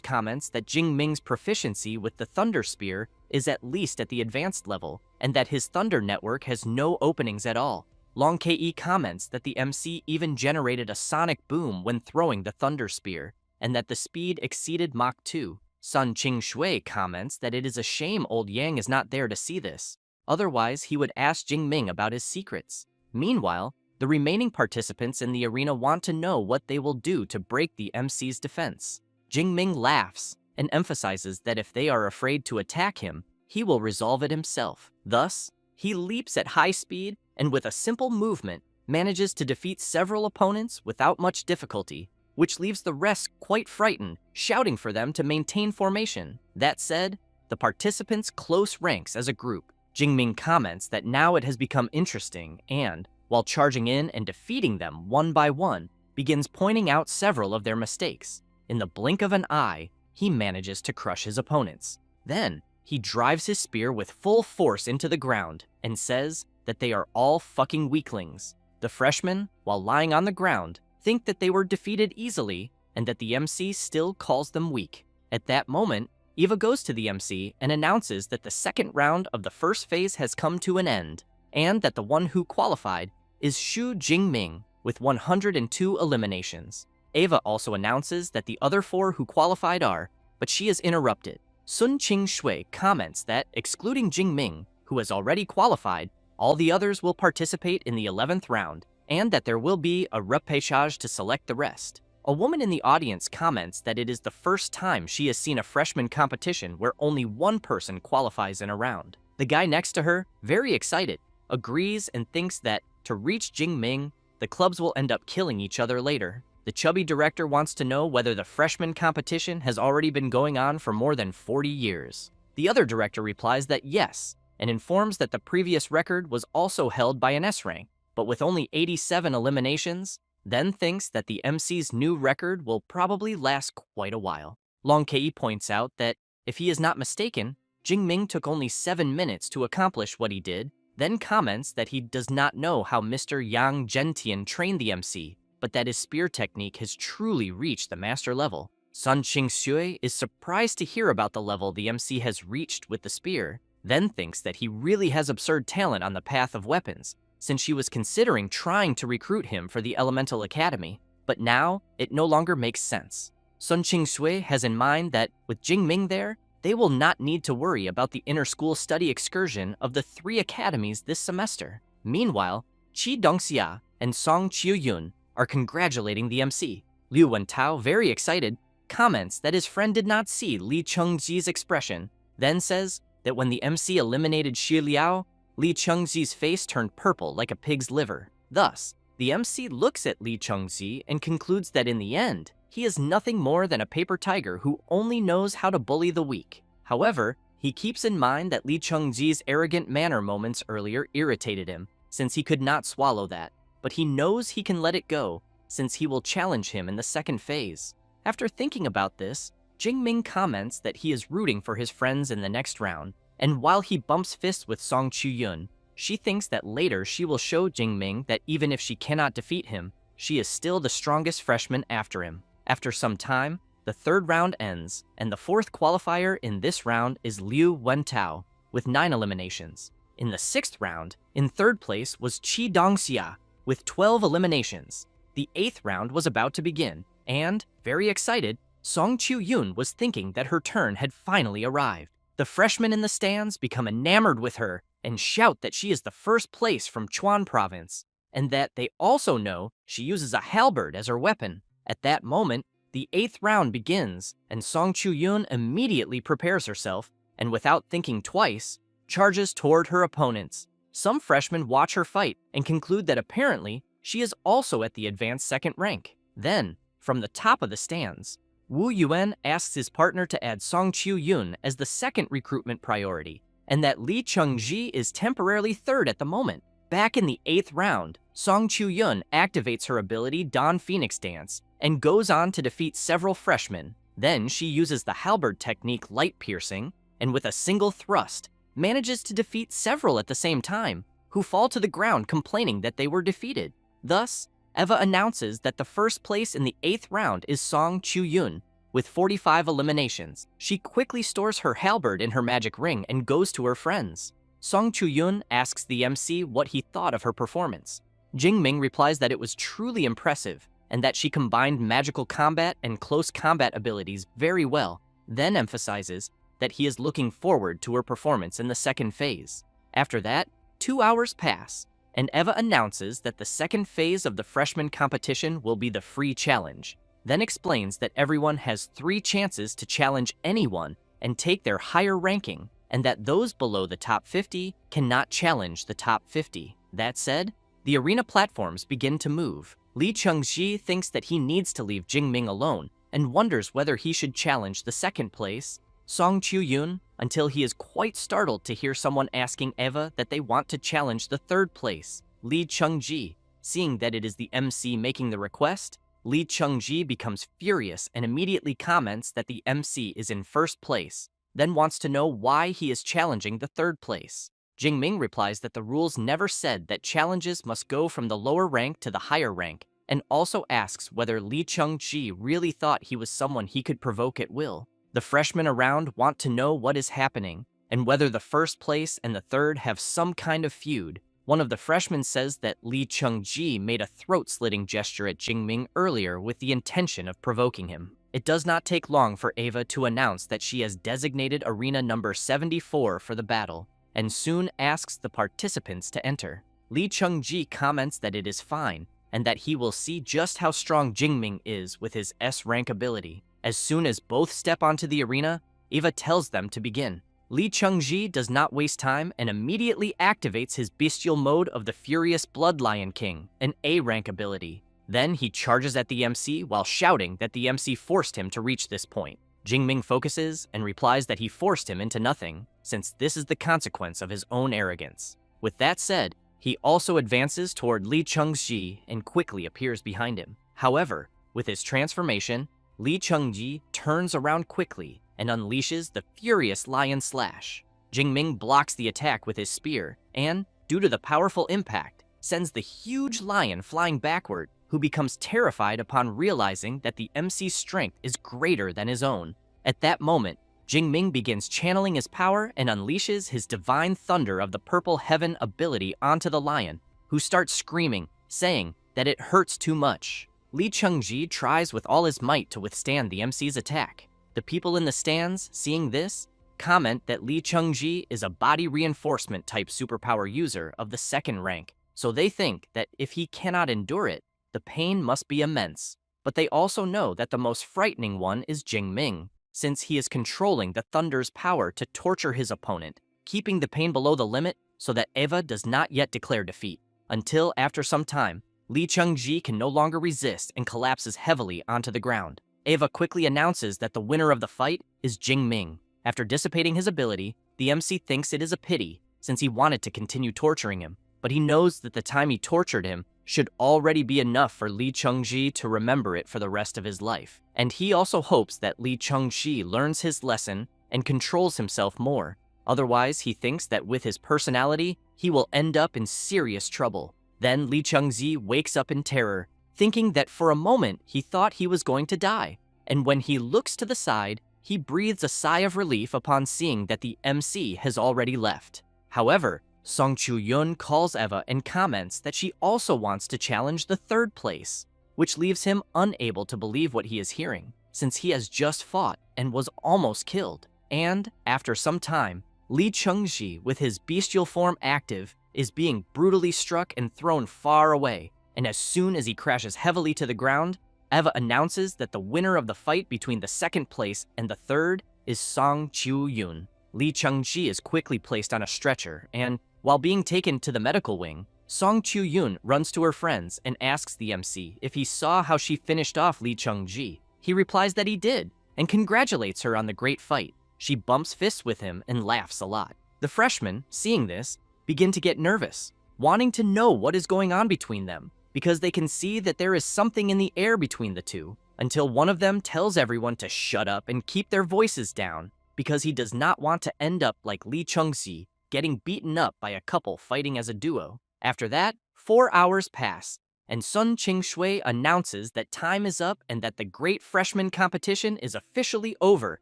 comments that Jing Ming's proficiency with the Thunder Spear is at least at the advanced level, and that his Thunder network has no openings at all. Long Ke comments that the MC even generated a sonic boom when throwing the Thunder Spear, and that the speed exceeded Mach 2. Sun Qing comments that it is a shame old Yang is not there to see this. Otherwise, he would ask Jing Ming about his secrets. Meanwhile, the remaining participants in the arena want to know what they will do to break the MC's defense. Jing Ming laughs and emphasizes that if they are afraid to attack him, he will resolve it himself. Thus, he leaps at high speed and with a simple movement manages to defeat several opponents without much difficulty, which leaves the rest quite frightened, shouting for them to maintain formation. That said, the participants close ranks as a group. Jing Ming comments that now it has become interesting and, while charging in and defeating them one by one, begins pointing out several of their mistakes. In the blink of an eye, he manages to crush his opponents. Then, he drives his spear with full force into the ground and says that they are all fucking weaklings. The freshmen, while lying on the ground, think that they were defeated easily and that the MC still calls them weak. At that moment, Eva goes to the MC and announces that the second round of the first phase has come to an end, and that the one who qualified is Xu Jingming with 102 eliminations. Eva also announces that the other 4 who qualified are, but she is interrupted. Sun Qing comments that, excluding Jingming, who has already qualified, all the others will participate in the 11th round, and that there will be a repechage to select the rest. A woman in the audience comments that it is the first time she has seen a freshman competition where only one person qualifies in a round. The guy next to her, very excited, agrees and thinks that, to reach Jingming, the clubs will end up killing each other later. The chubby director wants to know whether the freshman competition has already been going on for more than 40 years. The other director replies that yes, and informs that the previous record was also held by an S rank, but with only 87 eliminations, then thinks that the MC's new record will probably last quite a while. Long Kei points out that, if he is not mistaken, Jingming took only 7 minutes to accomplish what he did, then comments that he does not know how Mr. Yang Zhentian trained the MC, but that his spear technique has truly reached the master level. Sun Qingxue is surprised to hear about the level the MC has reached with the spear, then thinks that he really has absurd talent on the path of weapons, since she was considering trying to recruit him for the Elemental Academy, but now it no longer makes sense. Sun Qingxue has in mind that, with Jingming there, they will not need to worry about the inter-school study excursion of the 3 academies this semester. Meanwhile, Qi Dongxia and Song Qiuyun are congratulating the MC. Liu Wentao, very excited, comments that his friend did not see Li Chengji's expression, then says that when the MC eliminated Shi Liao, Li Chengji's face turned purple like a pig's liver. Thus, the MC looks at Li Chengji and concludes that in the end, he is nothing more than a paper tiger who only knows how to bully the weak. However, he keeps in mind that Li Chengji's arrogant manner moments earlier irritated him, since he could not swallow that. But he knows he can let it go, since he will challenge him in the second phase. After thinking about this, Jingming comments that he is rooting for his friends in the next round, and while he bumps fists with Song Chuyun, she thinks that later she will show Jingming that even if she cannot defeat him, she is still the strongest freshman after him. After some time, The third round ends, and the fourth qualifier in this round is Liu Wentao, with 9 eliminations. In the sixth round, in third place was Qi Dongxia, with 12 eliminations. The eighth round was about to begin, and, very excited, Song Chu-yun was thinking that her turn had finally arrived. The freshmen in the stands become enamored with her and shout that she is the first place from Chuan province, and that they also know she uses a halberd as her weapon. At that moment, the eighth round begins, and Song Chu-yun immediately prepares herself, and without thinking twice, charges toward her opponents. Some freshmen watch her fight and conclude that apparently she is also at the advanced second rank. Then, from the top of the stands, Wu Yuan asks his partner to add Song Chu-yun as the second recruitment priority, and that Li Chengji is temporarily third at the moment. Back in the eighth round, Song Chu-yun activates her ability Dawn Phoenix Dance and goes on to defeat several freshmen. Then she uses the halberd technique Light Piercing, and with a single thrust, manages to defeat several at the same time, who fall to the ground complaining that they were defeated. Thus, Eva announces that the first place in the eighth round is Song Chu-yun, with 45 eliminations. She quickly stores her halberd in her magic ring and goes to her friends. Song Chu-yun asks the MC what he thought of her performance. Jingming replies that it was truly impressive, and that she combined magical combat and close combat abilities very well, then emphasizes that he is looking forward to her performance in the second phase. After that, 2 hours pass, and Eva announces that the second phase of the freshman competition will be the free challenge, then explains that everyone has 3 chances to challenge anyone and take their higher ranking, and that those below the top 50 cannot challenge the top 50. That said, the arena platforms begin to move. Li Chengji thinks that he needs to leave Jingming alone and wonders whether he should challenge the second place, Song Chu-yun, until he is quite startled to hear someone asking Eva that they want to challenge the third place, Li Chengji. Seeing that it is the MC making the request, Li Chengji becomes furious and immediately comments that the MC is in first place, then wants to know why he is challenging the third place. Jingming replies that the rules never said that challenges must go from the lower rank to the higher rank, and also asks whether Li Chengji really thought he was someone he could provoke at will. The freshmen around want to know what is happening, and whether the first place and the third have some kind of feud. One of the freshmen says that Li Chengji made a throat-slitting gesture at Jingming earlier with the intention of provoking him. It does not take long for Eva to announce that she has designated arena number 74 for the battle, and soon asks the participants to enter. Li Chengji comments that it is fine, and that he will see just how strong Jingming is with his S-rank ability. As soon as both step onto the arena, Eva tells them to begin. Li Chengji does not waste time and immediately activates his bestial mode of the Furious Blood Lion King, an A-rank ability. Then he charges at the MC while shouting that the MC forced him to reach this point. Jingming focuses and replies that he forced him into nothing, since this is the consequence of his own arrogance. With that said, he also advances toward Li Chengji and quickly appears behind him. However, with his transformation, Li Chengji turns around quickly and unleashes the Furious Lion Slash. Jingming blocks the attack with his spear and, due to the powerful impact, sends the huge lion flying backward, who becomes terrified upon realizing that the MC's strength is greater than his own. At that moment, Jingming begins channeling his power and unleashes his Divine Thunder of the Purple Heaven ability onto the lion, who starts screaming, saying that it hurts too much. Li Chengji tries with all his might to withstand the MC's attack. The people in the stands, seeing this, comment that Li Chengji is a body reinforcement type superpower user of the second rank, so they think that if he cannot endure it, the pain must be immense. But they also know that the most frightening one is Jingming, since he is controlling the Thunder's power to torture his opponent, keeping the pain below the limit so that Eva does not yet declare defeat. Until, after some time, Li Chengji can no longer resist and collapses heavily onto the ground. Eva quickly announces that the winner of the fight is Jingming. After dissipating his ability, the MC thinks it is a pity, since he wanted to continue torturing him, but he knows that the time he tortured him should already be enough for Li Chengji to remember it for the rest of his life. And he also hopes that Li Chengji learns his lesson and controls himself more. Otherwise, he thinks that with his personality, he will end up in serious trouble. Then Li Chengji wakes up in terror, thinking that for a moment he thought he was going to die. and when he looks to the side, he breathes a sigh of relief upon seeing that the MC has already left. However, Song Chu-yun calls Eva and comments that she also wants to challenge the third place, which leaves him unable to believe what he is hearing, since he has just fought and was almost killed. And, after some time, Lee Chung-ji, with his bestial form active, is being brutally struck and thrown far away, and as soon as he crashes heavily to the ground, Eva announces that the winner of the fight between the second place and the third is Song Chu-yun. Lee Chung-ji is quickly placed on a stretcher, and, while being taken to the medical wing, Song Chu-yun runs to her friends and asks the MC if he saw how she finished off Lee Chung-ji. He replies that he did, and congratulates her on the great fight. She bumps fists with him and laughs a lot. The freshmen, seeing this, begin to get nervous, wanting to know what is going on between them, because they can see that there is something in the air between the two, until one of them tells everyone to shut up and keep their voices down, because he does not want to end up like Lee Chung-si, getting beaten up by a couple fighting as a duo. After that, 4 hours pass, and Sun Ching-shui announces that time is up and that the great freshman competition is officially over,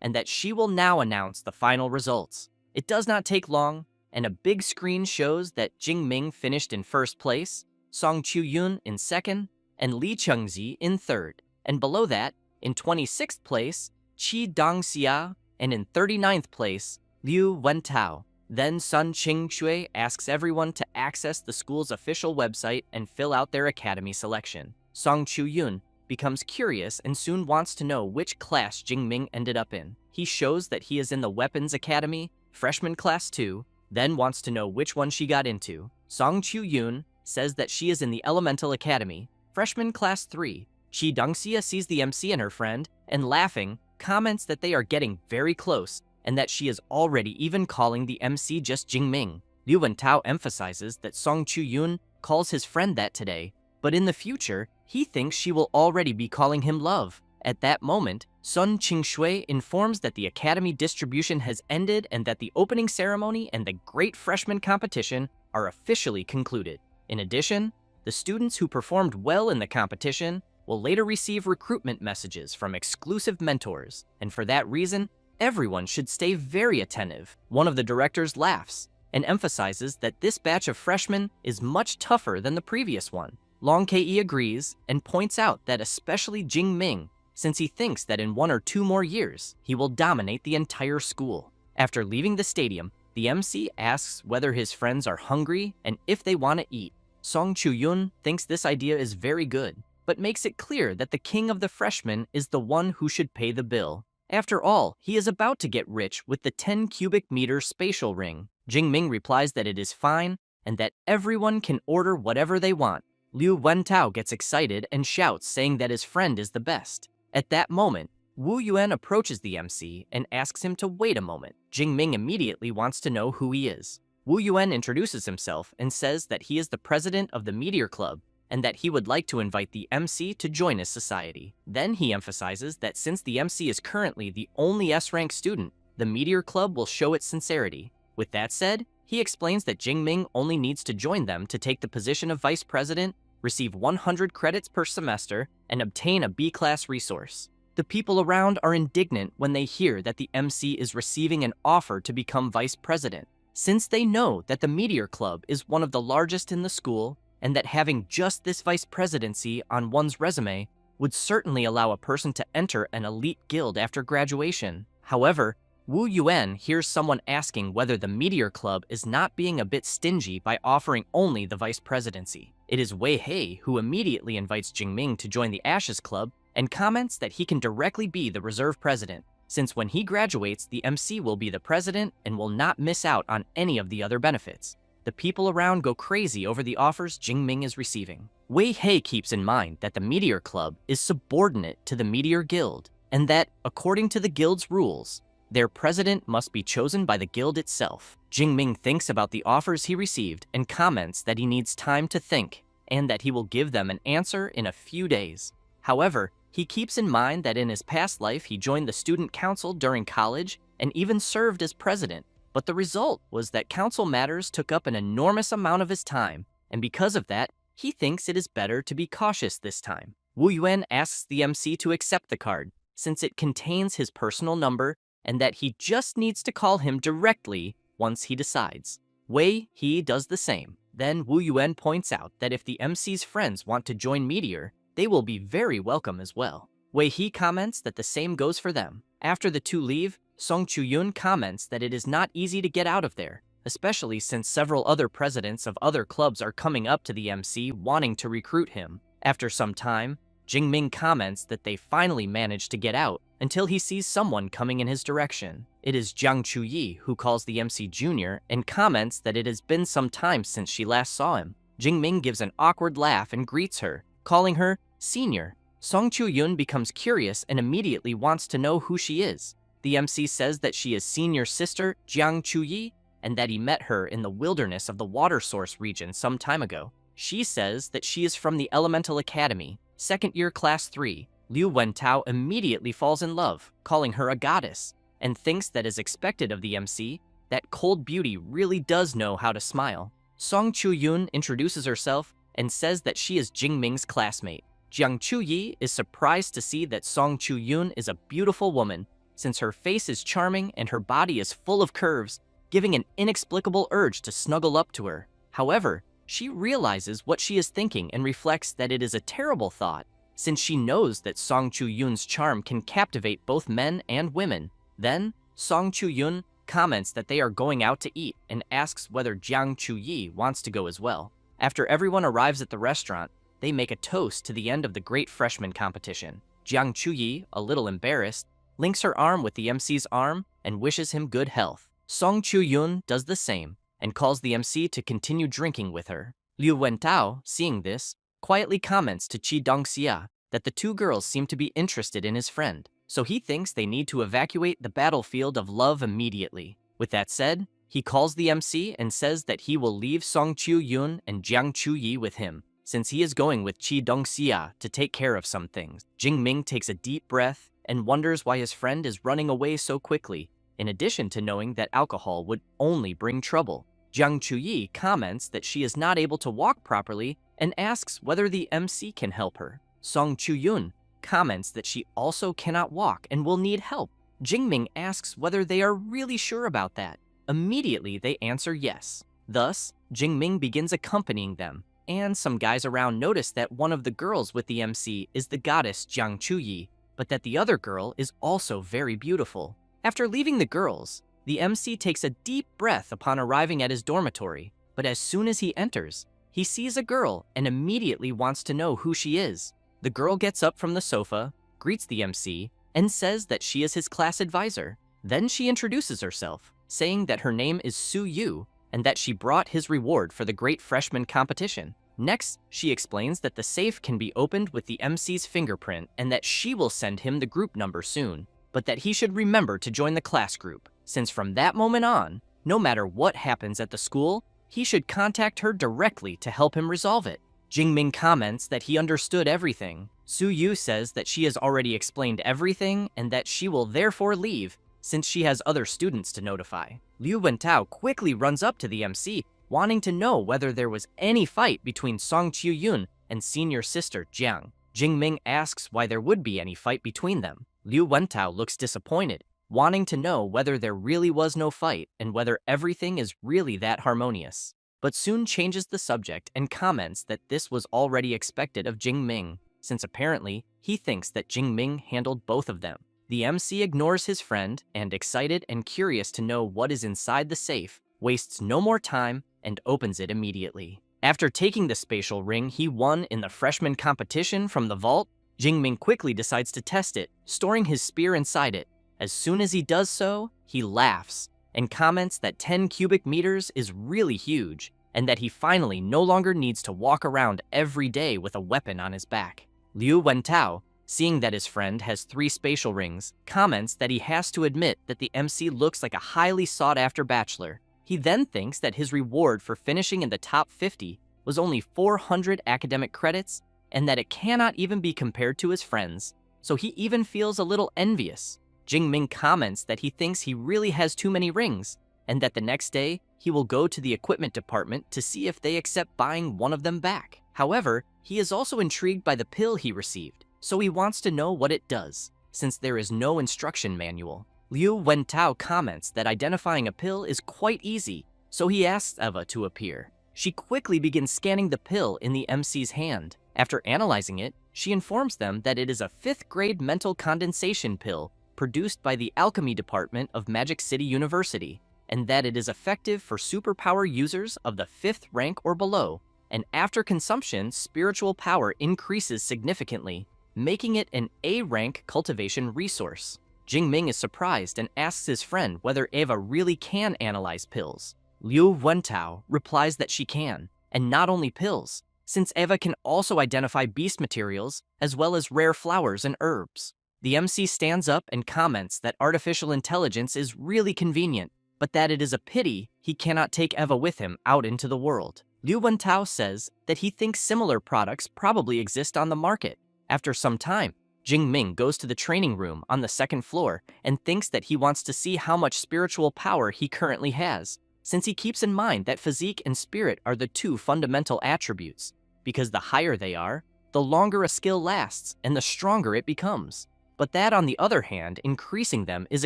and that she will now announce the final results. It does not take long, and a big screen shows that Jingming finished in first place, Song Chu-yun in second, and Lee Chung-ji in third. And below that, in 26th place, Chi Dong-xia, and in 39th place, Liu Wentao. Then Sun Ching-shui asks everyone to access the school's official website and fill out their academy selection. Song Chu-yun becomes curious and soon wants to know which class Jingming ended up in. He shows that he is in the Weapons Academy, Freshman Class 2, then wants to know which one she got into. Song Chu-yun says that she is in the Elemental Academy, Freshman Class 3. Chi Dong-xia sees the MC and her friend, and laughing, comments that they are getting very close, and that she is already even calling the MC just Jingming. Liu Wentao emphasizes that Song Chu-yun calls his friend that today, but in the future, he thinks she will already be calling him love. At that moment, Sun Ching-shui informs that the academy distribution has ended and that the opening ceremony and the great freshman competition are officially concluded. In addition, the students who performed well in the competition will later receive recruitment messages from exclusive mentors, and for that reason, everyone should stay very attentive. One of the directors laughs and emphasizes that this batch of freshmen is much tougher than the previous one. Long Ke agrees and points out that especially Jingming, since he thinks that in 1 or 2 more years, he will dominate the entire school. After leaving the stadium, the MC asks whether his friends are hungry and if they want to eat. Song Chu-yun thinks this idea is very good, but makes it clear that the king of the freshmen is the one who should pay the bill. After all, he is about to get rich with the 10 cubic meter spatial ring. Jingming replies that it is fine and that everyone can order whatever they want. Liu Wentao gets excited and shouts, saying that his friend is the best. At that moment, Wu Yuan approaches the MC and asks him to wait a moment. Jingming immediately wants to know who he is. Wu Yuan introduces himself and says that he is the president of the Meteor Club and that he would like to invite the MC to join his society. Then he emphasizes that since the MC is currently the only S-rank student, the Meteor Club will show its sincerity. With that said, he explains that Jingming only needs to join them to take the position of vice president, receive 100 credits per semester, and obtain a B-class resource. The people around are indignant when they hear that the MC is receiving an offer to become vice president, since they know that the Meteor Club is one of the largest in the school and that having just this vice presidency on one's resume would certainly allow a person to enter an elite guild after graduation. However, Wu Yuan hears someone asking whether the Meteor Club is not being a bit stingy by offering only the vice presidency. It is Wei Hei who immediately invites Jingming to join the Ashes Club and comments that he can directly be the reserve president, since when he graduates, the MC will be the president and will not miss out on any of the other benefits. The people around go crazy over the offers Jingming is receiving. Wei Hei keeps in mind that the Meteor Club is subordinate to the Meteor Guild, and that, according to the guild's rules, their president must be chosen by the guild itself. Jingming thinks about the offers he received and comments that he needs time to think, and that he will give them an answer in a few days. However, he keeps in mind that in his past life he joined the student council during college and even served as president. But the result was that council matters took up an enormous amount of his time, and because of that, he thinks it is better to be cautious this time. Wu Yuan asks the MC to accept the card, since it contains his personal number and that he just needs to call him directly once he decides. Wei He does the same. Then Wu Yuan points out that if the MC's friends want to join Meteor, they will be very welcome as well. Wei He comments that the same goes for them. After the two leave, Song Chu-yun comments that it is not easy to get out of there, especially since several other presidents of other clubs are coming up to the MC wanting to recruit him. After some time, Jingming comments that they finally managed to get out until he sees someone coming in his direction. It is Jiang Chuyi who calls the MC Junior and comments that it has been some time since she last saw him. Jingming gives an awkward laugh and greets her, calling her Senior. Song Chu-yun becomes curious and immediately wants to know who she is. The MC says that she is Senior's sister, Jiang Chuyi, and that he met her in the wilderness of the water source region some time ago. She says that she is from the Elemental Academy, second year class 3. Liu Wentao immediately falls in love, calling her a goddess, and thinks that as expected of the MC, that cold beauty really does know how to smile. Song Chu-yun introduces herself and says that she is Jingming's classmate. Jiang Chuyi is surprised to see that Song Chu-yun is a beautiful woman, since her face is charming and her body is full of curves, giving an inexplicable urge to snuggle up to her. However, she realizes what she is thinking and reflects that it is a terrible thought, since she knows that Song Chu-yun's charm can captivate both men and women. Then, Song Chu-yun comments that they are going out to eat and asks whether Jiang Chuyi wants to go as well. After everyone arrives at the restaurant, they make a toast to the end of the Great Freshman Competition. Jiang Chuyi, a little embarrassed, links her arm with the MC's arm and wishes him good health. Song Chu-yun does the same and calls the MC to continue drinking with her. Liu Wentao, seeing this, quietly comments to Qi Dongxia that the two girls seem to be interested in his friend, so he thinks they need to evacuate the battlefield of love immediately. With that said, he calls the MC and says that he will leave Song Chu-yun and Jiang Chuyi with him, since he is going with Qi Dongxia to take care of some things. Jingming takes a deep breath and wonders why his friend is running away so quickly, in addition to knowing that alcohol would only bring trouble. Jiang Chuyi comments that she is not able to walk properly and asks whether the MC can help her. Song Chu-yun comments that she also cannot walk and will need help. Jingming asks whether they are really sure about that. Immediately, they answer yes. Thus, Jingming begins accompanying them, and some guys around notice that one of the girls with the MC is the goddess Jiang Chuyi, but that the other girl is also very beautiful. After leaving the girls, the MC takes a deep breath upon arriving at his dormitory, but as soon as he enters, he sees a girl and immediately wants to know who she is. The girl gets up from the sofa, greets the MC, and says that she is his class advisor. Then she introduces herself, saying that her name is Su Yu, and that she brought his reward for the Great Freshman Competition. Next, she explains that the safe can be opened with the MC's fingerprint and that she will send him the group number soon, but that he should remember to join the class group, since from that moment on, no matter what happens at the school, he should contact her directly to help him resolve it. Jingming comments that he understood everything. Su Yu says that she has already explained everything and that she will therefore leave, since she has other students to notify. Liu Wentao quickly runs up to the MC, wanting to know whether there was any fight between Song Chu-yun and senior sister Jiang. Jingming asks why there would be any fight between them. Liu Wentao looks disappointed, wanting to know whether there really was no fight and whether everything is really that harmonious, but soon changes the subject and comments that this was already expected of Jingming, since apparently he thinks that Jingming handled both of them. The MC ignores his friend and, excited and curious to know what is inside the safe, wastes no more time and opens it immediately. After taking the spatial ring he won in the freshman competition from the vault, Jingming quickly decides to test it, storing his spear inside it. As soon as he does so, he laughs and comments that 10 cubic meters is really huge and that he finally no longer needs to walk around every day with a weapon on his back. Liu Wentao, seeing that his friend has 3 spatial rings, comments that he has to admit that the MC looks like a highly sought-after bachelor. He then thinks that his reward for finishing in the top 50 was only 400 academic credits and that it cannot even be compared to his friends, so he even feels a little envious. Jingming comments that he thinks he really has too many rings and that the next day he will go to the equipment department to see if they accept buying one of them back. However, he is also intrigued by the pill he received, so he wants to know what it does. since there is no instruction manual. Liu Wentao comments that identifying a pill is quite easy, so he asks Eva to appear. She quickly begins scanning the pill in the MC's hand. After analyzing it, she informs them that it is a 5th grade mental condensation pill produced by the alchemy department of Magic City University, and that it is effective for superpower users of the 5th rank or below, and after consumption, spiritual power increases significantly, making it an A-rank cultivation resource. Jingming is surprised and asks his friend whether Eva really can analyze pills. Liu Wentao replies that she can, and not only pills, since Eva can also identify beast materials as well as rare flowers and herbs. The MC stands up and comments that artificial intelligence is really convenient, but that it is a pity he cannot take Eva with him out into the world. Liu Wentao says that he thinks similar products probably exist on the market. After some time, Jingming goes to the training room on the 2nd floor and thinks that he wants to see how much spiritual power he currently has, since he keeps in mind that physique and spirit are the 2 fundamental attributes, because the higher they are, the longer a skill lasts and the stronger it becomes. But that, on the other hand, increasing them is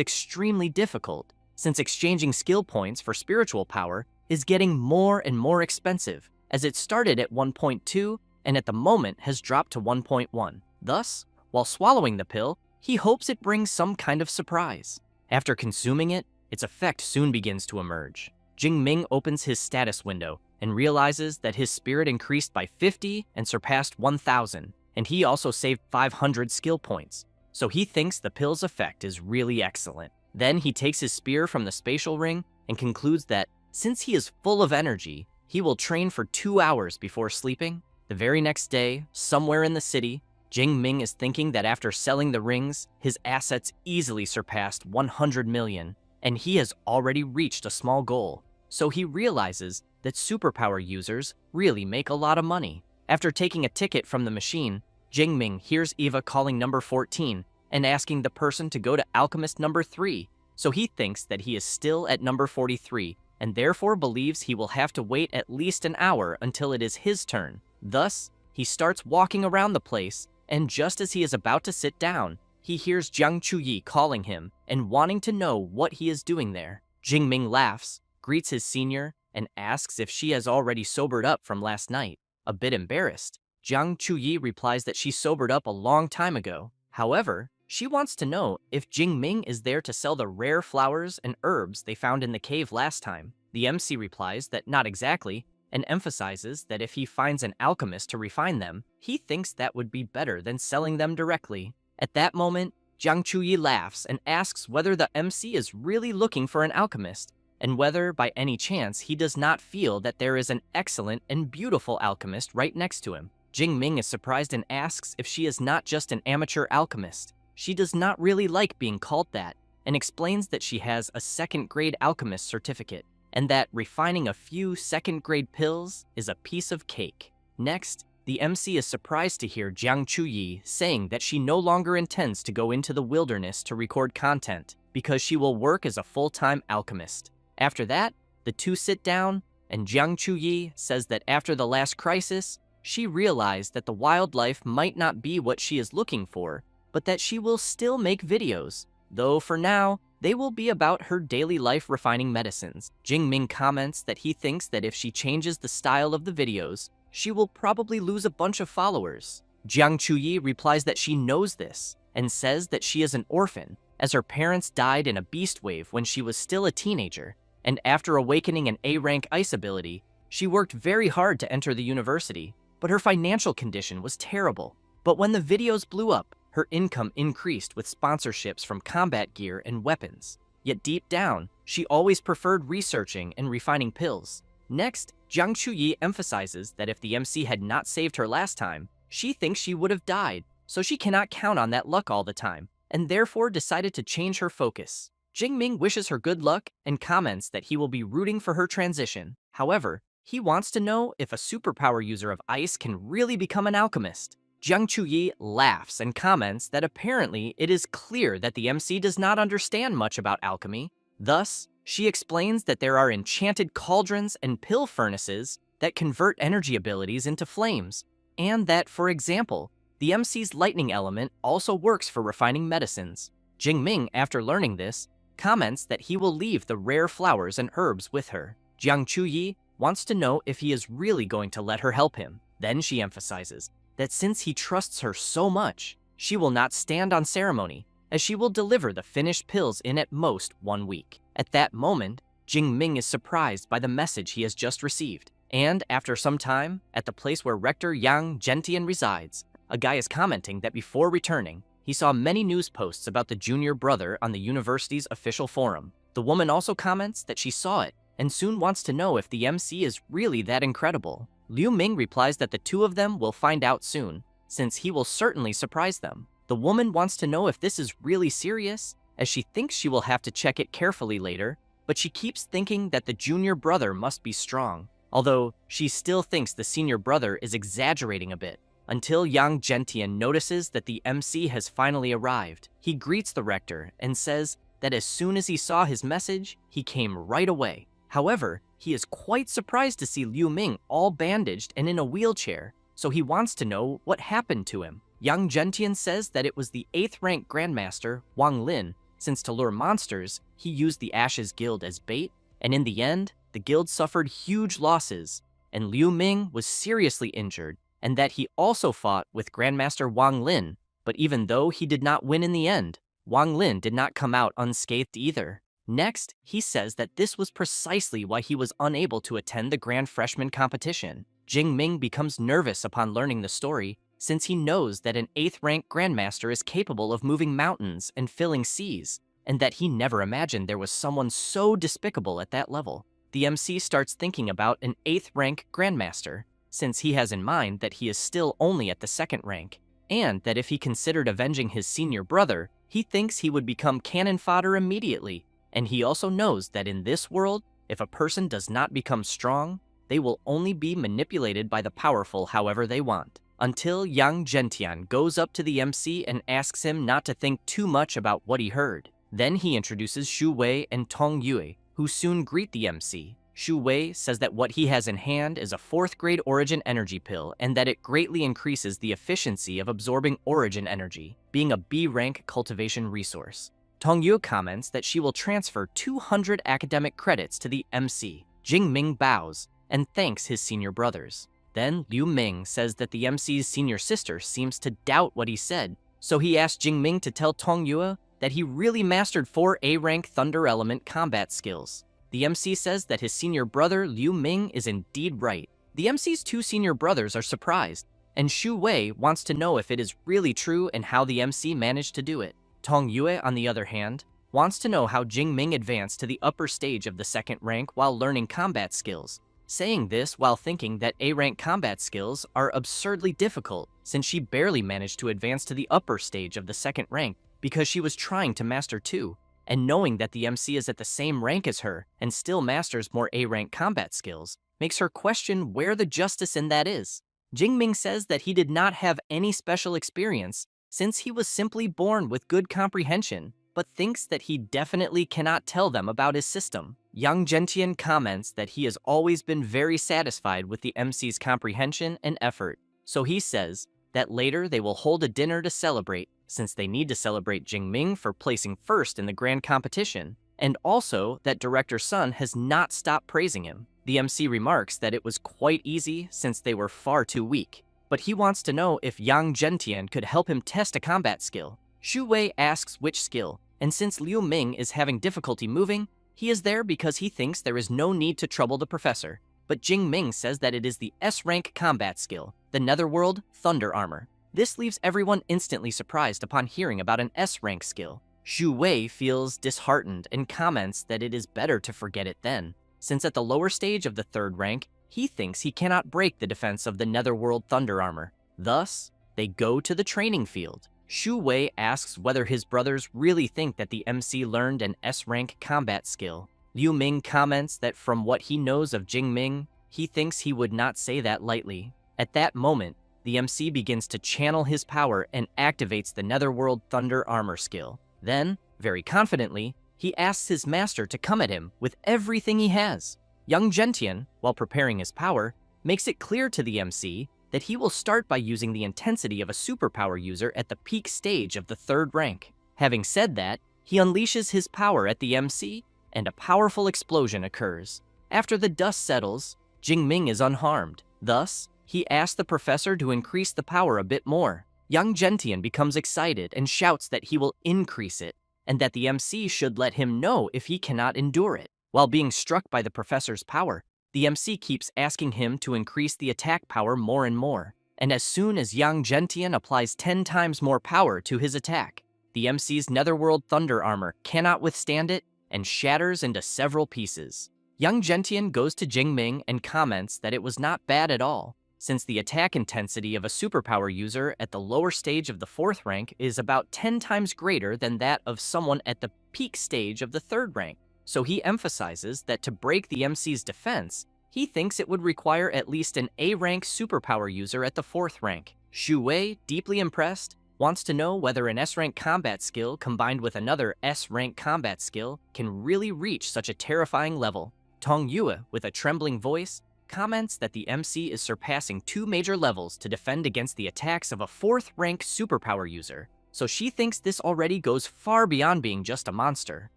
extremely difficult, since exchanging skill points for spiritual power is getting more and more expensive, as it started at 1.2 and at the moment has dropped to 1.1. Thus, while swallowing the pill, he hopes it brings some kind of surprise. After consuming it, its effect soon begins to emerge. Jingming opens his status window and realizes that his spirit increased by 50 and surpassed 1,000, and he also saved 500 skill points. So he thinks the pill's effect is really excellent. Then he takes his spear from the spatial ring and concludes that, since he is full of energy, he will train for 2 hours before sleeping. The very next day, somewhere in the city, Jingming is thinking that after selling the rings, his assets easily surpassed 100 million, and he has already reached a small goal. So he realizes that superpower users really make a lot of money. After taking a ticket from the machine, Jingming hears Eva calling number 14 and asking the person to go to alchemist number 3, so he thinks that he is still at number 43 and therefore believes he will have to wait at least an hour until it is his turn. Thus, he starts walking around the place, and just as he is about to sit down, he hears Jiang Chuyi calling him and wanting to know what he is doing there. Jingming laughs, greets his senior, and asks if she has already sobered up from last night. A bit embarrassed, Jiang Chuyi replies that she sobered up a long time ago. However, she wants to know if Jingming is there to sell the rare flowers and herbs they found in the cave last time. The MC replies that not exactly, and emphasizes that if he finds an alchemist to refine them, he thinks that would be better than selling them directly. At that moment, Jiang Chuyi laughs and asks whether the MC is really looking for an alchemist, and whether, by any chance, he does not feel that there is an excellent and beautiful alchemist right next to him. Jingming is surprised and asks if she is not just an amateur alchemist. She does not really like being called that, and explains that she has a 2nd grade alchemist certificate, and that refining a few 2nd grade pills is a piece of cake. Next, the MC is surprised to hear Jiang Chuyi saying that she no longer intends to go into the wilderness to record content, because she will work as a full-time alchemist. After that, the two sit down, and Jiang Chuyi says that after the last crisis, she realized that the wildlife might not be what she is looking for, but that she will still make videos, though for now, they will be about her daily life refining medicines. Jingming comments that he thinks that if she changes the style of the videos, she will probably lose a bunch of followers. Jiang Chuyi replies that she knows this, and says that she is an orphan, as her parents died in a beast wave when she was still a teenager, and after awakening an A-rank ice ability, she worked very hard to enter the university, but her financial condition was terrible. But when the videos blew up, her income increased with sponsorships from combat gear and weapons. Yet deep down, she always preferred researching and refining pills. Next, Jiang Chuyi emphasizes that if the MC had not saved her last time, she thinks she would have died, so she cannot count on that luck all the time, and therefore decided to change her focus. Jingming wishes her good luck and comments that he will be rooting for her transition. However, he wants to know if a superpower user of ice can really become an alchemist. Jiang Chuyi laughs and comments that apparently it is clear that the MC does not understand much about alchemy. Thus, she explains that there are enchanted cauldrons and pill furnaces that convert energy abilities into flames, and that, for example, The MC's lightning element also works for refining medicines. Jingming, after learning this, comments that he will leave the rare flowers and herbs with her. Jiang Chuyi wants to know if he is really going to let her help him. Then she emphasizes that since he trusts her so much, she will not stand on ceremony, as she will deliver the finished pills in at most 1 week. At that moment, Jingming is surprised by the message he has just received. And after some time, at the place where Rector Yang Gentian resides, a guy is commenting that before returning, he saw many news posts about the junior brother on the university's official forum. The woman also comments that she saw it and soon wants to know if the MC is really that incredible. Liu Ming replies that the two of them will find out soon, since he will certainly surprise them. The woman wants to know if this is really serious, as she thinks she will have to check it carefully later, but she keeps thinking that the junior brother must be strong, although she still thinks the senior brother is exaggerating a bit. Until Yang Gentian notices that the MC has finally arrived. He greets the rector and says that as soon as he saw his message, he came right away. However, he is quite surprised to see Liu Ming all bandaged and in a wheelchair, so he wants to know what happened to him. Yang Gentian says that it was the 8th rank Grandmaster, Wang Lin, since to lure monsters, he used the Ashes Guild as bait, and in the end, the guild suffered huge losses, and Liu Ming was seriously injured, and that he also fought with Grandmaster Wang Lin, but even though he did not win in the end, Wang Lin did not come out unscathed either. Next, he says that this was precisely why he was unable to attend the Grand Freshman competition. Jingming becomes nervous upon learning the story, since he knows that an 8th rank Grandmaster is capable of moving mountains and filling seas, and that he never imagined there was someone so despicable at that level. The MC starts thinking about an 8th rank Grandmaster, since he has in mind that he is still only at the 2nd rank, and that if he considered avenging his senior brother, he thinks he would become cannon fodder immediately. And he also knows that in this world, if a person does not become strong, they will only be manipulated by the powerful however they want. Until Yang Gentian goes up to the MC and asks him not to think too much about what he heard. Then he introduces Xu Wei and Tong Yue, who soon greet the MC. Xu Wei says that what he has in hand is a 4th grade origin energy pill and that it greatly increases the efficiency of absorbing origin energy, being a B rank cultivation resource. Tong Yue comments that she will transfer 200 academic credits to the MC. Jingming bows and thanks his senior brothers. Then Liu Ming says that the MC's senior sister seems to doubt what he said, so he asks Jingming to tell Tong Yue that he really mastered 4 A-rank Thunder Element combat skills. The MC says that his senior brother Liu Ming is indeed right. The MC's 2 senior brothers are surprised, and Xu Wei wants to know if it is really true and how the MC managed to do it. Tong Yue, on the other hand, wants to know how Jingming advanced to the upper stage of the 2nd rank while learning combat skills, saying this while thinking that A-rank combat skills are absurdly difficult since she barely managed to advance to the upper stage of the 2nd rank because she was trying to master 2. And knowing that the MC is at the same rank as her and still masters more A-rank combat skills makes her question where the justice in that is. Jingming says that he did not have any special experience since he was simply born with good comprehension, but thinks that he definitely cannot tell them about his system. Yang Gentian comments that he has always been very satisfied with the MC's comprehension and effort, so he says that later they will hold a dinner to celebrate, since they need to celebrate Jingming for placing 1st in the grand competition, and also that Director Sun has not stopped praising him. The MC remarks that it was quite easy since they were far too weak, but he wants to know if Yang Gentian could help him test a combat skill. Xu Wei asks which skill, and since Liu Ming is having difficulty moving, he is there because he thinks there is no need to trouble the professor. But Jingming says that it is the S-rank combat skill, the Netherworld Thunder Armor. This leaves everyone instantly surprised upon hearing about an S-rank skill. Xu Wei feels disheartened and comments that it is better to forget it then, since at the lower stage of the 3rd rank, he thinks he cannot break the defense of the Netherworld Thunder Armor. Thus, they go to the training field. Xu Wei asks whether his brothers really think that the MC learned an S-rank combat skill. Liu Ming comments that from what he knows of Jingming, he thinks he would not say that lightly. At that moment, the MC begins to channel his power and activates the Netherworld Thunder Armor skill. Then, very confidently, he asks his master to come at him with everything he has. Yang Gentian, while preparing his power, makes it clear to the MC that he will start by using the intensity of a superpower user at the peak stage of the 3rd rank. Having said that, he unleashes his power at the MC, and a powerful explosion occurs. After the dust settles, Jingming is unharmed. Thus, he asks the professor to increase the power a bit more. Young Gentian becomes excited and shouts that he will increase it, and that the MC should let him know if he cannot endure it. While being struck by the professor's power, the MC keeps asking him to increase the attack power more and more. And as soon as Yang Gentian applies 10 times more power to his attack, the MC's Netherworld Thunder armor cannot withstand it and shatters into several pieces. Young Gentian goes to Jingming and comments that it was not bad at all, since the attack intensity of a superpower user at the lower stage of the 4th rank is about 10 times greater than that of someone at the peak stage of the 3rd rank. So he emphasizes that to break the MC's defense, he thinks it would require at least an A-rank superpower user at the 4th rank. Xu Wei, deeply impressed, wants to know whether an S-rank combat skill combined with another S-rank combat skill can really reach such a terrifying level. Tong Yue, with a trembling voice, comments that the MC is surpassing 2 major levels to defend against the attacks of a 4th rank superpower user, so she thinks this already goes far beyond being just a monster.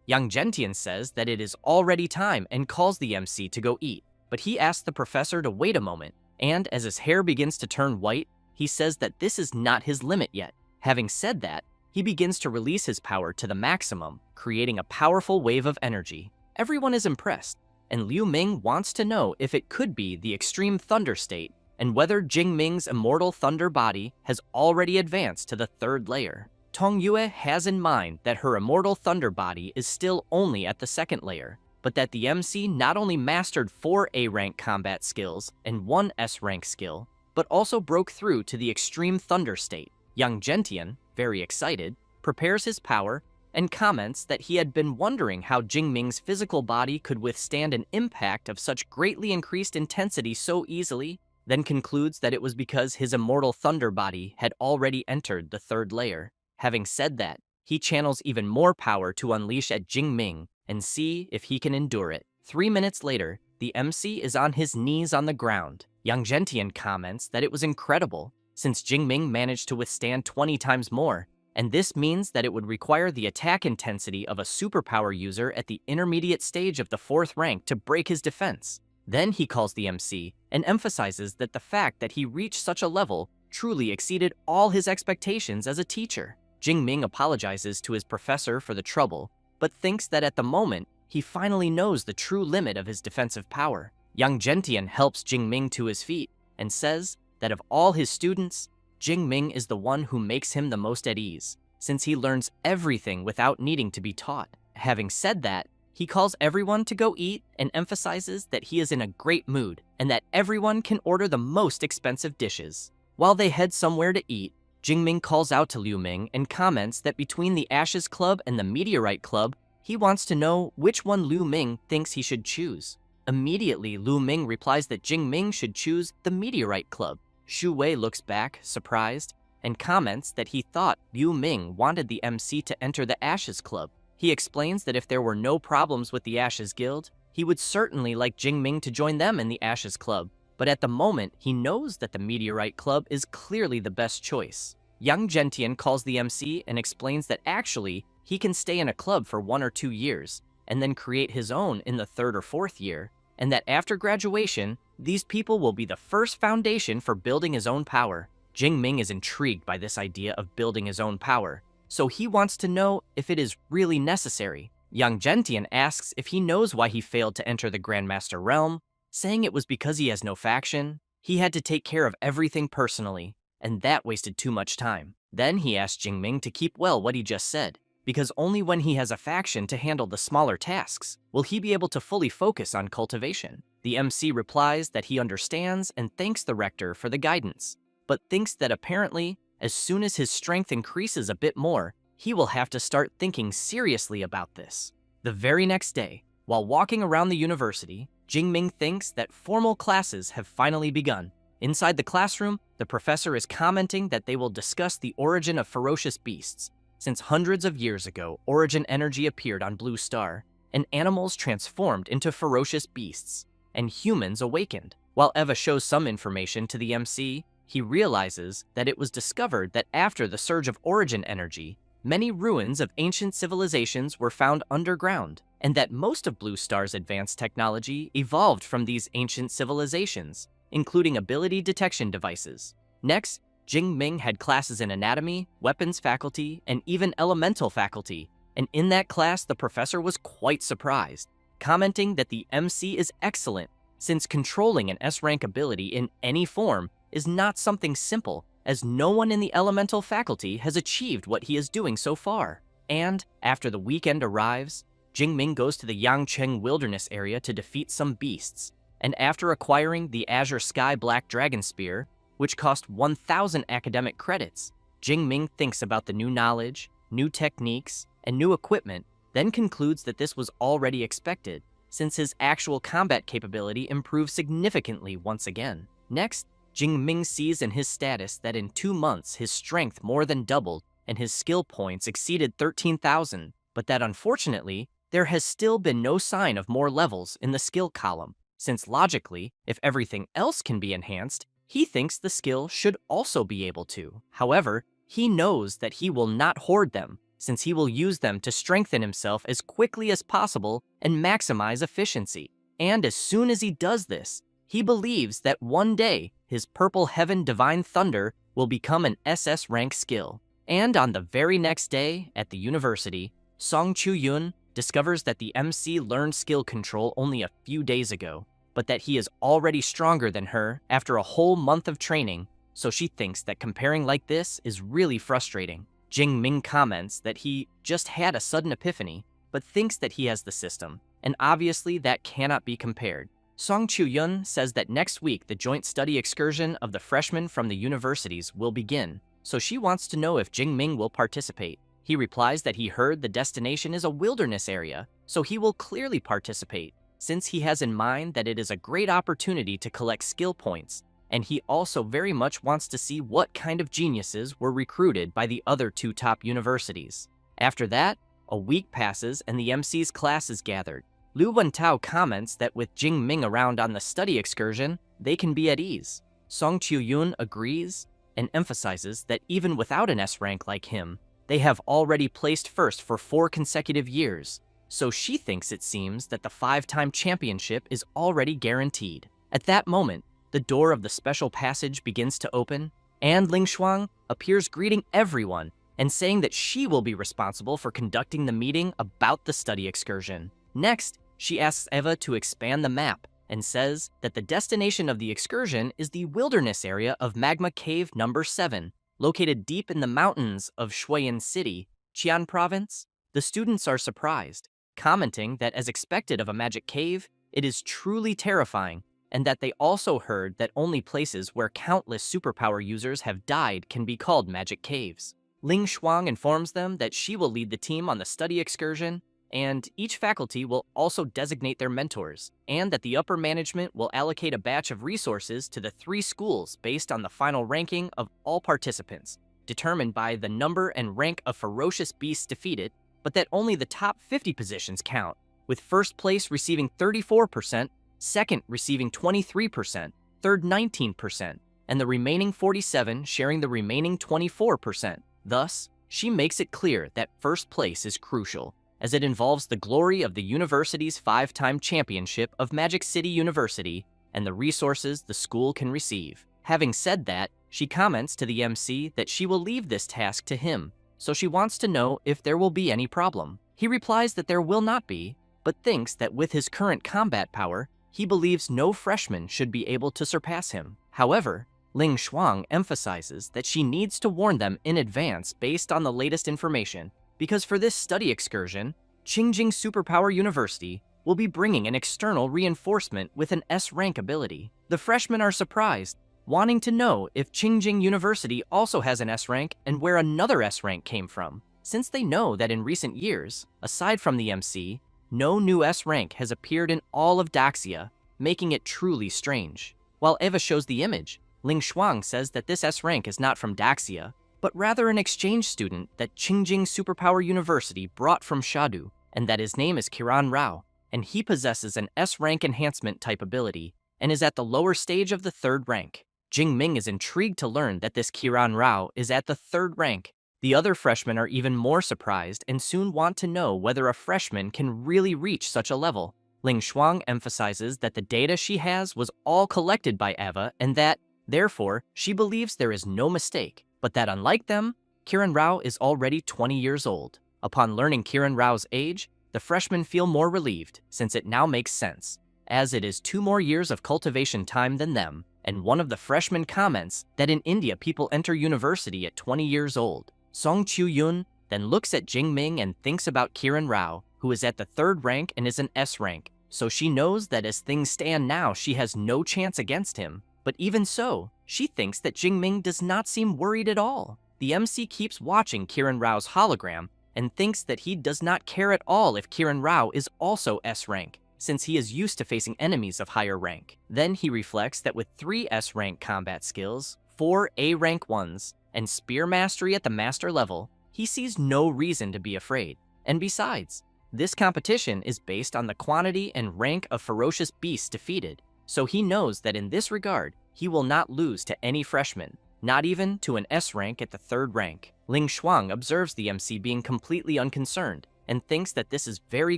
Young Gentian says that it is already time and calls the MC to go eat, but he asks the professor to wait a moment, and as his hair begins to turn white, he says that this is not his limit yet. Having said that, he begins to release his power to the maximum, creating a powerful wave of energy. Everyone is impressed, and Liu Ming wants to know if it could be the extreme thunder state and whether Jingming's immortal thunder body has already advanced to the 3rd layer. Tong Yue has in mind that her immortal thunder body is still only at the 2nd layer, but that the MC not only mastered 4 A-rank combat skills and 1 S-rank skill, but also broke through to the extreme thunder state. Young Gentian, very excited, prepares his power and comments that he had been wondering how Jingming's physical body could withstand an impact of such greatly increased intensity so easily, then concludes that it was because his immortal thunder body had already entered the 3rd layer. Having said that, he channels even more power to unleash at Jingming and see if he can endure it. 3 minutes later, the MC is on his knees on the ground. Young Gentian comments that it was incredible, since Jingming managed to withstand 20 times more, and this means that it would require the attack intensity of a superpower user at the intermediate stage of the 4th rank to break his defense. Then he calls the MC and emphasizes that the fact that he reached such a level truly exceeded all his expectations as a teacher. Jingming apologizes to his professor for the trouble, but thinks that at the moment, he finally knows the true limit of his defensive power. Young Gentian helps Jingming to his feet and says that of all his students, Jingming is the one who makes him the most at ease, since he learns everything without needing to be taught. Having said that, he calls everyone to go eat and emphasizes that he is in a great mood and that everyone can order the most expensive dishes. While they head somewhere to eat, Jingming calls out to Liu Ming and comments that between the Ashes Club and the Meteorite Club, he wants to know which one Liu Ming thinks he should choose. Immediately, Liu Ming replies that Jingming should choose the Meteorite Club. Xu Wei looks back, surprised, and comments that he thought Liu Ming wanted the MC to enter the Ashes Club. He explains that if there were no problems with the Ashes Guild, he would certainly like Jingming to join them in the Ashes Club, but at the moment, he knows that the Meteorite Club is clearly the best choice. Young Gentian calls the MC and explains that actually, he can stay in a club for 1 or 2 years, and then create his own in the 3rd or 4th year, and that after graduation, these people will be the first foundation for building his own power. Jingming is intrigued by this idea of building his own power, so he wants to know if it is really necessary. Young Gentian asks if he knows why he failed to enter the Grandmaster realm, saying it was because he has no faction. He had to take care of everything personally, and that wasted too much time. Then he asked Jingming to keep well what he just said, because only when he has a faction to handle the smaller tasks will he be able to fully focus on cultivation. The MC replies that he understands and thanks the rector for the guidance, but thinks that apparently, as soon as his strength increases a bit more, he will have to start thinking seriously about this. The very next day, while walking around the university, Jingming thinks that formal classes have finally begun. Inside the classroom, the professor is commenting that they will discuss the origin of ferocious beasts, since hundreds of years ago, origin energy appeared on Blue Star, and animals transformed into ferocious beasts, and humans awakened. While Eva shows some information to the MC, he realizes that it was discovered that after the surge of origin energy, many ruins of ancient civilizations were found underground, and that most of Blue Star's advanced technology evolved from these ancient civilizations, including ability detection devices. Next, Jing Ming had classes in anatomy, weapons faculty, and even elemental faculty, and in that class the professor was quite surprised, commenting that the MC is excellent, since controlling an S-rank ability in any form is not something simple, as no one in the elemental faculty has achieved what he is doing so far. And after the weekend arrives, Jing Ming goes to the Yangcheng Wilderness area to defeat some beasts, and after acquiring the Azure Sky Black Dragon Spear, which cost 1,000 academic credits, Jing Ming thinks about the new knowledge, new techniques, and new equipment, then concludes that this was already expected, since his actual combat capability improved significantly once again. Next, Jing Ming sees in his status that in 2 months his strength more than doubled and his skill points exceeded 13,000, but that unfortunately, there has still been no sign of more levels in the skill column, since logically, if everything else can be enhanced, he thinks the skill should also be able to. However, he knows that he will not hoard them, since he will use them to strengthen himself as quickly as possible and maximize efficiency. And as soon as he does this, he believes that one day his Purple Heaven Divine Thunder will become an SS rank skill. And on the very next day at the university, Song Chu-yun discovers that the MC learned skill control only a few days ago, but that he is already stronger than her after a whole month of training, so she thinks that comparing like this is really frustrating. Jing Ming comments that he just had a sudden epiphany, but thinks that he has the system, and obviously that cannot be compared. Song Chu-yun says that next week the joint study excursion of the freshmen from the universities will begin, so she wants to know if Jing Ming will participate. He replies that he heard the destination is a wilderness area, so he will clearly participate, since he has in mind that it is a great opportunity to collect skill points, and he also very much wants to see what kind of geniuses were recruited by the other 2 top universities. After that, a week passes and the MC's class is gathered. Lu Wentao comments that with Jing Ming around on the study excursion, they can be at ease. Song Chu-yun agrees and emphasizes that even without an S rank like him, they have already placed first for 4 consecutive years, so she thinks it seems that the 5-time championship is already guaranteed. At that moment, the door of the special passage begins to open, and Ling Shuang appears greeting everyone and saying that she will be responsible for conducting the meeting about the study excursion. Next, she asks Eva to expand the map and says that the destination of the excursion is the wilderness area of Magma Cave number 7, located deep in the mountains of Shuiyan City, Qian Province. The students are surprised, commenting that as expected of a magic cave, it is truly terrifying, and that they also heard that only places where countless superpower users have died can be called magic caves. Ling Shuang informs them that she will lead the team on the study excursion, and each faculty will also designate their mentors, and that the upper management will allocate a batch of resources to the 3 schools based on the final ranking of all participants, determined by the number and rank of ferocious beasts defeated, but that only the top 50 positions count, with first place receiving 34%, second receiving 23%, third 19%, and the remaining 47 sharing the remaining 24%. Thus, she makes it clear that first place is crucial, as it involves the glory of the university's 5-time championship of Magic City University and the resources the school can receive. Having said that, she comments to the MC that she will leave this task to him, so she wants to know if there will be any problem. He replies that there will not be, but thinks that with his current combat power, he believes no freshman should be able to surpass him. However, Ling Shuang emphasizes that she needs to warn them in advance based on the latest information, because for this study excursion, Qingjing Superpower University will be bringing an external reinforcement with an S-rank ability. The freshmen are surprised, wanting to know if Qingjing University also has an S-rank and where another S-rank came from, since they know that in recent years, aside from the MC, no new S-rank has appeared in all of Daxia, making it truly strange. While Eva shows the image, Ling Shuang says that this S-rank is not from Daxia, but rather an exchange student that Qingjing Superpower University brought from Shadu, and that his name is Kiran Rao, and he possesses an S-rank enhancement type ability, and is at the lower stage of the 3rd rank. Jingming is intrigued to learn that this Kiran Rao is at the 3rd rank. The other freshmen are even more surprised and soon want to know whether a freshman can really reach such a level. Ling Shuang emphasizes that the data she has was all collected by Eva and that, therefore, she believes there is no mistake, but that unlike them, Kiran Rao is already 20 years old. Upon learning Kiran Rao's age, the freshmen feel more relieved since it now makes sense, as it is 2 more years of cultivation time than them, and one of the freshmen comments that in India people enter university at 20 years old. Song Chu-yun then looks at Jingming and thinks about Kiran Rao, who is at the 3rd rank and is an S rank, so she knows that as things stand now she has no chance against him. But even so, she thinks that Jingming does not seem worried at all. The MC keeps watching Kiran Rao's hologram and thinks that he does not care at all if Kiran Rao is also S rank, since he is used to facing enemies of higher rank. Then he reflects that with 3 S rank combat skills, 4 A rank ones, and spear mastery at the master level, he sees no reason to be afraid. And besides, this competition is based on the quantity and rank of ferocious beasts defeated, so he knows that in this regard, he will not lose to any freshman, not even to an S rank at the 3rd rank. Ling Shuang observes the MC being completely unconcerned and thinks that this is very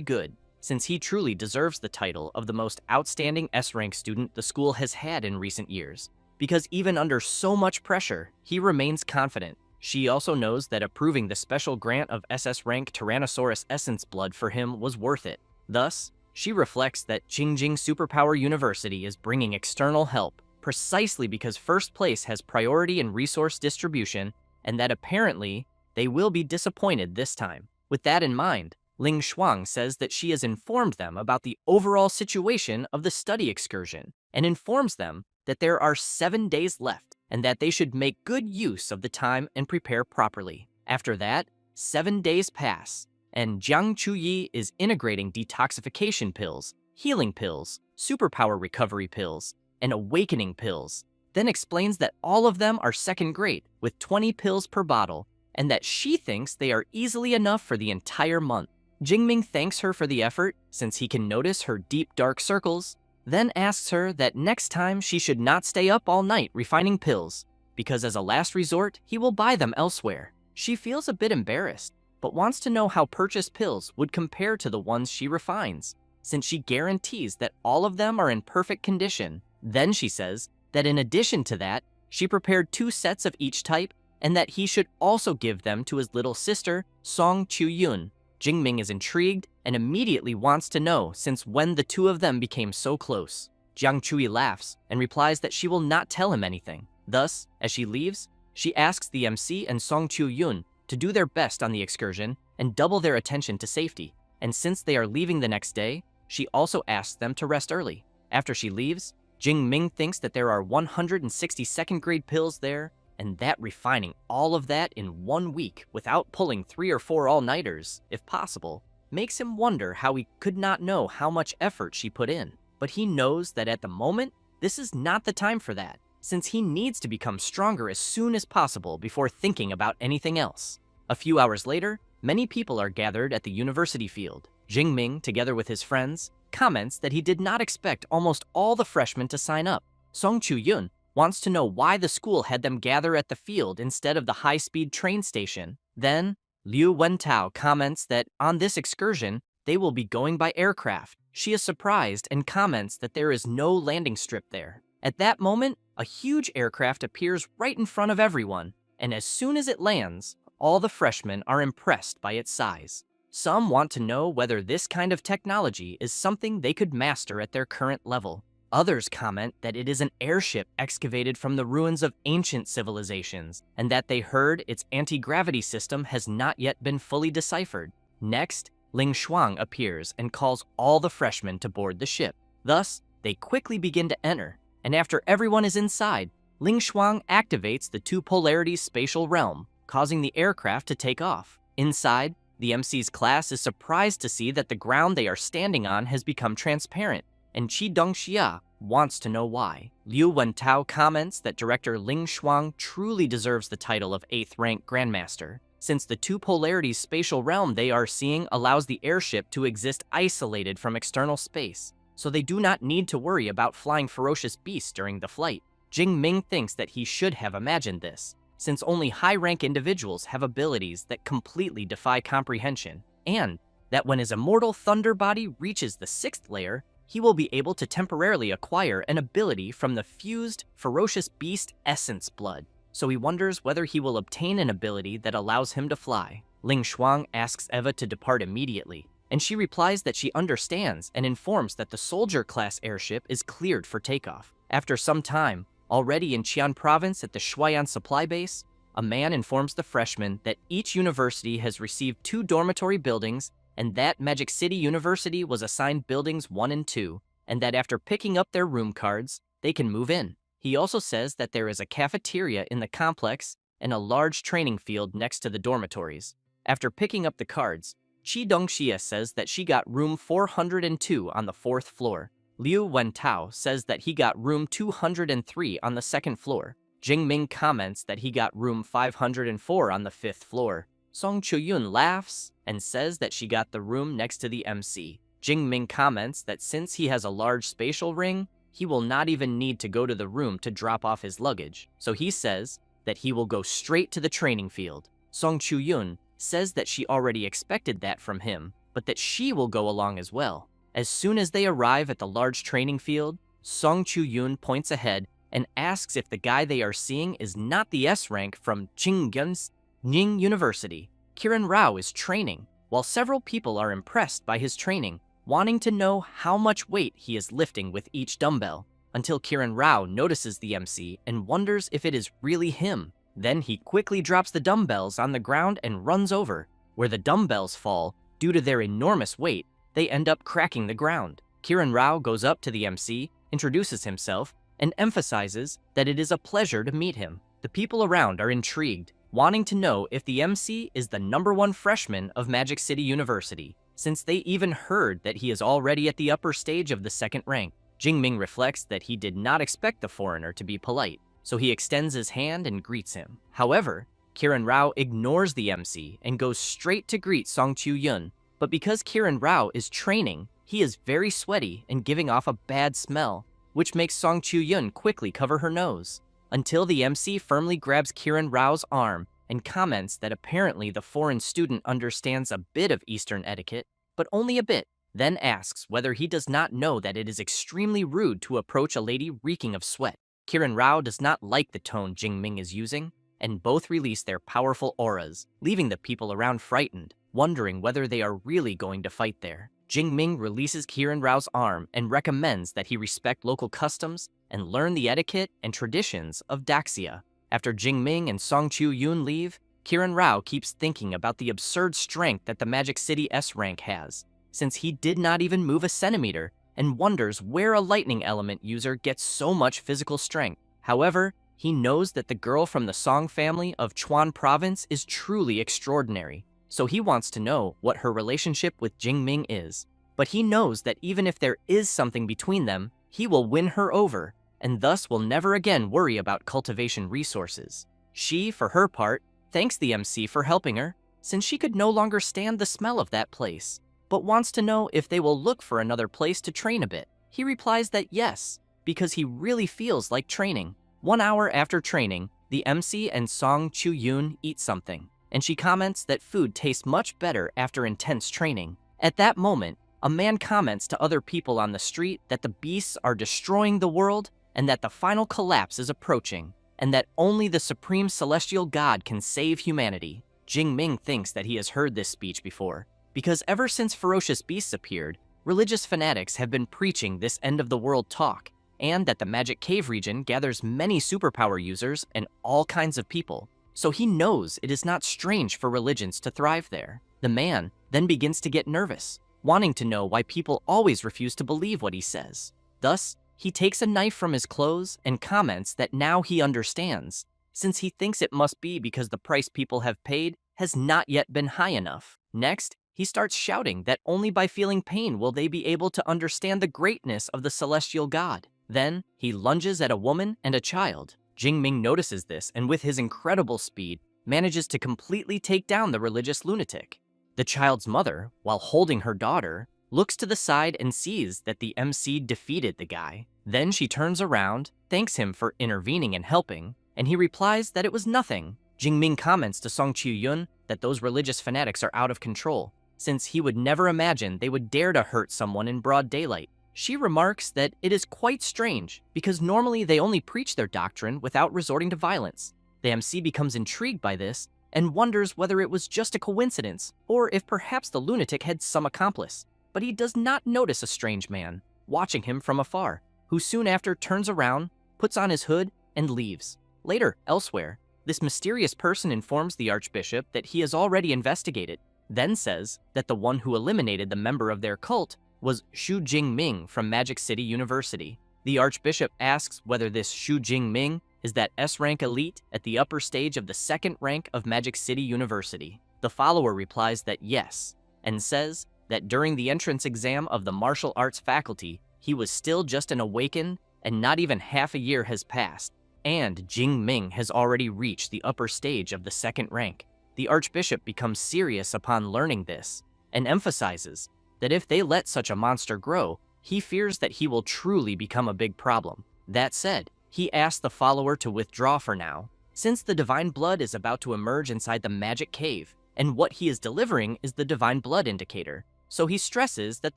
good, since he truly deserves the title of the most outstanding S rank student the school has had in recent years. Because even under so much pressure, he remains confident. She also knows that approving the special grant of SS rank Tyrannosaurus Essence blood for him was worth it. Thus, she reflects that Qingjing Superpower University is bringing external help precisely because 1st place has priority in resource distribution, and that apparently they will be disappointed this time. With that in mind, Ling Shuang says that she has informed them about the overall situation of the study excursion and informs them that there are 7 days left and that they should make good use of the time and prepare properly. After that, 7 days pass, and Jiang Chuyi is integrating detoxification pills, healing pills, superpower recovery pills, and awakening pills, then explains that all of them are 2nd grade with 20 pills per bottle, and that she thinks they are easily enough for the entire month. Jingming thanks her for the effort, since he can notice her deep dark circles, then asks her that next time she should not stay up all night refining pills, because as a last resort, he will buy them elsewhere. She feels a bit embarrassed, but wants to know how purchased pills would compare to the ones she refines, since she guarantees that all of them are in perfect condition. Then she says that in addition to that, she prepared 2 sets of each type, and that he should also give them to his little sister, Song Chu-yun. Jingming is intrigued and immediately wants to know since when the 2 of them became so close. Jiang Chui laughs and replies that she will not tell him anything. Thus, as she leaves, she asks the MC and Song Chu-yun to do their best on the excursion and double their attention to safety. And since they are leaving the next day, she also asks them to rest early. After she leaves, Jingming thinks that there are 160 2nd grade pills there, and that refining all of that in 1 week without pulling 3 or 4 all-nighters, if possible, makes him wonder how he could not know how much effort she put in. But he knows that at the moment, this is not the time for that, since he needs to become stronger as soon as possible before thinking about anything else. A few hours later, many people are gathered at the university field. Jingming, together with his friends, comments that he did not expect almost all the freshmen to sign up. Song Chu-yun wants to know why the school had them gather at the field instead of the high-speed train station. Then, Liu Wentao comments that on this excursion, they will be going by aircraft. She is surprised and comments that there is no landing strip there. At that moment, a huge aircraft appears right in front of everyone, and as soon as it lands, all the freshmen are impressed by its size. Some want to know whether this kind of technology is something they could master at their current level. Others comment that it is an airship excavated from the ruins of ancient civilizations, and that they heard its anti-gravity system has not yet been fully deciphered. Next, Ling Shuang appears and calls all the freshmen to board the ship. Thus, they quickly begin to enter, and after everyone is inside, Ling Shuang activates the 2 polarities spatial realm, causing the aircraft to take off. Inside, the MC's class is surprised to see that the ground they are standing on has become transparent, and Qi Dongxia wants to know why. Liu Wentao comments that director Ling Shuang truly deserves the title of 8th rank Grandmaster, since the 2 polarities spatial realm they are seeing allows the airship to exist isolated from external space, so they do not need to worry about flying ferocious beasts during the flight. Jing Ming thinks that he should have imagined this, since only high-rank individuals have abilities that completely defy comprehension, and that when his immortal thunder body reaches the 6th layer, he will be able to temporarily acquire an ability from the fused, ferocious beast essence blood. So he wonders whether he will obtain an ability that allows him to fly. Ling Shuang asks Eva to depart immediately, and she replies that she understands and informs that the soldier-class airship is cleared for takeoff. After some time, already in Qian province at the Shuayan supply base, a man informs the freshmen that each university has received 2 dormitory buildings and that Magic City University was assigned buildings 1 and 2, and that after picking up their room cards, they can move in. He also says that there is a cafeteria in the complex and a large training field next to the dormitories. After picking up the cards, Qi Dongxia says that she got room 402 on the 4th floor. Liu Wentao says that he got room 203 on the 2nd floor. Jing Ming comments that he got room 504 on the 5th floor. Song Chuyun laughs and says that she got the room next to the MC. Jing Ming comments that since he has a large spatial ring, he will not even need to go to the room to drop off his luggage. So he says that he will go straight to the training field. Song Chuyun says that she already expected that from him, but that she will go along as well. As soon as they arrive at the large training field, Song Chuyun points ahead and asks if the guy they are seeing is not the S rank from Qinggen's Ning University. Kiran Rao is training, while several people are impressed by his training, wanting to know how much weight he is lifting with each dumbbell, until Kiran Rao notices the MC and wonders if it is really him. Then he quickly drops the dumbbells on the ground and runs over. Where the dumbbells fall, due to their enormous weight, they end up cracking the ground. Kiran Rao goes up to the MC, introduces himself, and emphasizes that it is a pleasure to meet him. The people around are intrigued, wanting to know if the MC is the #1 freshman of Magic City University, since they even heard that he is already at the upper stage of the 2nd rank. Jing Ming reflects that he did not expect the foreigner to be polite, so he extends his hand and greets him. However, Kiran Rao ignores the MC and goes straight to greet Song Chuyun, but because Kiran Rao is training, he is very sweaty and giving off a bad smell, which makes Song Chuyun quickly cover her nose, until the MC firmly grabs Kiran Rao's arm and comments that apparently the foreign student understands a bit of Eastern etiquette, but only a bit, then asks whether he does not know that it is extremely rude to approach a lady reeking of sweat. Kiran Rao does not like the tone Jing Ming is using, and both release their powerful auras, leaving the people around frightened, wondering whether they are really going to fight there. Jing Ming releases Kiran Rao's arm and recommends that he respect local customs and learn the etiquette and traditions of Daxia. After Jing Ming and Song Chuyun leave, Kiran Rao keeps thinking about the absurd strength that the Magic City S rank has, since he did not even move a centimeter, and wonders where a lightning element user gets so much physical strength. However, he knows that the girl from the Song family of Chuan province is truly extraordinary, so he wants to know what her relationship with Jing Ming is. But he knows that even if there is something between them, he will win her over, and thus will never again worry about cultivation resources. She, for her part, thanks the MC for helping her, since she could no longer stand the smell of that place, but wants to know if they will look for another place to train a bit. He replies that yes, because he really feels like training. 1 hour after training, the MC and Song Chuyun eat something, and she comments that food tastes much better after intense training. At that moment, a man comments to other people on the street that the beasts are destroying the world and that the final collapse is approaching, and that only the supreme celestial god can save humanity. Jing Ming thinks that he has heard this speech before, because ever since ferocious beasts appeared, religious fanatics have been preaching this end-of-the-world talk, and that the Magic Cave region gathers many superpower users and all kinds of people, so he knows it is not strange for religions to thrive there. The man then begins to get nervous, wanting to know why people always refuse to believe what he says. Thus, he takes a knife from his clothes and comments that now he understands, since he thinks it must be because the price people have paid has not yet been high enough. Next, he starts shouting that only by feeling pain will they be able to understand the greatness of the celestial god. Then, he lunges at a woman and a child. Jing Ming notices this and with his incredible speed, manages to completely take down the religious lunatic. The child's mother, while holding her daughter, looks to the side and sees that the MC defeated the guy. Then she turns around, thanks him for intervening and helping, and he replies that it was nothing. Jingming comments to Song Chiu-yun that those religious fanatics are out of control, since he would never imagine they would dare to hurt someone in broad daylight. She remarks that it is quite strange, because normally they only preach their doctrine without resorting to violence. The MC becomes intrigued by this and wonders whether it was just a coincidence, or if perhaps the lunatic had some accomplice. But he does not notice a strange man, watching him from afar, who soon after turns around, puts on his hood, and leaves. Later, elsewhere, this mysterious person informs the archbishop that he has already investigated, then says that the one who eliminated the member of their cult was Xu Jingming from Magic City University. The archbishop asks whether this Xu Jingming is that S-rank elite at the upper stage of the second rank of Magic City University. The follower replies that yes, and says that during the entrance exam of the martial arts faculty, he was still just an awakened and not even half a year has passed, and Jingming has already reached the upper stage of the second rank. The archbishop becomes serious upon learning this, and emphasizes that if they let such a monster grow, he fears that he will truly become a big problem. That said, he asks the follower to withdraw for now, since the divine blood is about to emerge inside the magic cave, and what he is delivering is the divine blood indicator. So he stresses that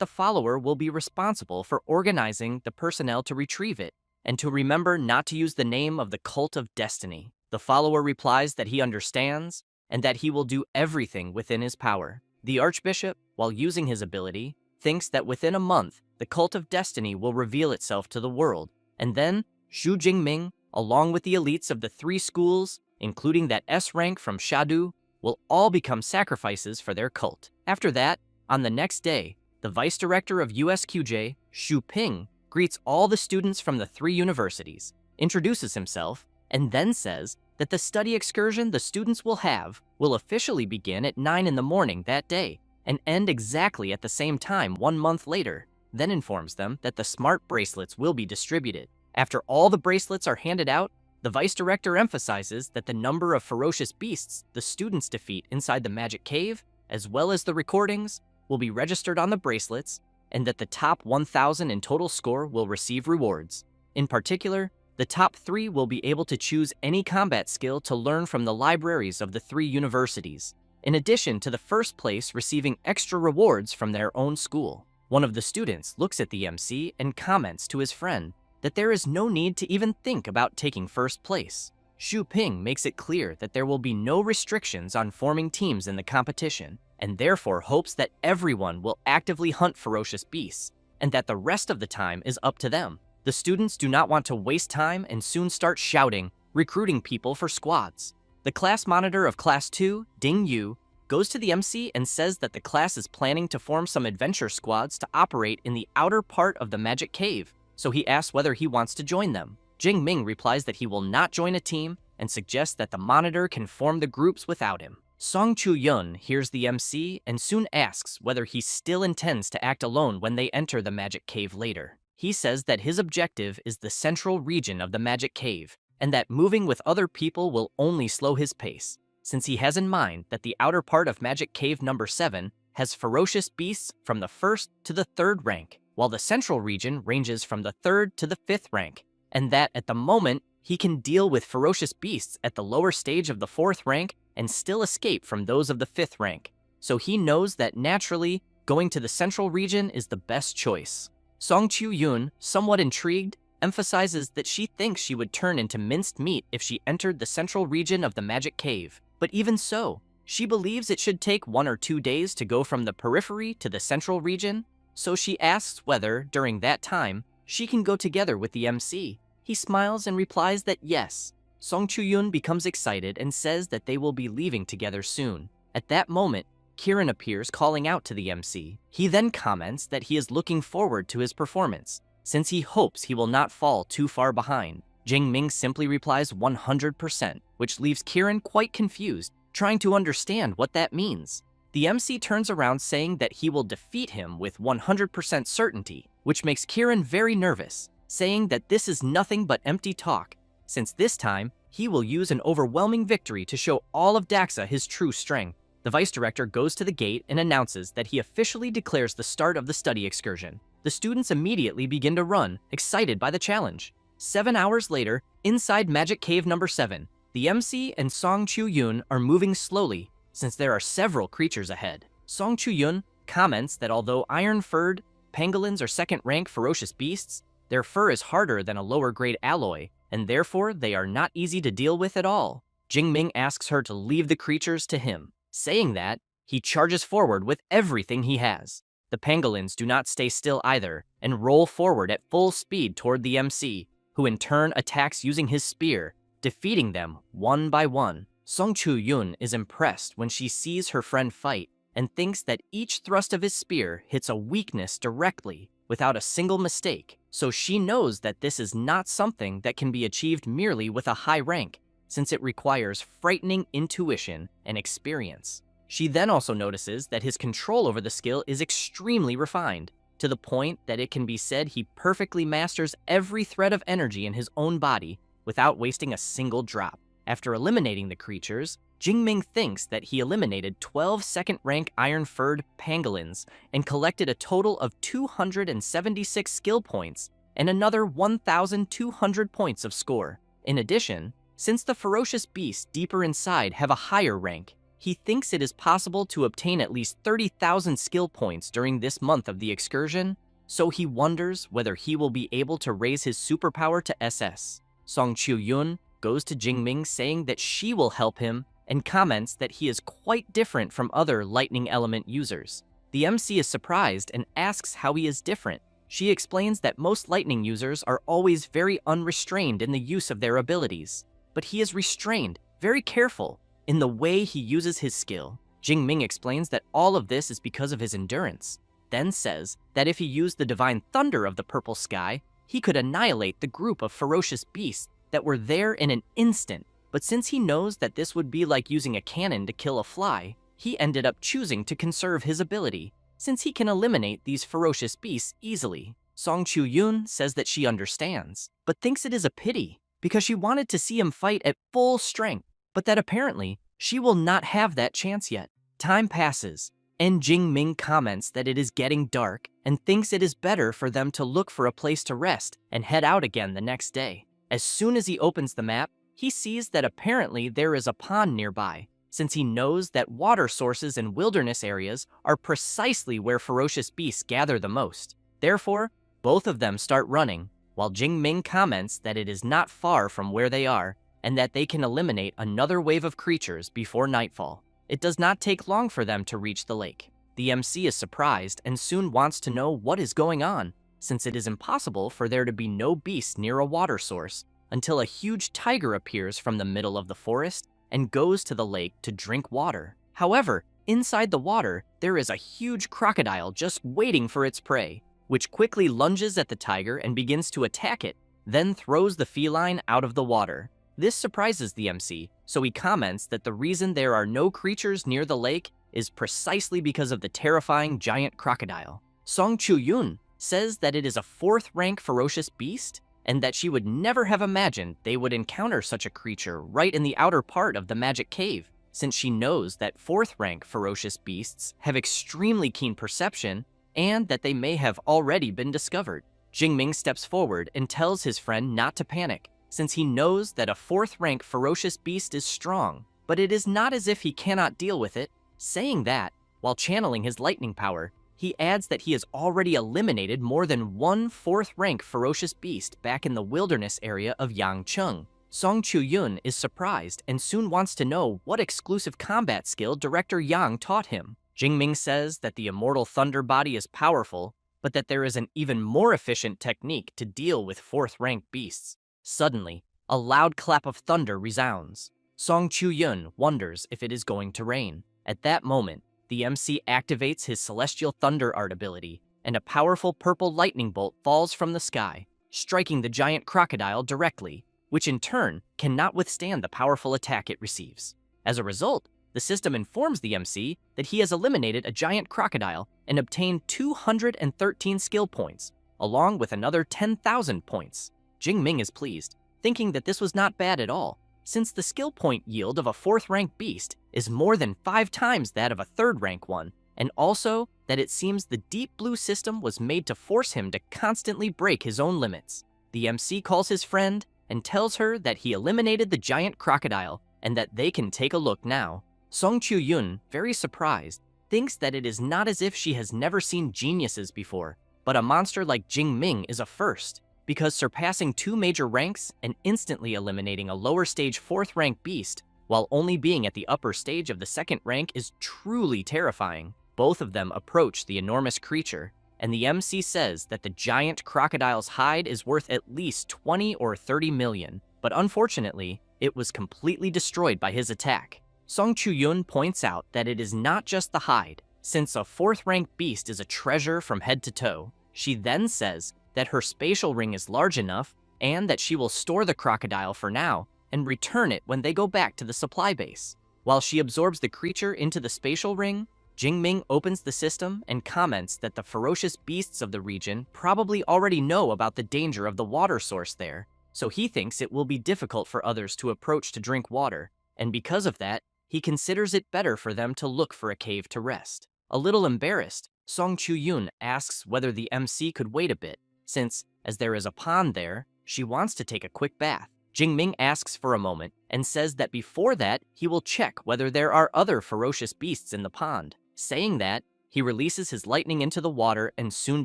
the follower will be responsible for organizing the personnel to retrieve it, and to remember not to use the name of the cult of destiny. The follower replies that he understands, and that he will do everything within his power. The archbishop, while using his ability, thinks that within a month, the cult of destiny will reveal itself to the world, and then Xu Jingming, along with the elites of the 3 schools, including that S rank from Shadu, will all become sacrifices for their cult. After that, on the next day, the vice director of USQJ, Xu Ping, greets all the students from the 3 universities, introduces himself, and then says that the study excursion the students will have will officially begin at 9 in the morning that day and end exactly at the same time 1 month later, then informs them that the smart bracelets will be distributed. After all the bracelets are handed out, the vice director emphasizes that the number of ferocious beasts the students defeat inside the magic cave, as well as the recordings, will be registered on the bracelets, and that the top 1,000 in total score will receive rewards. In particular, the top 3 will be able to choose any combat skill to learn from the libraries of the 3 universities, in addition to the first place receiving extra rewards from their own school. One of the students looks at the MC and comments to his friend that there is no need to even think about taking first place. Xu Ping makes it clear that there will be no restrictions on forming teams in the competition, and therefore hopes that everyone will actively hunt ferocious beasts, and that the rest of the time is up to them. The students do not want to waste time and soon start shouting, recruiting people for squads. The class monitor of Class 2, Ding Yu, goes to the MC and says that the class is planning to form some adventure squads to operate in the outer part of the magic cave, so he asks whether he wants to join them. Jing Ming replies that he will not join a team and suggests that the monitor can form the groups without him. Song Chu-yun hears the MC and soon asks whether he still intends to act alone when they enter the magic cave later. He says that his objective is the central region of the magic cave, and that moving with other people will only slow his pace, since he has in mind that the outer part of Magic Cave number 7 has ferocious beasts from the 1st to the 3rd rank, while the central region ranges from the 3rd to the 5th rank, and that at the moment he can deal with ferocious beasts at the lower stage of the 4th rank and still escape from those of the 5th rank. So he knows that naturally, going to the central region is the best choice. Song Chu-yun, somewhat intrigued, emphasizes that she thinks she would turn into minced meat if she entered the central region of the magic cave. But even so, she believes it should take 1 or 2 days to go from the periphery to the central region, so she asks whether, during that time, she can go together with the MC. He smiles and replies that yes. Song Chu-yun becomes excited and says that they will be leaving together soon. At that moment, Kieran appears calling out to the MC. He then comments that he is looking forward to his performance, since he hopes he will not fall too far behind. Jing Ming simply replies 100%, which leaves Kieran quite confused, trying to understand what that means. The MC turns around saying that he will defeat him with 100% certainty, which makes Kieran very nervous, saying that this is nothing but empty talk, since this time he will use an overwhelming victory to show all of Daxa his true strength. The vice director goes to the gate and announces that he officially declares the start of the study excursion. The students immediately begin to run, excited by the challenge. 7 hours later, inside Magic Cave number 7, the MC and Song Chu-yun are moving slowly since there are several creatures ahead. Song Chu-yun comments that although iron-furred pangolins are second-rank ferocious beasts, their fur is harder than a lower-grade alloy, and therefore they are not easy to deal with at all. Jingming asks her to leave the creatures to him. Saying that, he charges forward with everything he has. The pangolins do not stay still either, and roll forward at full speed toward the MC, who in turn attacks using his spear, defeating them one by one. Song Chu-yun is impressed when she sees her friend fight, and thinks that each thrust of his spear hits a weakness directly, without a single mistake, so she knows that this is not something that can be achieved merely with a high rank, since it requires frightening intuition and experience. She then also notices that his control over the skill is extremely refined, to the point that it can be said he perfectly masters every thread of energy in his own body without wasting a single drop. After eliminating the creatures, Jingming thinks that he eliminated 12 second-rank iron-furred pangolins and collected a total of 276 skill points and another 1,200 points of score. In addition, since the ferocious beasts deeper inside have a higher rank, he thinks it is possible to obtain at least 30,000 skill points during this month of the excursion, so he wonders whether he will be able to raise his superpower to SS. Song Chu-yun goes to Jingming saying that she will help him and comments that he is quite different from other lightning element users. The MC is surprised and asks how he is different. She explains that most lightning users are always very unrestrained in the use of their abilities, but he is restrained, very careful, in the way he uses his skill. Jingming explains that all of this is because of his endurance, then says that if he used the divine thunder of the purple sky, he could annihilate the group of ferocious beasts that were there in an instant. But since he knows that this would be like using a cannon to kill a fly, he ended up choosing to conserve his ability, since he can eliminate these ferocious beasts easily. Song Chu-yun says that she understands, but thinks it is a pity, because she wanted to see him fight at full strength, but that apparently she will not have that chance yet. Time passes, and Jingming comments that it is getting dark and thinks it is better for them to look for a place to rest and head out again the next day. As soon as he opens the map, he sees that apparently there is a pond nearby, since he knows that water sources in wilderness areas are precisely where ferocious beasts gather the most. Therefore, both of them start running, while Jingming comments that it is not far from where they are, and that they can eliminate another wave of creatures before nightfall. It does not take long for them to reach the lake. The MC is surprised and soon wants to know what is going on, since it is impossible for there to be no beasts near a water source, until a huge tiger appears from the middle of the forest and goes to the lake to drink water. However, inside the water, there is a huge crocodile just waiting for its prey, which quickly lunges at the tiger and begins to attack it, then throws the feline out of the water. This surprises the MC, so he comments that the reason there are no creatures near the lake is precisely because of the terrifying giant crocodile. Song Chu-yun says that it is a 4th-rank ferocious beast, and that she would never have imagined they would encounter such a creature right in the outer part of the Magic Cave, since she knows that 4th-rank ferocious beasts have extremely keen perception and that they may have already been discovered. Jingming steps forward and tells his friend not to panic, since he knows that a 4th-rank ferocious beast is strong, but it is not as if he cannot deal with it. Saying that, while channeling his lightning power, he adds that he has already eliminated more than one 4th-rank ferocious beast back in the wilderness area of Yangcheng. Song Chu-yun is surprised and soon wants to know what exclusive combat skill Director Yang taught him. Jingming says that the immortal thunder body is powerful, but that there is an even more efficient technique to deal with 4th-rank beasts. Suddenly, a loud clap of thunder resounds. Song Chu-yun wonders if it is going to rain. At that moment, the MC activates his Celestial Thunder Art ability, and a powerful purple lightning bolt falls from the sky, striking the giant crocodile directly, which in turn cannot withstand the powerful attack it receives. As a result, the system informs the MC that he has eliminated a giant crocodile and obtained 213 skill points, along with another 10,000 points. Jingming is pleased, thinking that this was not bad at all, since the skill point yield of a 4th rank beast is more than 5 times that of a 3rd rank one, and also that it seems the Deep Blue system was made to force him to constantly break his own limits. The MC calls his friend and tells her that he eliminated the giant crocodile and that they can take a look now. Song Chu-yun, very surprised, thinks that it is not as if she has never seen geniuses before, but a monster like Jing Ming is a first, because surpassing 2 major ranks and instantly eliminating a lower stage 4th rank beast while only being at the upper stage of the 2nd rank is truly terrifying. Both of them approach the enormous creature, and the MC says that the giant crocodile's hide is worth at least 20 or 30 million, but unfortunately, it was completely destroyed by his attack. Song Chu-yun points out that it is not just the hide, since a 4th rank beast is a treasure from head to toe. She then says that her spatial ring is large enough and that she will store the crocodile for now and return it when they go back to the supply base. While she absorbs the creature into the spatial ring, Jing Ming opens the system and comments that the ferocious beasts of the region probably already know about the danger of the water source there, so he thinks it will be difficult for others to approach to drink water, and because of that, he considers it better for them to look for a cave to rest. A little embarrassed, Song Chu-yun asks whether the MC could wait a bit, since, as there is a pond there, she wants to take a quick bath. Jing Ming asks for a moment and says that before that, he will check whether there are other ferocious beasts in the pond. Saying that, he releases his lightning into the water and soon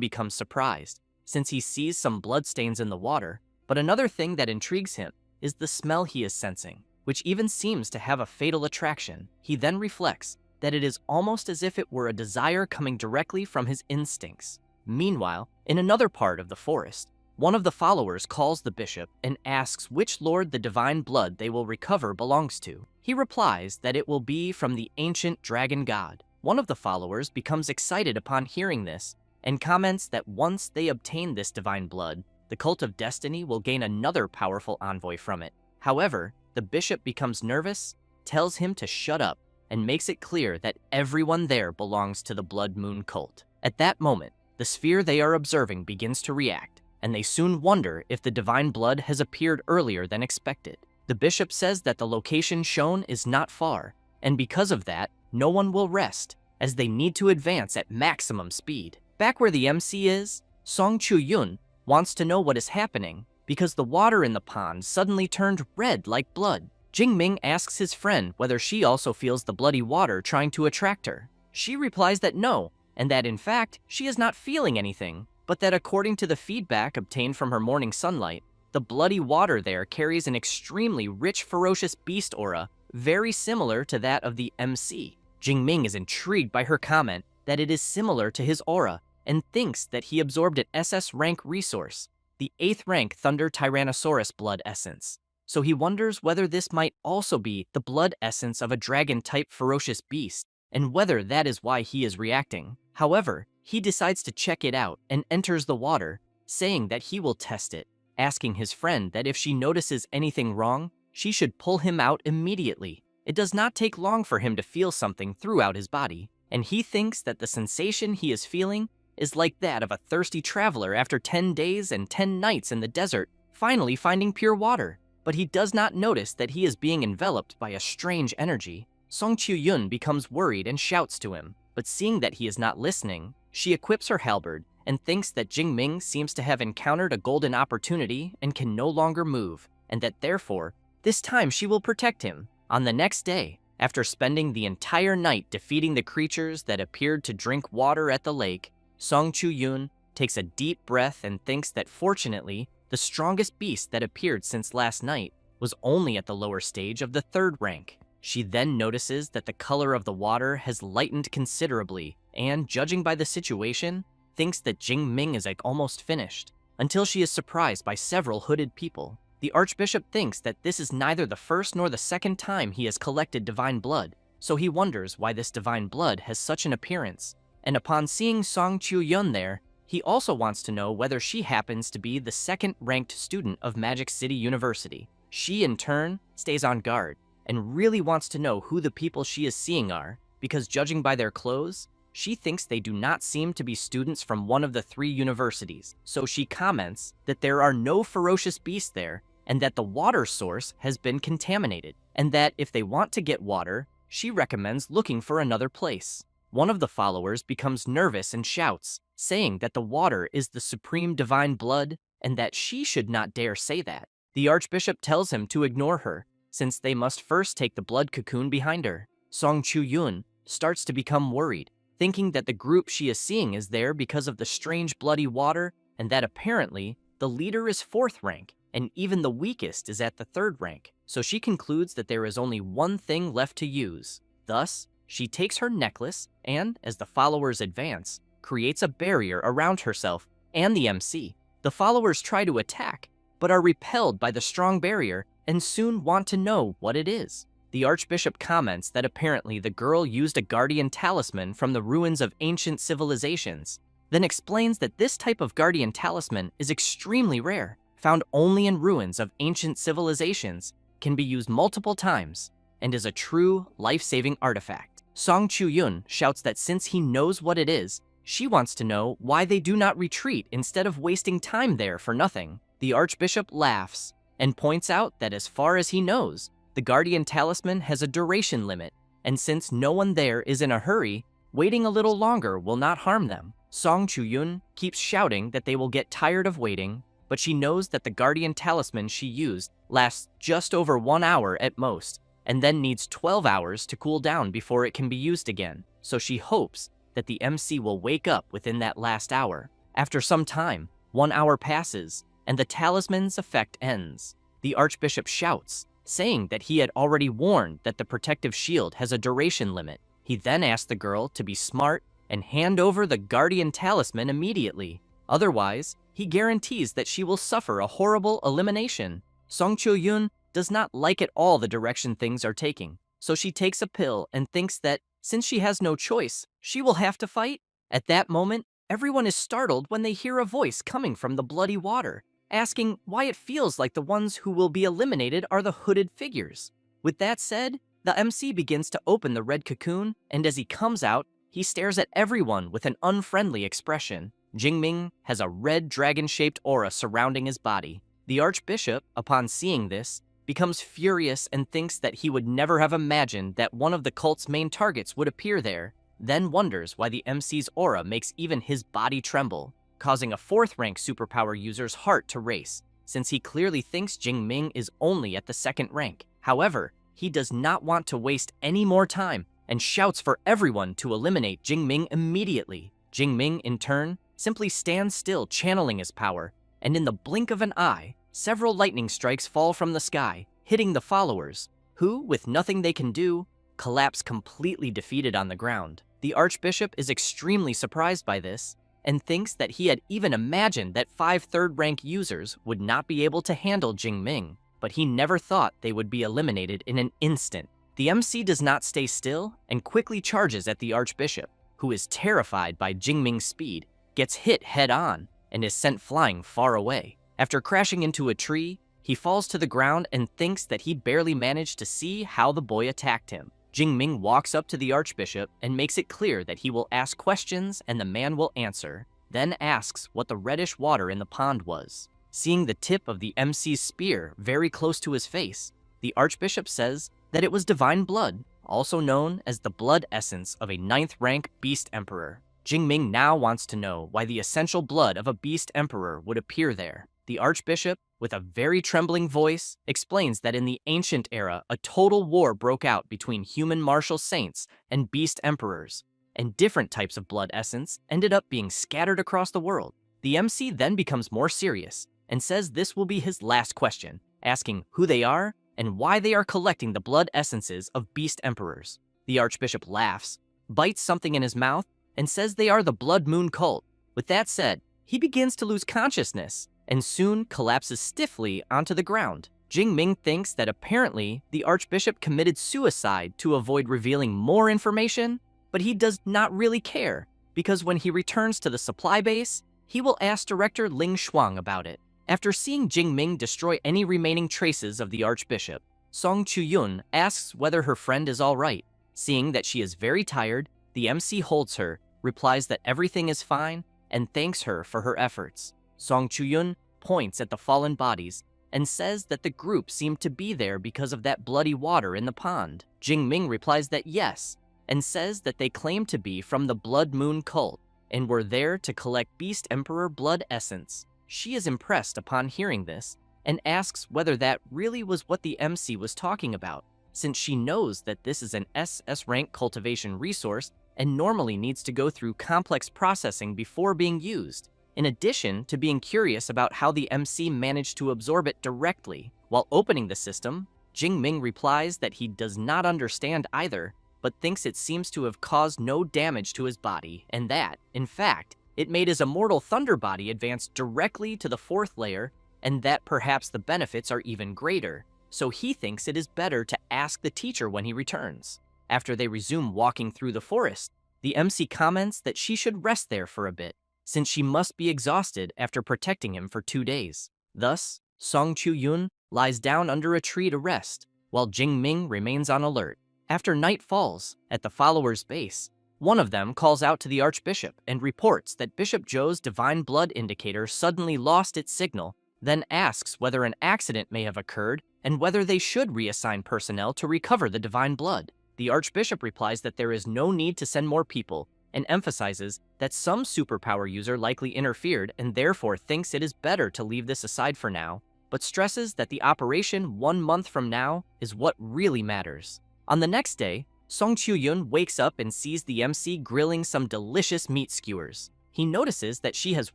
becomes surprised, since he sees some bloodstains in the water. But another thing that intrigues him is the smell he is sensing, which even seems to have a fatal attraction. He then reflects that it is almost as if it were a desire coming directly from his instincts. Meanwhile, in another part of the forest, one of the followers calls the bishop and asks which lord the divine blood they will recover belongs to. He replies that it will be from the ancient dragon god. One of the followers becomes excited upon hearing this and comments that once they obtain this divine blood, the cult of destiny will gain another powerful envoy from it. However, the bishop becomes nervous, tells him to shut up, and makes it clear that everyone there belongs to the Blood Moon cult. At that moment, the sphere they are observing begins to react, and they soon wonder if the divine blood has appeared earlier than expected. The bishop says that the location shown is not far, and because of that, no one will rest, as they need to advance at maximum speed. Back where the MC is, Song Chu-yun wants to know what is happening, because the water in the pond suddenly turned red like blood. Jing Ming asks his friend whether she also feels the bloody water trying to attract her. She replies that no, and that in fact, she is not feeling anything, but that according to the feedback obtained from her morning sunlight, the bloody water there carries an extremely rich ferocious beast aura, very similar to that of the MC. Jing Ming is intrigued by her comment that it is similar to his aura and thinks that he absorbed an SS rank resource, the 8th rank Thunder Tyrannosaurus blood essence. So he wonders whether this might also be the blood essence of a dragon-type ferocious beast, and whether that is why he is reacting. However, he decides to check it out and enters the water, saying that he will test it, asking his friend that if she notices anything wrong, she should pull him out immediately. It does not take long for him to feel something throughout his body, and he thinks that the sensation he is feeling is like that of a thirsty traveler after 10 days and 10 nights in the desert, finally finding pure water. But he does not notice that he is being enveloped by a strange energy. Song Chu-yun becomes worried and shouts to him, but seeing that he is not listening, she equips her halberd and thinks that Jing Ming seems to have encountered a golden opportunity and can no longer move, and that therefore, this time she will protect him. On the next day, after spending the entire night defeating the creatures that appeared to drink water at the lake, Song Chu-yun takes a deep breath and thinks that fortunately, the strongest beast that appeared since last night was only at the lower stage of the 3rd rank. She then notices that the color of the water has lightened considerably and, judging by the situation, thinks that Jing Ming is like almost finished, until she is surprised by several hooded people. The Archbishop thinks that this is neither the first nor the second time he has collected divine blood, so he wonders why this divine blood has such an appearance. And upon seeing Song Chu-yun there, he also wants to know whether she happens to be the 2nd-ranked student of Magic City University. She, in turn, stays on guard and really wants to know who the people she is seeing are, because judging by their clothes, she thinks they do not seem to be students from one of the 3 universities. So she comments that there are no ferocious beasts there, and that the water source has been contaminated, and that if they want to get water, she recommends looking for another place. One of the followers becomes nervous and shouts, saying that the water is the supreme divine blood and that she should not dare say that. The archbishop tells him to ignore her, since they must first take the blood cocoon behind her. Song Chu-yun starts to become worried, thinking that the group she is seeing is there because of the strange bloody water and that apparently the leader is 4th rank and even the weakest is at the 3rd rank. So she concludes that there is only one thing left to use. Thus, she takes her necklace and, as the followers advance, creates a barrier around herself and the MC. The followers try to attack, but are repelled by the strong barrier and soon want to know what it is. The archbishop comments that apparently the girl used a guardian talisman from the ruins of ancient civilizations, then explains that this type of guardian talisman is extremely rare, found only in ruins of ancient civilizations, can be used multiple times, and is a true life-saving artifact. Song Chu-yun shouts that since he knows what it is, she wants to know why they do not retreat instead of wasting time there for nothing. The archbishop laughs and points out that as far as he knows, the guardian talisman has a duration limit, and since no one there is in a hurry, waiting a little longer will not harm them. Song Chu-yun keeps shouting that they will get tired of waiting, but she knows that the guardian talisman she used lasts just over 1 hour at most, and then needs 12 hours to cool down before it can be used again, so she hopes that the MC will wake up within that last hour. After some time, 1 hour passes, and the talisman's effect ends. The archbishop shouts, saying that he had already warned that the protective shield has a duration limit. He then asks the girl to be smart and hand over the guardian talisman immediately. Otherwise, he guarantees that she will suffer a horrible elimination. Song Chu-yun does not like at all the direction things are taking, so she takes a pill and thinks that since she has no choice, she will have to fight. At that moment, everyone is startled when they hear a voice coming from the bloody water, asking why it feels like the ones who will be eliminated are the hooded figures. With that said, the MC begins to open the red cocoon, and as he comes out, he stares at everyone with an unfriendly expression. Jingming has a red dragon-shaped aura surrounding his body. The archbishop, upon seeing this, becomes furious and thinks that he would never have imagined that one of the cult's main targets would appear there, then wonders why the MC's aura makes even his body tremble, causing a 4th rank superpower user's heart to race, since he clearly thinks Jingming is only at the 2nd rank. However, he does not want to waste any more time and shouts for everyone to eliminate Jingming immediately. Jingming, in turn, simply stands still channeling his power, and in the blink of an eye, several lightning strikes fall from the sky, hitting the followers, who, with nothing they can do, collapse completely defeated on the ground. The archbishop is extremely surprised by this, and thinks that he had even imagined that 5 3rd-rank users would not be able to handle Jingming, but he never thought they would be eliminated in an instant. The MC does not stay still and quickly charges at the archbishop, who is terrified by Jingming's speed, gets hit head-on, and is sent flying far away. After crashing into a tree, he falls to the ground and thinks that he barely managed to see how the boy attacked him. Jingming walks up to the archbishop and makes it clear that he will ask questions and the man will answer, then asks what the reddish water in the pond was. Seeing the tip of the MC's spear very close to his face, the archbishop says that it was divine blood, also known as the blood essence of a 9th rank beast emperor. Jingming now wants to know why the essential blood of a beast emperor would appear there. The archbishop, with a very trembling voice, explains that in the ancient era, a total war broke out between human martial saints and beast emperors, and different types of blood essence ended up being scattered across the world. The MC then becomes more serious and says this will be his last question, asking who they are and why they are collecting the blood essences of beast emperors. The archbishop laughs, bites something in his mouth, and says they are the Blood Moon cult. With that said, he begins to lose consciousness and soon collapses stiffly onto the ground. Jingming thinks that apparently the archbishop committed suicide to avoid revealing more information, but he does not really care, because when he returns to the supply base, he will ask Director Ling Shuang about it. After seeing Jingming destroy any remaining traces of the archbishop, Song Chu-yun asks whether her friend is all right. Seeing that she is very tired, the MC holds her, replies that everything is fine, and thanks her for her efforts. Song Chu-yun points at the fallen bodies and says that the group seemed to be there because of that bloody water in the pond. Jingming replies that yes, and says that they claim to be from the Blood Moon cult and were there to collect Beast Emperor blood essence. She is impressed upon hearing this and asks whether that really was what the MC was talking about, since she knows that this is an SS rank cultivation resource and normally needs to go through complex processing before being used, in addition to being curious about how the MC managed to absorb it directly. While opening the system, Jingming replies that he does not understand either, but thinks it seems to have caused no damage to his body, and that, in fact, it made his immortal thunder body advance directly to the 4th layer, and that perhaps the benefits are even greater, so he thinks it is better to ask the teacher when he returns. After they resume walking through the forest, the MC comments that she should rest there for a bit, since she must be exhausted after protecting him for 2 days. Thus, Song Chu-yun lies down under a tree to rest, while Jingming remains on alert. After night falls, at the followers' base, one of them calls out to the Archbishop and reports that Bishop Zhou's divine blood indicator suddenly lost its signal, then asks whether an accident may have occurred and whether they should reassign personnel to recover the divine blood. The Archbishop replies that there is no need to send more people and emphasizes that some superpower user likely interfered and therefore thinks it is better to leave this aside for now, but stresses that the operation 1 month from now is what really matters. On the next day, Song Chu-yun wakes up and sees the MC grilling some delicious meat skewers. He notices that she has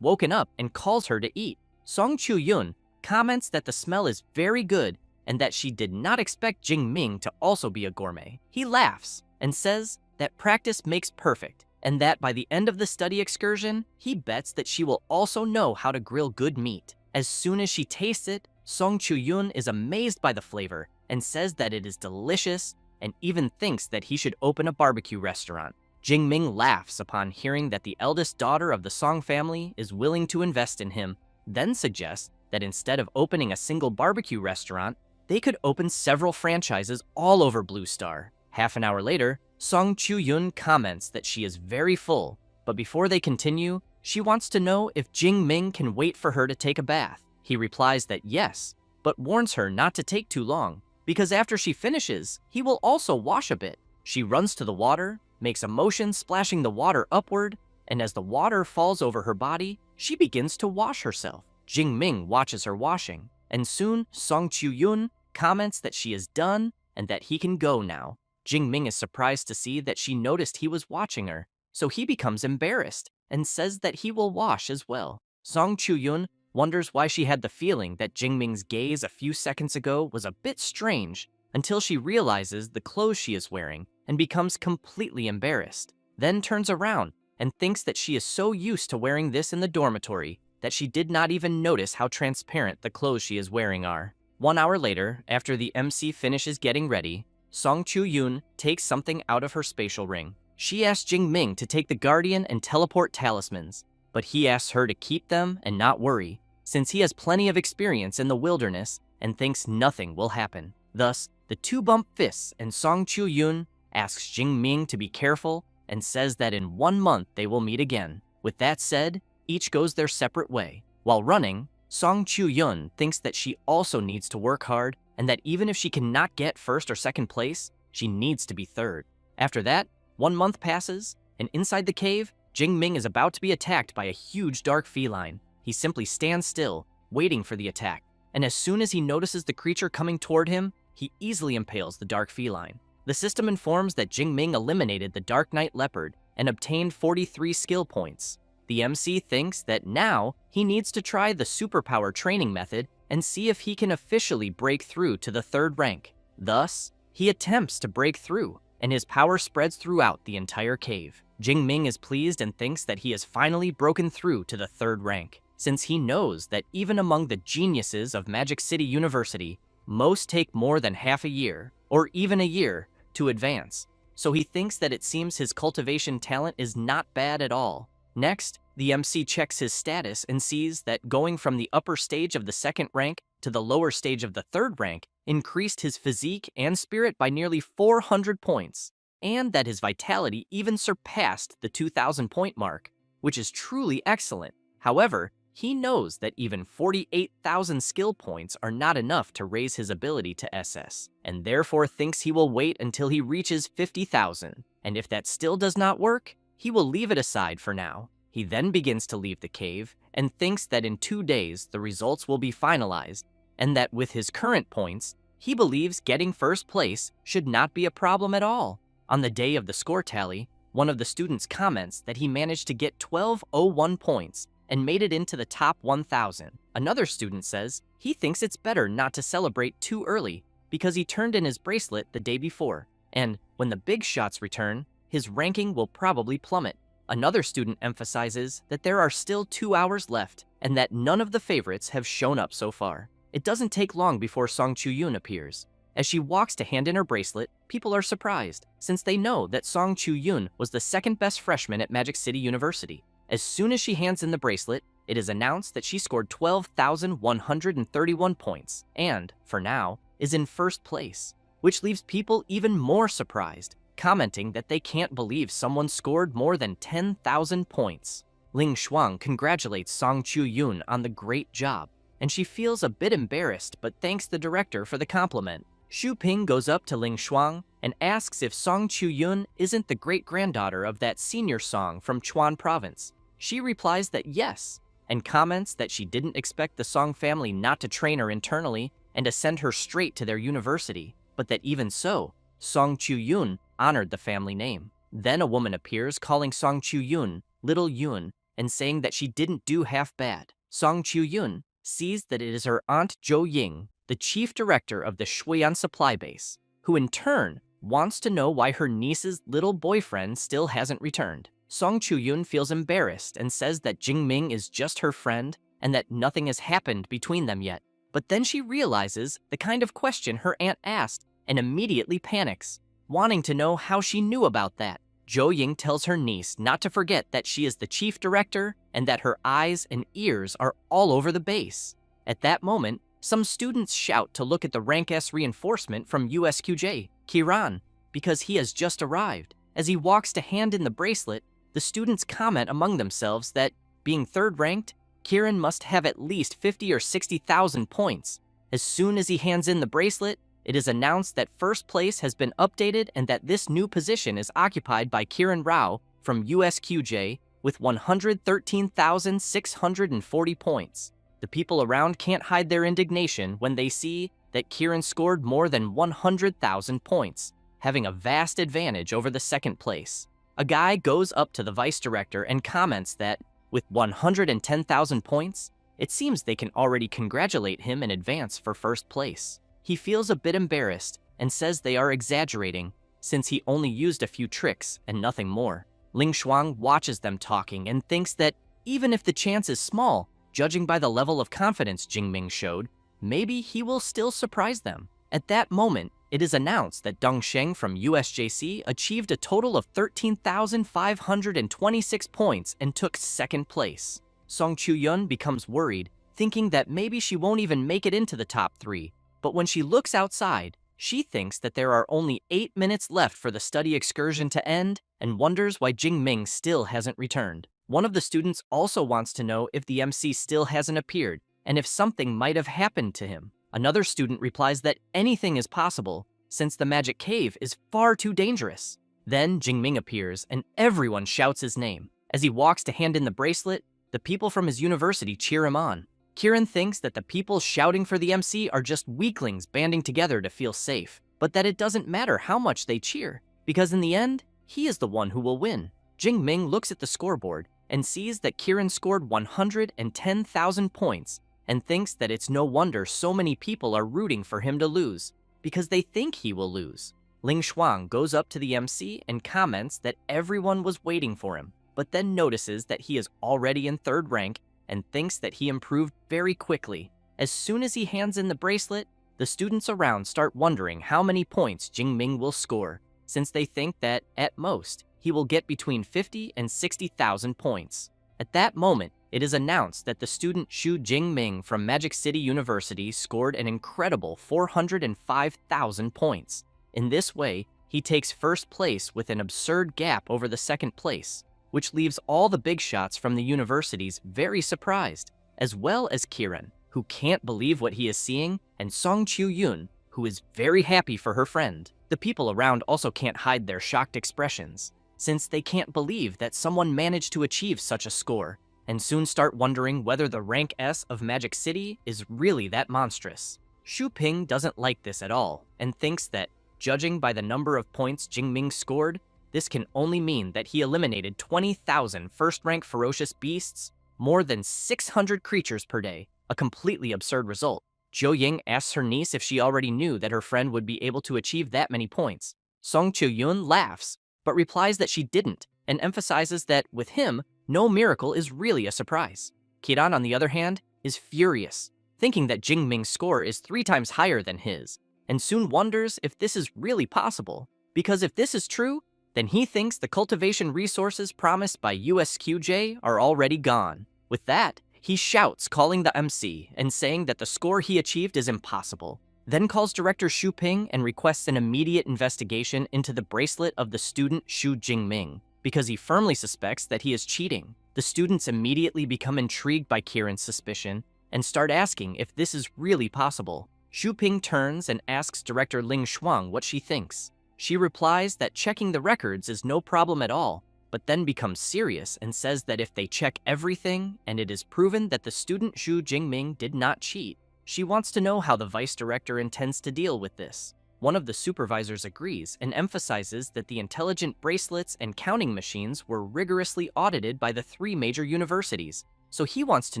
woken up and calls her to eat. Song Chu-yun comments that the smell is very good and that she did not expect Jingming to also be a gourmet. He laughs and says that practice makes perfect, and that by the end of the study excursion, he bets that she will also know how to grill good meat. As soon as she tastes it, Song Chu-yun is amazed by the flavor and says that it is delicious and even thinks that he should open a barbecue restaurant. Jingming laughs upon hearing that the eldest daughter of the Song family is willing to invest in him, then suggests that instead of opening a single barbecue restaurant, they could open several franchises all over Blue Star. Half an hour later, Song Chu-yun comments that she is very full, but before they continue, she wants to know if Jingming can wait for her to take a bath. He replies that yes, but warns her not to take too long, because after she finishes, he will also wash a bit. She runs to the water, makes a motion splashing the water upward, and as the water falls over her body, she begins to wash herself. Jingming watches her washing, and soon Song Chu-yun comments that she is done and that he can go now. Jingming is surprised to see that she noticed he was watching her, so he becomes embarrassed and says that he will wash as well. Song Chu-yun wonders why she had the feeling that Jingming's gaze a few seconds ago was a bit strange until she realizes the clothes she is wearing and becomes completely embarrassed, then turns around and thinks that she is so used to wearing this in the dormitory that she did not even notice how transparent the clothes she is wearing are. 1 hour later, after the MC finishes getting ready, Song Chu-yun takes something out of her spatial ring. She asks Jingming to take the Guardian and Teleport talismans, but he asks her to keep them and not worry, since he has plenty of experience in the wilderness and thinks nothing will happen. Thus, the two bump fists and Song Chu-yun asks Jingming to be careful and says that in 1 month they will meet again. With that said, each goes their separate way. While running, Song Chu-yun thinks that she also needs to work hard and that even if she cannot get 1st or 2nd place, she needs to be 3rd. After that, 1 month passes, and inside the cave, Jingming is about to be attacked by a huge dark feline. He simply stands still, waiting for the attack, and as soon as he notices the creature coming toward him, he easily impales the dark feline. The system informs that Jingming eliminated the Dark Knight Leopard and obtained 43 skill points. The MC thinks that now he needs to try the superpower training method and see if he can officially break through to the 3rd rank. Thus, he attempts to break through, and his power spreads throughout the entire cave. Jingming is pleased and thinks that he has finally broken through to the 3rd rank, since he knows that even among the geniuses of Magic City University, most take more than half a year, or even a year, to advance. So he thinks that it seems his cultivation talent is not bad at all. Next, the MC checks his status and sees that going from the upper stage of the 2nd rank to the lower stage of the 3rd rank increased his physique and spirit by nearly 400 points, and that his vitality even surpassed the 2,000 point mark, which is truly excellent. However, He knows that even 48,000 skill points are not enough to raise his ability to SS, and therefore thinks he will wait until he reaches 50,000. And if that still does not work, he will leave it aside for now. He then begins to leave the cave and thinks that in 2 days the results will be finalized, and that with his current points, he believes getting first place should not be a problem at all. On the day of the score tally, one of the students comments that he managed to get 1201 points and made it into the top 1,000. Another student says he thinks it's better not to celebrate too early because he turned in his bracelet the day before, and when the big shots return, his ranking will probably plummet. Another student emphasizes that there are still 2 hours left and that none of the favorites have shown up so far. It doesn't take long before Song Chu-yoon appears. As she walks to hand in her bracelet, people are surprised, since they know that Song Chu-yoon was the second best freshman at Magic City University. As soon as she hands in the bracelet, it is announced that she scored 12,131 points and, for now, is in first place, which leaves people even more surprised, commenting that they can't believe someone scored more than 10,000 points. Ling Shuang congratulates Song Chu-yoon on the great job, and she feels a bit embarrassed but thanks the director for the compliment. Xu Ping goes up to Ling Shuang and asks if Song Chu-yoon isn't the great-granddaughter of that senior Song from Chuan Province. She replies that yes, and comments that she didn't expect the Song family not to train her internally and to send her straight to their university, but that even so, Song Chu-yoon honored the family name. Then a woman appears calling Song Chu-yoon Little Yoon and saying that she didn't do half bad. Song Chu-yoon sees that it is her aunt Zhou Ying, the chief director of the Shuiyan supply base, who in turn wants to know why her niece's little boyfriend still hasn't returned. Song Chu-yoon feels embarrassed and says that Jingming is just her friend and that nothing has happened between them yet. But then she realizes the kind of question her aunt asked and immediately panics, wanting to know how she knew about that. Zhou Ying tells her niece not to forget that she is the chief director and that her eyes and ears are all over the base. At that moment, some students shout to look at the Rank S reinforcement from USQJ, Kiran, because he has just arrived. As he walks to hand in the bracelet, the students comment among themselves that, being third-ranked, Kiran must have at least 50 or 60,000 points. As soon as he hands in the bracelet, it is announced that first place has been updated and that this new position is occupied by Kiran Rao from USQJ with 113,640 points. The people around can't hide their indignation when they see that Kiran scored more than 100,000 points, having a vast advantage over the second place. A guy goes up to the vice director and comments that, with 110,000 points, it seems they can already congratulate him in advance for first place. He feels a bit embarrassed and says they are exaggerating, since he only used a few tricks and nothing more. Ling Shuang watches them talking and thinks that even if the chance is small, judging by the level of confidence Jingming showed, maybe he will still surprise them. At that moment, it is announced that Deng Sheng from USJC achieved a total of 13,526 points and took second place. Song Chu-yoon becomes worried, thinking that maybe she won't even make it into the top 3, but when she looks outside, she thinks that there are only 8 minutes left for the study excursion to end and wonders why Jingming still hasn't returned. One of the students also wants to know if the MC still hasn't appeared and if something might have happened to him. Another student replies that anything is possible since the magic cave is far too dangerous. Then Jingming appears and everyone shouts his name. As he walks to hand in the bracelet, the people from his university cheer him on. Kiran thinks that the people shouting for the MC are just weaklings banding together to feel safe, but that it doesn't matter how much they cheer, because in the end, he is the one who will win. Jingming looks at the scoreboard and sees that Kiran scored 110,000 points and thinks that it's no wonder so many people are rooting for him to lose, because they think he will lose. Ling Shuang goes up to the MC and comments that everyone was waiting for him, but then notices that he is already in third rank and thinks that he improved very quickly. As soon as he hands in the bracelet, the students around start wondering how many points Jingming will score, since they think that, at most, he will get between 50 and 60,000 points. At that moment, it is announced that the student Xu Jingming from Magic City University scored an incredible 405,000 points. In this way, he takes first place with an absurd gap over the second place, which leaves all the big shots from the universities very surprised. as well as Kiran, who can't believe what he is seeing, and Song Chu-yoon, who is very happy for her friend. The people around also can't hide their shocked expressions, since they can't believe that someone managed to achieve such a score, and soon start wondering whether the rank S of Magic City is really that monstrous. Xu Ping doesn't like this at all, and thinks that, judging by the number of points Jingming scored, this can only mean that he eliminated 20,000 first-rank ferocious beasts, more than 600 creatures per day, a completely absurd result. Zhou Ying asks her niece if she already knew that her friend would be able to achieve that many points. Song Chu-yoon laughs, but replies that she didn't, and emphasizes that, with him, no miracle is really a surprise. Kiran, on the other hand, is furious, thinking that Jingming's score is 3 times higher than his, and soon wonders if this is really possible, because if this is true, then he thinks the cultivation resources promised by USQJ are already gone. With that, he shouts, calling the MC and saying that the score he achieved is impossible, then calls Director Xu Ping and requests an immediate investigation into the bracelet of the student Xu Jingming, because he firmly suspects that he is cheating. The students immediately become intrigued by Kiran's suspicion and start asking if this is really possible. Xu Ping turns and asks Director Ling Shuang what she thinks. She replies that checking the records is no problem at all, but then becomes serious and says that if they check everything and it is proven that the student Xu Jingming did not cheat, she wants to know how the vice director intends to deal with this. One of the supervisors agrees and emphasizes that the intelligent bracelets and counting machines were rigorously audited by the 3 major universities, so he wants to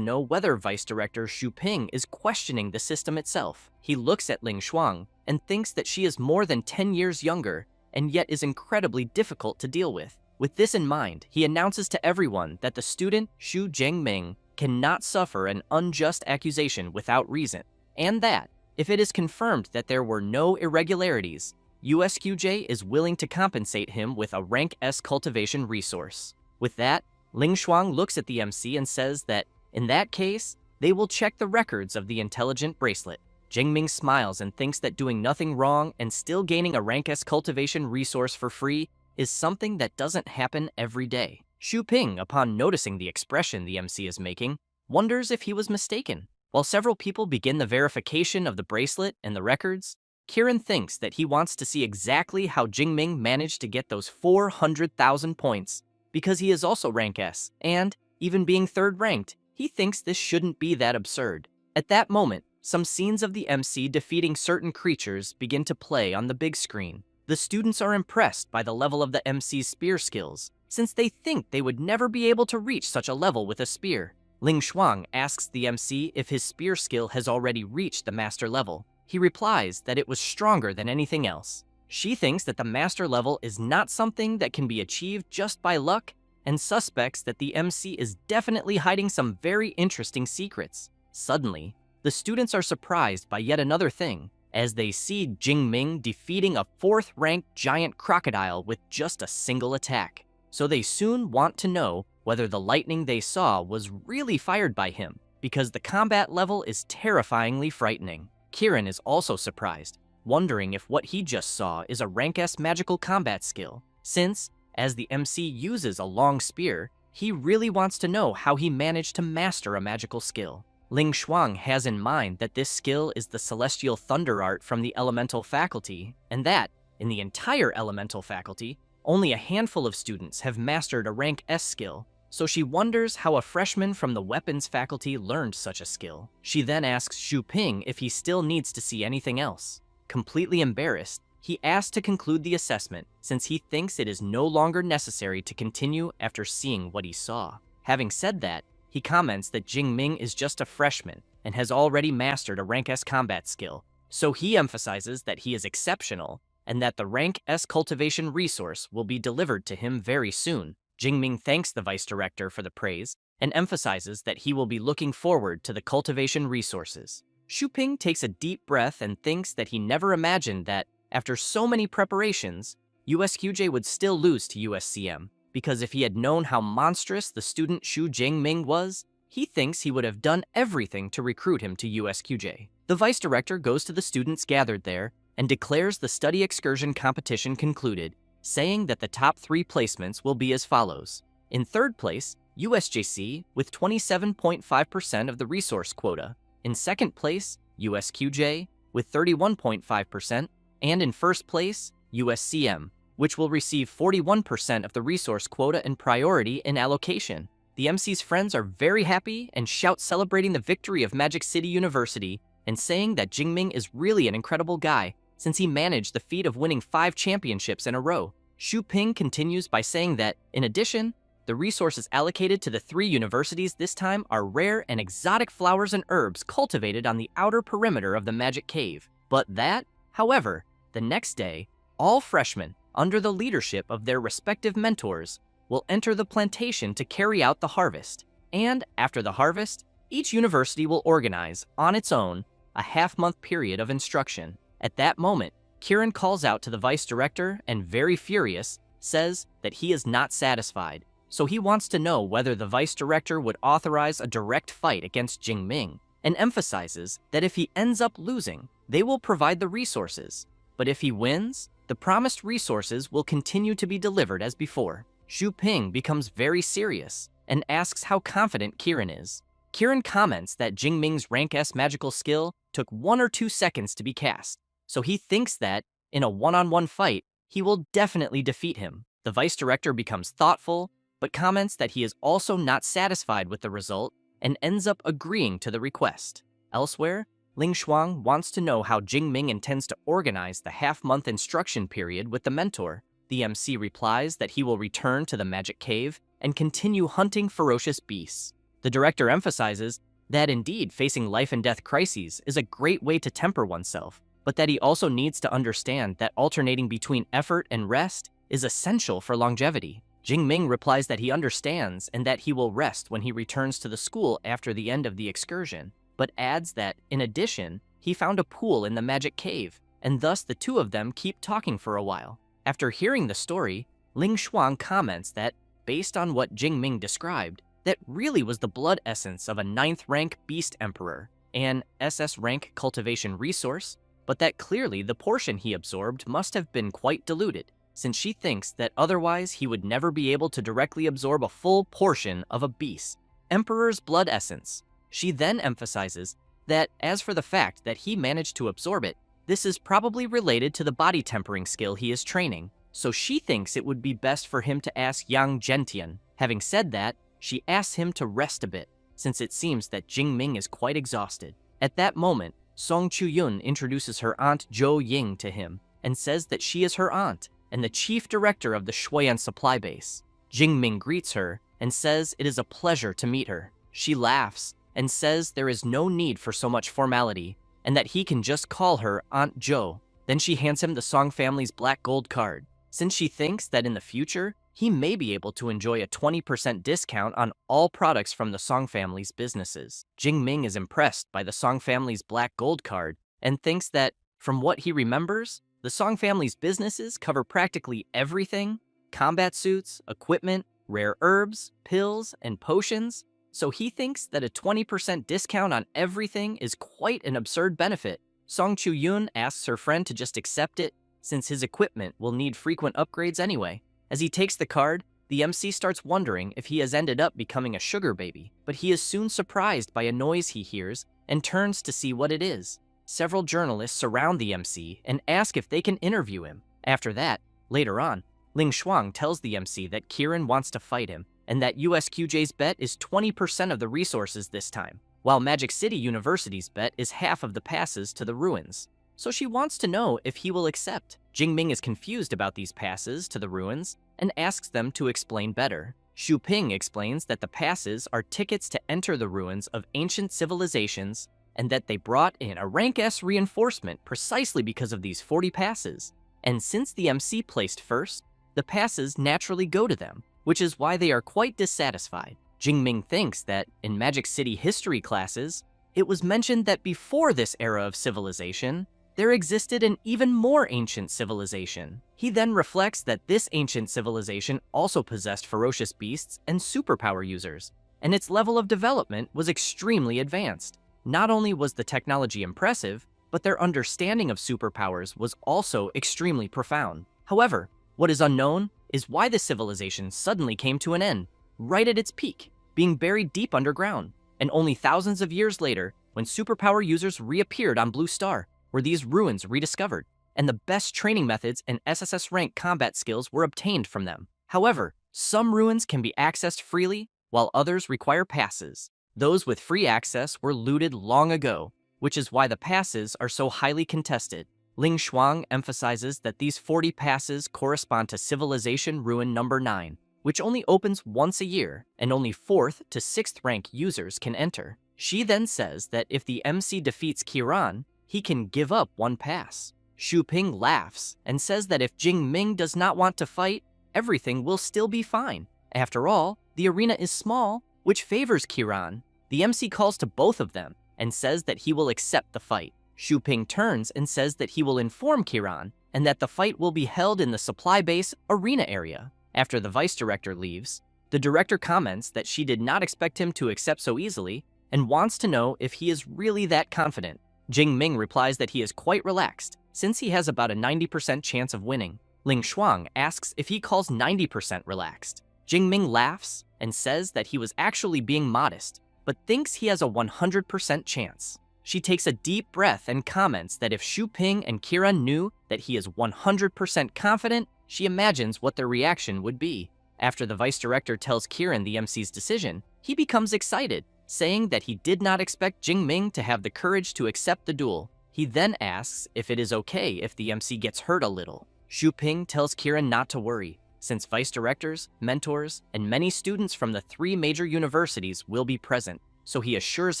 know whether Vice Director Xu Ping is questioning the system itself. He looks at Ling Shuang and thinks that she is more than 10 years younger and yet is incredibly difficult to deal with. With this in mind, he announces to everyone that the student Xu Jingming cannot suffer an unjust accusation without reason, and that, if it is confirmed that there were no irregularities, USQJ is willing to compensate him with a rank S cultivation resource. With that, Ling Shuang looks at the MC and says that, in that case, they will check the records of the intelligent bracelet. Jingming smiles and thinks that doing nothing wrong and still gaining a rank S cultivation resource for free is something that doesn't happen every day. Xu Ping, upon noticing the expression the MC is making, wonders if he was mistaken. While several people begin the verification of the bracelet and the records, Kiran thinks that he wants to see exactly how Jingming managed to get those 400,000 points, because he is also rank S, and, even being 3rd ranked, he thinks this shouldn't be that absurd. At that moment, some scenes of the MC defeating certain creatures begin to play on the big screen. The students are impressed by the level of the MC's spear skills, since they think they would never be able to reach such a level with a spear. Ling Shuang asks the MC if his spear skill has already reached the master level. He replies that it was stronger than anything else. She thinks that the master level is not something that can be achieved just by luck, and suspects that the MC is definitely hiding some very interesting secrets. Suddenly, the students are surprised by yet another thing, as they see Jingming defeating a 4th-ranked giant crocodile with just a single attack. So they soon want to know whether the lightning they saw was really fired by him, because the combat level is terrifyingly frightening. Kiran is also surprised, wondering if what he just saw is a rank S magical combat skill, since, as the MC uses a long spear, he really wants to know how he managed to master a magical skill. Ling Shuang has in mind that this skill is the Celestial Thunder Art from the Elemental Faculty, and that, in the entire Elemental Faculty, only a handful of students have mastered a rank S skill, so she wonders how a freshman from the Weapons Faculty learned such a skill. She then asks Xu Ping if he still needs to see anything else. Completely embarrassed, he asks to conclude the assessment, since he thinks it is no longer necessary to continue after seeing what he saw. Having said that, he comments that Jingming is just a freshman and has already mastered a rank S combat skill, so he emphasizes that he is exceptional and that the rank S cultivation resource will be delivered to him very soon. Jingming thanks the vice director for the praise and emphasizes that he will be looking forward to the cultivation resources. Xu Ping takes a deep breath and thinks that he never imagined that, after so many preparations, USQJ would still lose to USCM, because if he had known how monstrous the student Xu Jingming was, he thinks he would have done everything to recruit him to USQJ. The vice director goes to the students gathered there and declares the study excursion competition concluded, saying that the top 3 placements will be as follows. In 3rd place, USJC with 27.5% of the resource quota. In second place, USQJ with 31.5%, and in first place, USCM, which will receive 41% of the resource quota and priority in allocation. The MC's friends are very happy and shout celebrating the victory of Magic City University and saying that Jingming is really an incredible guy since he managed the feat of winning 5 championships in a row. Xu Ping continues by saying that, in addition, the resources allocated to the 3 universities this time are rare and exotic flowers and herbs cultivated on the outer perimeter of the Magic Cave. But that, however, the next day, all freshmen, under the leadership of their respective mentors, will enter the plantation to carry out the harvest. And after the harvest, each university will organize, on its own, a half-month period of instruction. At that moment, Kieran calls out to the vice director and, very furious, says that he is not satisfied. So he wants to know whether the vice director would authorize a direct fight against Jingming, and emphasizes that if he ends up losing, they will provide the resources. But if he wins, the promised resources will continue to be delivered as before. Xu Ping becomes very serious and asks how confident Kieran is. Kieran comments that Jingming's rank S magical skill took 1 or 2 seconds to be cast, so he thinks that, in a one-on-one fight, he will definitely defeat him. The vice director becomes thoughtful, but comments that he is also not satisfied with the result and ends up agreeing to the request. Elsewhere, Ling Shuang wants to know how Jingming intends to organize the half-month instruction period with the mentor. The MC replies that he will return to the Magic Cave and continue hunting ferocious beasts. The director emphasizes that indeed facing life and death crises is a great way to temper oneself, but that he also needs to understand that alternating between effort and rest is essential for longevity. Jingming replies that he understands and that he will rest when he returns to the school after the end of the excursion, but adds that, in addition, he found a pool in the Magic Cave, and thus the two of them keep talking for a while. After hearing the story, Ling Shuang comments that, based on what Jingming described, that really was the blood essence of a 9th rank Beast Emperor, an SS rank cultivation resource, but that clearly the portion he absorbed must have been quite diluted, since she thinks that otherwise he would never be able to directly absorb a full portion of a beast Emperor's blood essence. She then emphasizes that as for the fact that he managed to absorb it, this is probably related to the body tempering skill he is training, so she thinks it would be best for him to ask Yang Gentian. Having said that, she asks him to rest a bit, since it seems that Jingming is quite exhausted. At that moment, Song Chuyun introduces her aunt Zhou Ying to him and says that she is her aunt and the chief director of the Shuoyan supply base. Jingming greets her and says it is a pleasure to meet her. She laughs and says there is no need for so much formality and that he can just call her Aunt Zhou. Then she hands him the Song family's black gold card, since she thinks that in the future, he may be able to enjoy a 20% discount on all products from the Song family's businesses. Jingming is impressed by the Song family's black gold card and thinks that, from what he remembers, the Song family's businesses cover practically everything: combat suits, equipment, rare herbs, pills, and potions. So he thinks that a 20% discount on everything is quite an absurd benefit. Song Chuyun asks her friend to just accept it, since his equipment will need frequent upgrades anyway. As he takes the card, the MC starts wondering if he has ended up becoming a sugar baby, but he is soon surprised by a noise he hears and turns to see what it is. Several journalists surround the MC and ask if they can interview him. After that, later on, Ling Shuang tells the MC that Kieran wants to fight him, and that USQJ's bet is 20% of the resources this time, while Magic City University's bet is half of the passes to the ruins. So she wants to know if he will accept. Jingming is confused about these passes to the ruins and asks them to explain better. Xu Ping explains that the passes are tickets to enter the ruins of ancient civilizations and that they brought in a rank S reinforcement precisely because of these 40 passes. And since the MC placed first, the passes naturally go to them, which is why they are quite dissatisfied. Jingming thinks that, in Magic City history classes, it was mentioned that before this era of civilization, there existed an even more ancient civilization. He then reflects that this ancient civilization also possessed ferocious beasts and superpower users, and its level of development was extremely advanced. Not only was the technology impressive, but their understanding of superpowers was also extremely profound. However, what is unknown is why the civilization suddenly came to an end. right at its peak, being buried deep underground. And only thousands of years later, when superpower users reappeared on Blue Star, were these ruins rediscovered, and the best training methods and SSS rank combat skills were obtained from them. However, some ruins can be accessed freely, while others require passes. Those with free access were looted long ago, which is why the passes are so highly contested. Ling Shuang emphasizes that these 40 passes correspond to Civilization Ruin number 9, which only opens once a year, and only 4th to 6th rank users can enter. She then says that if the MC defeats Kiran, he can give up one pass. Xu Ping laughs and says that if Jing Ming does not want to fight, everything will still be fine. After all, the arena is small, which favors Kiran. The MC calls to both of them and says that he will accept the fight. Xu Ping turns and says that he will inform Kiran and that the fight will be held in the supply base arena area. After the vice director leaves, the director comments that she did not expect him to accept so easily and wants to know if he is really that confident. Jing Ming replies that he is quite relaxed, since he has about a 90% chance of winning. Ling Shuang asks if he calls 90% relaxed. Jing Ming laughs and says that he was actually being modest, but thinks he has a 100% chance. She takes a deep breath and comments that if Xu Ping and Kiran knew that he is 100% confident, she imagines what their reaction would be. After the vice director tells Kiran the MC's decision, he becomes excited, saying that he did not expect Jing Ming to have the courage to accept the duel. He then asks if it is okay if the MC gets hurt a little. Xu Ping tells Kiran not to worry, since vice directors, mentors, and many students from the 3 major universities will be present, so he assures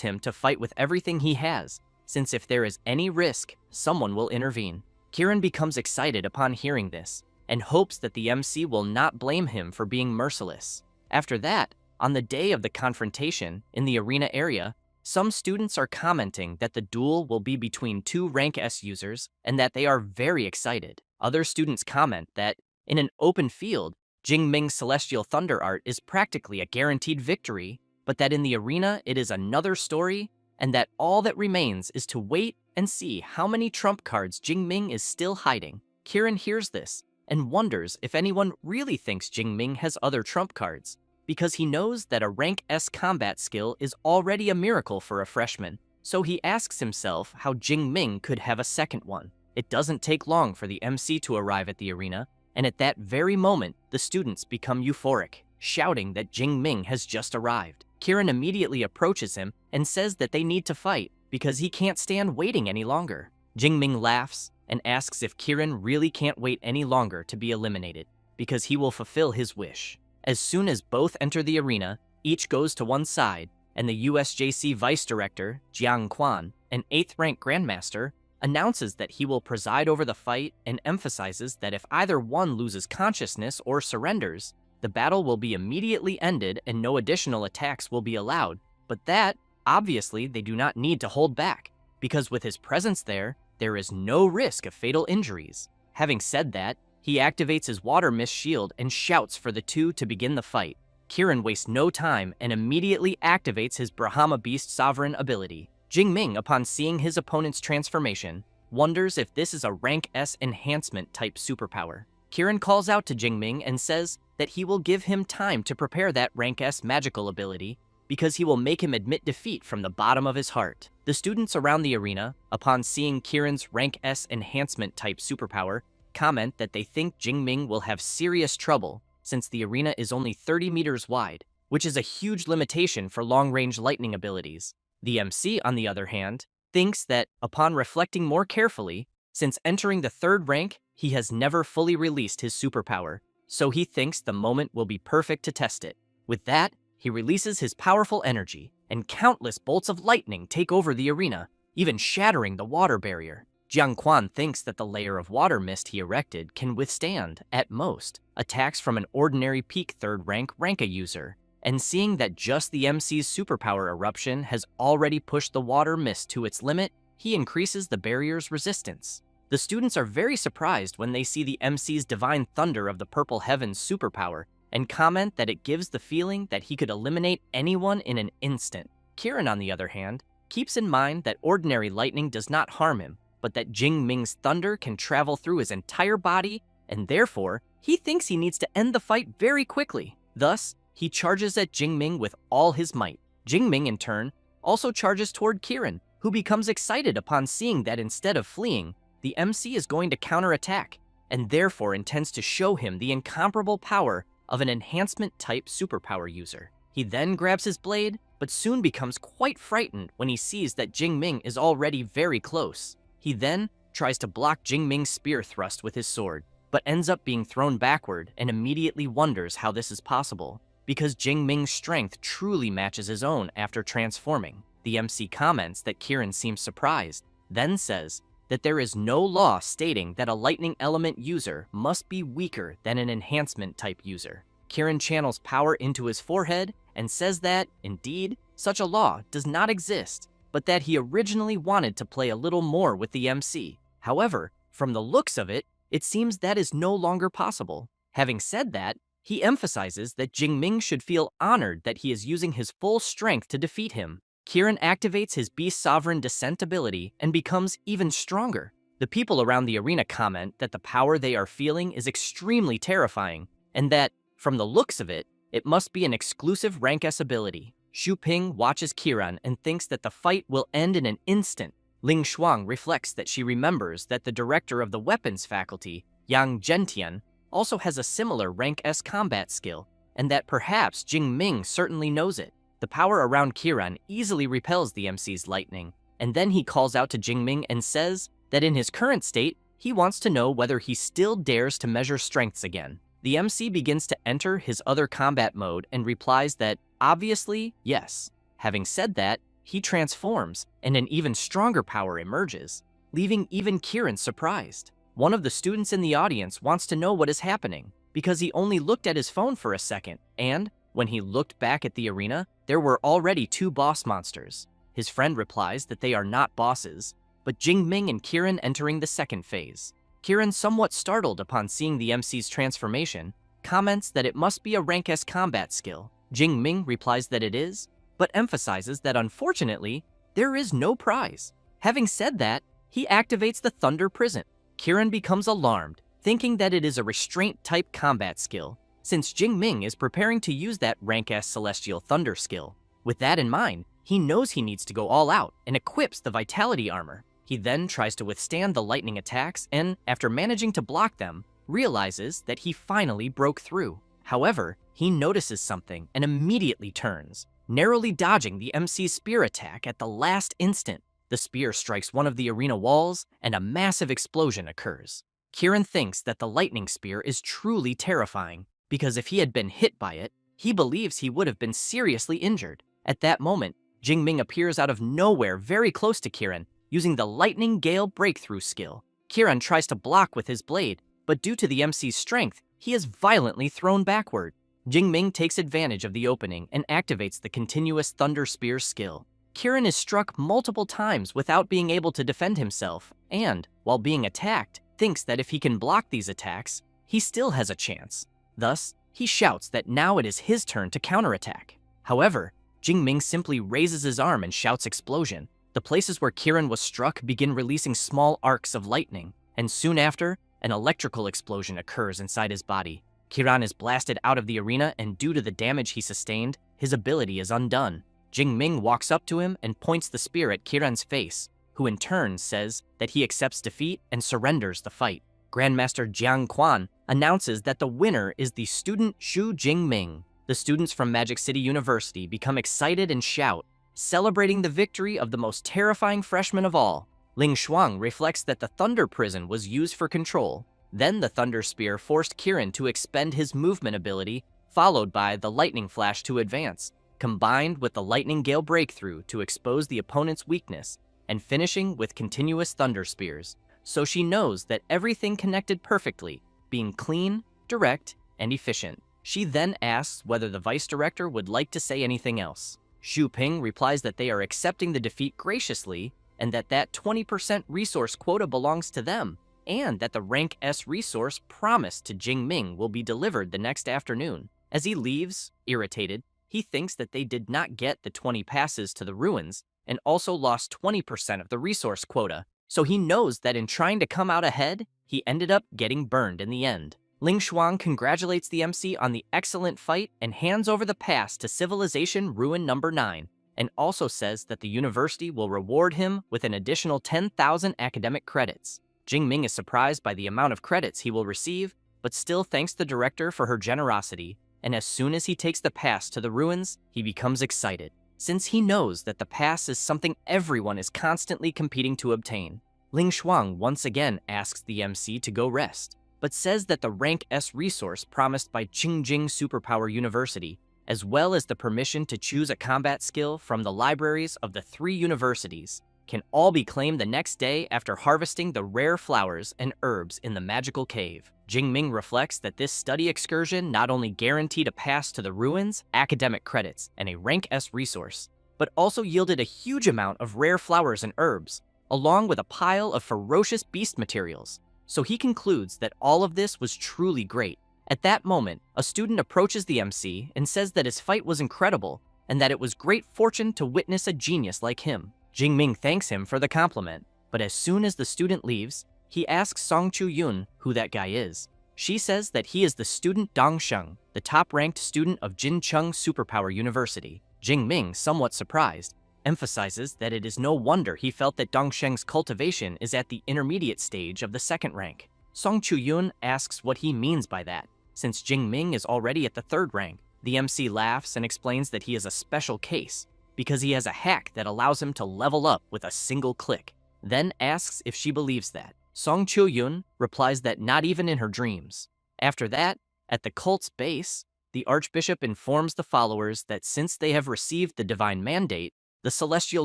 him to fight with everything he has, since if there is any risk, someone will intervene. Kiran becomes excited upon hearing this, and hopes that the MC will not blame him for being merciless. After that, on the day of the confrontation in the arena area, some students are commenting that the duel will be between 2 rank S users and that they are very excited. Other students comment that, in an open field, Jing Ming's Celestial Thunder art is practically a guaranteed victory, but that in the arena it is another story, and that all that remains is to wait and see how many trump cards Jing Ming is still hiding. Kiran hears this and wonders if anyone really thinks Jing Ming has other trump cards, because he knows that a rank S combat skill is already a miracle for a freshman, so he asks himself how Jing Ming could have a second one. It doesn't take long for the MC to arrive at the arena, and at that very moment, the students become euphoric, shouting that Jing Ming has just arrived. Kiran immediately approaches him and says that they need to fight because he can't stand waiting any longer. Jing Ming laughs and asks if Kiran really can't wait any longer to be eliminated, because he will fulfill his wish. As soon as both enter the arena, each goes to one side, and the USJC Vice Director, Jiang Quan, an 8th rank Grandmaster, announces that he will preside over the fight and emphasizes that if either one loses consciousness or surrenders, the battle will be immediately ended and no additional attacks will be allowed. But that, obviously, they do not need to hold back, because with his presence there is no risk of fatal injuries. Having said that, he activates his water mist shield and shouts for the 2 to begin the fight. Kiran wastes no time and immediately activates his Brahma Beast Sovereign ability. Jing Ming, upon seeing his opponent's transformation, wonders if this is a rank S enhancement type superpower. Kiran calls out to Jing Ming and says that he will give him time to prepare that rank S magical ability because he will make him admit defeat from the bottom of his heart. The students around the arena, upon seeing Kiran's rank S enhancement type superpower, comment that they think Jing Ming will have serious trouble since the arena is only 30 meters wide, which is a huge limitation for long-range lightning abilities. The MC, on the other hand, thinks that, upon reflecting more carefully, since entering the 3rd rank, he has never fully released his superpower, so he thinks the moment will be perfect to test it. With that, he releases his powerful energy, and countless bolts of lightning take over the arena, even shattering the water barrier. Jiang Quan thinks that the layer of water mist he erected can withstand, at most, attacks from an ordinary peak 3rd rank Ranka user, and seeing that just the MC's superpower eruption has already pushed the water mist to its limit, he increases the barrier's resistance. The students are very surprised when they see the MC's Divine Thunder of the Purple Heavens superpower and comment that it gives the feeling that he could eliminate anyone in an instant. Kiran, on the other hand, keeps in mind that ordinary lightning does not harm him, but that Jing Ming's thunder can travel through his entire body, and therefore, he thinks he needs to end the fight very quickly. Thus, he charges at Jingming with all his might. Jingming, in turn, also charges toward Kiran, who becomes excited upon seeing that instead of fleeing, the MC is going to counterattack, and therefore intends to show him the incomparable power of an enhancement-type superpower user. He then grabs his blade, but soon becomes quite frightened when he sees that Jingming is already very close. He then tries to block Jingming's spear thrust with his sword, but ends up being thrown backward and immediately wonders how this is possible, because Jingming's strength truly matches his own after transforming. The MC comments that Kiran seems surprised, then says that there is no law stating that a lightning element user must be weaker than an enhancement-type user. Kiran channels power into his forehead and says that, indeed, such a law does not exist, but that he originally wanted to play a little more with the MC. However, from the looks of it, it seems that is no longer possible. Having said that, he emphasizes that Jingming should feel honored that he is using his full strength to defeat him. Kiran activates his Beast Sovereign Descent ability and becomes even stronger. The people around the arena comment that the power they are feeling is extremely terrifying, and that, from the looks of it, it must be an exclusive Rank S ability. Xu Ping watches Kiran and thinks that the fight will end in an instant. Ling Shuang reflects that she remembers that the director of the weapons faculty, Yang Zhentian, also has a similar Rank S combat skill, and that perhaps Jingming certainly knows it. The power around Kiran easily repels the MC's lightning, and then he calls out to Jingming and says that in his current state, he wants to know whether he still dares to measure strengths again. The MC begins to enter his other combat mode and replies that, obviously, yes. Having said that, he transforms, and an even stronger power emerges, leaving even Kiran surprised. One of the students in the audience wants to know what is happening, because he only looked at his phone for a second, and, when he looked back at the arena, there were already 2 boss monsters. His friend replies that they are not bosses, but Jingming and Kiran entering the second phase. Kiran, somewhat startled upon seeing the MC's transformation, comments that it must be a Rank S combat skill. Jingming replies that it is, but emphasizes that unfortunately, there is no prize. Having said that, he activates the Thunder Prison. Kiran becomes alarmed, thinking that it is a restraint-type combat skill, since Jingming is preparing to use that Rank S Celestial Thunder skill. With that in mind, he knows he needs to go all out and equips the Vitality Armor. He then tries to withstand the lightning attacks and, after managing to block them, realizes that he finally broke through. However, he notices something and immediately turns, narrowly dodging the MC's spear attack at the last instant. The spear strikes one of the arena walls and a massive explosion occurs. Kiran thinks that the lightning spear is truly terrifying, because if he had been hit by it, he believes he would have been seriously injured. At that moment, Jingming appears out of nowhere very close to Kiran, using the Lightning Gale Breakthrough skill. Kiran tries to block with his blade, but due to the MC's strength, he is violently thrown backward. Jingming takes advantage of the opening and activates the Continuous Thunder Spear skill. Kiran is struck multiple times without being able to defend himself, and, while being attacked, thinks that if he can block these attacks, he still has a chance. Thus, he shouts that now it is his turn to counterattack. However, Jingming simply raises his arm and shouts explosion. The places where Kiran was struck begin releasing small arcs of lightning, and soon after, an electrical explosion occurs inside his body. Kiran is blasted out of the arena, and due to the damage he sustained, his ability is undone. Jingming walks up to him and points the spear at Kiran's face, who in turn says that he accepts defeat and surrenders the fight. Grandmaster Jiang Quan announces that the winner is the student Xu Jingming. The students from Magic City University become excited and shout, celebrating the victory of the most terrifying freshman of all. Ling Shuang reflects that the Thunder Prison was used for control. Then the Thunder Spear forced Kiran to expend his movement ability, followed by the Lightning Flash to advance, combined with the Lightning Gale Breakthrough to expose the opponent's weakness, and finishing with Continuous Thunder Spears. So she knows that everything connected perfectly, being clean, direct, and efficient. She then asks whether the vice director would like to say anything else. Xu Ping replies that they are accepting the defeat graciously, and that 20% resource quota belongs to them, and that the Rank S resource promised to Jingming will be delivered the next afternoon. As he leaves, irritated, he thinks that they did not get the 20 passes to the ruins, and also lost 20% of the resource quota, so he knows that in trying to come out ahead, he ended up getting burned in the end. Ling Shuang congratulates the MC on the excellent fight and hands over the pass to Civilization Ruin Number 9, and also says that the university will reward him with an additional 10,000 academic credits. Jingming is surprised by the amount of credits he will receive, but still thanks the director for her generosity, and as soon as he takes the pass to the ruins, he becomes excited, since he knows that the pass is something everyone is constantly competing to obtain. Ling Shuang once again asks the MC to go rest, but says that the Rank S resource promised by Qingjing Superpower University, as well as the permission to choose a combat skill from the libraries of the 3 universities, can all be claimed the next day after harvesting the rare flowers and herbs in the magical cave. Jingming reflects that this study excursion not only guaranteed a pass to the ruins, academic credits, and a Rank S resource, but also yielded a huge amount of rare flowers and herbs, along with a pile of ferocious beast materials. So he concludes that all of this was truly great. At that moment, a student approaches the MC and says that his fight was incredible and that it was great fortune to witness a genius like him. Jingming thanks him for the compliment, but as soon as the student leaves, he asks Song Chu-yun who that guy is. She says that he is the student Dong Sheng, the top-ranked student of Jincheng Superpower University. Jingming, somewhat surprised, emphasizes that it is no wonder he felt that Dong Sheng's cultivation is at the intermediate stage of the 2nd rank. Song Chu-yun asks what he means by that, since Jingming is already at the 3rd rank. The MC laughs and explains that he is a special case, because he has a hack that allows him to level up with a single click, then asks if she believes that. Song Chu-yun replies that not even in her dreams. After that, at the cult's base, the Archbishop informs the followers that since they have received the divine mandate, the celestial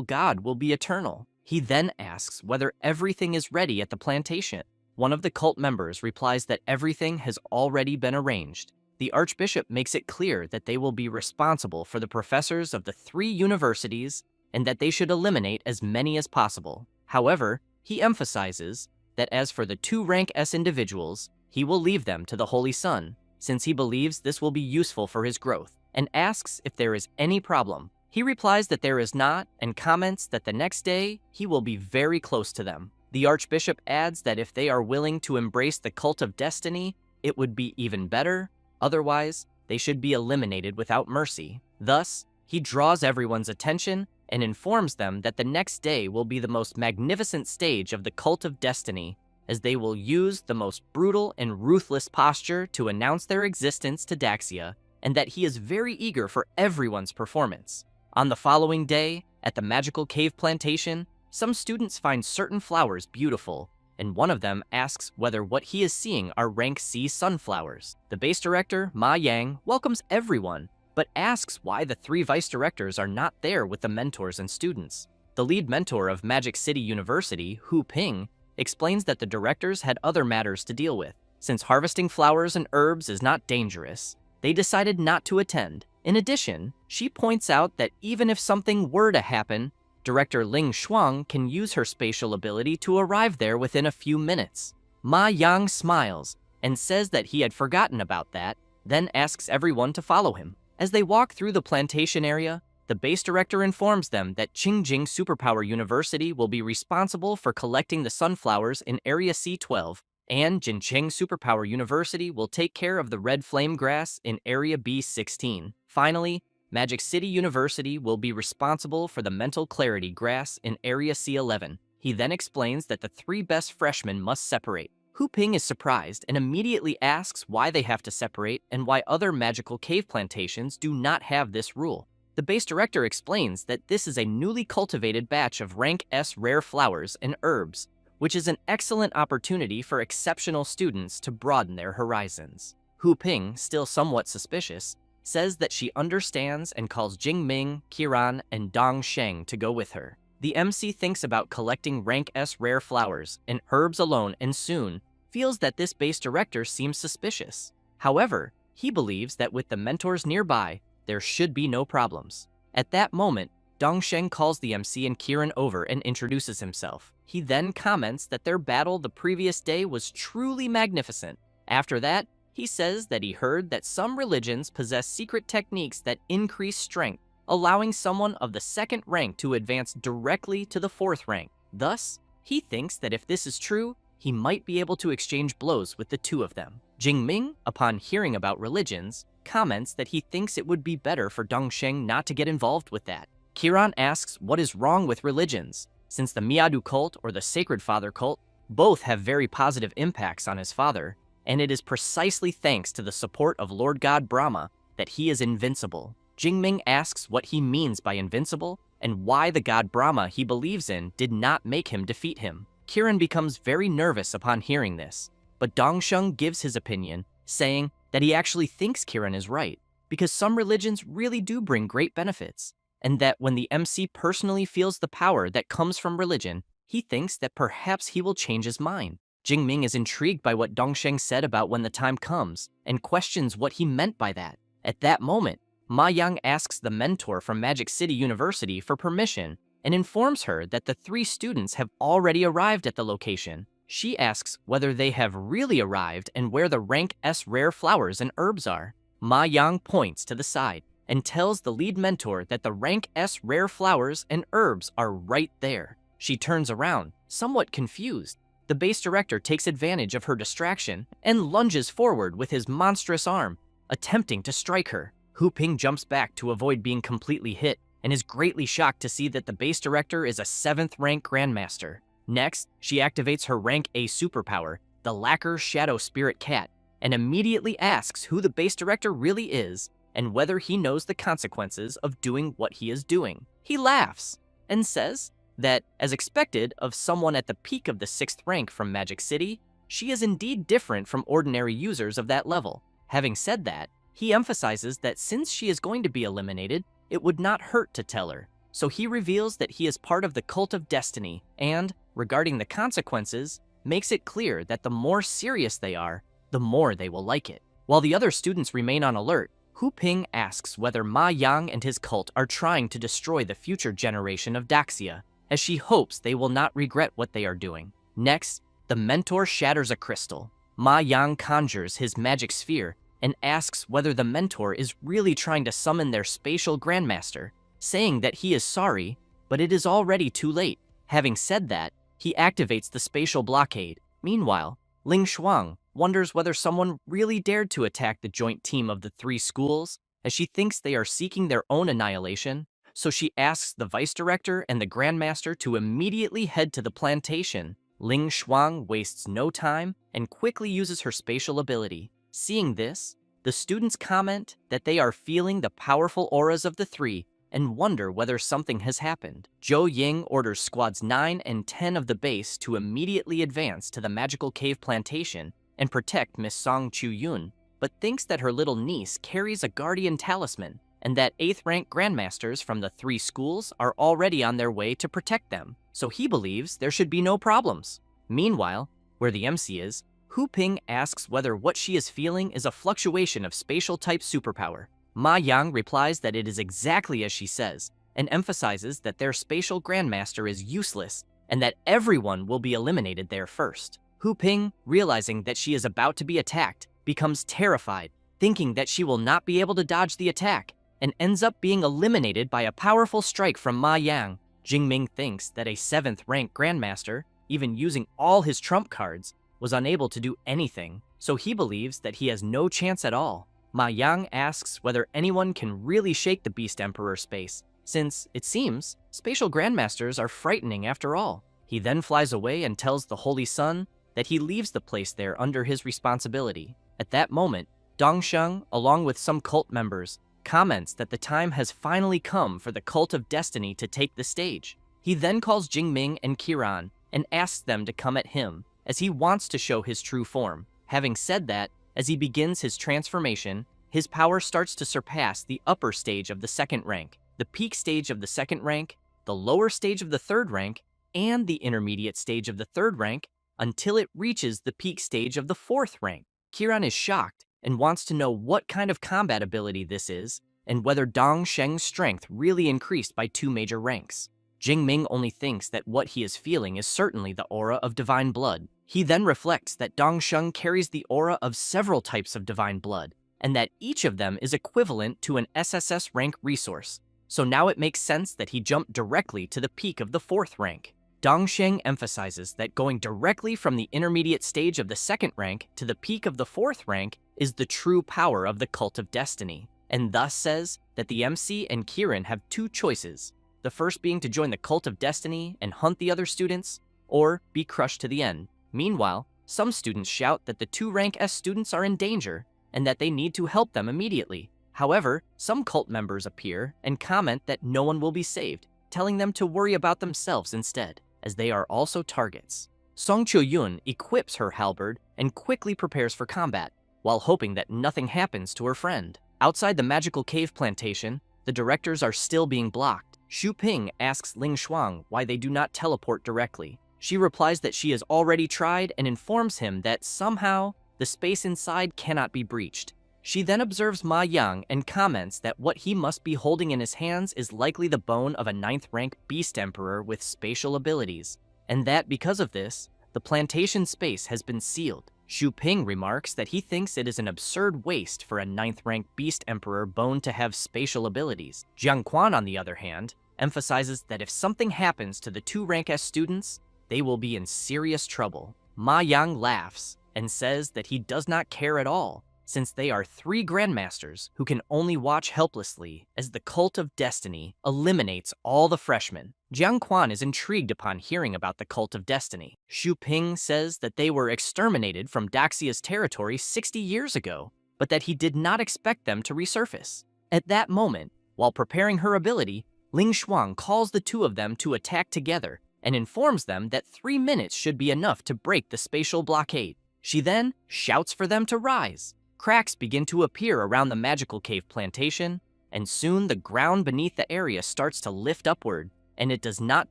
god will be eternal. He then asks whether everything is ready at the plantation. One of the cult members replies that everything has already been arranged. The Archbishop makes it clear that they will be responsible for the professors of the 3 universities and that they should eliminate as many as possible. However, he emphasizes that as for the 2 Rank S individuals, he will leave them to the Holy Sun, since he believes this will be useful for his growth, and asks if there is any problem. He replies that there is not, and comments that the next day, he will be very close to them. The Archbishop adds that if they are willing to embrace the cult of destiny, it would be even better. Otherwise, they should be eliminated without mercy. Thus, he draws everyone's attention and informs them that the next day will be the most magnificent stage of the cult of destiny, as they will use the most brutal and ruthless posture to announce their existence to Daxia, and that he is very eager for everyone's performance. On the following day, at the magical cave plantation, some students find certain flowers beautiful, and one of them asks whether what he is seeing are Rank C sunflowers. The base director, Ma Yang, welcomes everyone, but asks why the 3 vice directors are not there with the mentors and students. The lead mentor of Magic City University, Hu Ping, explains that the directors had other matters to deal with. Since harvesting flowers and herbs is not dangerous, they decided not to attend. In addition, she points out that even if something were to happen, Director Ling Shuang can use her spatial ability to arrive there within a few minutes. Ma Yang smiles and says that he had forgotten about that, then asks everyone to follow him. As they walk through the plantation area, the base director informs them that Qingjing Superpower University will be responsible for collecting the sunflowers in Area C12, and Jincheng Superpower University will take care of the red flame grass in Area B16. Finally, Magic City University will be responsible for the mental clarity grass in Area C11. He then explains that the 3 best freshmen must separate. Hu Ping is surprised and immediately asks why they have to separate and why other magical cave plantations do not have this rule. The base director explains that this is a newly cultivated batch of Rank S rare flowers and herbs, which is an excellent opportunity for exceptional students to broaden their horizons. Hu Ping, still somewhat suspicious, says that she understands and calls Jingming, Kiran, and Dong Sheng to go with her. The MC thinks about collecting Rank S rare flowers and herbs alone and soon feels that this base director seems suspicious. However, he believes that with the mentors nearby, there should be no problems. At that moment, Dong Sheng calls the MC and Kiran over and introduces himself. He then comments that their battle the previous day was truly magnificent. After that, he says that he heard that some religions possess secret techniques that increase strength, allowing someone of the 2nd rank to advance directly to the 4th rank. Thus, he thinks that if this is true, he might be able to exchange blows with the 2 of them. Jingming, upon hearing about religions, comments that he thinks it would be better for Dongsheng not to get involved with that. Kiran asks what is wrong with religions, since the Miadu cult or the Sacred Father cult both have very positive impacts on his father, and it is precisely thanks to the support of Lord God Brahma that he is invincible. Jingming asks what he means by invincible and why the god Brahma he believes in did not make him defeat him. Kiran becomes very nervous upon hearing this, but Dongsheng gives his opinion, saying that he actually thinks Kiran is right, because some religions really do bring great benefits, and that when the MC personally feels the power that comes from religion, he thinks that perhaps he will change his mind. Jingming is intrigued by what Dongsheng said about when the time comes, and questions what he meant by that. At that moment, Ma Yang asks the mentor from Magic City University for permission and informs her that the 3 students have already arrived at the location. She asks whether they have really arrived and where the rank S rare flowers and herbs are. Ma Yang points to the side and tells the lead mentor that the rank S rare flowers and herbs are right there. She turns around, somewhat confused. The base director takes advantage of her distraction and lunges forward with his monstrous arm, attempting to strike her. Hu Ping jumps back to avoid being completely hit and is greatly shocked to see that the base director is a 7th rank Grandmaster. Next, she activates her rank A superpower, the Lacquer Shadow Spirit Cat, and immediately asks who the base director really is and whether he knows the consequences of doing what he is doing. He laughs and says that, as expected of someone at the peak of the 6th rank from Magic City, she is indeed different from ordinary users of that level. Having said that, he emphasizes that since she is going to be eliminated, it would not hurt to tell her. So he reveals that he is part of the Cult of Destiny and, regarding the consequences, makes it clear that the more serious they are, the more they will like it. While the other students remain on alert, Hu Ping asks whether Ma Yang and his cult are trying to destroy the future generation of Daxia, as she hopes they will not regret what they are doing. Next, the mentor shatters a crystal. Ma Yang conjures his magic sphere and asks whether the mentor is really trying to summon their spatial grandmaster, saying that he is sorry, but it is already too late. Having said that, he activates the spatial blockade. Meanwhile, Ling Shuang wonders whether someone really dared to attack the joint team of the 3 schools, as she thinks they are seeking their own annihilation, so she asks the vice director and the grandmaster to immediately head to the plantation. Ling Shuang wastes no time and quickly uses her spatial ability. Seeing this, the students comment that they are feeling the powerful auras of the 3 and wonder whether something has happened. Zhou Ying orders squads 9 and 10 of the base to immediately advance to the magical cave plantation and protect Miss Song Chu-yun, but thinks that her little niece carries a guardian talisman and that 8th rank grandmasters from the 3 schools are already on their way to protect them, so he believes there should be no problems. Meanwhile, where the MC is, Hu Ping asks whether what she is feeling is a fluctuation of spatial type superpower. Ma Yang replies that it is exactly as she says, and emphasizes that their spatial grandmaster is useless and that everyone will be eliminated there first. Hu Ping, realizing that she is about to be attacked, becomes terrified, thinking that she will not be able to dodge the attack, and ends up being eliminated by a powerful strike from Ma Yang. Jingming thinks that a 7th rank grandmaster, even using all his trump cards, was unable to do anything, so he believes that he has no chance at all. Ma Yang asks whether anyone can really shake the Beast Emperor space, since, it seems, spatial grandmasters are frightening after all. He then flies away and tells the Holy Sun that he leaves the place there under his responsibility. At that moment, Dongsheng, along with some cult members, comments that the time has finally come for the Cult of Destiny to take the stage. He then calls Jingming and Kiran and asks them to come at him, as he wants to show his true form. Having said that, as he begins his transformation, his power starts to surpass the upper stage of the 2nd rank, the peak stage of the 2nd rank, the lower stage of the 3rd rank, and the intermediate stage of the 3rd rank, until it reaches the peak stage of the 4th rank. Kiran is shocked and wants to know what kind of combat ability this is, and whether Dongsheng's strength really increased by 2 major ranks. Jingming only thinks that what he is feeling is certainly the aura of divine blood. He then reflects that Dongsheng carries the aura of several types of divine blood, and that each of them is equivalent to an SSS rank resource. So now it makes sense that he jumped directly to the peak of the 4th rank. Dongsheng emphasizes that going directly from the intermediate stage of the second rank to the peak of the fourth rank is the true power of the Cult of Destiny, and thus says that the MC and Kirin have two choices, the first being to join the Cult of Destiny and hunt the other students, or be crushed to the end. Meanwhile, some students shout that the 2 rank S students are in danger and that they need to help them immediately. However, some cult members appear and comment that no one will be saved, telling them to worry about themselves instead, as they are also targets. Song Cho-yun equips her halberd and quickly prepares for combat, while hoping that nothing happens to her friend. Outside the magical cave plantation, the directors are still being blocked. Xu Ping asks Ling Shuang why they do not teleport directly. She replies that she has already tried and informs him that somehow the space inside cannot be breached. She then observes Ma Yang and comments that what he must be holding in his hands is likely the bone of a 9th rank beast emperor with spatial abilities, and that because of this, the plantation space has been sealed. Xu Ping remarks that he thinks it is an absurd waste for a 9th rank beast emperor bone to have spatial abilities. Jiang Quan, on the other hand, emphasizes that if something happens to the 2 rank S students, they will be in serious trouble. Ma Yang laughs and says that he does not care at all, since they are 3 grandmasters who can only watch helplessly as the Cult of Destiny eliminates all the freshmen. Jiang Quan is intrigued upon hearing about the Cult of Destiny. Xu Ping says that they were exterminated from Daxia's territory 60 years ago, but that he did not expect them to resurface. At that moment, while preparing her ability, Ling Shuang calls the 2 of them to attack together and informs them that 3 minutes should be enough to break the spatial blockade. She then shouts for them to rise. Cracks begin to appear around the magical cave plantation, and soon the ground beneath the area starts to lift upward, and it does not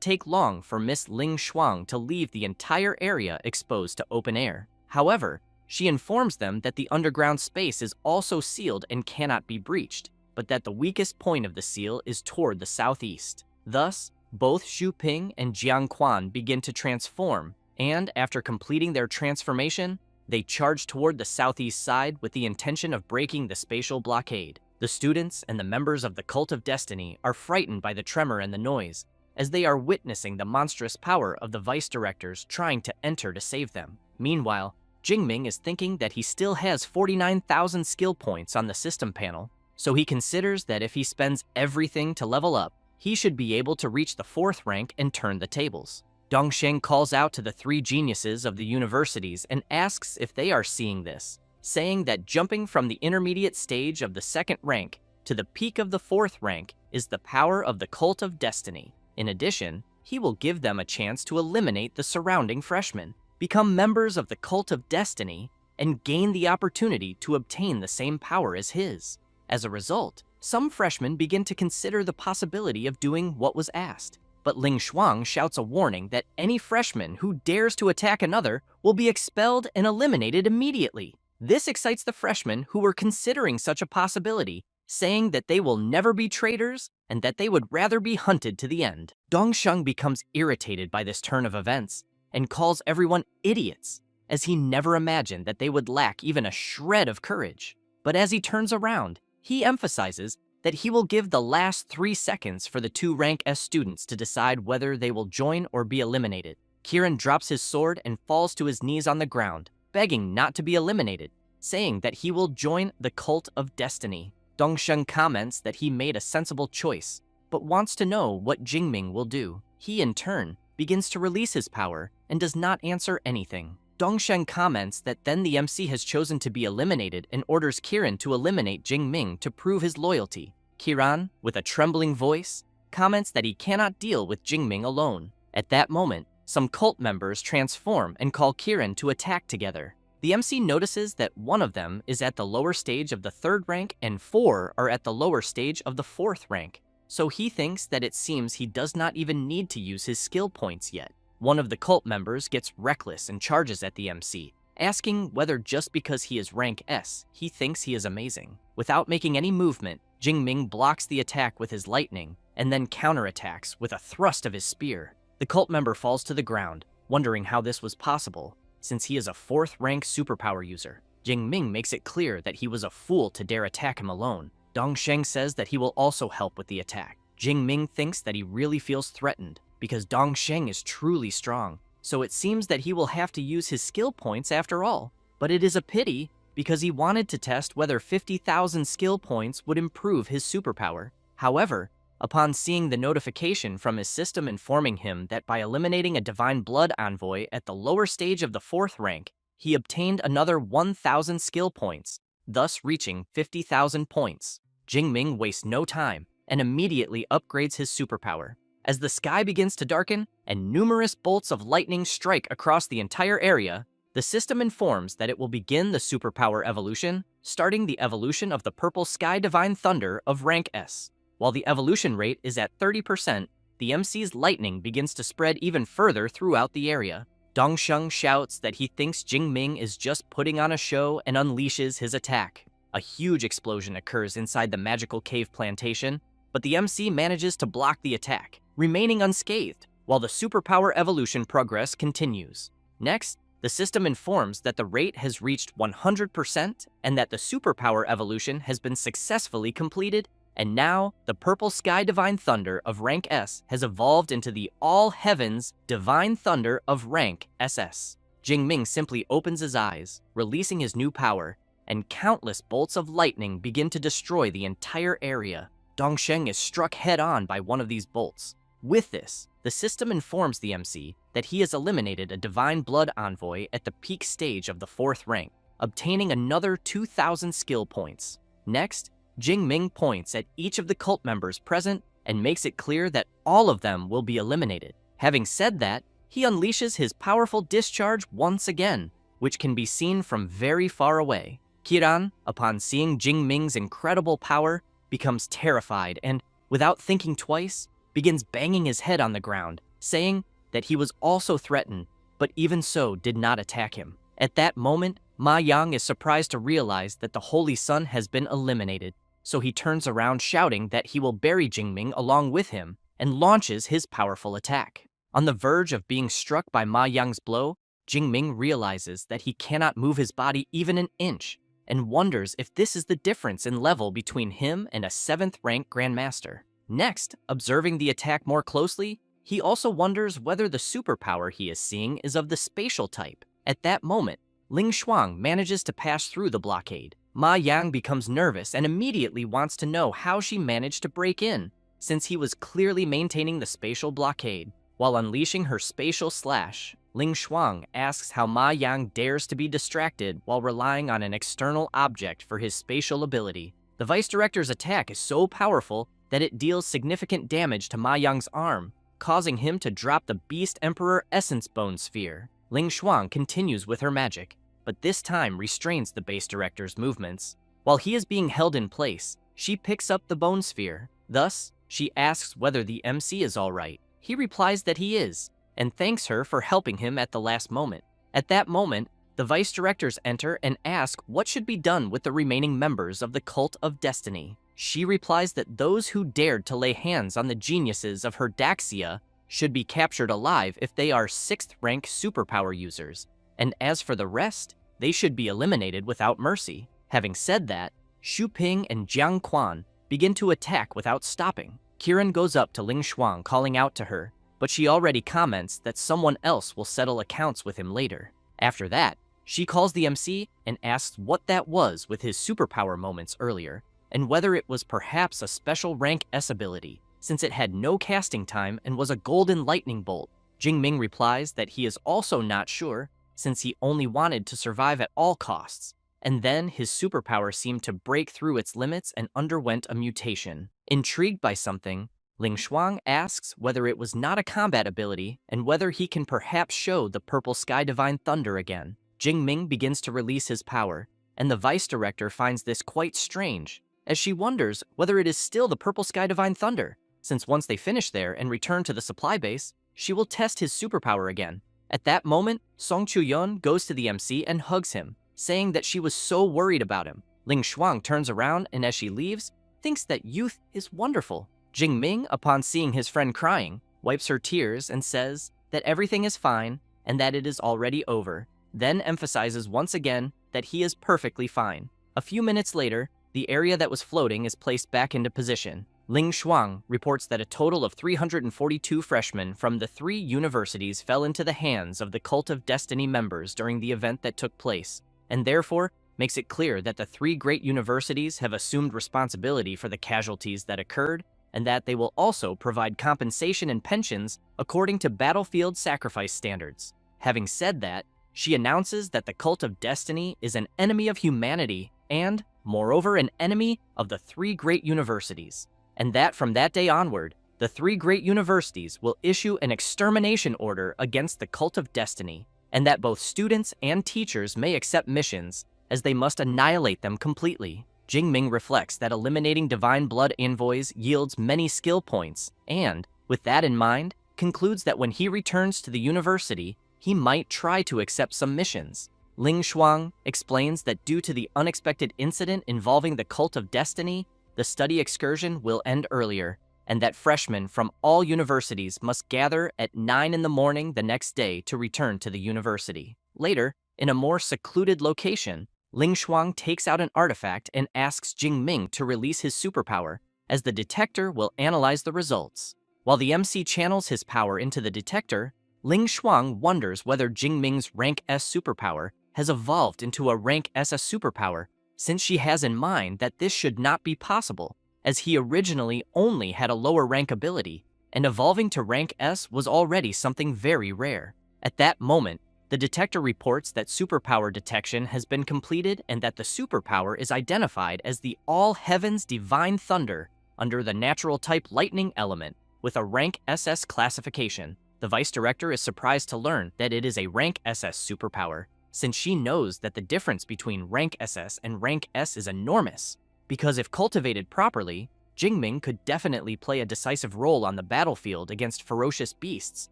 take long for Miss Ling Shuang to leave the entire area exposed to open air. However, she informs them that the underground space is also sealed and cannot be breached, but that the weakest point of the seal is toward the southeast. Thus, both Xu Ping and Jiang Quan begin to transform, and after completing their transformation, they charge toward the southeast side with the intention of breaking the spatial blockade. The students and the members of the Cult of Destiny are frightened by the tremor and the noise, as they are witnessing the monstrous power of the vice directors trying to enter to save them. Meanwhile, Jingming is thinking that he still has 49,000 skill points on the system panel, so he considers that if he spends everything to level up, he should be able to reach the 4th rank and turn the tables. Dongsheng calls out to the 3 geniuses of the universities and asks if they are seeing this, saying that jumping from the intermediate stage of the 2nd rank to the peak of the 4th rank is the power of the Cult of Destiny. In addition, he will give them a chance to eliminate the surrounding freshmen, become members of the Cult of Destiny, and gain the opportunity to obtain the same power as his. As a result, some freshmen begin to consider the possibility of doing what was asked. But Ling Shuang shouts a warning that any freshman who dares to attack another will be expelled and eliminated immediately. This excites the freshmen who were considering such a possibility, saying that they will never be traitors and that they would rather be hunted to the end. Dongsheng becomes irritated by this turn of events and calls everyone idiots, as he never imagined that they would lack even a shred of courage. But as he turns around, he emphasizes that he will give the last 3 seconds for the 2 rank S students to decide whether they will join or be eliminated. Kirin drops his sword and falls to his knees on the ground, begging not to be eliminated, saying that he will join the Cult of Destiny. Dongsheng comments that he made a sensible choice, but wants to know what Jingming will do. He, in turn, begins to release his power and does not answer anything. Dongsheng comments that then the MC has chosen to be eliminated and orders Kirin to eliminate Jingming to prove his loyalty. Kiran, with a trembling voice, comments that he cannot deal with Jingming alone. At that moment, some cult members transform and call Kirin to attack together. The MC notices that one of them is at the lower stage of the 3rd rank and 4 are at the lower stage of the 4th rank, so he thinks that it seems he does not even need to use his skill points yet. One of the cult members gets reckless and charges at the MC, asking whether just because he is rank S, he thinks he is amazing. Without making any movement, Jingming blocks the attack with his lightning and then counterattacks with a thrust of his spear. The cult member falls to the ground, wondering how this was possible, since he is a 4th rank superpower user. Jingming makes it clear that he was a fool to dare attack him alone. Dongsheng says that he will also help with the attack. Jingming thinks that he really feels threatened, because Dongsheng is truly strong, so it seems that he will have to use his skill points after all. But it is a pity, because he wanted to test whether 50,000 skill points would improve his superpower. However, upon seeing the notification from his system informing him that by eliminating a Divine Blood envoy at the lower stage of the 4th rank, he obtained another 1,000 skill points, thus reaching 50,000 points, Jingming wastes no time and immediately upgrades his superpower. As the sky begins to darken and numerous bolts of lightning strike across the entire area, the system informs that it will begin the superpower evolution, starting the evolution of the Purple Sky Divine Thunder of rank S. While the evolution rate is at 30%, the MC's lightning begins to spread even further throughout the area. Dongsheng shouts that he thinks Jingming is just putting on a show and unleashes his attack. A huge explosion occurs inside the magical cave plantation, but the MC manages to block the attack, remaining unscathed, while the superpower evolution progress continues. Next, the system informs that the rate has reached 100% and that the superpower evolution has been successfully completed, and now the Purple Sky Divine Thunder of rank S has evolved into the All Heavens Divine Thunder of rank SS. Jingming simply opens his eyes, releasing his new power, and countless bolts of lightning begin to destroy the entire area. Dongsheng is struck head-on by one of these bolts. With this, the system informs the MC that he has eliminated a Divine Blood envoy at the peak stage of the 4th rank, obtaining another 2,000 skill points. Next, Jingming points at each of the cult members present and makes it clear that all of them will be eliminated. Having said that, he unleashes his powerful discharge once again, which can be seen from very far away. Kiran, upon seeing Jingming's incredible power, becomes terrified and, without thinking twice, begins banging his head on the ground, saying that he was also threatened, but even so did not attack him. At that moment, Ma Yang is surprised to realize that the Holy Sun has been eliminated, so he turns around shouting that he will bury Jingming along with him and launches his powerful attack. On the verge of being struck by Ma Yang's blow, Jingming realizes that he cannot move his body even an inch and wonders if this is the difference in level between him and a 7th rank Grandmaster. Next, observing the attack more closely, he also wonders whether the superpower he is seeing is of the spatial type. At that moment, Ling Shuang manages to pass through the blockade. Ma Yang becomes nervous and immediately wants to know how she managed to break in, since he was clearly maintaining the spatial blockade. While unleashing her spatial slash, Ling Shuang asks how Ma Yang dares to be distracted while relying on an external object for his spatial ability. The Vice Director's attack is so powerful that it deals significant damage to Ma Yang's arm, causing him to drop the Beast Emperor Essence Bone Sphere. Ling Shuang continues with her magic, but this time restrains the Base Director's movements. While he is being held in place, she picks up the Bone Sphere. Thus, she asks whether the MC is alright. He replies that he is, and thanks her for helping him at the last moment. At that moment, the Vice Directors enter and ask what should be done with the remaining members of the Cult of Destiny. She replies that those who dared to lay hands on the geniuses of her Daxia should be captured alive if they are 6th rank superpower users, and as for the rest, they should be eliminated without mercy. Having said that, Xu Ping and Jiang Quan begin to attack without stopping. Kiran goes up to Ling Shuang calling out to her, but she already comments that someone else will settle accounts with him later. After that, she calls the MC and asks what that was with his superpower moments earlier, and whether it was perhaps a special rank S ability, since it had no casting time and was a golden lightning bolt. Jingming replies that he is also not sure, since he only wanted to survive at all costs, and then his superpower seemed to break through its limits and underwent a mutation. Intrigued by something, Ling Shuang asks whether it was not a combat ability and whether he can perhaps show the Purple Sky Divine Thunder again. Jingming begins to release his power, and the Vice Director finds this quite strange, as she wonders whether it is still the Purple Sky Divine Thunder, since once they finish there and return to the supply base, she will test his superpower again. At that moment, Song Chuyon goes to the MC and hugs him, saying that she was so worried about him. Ling Shuang turns around and as she leaves, thinks that youth is wonderful. Jingming, upon seeing his friend crying, wipes her tears and says that everything is fine and that it is already over, then emphasizes once again that he is perfectly fine. A few minutes later, the area that was floating is placed back into position. Ling Shuang reports that a total of 342 freshmen from the 3 universities fell into the hands of the Cult of Destiny members during the event that took place, and therefore makes it clear that the 3 great universities have assumed responsibility for the casualties that occurred, and that they will also provide compensation and pensions according to battlefield sacrifice standards. Having said that, she announces that the Cult of Destiny is an enemy of humanity and, moreover, an enemy of the 3 great universities, and that from that day onward, the 3 great universities will issue an extermination order against the Cult of Destiny, and that both students and teachers may accept missions, as they must annihilate them completely. Jingming reflects that eliminating divine blood envoys yields many skill points, and, with that in mind, concludes that when he returns to the university, he might try to accept some missions. Ling Shuang explains that due to the unexpected incident involving the Cult of Destiny, the study excursion will end earlier, and that freshmen from all universities must gather at 9 in the morning the next day to return to the university. Later, in a more secluded location, Ling Shuang takes out an artifact and asks Jingming to release his superpower, as the detector will analyze the results. While the MC channels his power into the detector, Ling Shuang wonders whether Jingming's rank S superpower has evolved into a rank SS superpower, since she has in mind that this should not be possible, as he originally only had a lower rank ability, and evolving to rank S was already something very rare. At that moment, the detector reports that superpower detection has been completed and that the superpower is identified as the All Heavens Divine Thunder under the natural type lightning element with a rank SS classification. The vice director is surprised to learn that it is a rank SS superpower, since she knows that the difference between rank SS and rank S is enormous, because if cultivated properly, Jingming could definitely play a decisive role on the battlefield against ferocious beasts,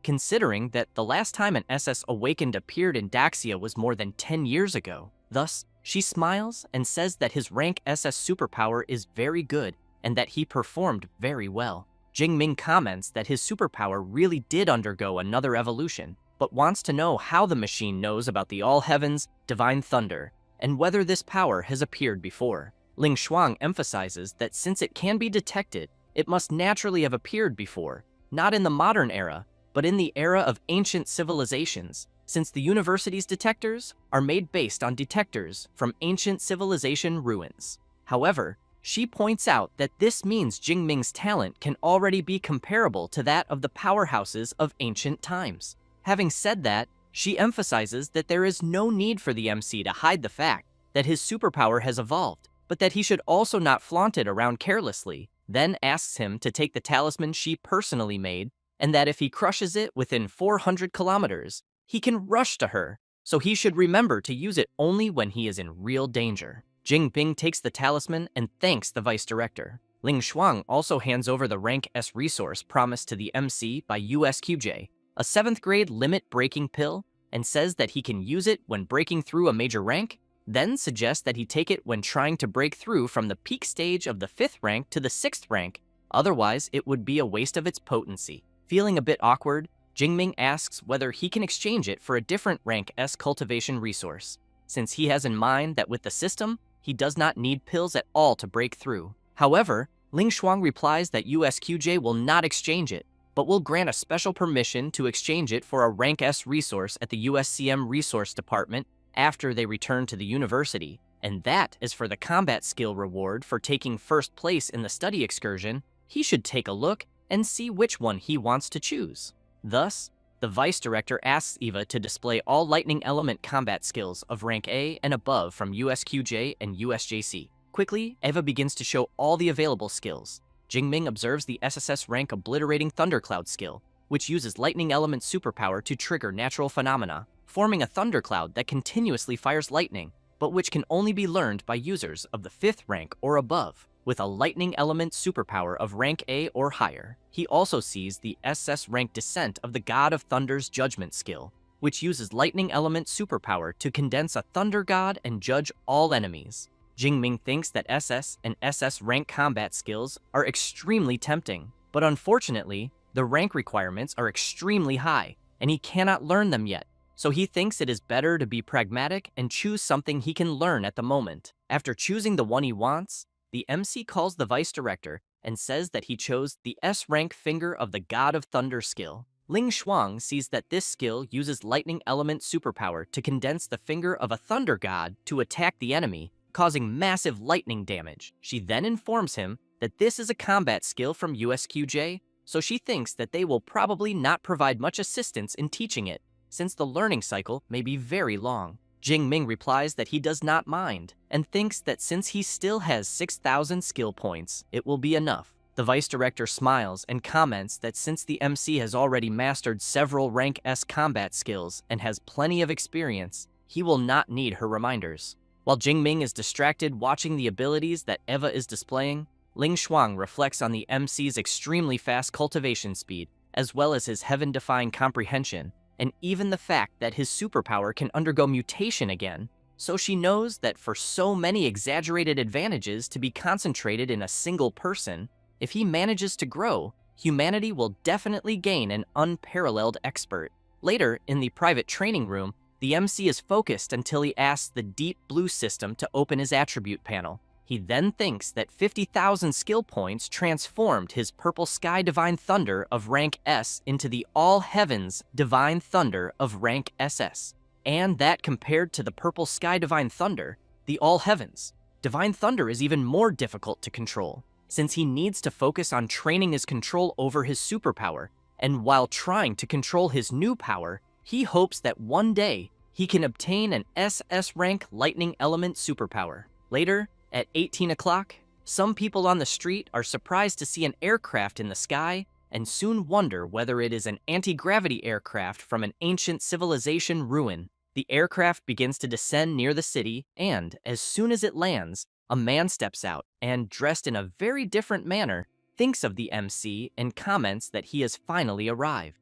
considering that the last time an SS Awakened appeared in Daxia was more than 10 years ago. Thus, she smiles and says that his rank SS superpower is very good and that he performed very well. Jingming comments that his superpower really did undergo another evolution, but wants to know how the machine knows about the All Heavens Divine Thunder and whether this power has appeared before. Ling Shuang emphasizes that since it can be detected, it must naturally have appeared before, not in the modern era, but in the era of ancient civilizations, since the university's detectors are made based on detectors from ancient civilization ruins. However, she points out that this means Jingming's talent can already be comparable to that of the powerhouses of ancient times. Having said that, she emphasizes that there is no need for the MC to hide the fact that his superpower has evolved, but that he should also not flaunt it around carelessly, then asks him to take the talisman she personally made, and that if he crushes it within 400 kilometers, he can rush to her, so he should remember to use it only when he is in real danger. Jingbing takes the talisman and thanks the vice director. Ling Shuang also hands over the rank S resource promised to the MC by USQJ, a 7th grade limit-breaking pill, and says that he can use it when breaking through a major rank, then suggests that he take it when trying to break through from the peak stage of the 5th rank to the 6th rank, otherwise it would be a waste of its potency. Feeling a bit awkward, Jingming asks whether he can exchange it for a different rank S cultivation resource, since he has in mind that with the system, he does not need pills at all to break through. However, Ling Shuang replies that USQJ will not exchange it, but will grant a special permission to exchange it for a rank S resource at the USCM Resource Department after they return to the university, and that is for the combat skill reward for taking first place in the study excursion. He should take a look and see which one he wants to choose. Thus, the vice director asks Eva to display all lightning element combat skills of rank A and above from USQJ and USJC. Quickly, Eva begins to show all the available skills. Jingming observes the SSS rank Obliterating Thundercloud skill, which uses lightning element superpower to trigger natural phenomena, forming a thundercloud that continuously fires lightning, but which can only be learned by users of the 5th rank or above, with a lightning element superpower of rank A or higher. He also sees the SS rank Descent of the God of Thunder's Judgment skill, which uses lightning element superpower to condense a thunder god and judge all enemies. Jingming thinks that SS and SS rank combat skills are extremely tempting, but unfortunately, the rank requirements are extremely high, and he cannot learn them yet, so he thinks it is better to be pragmatic and choose something he can learn at the moment. After choosing the one he wants, the MC calls the vice director and says that he chose the S-rank Finger of the God of Thunder skill. Ling Shuang sees that this skill uses lightning element superpower to condense the finger of a thunder god to attack the enemy, causing massive lightning damage. She then informs him that this is a combat skill from USQJ, so she thinks that they will probably not provide much assistance in teaching it, since the learning cycle may be very long. Jing Ming replies that he does not mind, and thinks that since he still has 6,000 skill points, it will be enough. The vice director smiles and comments that since the MC has already mastered several rank S combat skills and has plenty of experience, he will not need her reminders. While Jing Ming is distracted watching the abilities that Eva is displaying, Ling Shuang reflects on the MC's extremely fast cultivation speed, as well as his heaven-defying comprehension, and even the fact that his superpower can undergo mutation again, so she knows that for so many exaggerated advantages to be concentrated in a single person, if he manages to grow, humanity will definitely gain an unparalleled expert. Later, in the private training room, the MC is focused until he asks the Deep Blue system to open his attribute panel. He then thinks that 50,000 skill points transformed his Purple Sky Divine Thunder of rank S into the All Heavens Divine Thunder of rank SS. And that compared to the Purple Sky Divine Thunder, the All Heavens Divine Thunder is even more difficult to control, since he needs to focus on training his control over his superpower, and while trying to control his new power, he hopes that one day he can obtain an SS rank lightning element superpower. Later, at 18 o'clock, some people on the street are surprised to see an aircraft in the sky and soon wonder whether it is an anti-gravity aircraft from an ancient civilization ruin. The aircraft begins to descend near the city, and as soon as it lands, a man steps out and, dressed in a very different manner, thinks of the MC and comments that he has finally arrived.